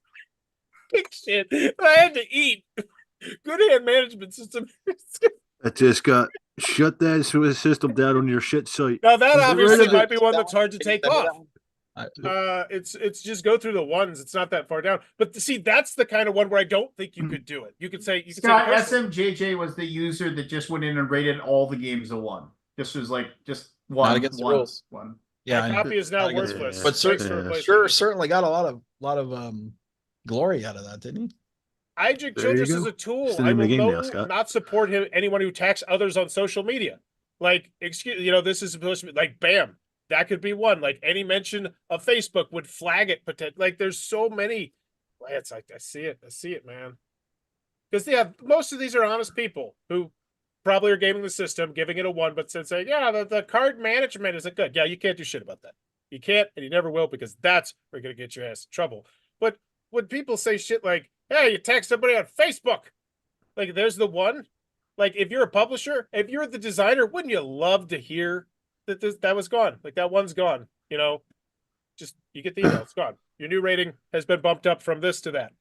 Pig shit that I had to eat. Good hand management system. I just got shut that system down on your shit site. Now that obviously might be one that's hard to take off. It's just go through the ones. It's not that far down. But see, that's the kind of one where I don't think you could do it. You could say Scott, SMJJ was the user that just went in and rated all the games a 1. This was like just one. Not against the rules. One. Yeah, copy is now worthless. But certainly got a lot of glory out of that, didn't he? I just this is a tool. I will not support anyone who attacks others on social media. Like, this is supposed to be like, bam. That could be one. Like any mention of Facebook would flag it. Like there's so many. It's like I see it, man. Because most of these are honest people who probably are gaming the system, giving it a 1, but saying, the card management isn't good. Yeah, you can't do shit about that. You can't, and you never will, because that's where you're gonna get your ass in trouble. But when people say shit like, "Hey, you text somebody on Facebook," like there's the one. Like if you're a publisher, if you're the designer, wouldn't you love to hear that was gone? Like that one's gone, just you get the email, it's gone. Your new rating has been bumped up from this to that.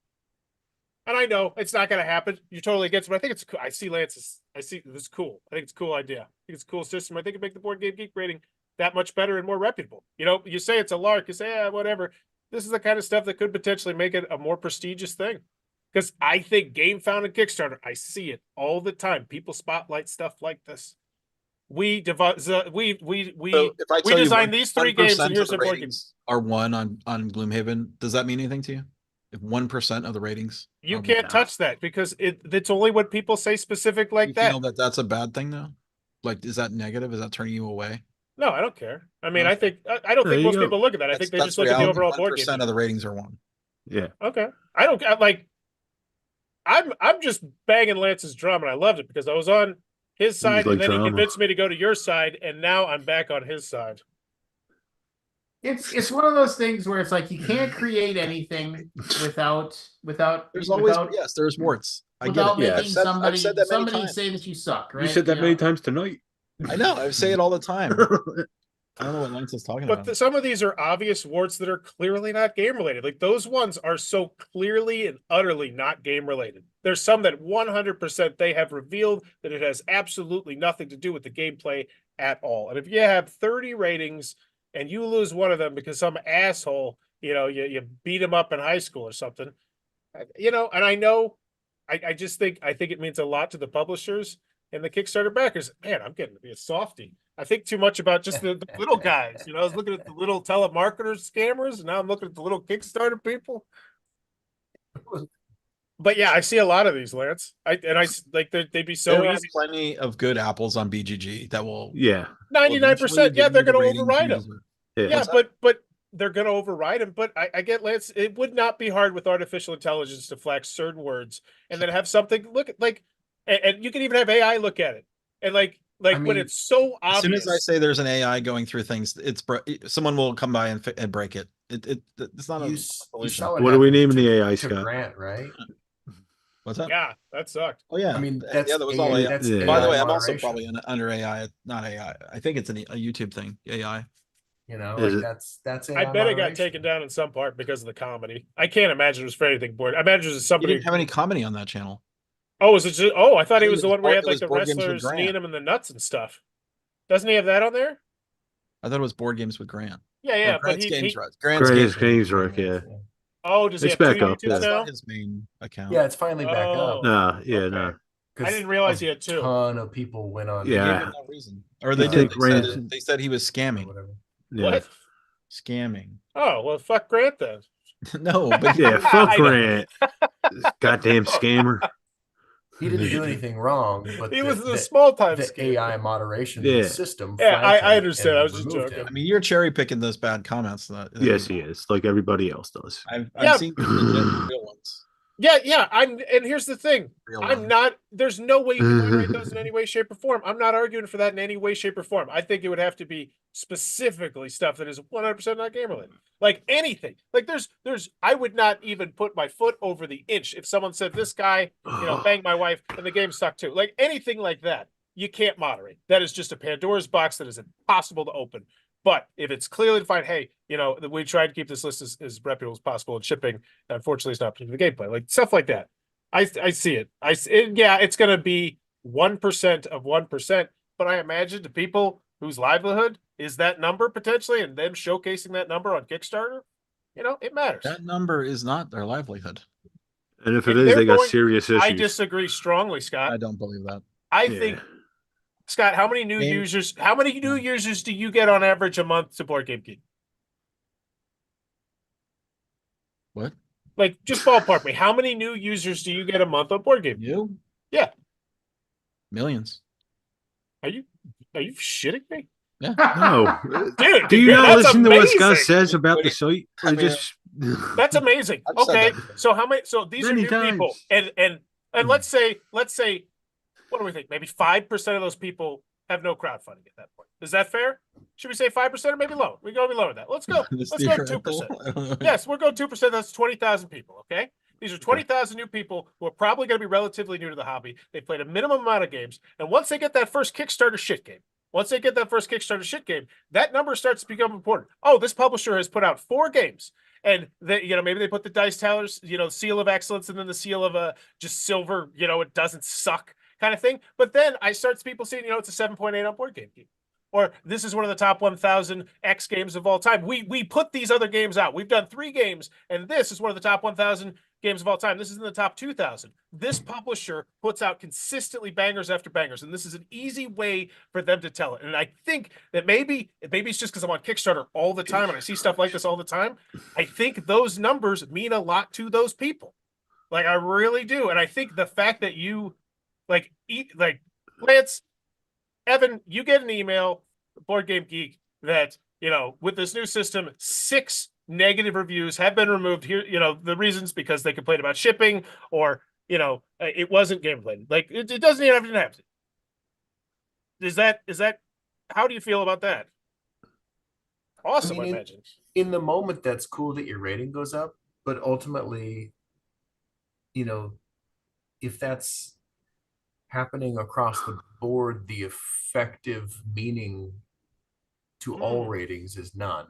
And I know it's not going to happen. You're totally against it, but I think it's cool. I see Lance's. I see this is cool. I think it's a cool idea. I think it's a cool system. I think it make the Board Game Geek rating that much better and more reputable. You say it's a lark. You say, whatever. This is the kind of stuff that could potentially make it a more prestigious thing. Because I think GameFound and Kickstarter, I see it all the time. People spotlight stuff like this. We designed these 3 games, and here's the board games. Are won on Gloomhaven. Does that mean anything to you? If 1% of the ratings, You can't touch that because it's only what people say specific like you that. feel that that's a bad thing though? Like, is that negative? Is that turning you away? No, I don't care. I mean, Okay. I don't There think you most go. people look at that. I think they just look at the overall board game. 1% of the ratings are won. Yeah. Okay, I don't like. I'm just banging Lance's drum, and I loved it because I was on his side, like and then drama. he convinced me to go to your side, and now I'm back on his side. It's one of those things where it's like you can't create anything without There's always without, yes, there's warts. I get without it. Yeah. making I've said that many somebody times. say that you suck. Right? You said that many times tonight. I know. I say it all the time. I don't know what Lance is talking But about. some of these are obvious warts that are clearly not game related. Like those ones are so clearly and utterly not game related. There's some that 100% they have revealed that it has absolutely nothing to do with the gameplay at all. And if you have 30 ratings and you lose one of them because some asshole, you beat him up in high school or something, and I know, I think it means a lot to the publishers and the Kickstarter backers. Man, I'm getting to be a softie. I think too much about just the little guys. I was looking at the little telemarketers, scammers, and now I'm looking at the little Kickstarter people. But yeah, I see a lot of these, Lance. They'd be so There are easy. plenty of good apples on BGG that will. Yeah. 99%. Yeah, they're going to override them. Yeah. Yeah, but they're going to override them. But I get Lance. It would not be hard with artificial intelligence to flag certain words and then have something look at and you can even have AI look at it and when it's so obvious. As soon as I say there's an AI going through things, someone will come by and break it. It's not a solution. What are we naming the AI, to Scott? Grant, right? What's that? Yeah, that sucked. Oh yeah. I mean, yeah, that's that was all AI. that's Yeah. By the AI way, I'm also moderation, probably under AI, not AI. I think it's a YouTube thing. AI. Is it? that's I AI bet it got moderation. taken down in some part because of the comedy. I can't imagine it was for anything bored. I imagine it was He somebody. didn't have any comedy on that channel. Oh, was it just? Oh, I thought he think was the it was one where he had Board- it the was Board Games with wrestlers Grant. kneeing him in the nuts and stuff. Doesn't he have that on there? I thought it was Board Games with Grant. Yeah, Or but Grant's he. Games Right. Grant's Grant's Games Games Rock, yeah. Oh, does he It's have back two up, YouTubes That's now? not his main account. Yeah, it's finally back Oh. up. Nah, yeah, Okay. nah. I didn't realize he had two. A ton of people went on. They gave Yeah. him no reason. Or they I did. think They said, Grant- they said he was or scamming. whatever. Yeah. What? Scamming. Oh well, fuck Grant then. No, but Yeah, fuck I know. Grant. Goddamn scammer. He didn't do anything wrong, but He was the small time the scam. AI moderation Yeah. system. Yeah, flagged I him understand. and I was just removed joking. him. I mean, you're cherry picking those bad comments. That Yes, he is, like everybody else does. I've Yeah. seen legit real ones. Yeah. And here's the thing. Real I'm ones. not. There's no way you can moderate those in any way, shape, or form. I'm not arguing for that in any way, shape, or form. I think it would have to be specifically stuff that is 100% not game related. Like anything. Like there's. I would not even put my foot over the inch if someone said this guy, banged my wife and the game sucked too. Like anything like that, you can't moderate. That is just a Pandora's box that is impossible to open. But if it's clearly defined, hey, we tried to keep this list as reputable as possible and shipping. Unfortunately, it's not particularly the gameplay, like stuff like that. I see it. Yeah, it's going to be 1% of 1%, but I imagine the people whose livelihood is that number potentially, and them showcasing that number on Kickstarter, it matters. That number is not their livelihood. And if it If is, they're they got going- serious issues. I disagree strongly, Scott. I don't believe that. I Yeah. think, Scott, how many new Game- users? How many new users do you get on average a month to Board Game Geek? What? Like, just ballpark me. How many new users do you get a month on Board Game Geek? You? Yeah. Millions. Are you shitting me? Yeah. No. Dude, Do you not that's listen to what Scott amazing. says about the Wait, site? I Or mean, just That's amazing. I've said Okay. that. So how many these Many are new people. times. And let's say what do we think? Maybe 5% of those people have no crowdfunding at that point. Is that fair? Should we say 5% or maybe lower? We go below that. Let's go. This Let's go theoretical. 2%. Yes, we're going 2%. That's 20,000 people. Okay. These are 20,000 new people who are probably going to be relatively new to the hobby. They played a minimum amount of games. And once they get that first Kickstarter shit game, that number starts to become important. Oh, this publisher has put out 4 games and maybe they put the dice tellers, seal of excellence, and then the seal of just silver, it doesn't suck kind of thing. But then I start people seeing, it's a 7.8 on Board Game Geek. Or this is one of the top 1,000 X games of all time. We put these other games out. We've done 3 games, and this is one of the top 1,000 games of all time. This is in the top 2,000. This publisher puts out consistently bangers after bangers, and this is an easy way for them to tell it. And I think that maybe it's just because I'm on Kickstarter all the time and I see stuff like this all the time. I think those numbers mean a lot to those people. Like, I really do. And I think the fact that you Lance, Evan, you get an email, Board Game Geek, that, with this new system, 6 negative reviews have been removed. Here, the reasons, because they complained about shipping, or, it wasn't game related. Like, it doesn't even have to. Is that, how do you feel about that? Awesome, I imagine. In the moment, that's cool that your rating goes up, but ultimately, if that's happening across the board, the effective meaning to all ratings is none.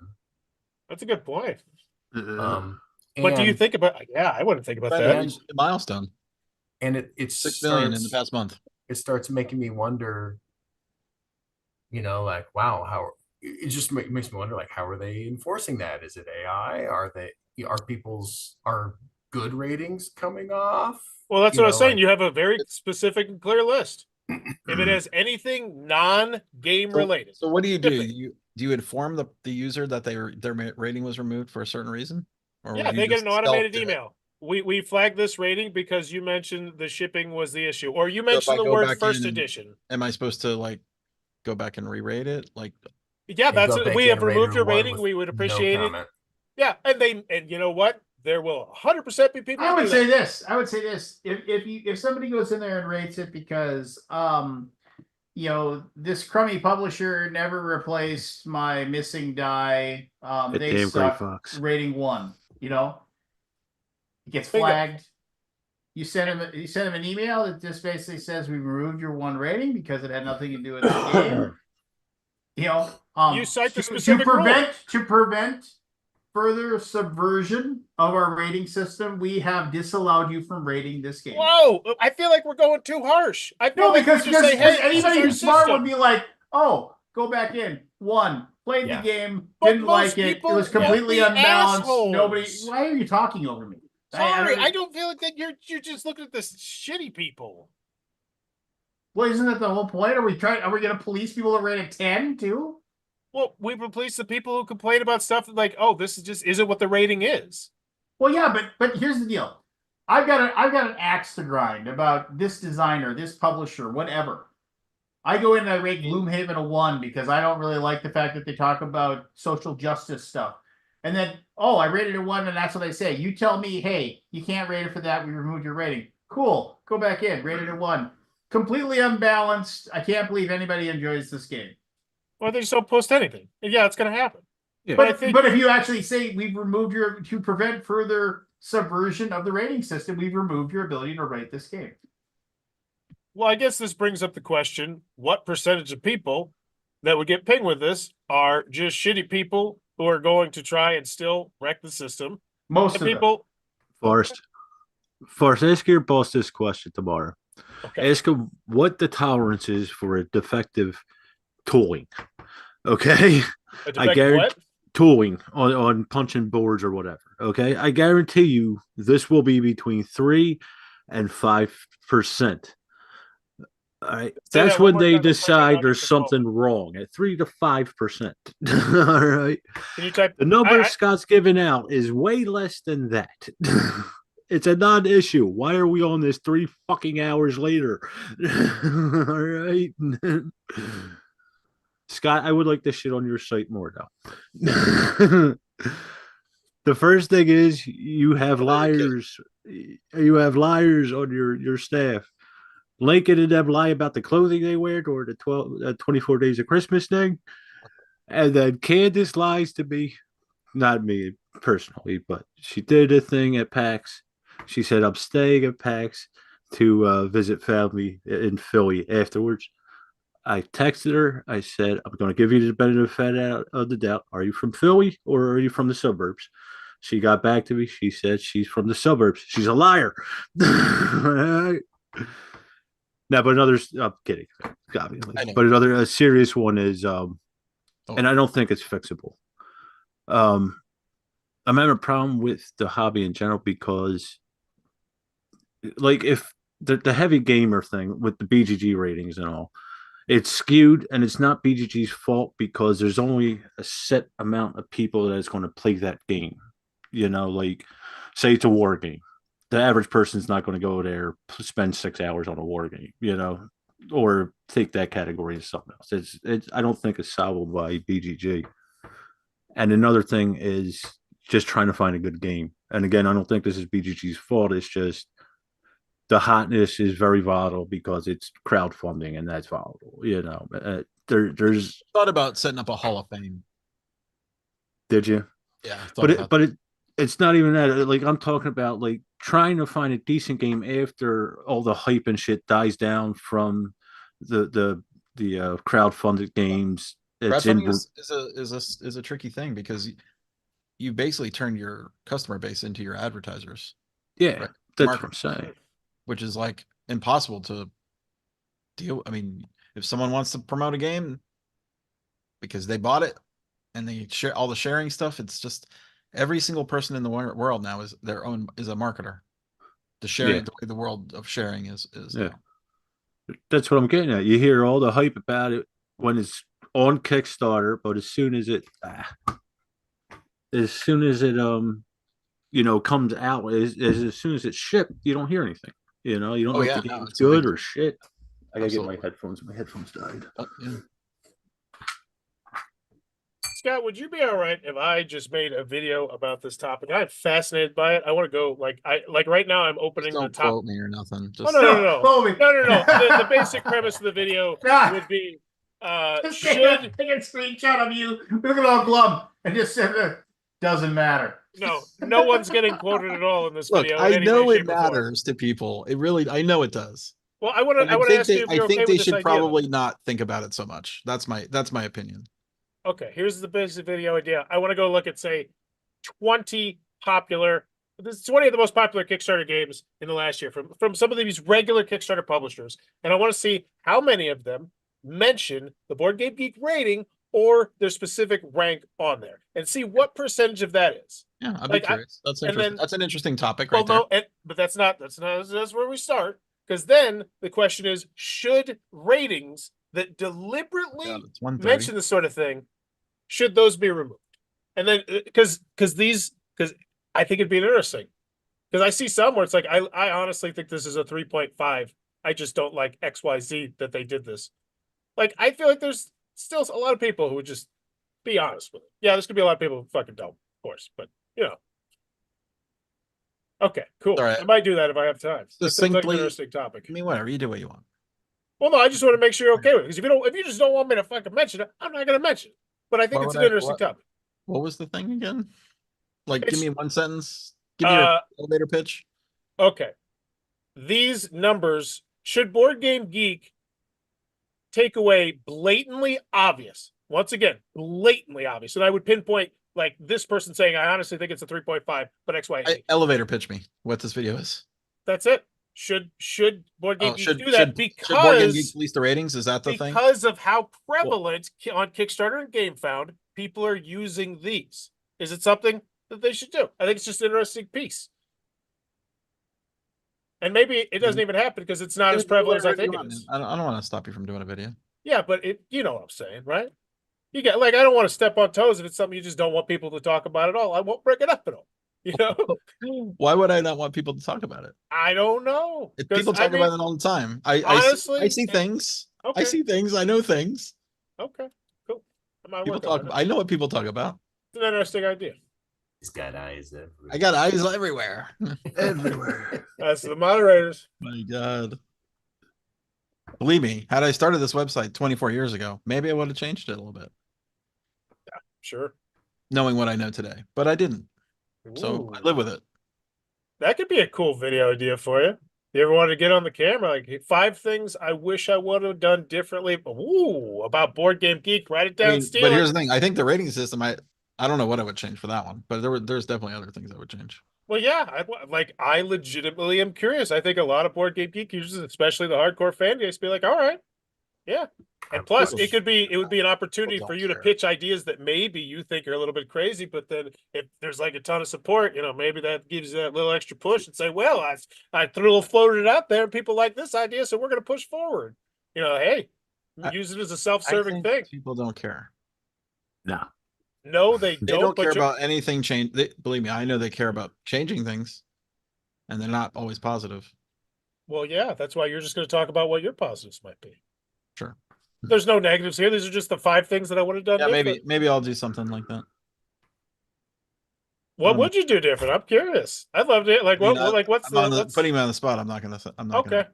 That's a good point. What do you think about? Yeah, I wouldn't think about that. Reached the milestone, and it's 6 billion in the past month. It starts making me wonder. Like, wow, how it just makes me wonder, like, how are they enforcing that? Is it AI? Are good ratings coming off? Well, that's what I was saying. You have a very specific and clear list. If it has anything non-game related. So what do? Do you inform the user that their rating was removed for a certain reason? Or yeah, they get an automated email. We flagged this rating because you mentioned the shipping was the issue, or you mentioned the word first edition. Am I supposed to go back and re-rate it? Yeah, that's it. We have removed your rating. We would appreciate it. Yeah, and you know what? There will 100% be people. I would say this. If somebody goes in there and rates it because this crummy publisher never replaced my missing die, they suck. Rating 1. It gets flagged. You send him an email that just basically says we removed your 1 rating because it had nothing to do with the game. You cite the specific to prevent further subversion of our rating system, we have disallowed you from rating this game. Whoa! I feel like we're going too harsh. Because anybody who's smart would be like, "Oh, go back in. 1, played the game, didn't like it. It was completely unbalanced. Assholes. Nobody. Why are you talking over me? Sorry, I don't feel like that. You're just looking at this shitty people. Well, isn't that the whole point? Are we going to police people that rate a 10 too? Well, we replace the people who complain about stuff like, "Oh, this isn't what the rating is." Well, yeah, but here's the deal. I've got an axe to grind about this designer, this publisher, whatever. I go in and I rate Gloomhaven a 1 because I don't really like the fact that they talk about social justice stuff. And then, I rated a 1, and that's what they say. You tell me, hey, you can't rate it for that. We removed your rating. Cool. Go back in. Rated a 1. Completely unbalanced. I can't believe anybody enjoys this game. Well, they just don't post anything. And yeah, it's going to happen. Yeah. But if you actually say we've removed to prevent further subversion of the rating system, we've removed your ability to rate this game. Well, I guess this brings up the question: what percentage of people that would get pinged with this are just shitty people who are going to try and still wreck the system? Most of people. Forrest, ask your boss this question tomorrow. Okay. Ask him what the tolerance is for a defective tooling. Okay, I guarantee tooling on punching boards or whatever. Okay, I guarantee you this will be between 3 and 5%. All right, that's when they decide there's something wrong at 3 to 5%. All right, can you type the number Scott's giving out is way less than that. It's a non-issue. Why are we on this 3 fucking hours later? All right. Scott, I would like to shit on your site more though. The first thing is you have liars. You have liars on your staff. Lincoln and them lie about the clothing they wear during the 24 days of Christmas thing. And then Candace lies to me. Not me personally, but she did a thing at PAX. She said, I'm staying at PAX to visit family in Philly afterwards. I texted her. I said, I'm going to give you the benefit of the doubt. Are you from Philly or are you from the suburbs? She got back to me. She said she's from the suburbs. She's a liar. No, but another. I'm kidding, obviously. But another a serious one is, and I don't think it's fixable. Um, I'm having a problem with the hobby in general because, like, if the heavy gamer thing with the BGG ratings and all, it's skewed, and it's not BGG's fault because there's only a set amount of people that is going to play that game. Like, say it's a war game. The average person's not going to go there, spend 6 hours on a war game, or take that category as something else. I don't think it's solvable by BGG. And another thing is just trying to find a good game. And again, I don't think this is BGG's fault. It's just the hotness is very volatile because it's crowdfunding, and that's volatile. There's thought about setting up a Hall of Fame. Did you? Yeah, it's not even that. Like, I'm talking about, like, trying to find a decent game after all the hype and shit dies down from the crowdfunded games. Crowdfunding is a tricky thing because you basically turn your customer base into your advertisers. Yeah, right? that's what I'm saying. Which is like impossible to deal. I mean, if someone wants to promote a game because they bought it and they share all the sharing stuff, it's just every single person in the world now is a marketer. The way the world of sharing is. Yeah. That's what I'm getting at. You hear all the hype about it when it's on Kickstarter, but as soon as it comes out, as soon as it's shipped, you don't hear anything. You don't know if the game's good or shit. I gotta get my headphones. My headphones died. Yeah. Scott, would you be all right if I just made a video about this topic? I'm fascinated by it. I want to go right now. I'm opening Just don't the top. Quote me or nothing. Just... Oh, no. The basic premise of the video would be should take a screenshot of you looking all glum and just said doesn't matter. No one's getting quoted at all in this video. I know it matters to people. I know it does. Well, I want to ask you if you're okay with this idea. I think they should probably not think about it so much. That's my opinion. Okay, here's the basic video idea. I want to go look at, say, 20 of the most popular Kickstarter games in the last year from some of these regular Kickstarter publishers. And I want to see how many of them mention the Board Game Geek rating or their specific rank on there, and see what percentage of that is. Yeah, I'd be curious. That's interesting. That's an interesting topic, right there. But that's where we start, because then the question is, should ratings that deliberately mention this sort of thing, should those be removed? And then because I think it'd be interesting, because I see some where it's like, I honestly think this is a 3.5. I just don't like XYZ that they did this. Like, I feel like there's still a lot of people who would just be honest with it. Yeah, there's gonna be a lot of people who fucking don't, of course, but Okay, cool. Right. I might do that if I have time. It's like an interesting topic. I mean, whatever, you do what you want. Well, no, I just want to make sure you're okay with it. Because if you just don't want me to fucking mention it, I'm not gonna mention it. But I think it's an interesting topic. What was the thing again? Give me one sentence. Give me your elevator pitch. Okay. These numbers, should Board Game Geek take away blatantly obvious? Once again, blatantly obvious. And I would pinpoint, like, this person saying, I honestly think it's a 3.5, but X, Y, Z. Elevator pitch me what this video is. That's it. Should Board Game Geek do Should that? Board Game Geek release the ratings? Is that the thing? Because of how prevalent on Kickstarter and GameFound people are using these. Is it something that they should do? I think it's just an interesting piece. And maybe it doesn't even happen because it's not as prevalent as I think it is. I don't want to stop you from doing a video. Yeah, but you know what I'm saying, right? You get, I don't want to step on toes if it's something you just don't want people to talk about at all. I won't bring it up at all. Why would I not want people to talk about it? I don't know. People talk about it all the time. I see things. Okay. I see things. I know things. Okay, cool. I know what people talk about. It's an interesting idea. He's got eyes everywhere. I got eyes everywhere. Everywhere. That's the moderators. My God. Believe me, had I started this website 24 years ago, maybe I would have changed it a little bit. Yeah, sure. Knowing what I know today, but I didn't. So I live with it. That could be a cool video idea for you. You ever wanted to get on the camera? Like 5 things I wish I would have done differently. About Board Game Geek. Write it down, But here's the thing. I think the rating system, I don't know what I would change for that one, but there's definitely other things I would change. Well, yeah, I legitimately am curious. I think a lot of board game geek users, especially the hardcore fan base, be like, all right, yeah. And plus, People it would be an opportunity don't for you to care. pitch ideas that maybe you think are a little bit crazy, but then if there's like a ton of support, maybe that gives you that little extra push and say, well, I floated it out there and people like this idea, so we're going to push forward. Hey, I- use it as a I self-serving think thing. people don't care. No. No, they They don't care but about anything change. Believe me, I know they care about changing things, and they're not always positive. well, yeah, that's why you're just going to talk about what your positives might be. Sure. There's no negatives here. These are just the 5 things that I would have done Yeah, different. maybe I'll do something like that. What would you do different? I'm curious. I'd love to. Like, I mean, what's I'm the, what's putting me on the spot. I'm not gonna.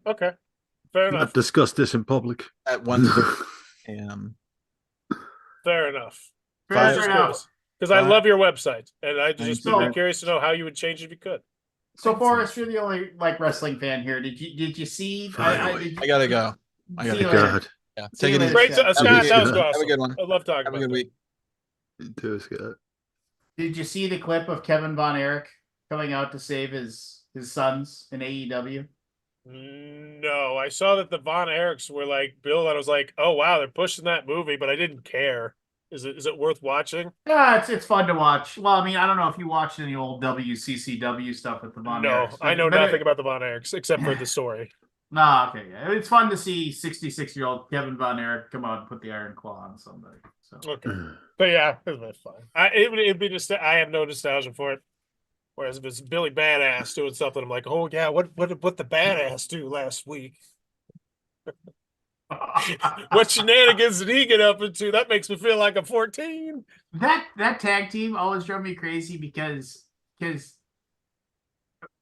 okay. Fair enough. Not discuss this in public. At 1:30 a.m. Fair enough. Fair Five- enough. Because I Fine. love your website, and I Thank just you. would be curious to know how you would change it if you could. So Forrest, you're the only wrestling fan here. Did you see? Finally. I gotta go. I See gotta you go. later. God. Yeah. See Take you it later, easy. Great, Scott. Scott. Have a That was good- awesome. Have a good one. I love talking Have a about good that. week. You too, Scott. Did you see the clip of Kevin Von Erich coming out to save his sons in AEW? No, I saw that the Von Erichs were like Bill, and I was like, oh wow, they're pushing that movie, but I didn't care. Is it worth watching? Yeah, it's fun to watch. Well, I mean, I don't know if you watched any old WCCW stuff with the Von No, Erichs. I know nothing about the Von Erichs except for the story. Nah, okay, yeah. It's fun to see 66-year-old Kevin Von Erich come out and put the iron claw on somebody. So Okay, but yeah, it was fine. It'd be just I have no nostalgia for it. Whereas if it's Billy Badass doing something, I'm like, oh yeah, what the Badass do last week? What shenanigans did he get up into? That makes me feel like I'm 14. that tag team always drove me crazy because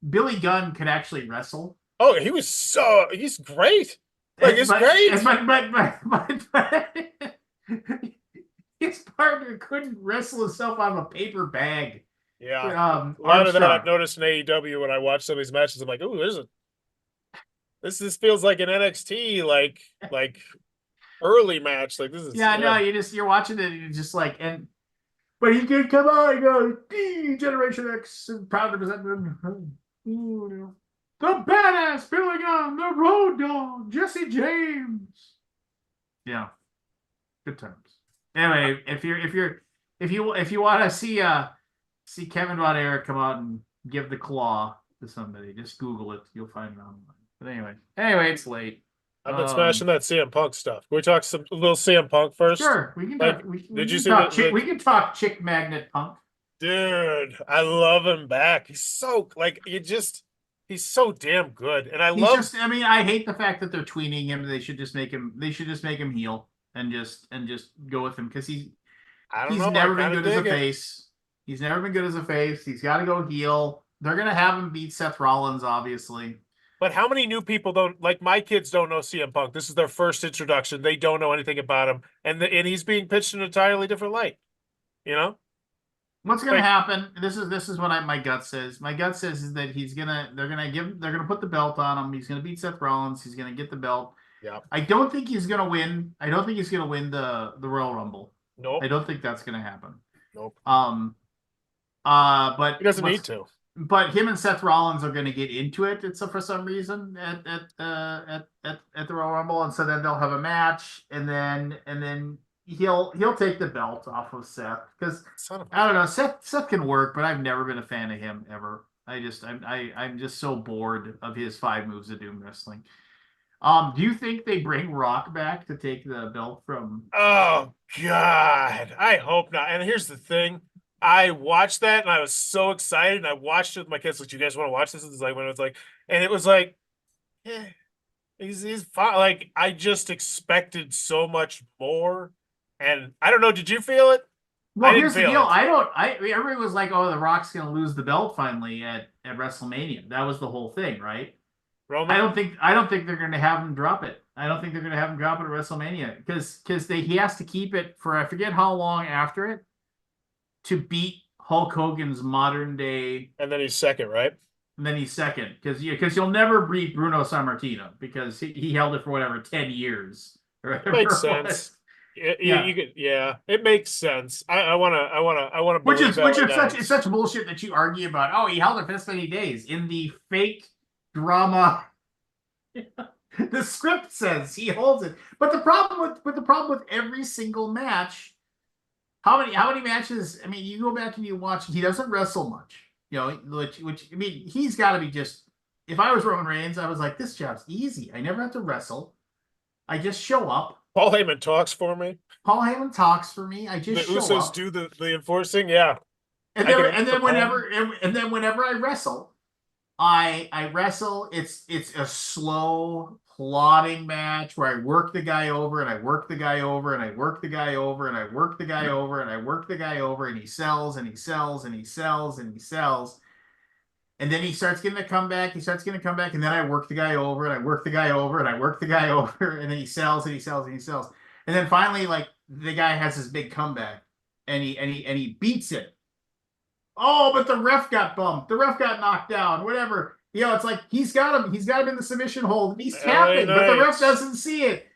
Billy Gunn could actually wrestle. Oh, he's great. Like it's great. But his partner couldn't wrestle himself out of a paper bag. Yeah. A lot of that Armstrong. I've noticed in AEW when I watch some of these matches. I'm like, oh, this feels like an NXT like early match. Like this is Yeah, no, you're watching it and you're just like, but he can come out and go, Generation X, proud to present them. The badass Billy Gunn, the Road Dogg, Jesse James. Yeah, good times. Anyway, if you want to see Kevin Von Erich come out and give the claw to somebody, just Google it. You'll find it online. But anyway, it's late. I've been smashing that CM Punk stuff. Can we talk a little CM Punk first? Sure, we can talk. We can talk Chick Magnet Punk. Dude, I love him back. He's so he's so damn good, and I hate the fact that they're tweening him. They should just make him heel and just go with him because he's never been good as a face. He's never been good as a face. He's got to go heel. They're gonna have him beat Seth Rollins, obviously. But how many new people don't like my kids don't know CM Punk? This is their first introduction. They don't know anything about him, and he's being pitched in an entirely different light. What's gonna happen? This is what my gut says. My gut says is that they're gonna put the belt on him. He's gonna beat Seth Rollins. He's gonna get the belt. Yeah. I don't think he's gonna win. I don't think he's gonna win the Royal Rumble. Nope. I don't think that's gonna happen. Nope. But he doesn't need to. But him and Seth Rollins are gonna get into it. It's for some reason at the Royal Rumble, and so then they'll have a match, and then he'll take the belt off of Seth because I don't know. Seth can work, but I've never been a fan of him ever. I'm just so bored of his 5 moves of doom wrestling. Do you think they bring Rock back to take the belt from? Oh God, I hope not. And here's the thing: I watched that and I was so excited, and I watched it with my kids. Like, do you guys want to watch this? It's like when it was like, and it was like, yeah, he's fine. Like I just expected so much more. And I don't know. Did you feel it? Well, here's the deal. Everybody was like, "Oh, the Rock's going to lose the belt finally at WrestleMania." That was the whole thing, right? Roman? I don't think they're going to have him drop it. I don't think they're going to have him drop it at WrestleMania because he has to keep it for I forget how long after it to beat Hulk Hogan's modern day. And then he's second, right? And then he's second because you'll never beat Bruno Sammartino because he held it for whatever 10 years. Makes sense. Yeah. It makes sense. I wanna Which believe is LA such Knights. it's such bullshit that you argue about. Oh, he held it this many days in the fake drama. The script says he holds it, but the problem with every single match. How many matches? I mean, you go back and you watch. He doesn't wrestle much. Which I mean, he's got to be just. If I was Roman Reigns, I was like, this job's easy. I never have to wrestle. I just show up. Paul Heyman talks for me. Paul Heyman talks for me. I The just show Usos up. do the enforcing. Yeah. And then whenever I wrestle, I wrestle. It's a slow plodding match where I work the guy over and I work the guy over and I work the guy over and I work the guy over and I work the guy over and he sells and he sells and he sells and he sells. And then he starts getting a comeback. He starts getting a comeback, and then I work the guy over and I work the guy over and I work the guy over, and then he sells and he sells and he sells. And then finally, like the guy has his big comeback and he beats it. Oh, but the ref got bumped. The ref got knocked down. Whatever. It's like he's got him in the submission hold, and he's tapping, but the ref doesn't see it.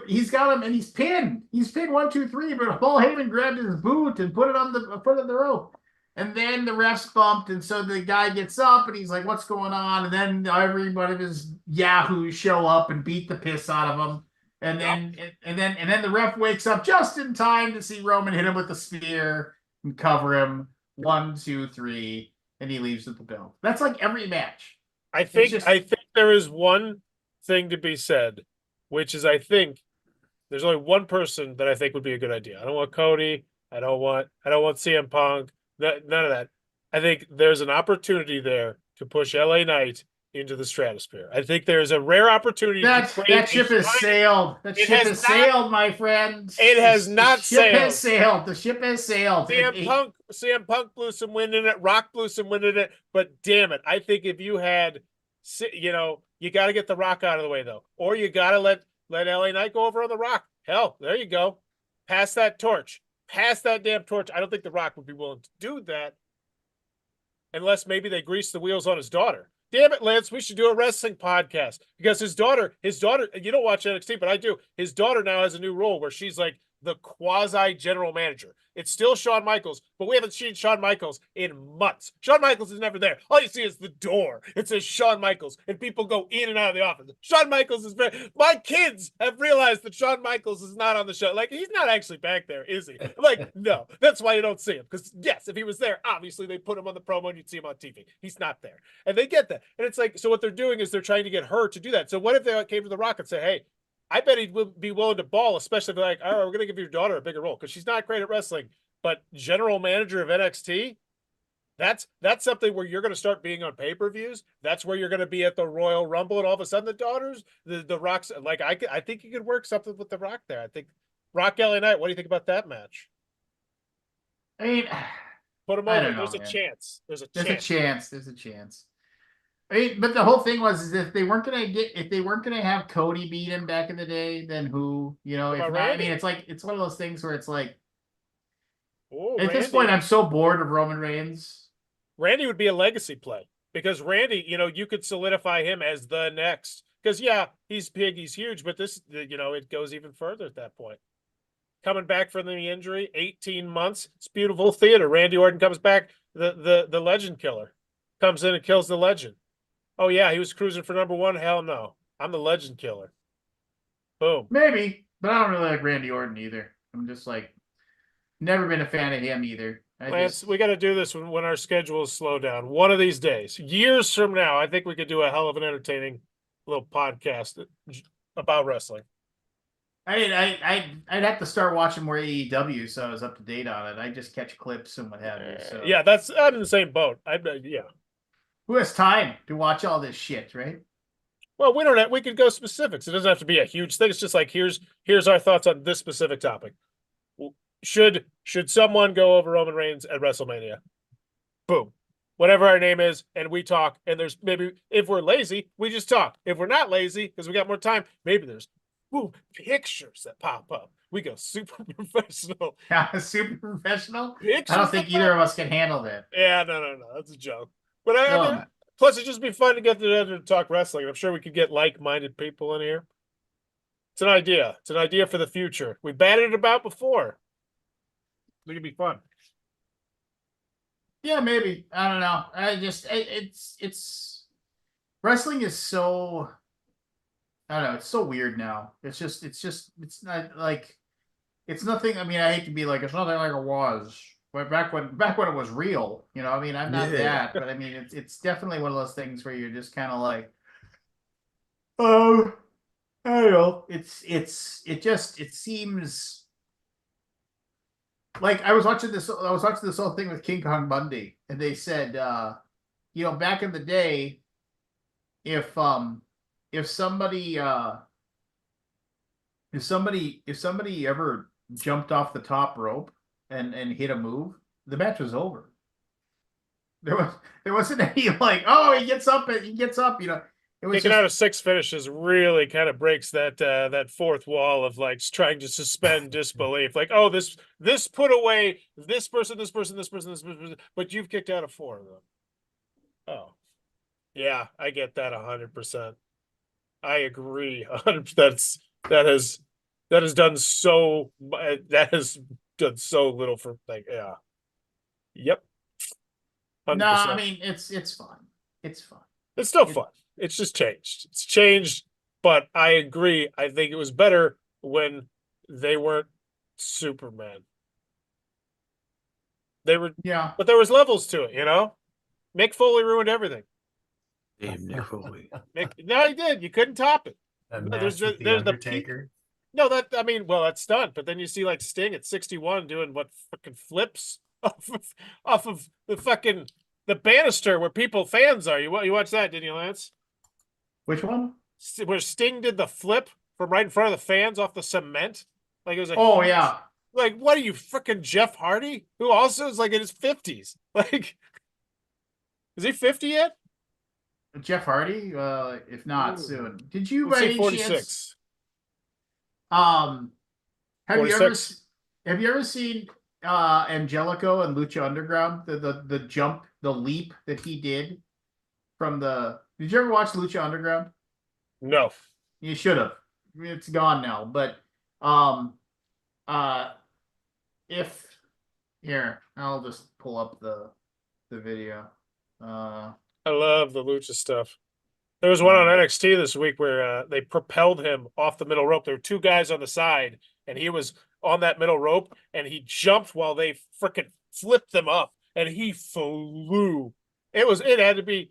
He's got him and he's pinned. He's pinned 1, 2, 3, but Paul Heyman grabbed his boot and put it on the foot of the rope. And then the ref's bumped, and so the guy gets up and he's like, "What's going on?" And then every one of his yahoos show up and beat the piss out of him. And then the ref wakes up just in time to see Roman hit him with the spear and cover him. 1, 2, 3, and he leaves with the belt. That's like every match. I think there is one thing to be said, which is I think there's only one person that I think would be a good idea. I don't want Cody. I don't want CM Punk. None of that. I think there's an opportunity there to push LA Knight into the stratosphere. I think there's a rare opportunity. That ship has sailed. That ship has sailed, my friend. It has not sailed. The ship has sailed. The ship has sailed. CM Punk blew some wind in it. Rock blew some wind in it. But damn it, I think if you had, you got to get the Rock out of the way though, or you got to let LA Knight go over on the Rock. Hell, there you go. Pass that torch. Pass that damn torch. I don't think the Rock would be willing to do that unless maybe they grease the wheels on his daughter. Damn it, Lance, we should do a wrestling podcast because his daughter, you don't watch NXT, but I do. His daughter now has a new role where she's like the quasi general manager. It's still Shawn Michaels, but we haven't seen Shawn Michaels in months. Shawn Michaels is never there. All you see is the door. It says Shawn Michaels, and people go in and out of the office. Shawn Michaels is very. My kids have realized that Shawn Michaels is not on the show. Like, he's not actually back there, is he? I'm like, no. That's why you don't see him. Because, yes, if he was there, obviously they put him on the promo and you'd see him on TV. He's not there. And they get that. And it's like, so what they're doing is they're trying to get her to do that. So what if they came to The Rock and say, hey, I bet he would be willing to ball, especially if they're like, all right, we're going to give your daughter a bigger role because she's not great at wrestling. But general manager of NXT, that's something where you're going to start being on pay-per-views. That's where you're going to be at the Royal Rumble, and all of a sudden the daughters, the Rock's like I think you could work something with the Rock there. I think Rock LA Knight. What do you think about that match? I mean, put him over. There's a chance. There's a chance. I mean, but the whole thing was if they weren't gonna have Cody beat him back in the day, then who? If not, I mean, it's one of those things where it's like. At this point, I'm so bored of Roman Reigns. Randy would be a legacy play because Randy, you could solidify him as the next. Because he's big, he's huge, but this, it goes even further at that point. Coming back from the injury, 18 months. It's beautiful theater. Randy Orton comes back, the legend killer comes in and kills the legend. Oh yeah, he was cruising for number 1. Hell no, I'm the legend killer. Boom. Maybe, but I don't really like Randy Orton either. I'm just like. Never been a fan of him either. Lance, we got to do this when our schedules slow down. One of these days, years from now, I think we could do a hell of an entertaining little podcast about wrestling. I'd have to start watching more AEW so I was up to date on it. I just catch clips and what have you. So yeah, I'm in the same boat. Who has time to watch all this shit, right? Well, we could go specifics. It doesn't have to be a huge thing. It's just like here's our thoughts on this specific topic. Should someone go over Roman Reigns at WrestleMania? Boom. Whatever our name is, and we talk, and there's maybe, if we're lazy, we just talk. If we're not lazy, because we got more time, maybe there's pictures that pop up. We go super professional. Yeah, super professional? Pictures I don't think either of us can handle that. Yeah, no. That's a joke. But I mean, plus it'd just be fun to get together to talk wrestling. I'm sure we could get like-minded people in here. It's an idea. It's an idea for the future. We batted it about before. It could be fun. Yeah, maybe. I don't know. It's wrestling is so, I don't know, it's so weird now. It's not like, it's nothing. I mean, I hate to be like, it's nothing like it was. But back when it was real, I mean, I'm not that, but I mean, it's definitely one of those things where you're just kind of like, oh, I don't know. It seems like I was watching this whole thing with King Kong Bundy, and they said, back in the day, if somebody if somebody ever jumped off the top rope and hit a move, the match was over. There wasn't any like, oh, he gets up, it was Kicking out of 6 finishes really kind of breaks that fourth wall of like trying to suspend disbelief. Like, oh, this put away this person, but you've kicked out of 4 of them. Oh, yeah, I get that 100%. I agree. 100%. That has done so. That has done so little for like, yeah. Yep. 100%. No, I mean it's fun. It's fun. It's still fun. It's just changed. It's changed, but I agree. I think it was better when they weren't Superman. They were, Yeah. but there was levels to it, Mick Foley ruined everything. Damn Nick Foley. No, he did. You couldn't top it. A No, match there's with the- the there's the Undertaker. No, that's stunt. But then you see like Sting at 61 doing what fucking flips off of the banister where fans are. You watched that, didn't you, Lance? Which one? Where Sting did the flip from right in front of the fans off the cement. Like it was Oh yeah. Like, what are you, freaking Jeff Hardy? Who also is like in his 50s. Like, is he 50 yet? Jeff Hardy? If not soon. Did you Let's by say any 46. chance, have you ever 46. have you ever seen Angelico and Lucha Underground? The jump, the leap that he did from the did you ever watch Lucha Underground? No. You should have. It's gone now. But um if here, I'll just pull up the video. I love the lucha stuff. There was one on NXT this week where they propelled him off the middle rope. There were 2 guys on the side, and he was on that middle rope, and he jumped while they freaking flipped them up, and he flew. It had to be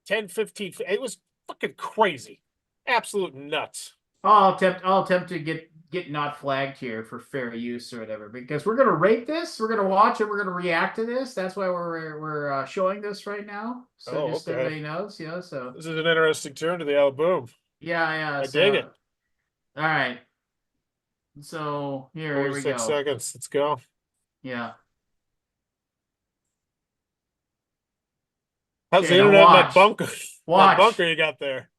10, 15. It was fucking crazy. Absolute nuts. I'll attempt to get not flagged here for fair use or whatever, because we're gonna rate this, we're gonna watch it, we're gonna react to this. That's why we're showing this right now. So just okay. everybody knows, so This is an interesting turn to the Alaboom. yeah. I dig it. All right. So here we 46 go. seconds. Let's go. Yeah. How's Okay, the now internet in that watch. bunker? Watch. That bunker you got there.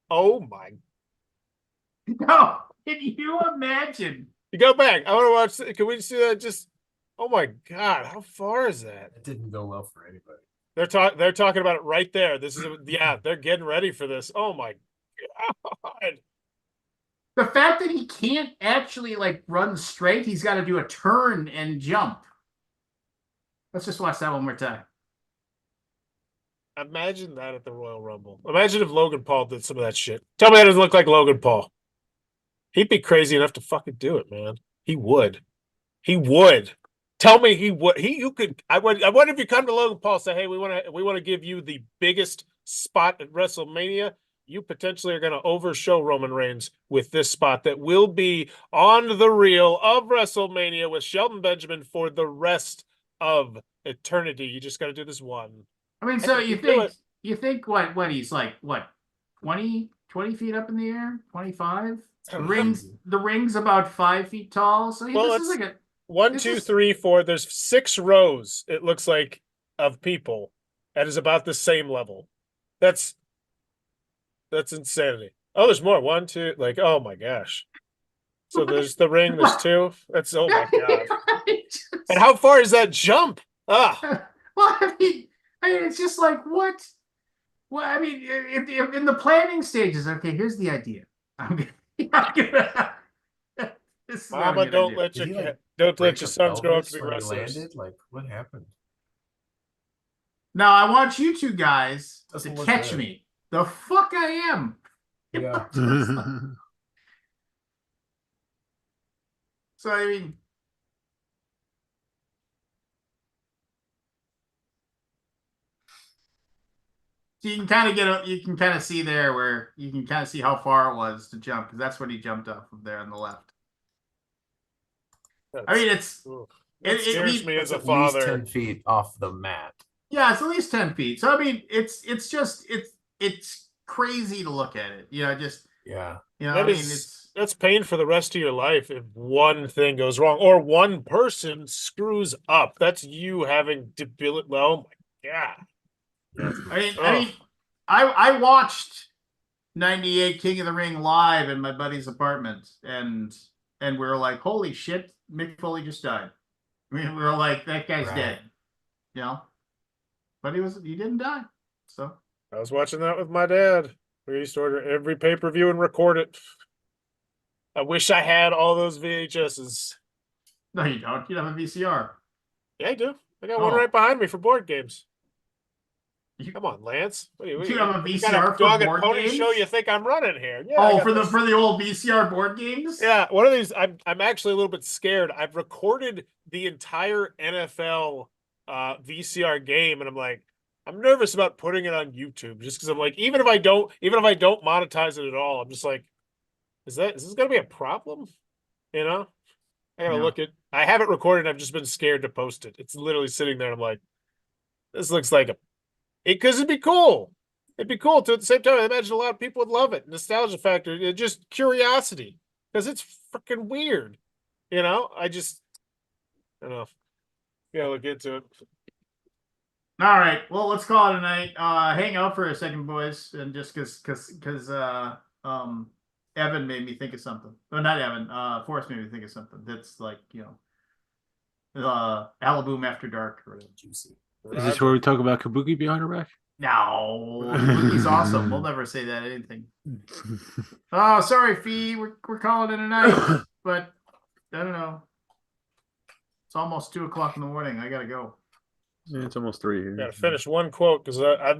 Oh my. No, can you imagine? You go back. I want to watch. Can we see that? Just, oh my God, how far is that? It didn't go well for anybody. They're talking about it right there. This is, yeah, they're getting ready for this. Oh my God. The fact that he can't actually like run straight, he's got to do a turn and jump. Let's just watch that one more time. Imagine that at the Royal Rumble. Imagine if Logan Paul did some of that shit. Tell me that doesn't look like Logan Paul. He'd be crazy enough to fucking do it, man. He would. He would. Tell me he would. You could. I wonder if you come to Logan Paul and say, "Hey, we want to give you the biggest spot at WrestleMania. You potentially are going to overshow Roman Reigns with this spot that will be on the reel of WrestleMania with Shelton Benjamin for the rest of eternity. You just got to do this one." I mean, so you think what he's like, what, 20 feet up in the air, 25? The ring's about 5 feet tall. So this is like a 1, 2, 3, 4. There's 6 rows. It looks like of people. That is about the same level. That's insanity. Oh, there's more. 1, 2. Like, oh my gosh. So there's the ring. There's 2. That's, oh my God. And how far is that jump? Ah. Well, I mean, it's just like what Well, I mean, if in the planning stages, okay, here's the idea. I'm gonna this is what I'm Mama, gonna do. don't Did he, like, let break your a sons grow up to pelvis be when he wrestlers. landed? Like, what happened? Now I want you two guys Doesn't to look catch good. me. The fuck I am. Yeah. So I mean, so you can kind of you can kind of see there where you can kind of see how far it was to jump because that's what he jumped off of there on the left. I mean, it's Oof. it, It I scares mean, me as It's a at least father. 10 feet off the mat. yeah, it's at least 10 feet. So I mean, it's just it's crazy to look at it. You know, just Yeah. I mean, it's That's pain for the rest of your life if one thing goes wrong or one person screws up. That's you having debility. Oh my god. I mean, I watched 98 King of the Ring live in my buddy's apartment, and we were like, holy shit, Mick Foley just died. I mean, we were like, that guy's Right. dead. You know? But he didn't die. So I was watching that with my dad. We used to order every pay-per-view and record it. I wish I had all those VHSs. no, you don't. You have a VCR. Yeah, I do. I got one Oh. right behind me for board games. You, Come on, Lance. What do you have a what kind VCR of for dog and board pony games? show you think I'm running here? Yeah. I Oh, got for those. the old VCR board games? Yeah, one of these. I'm actually a little bit scared. I've recorded the entire NFL VCR game, and I'm like, I'm nervous about putting it on YouTube just because I'm like, even if I don't monetize it at all, I'm just like, is this gonna be a problem? You know, I gotta Yeah. look at. I have it recorded. I've just been scared to post it. It's literally sitting there. And I'm like, this looks like because it'd be cool. It'd be cool too. At the same time, I imagine a lot of people would love it. Nostalgia factor, just curiosity, because it's freaking weird. You know, I don't know. Yeah, look into it. All right. Well, let's call it a night. Hang out for a second, boys, and just because Evan made me think of something. Oh, not Evan. Forrest made me think of something. That's like Alaboom After Dark or whatever. Juicy. Is this where we talk about Kabuki behind her back? No, Kabuki's awesome. We'll never say that anything. Oh, sorry, Fee. We're calling it a night, but I don't know. It's almost 2 o'clock in the morning. I gotta go. Yeah, it's almost 3 here. Got to finish one quote because I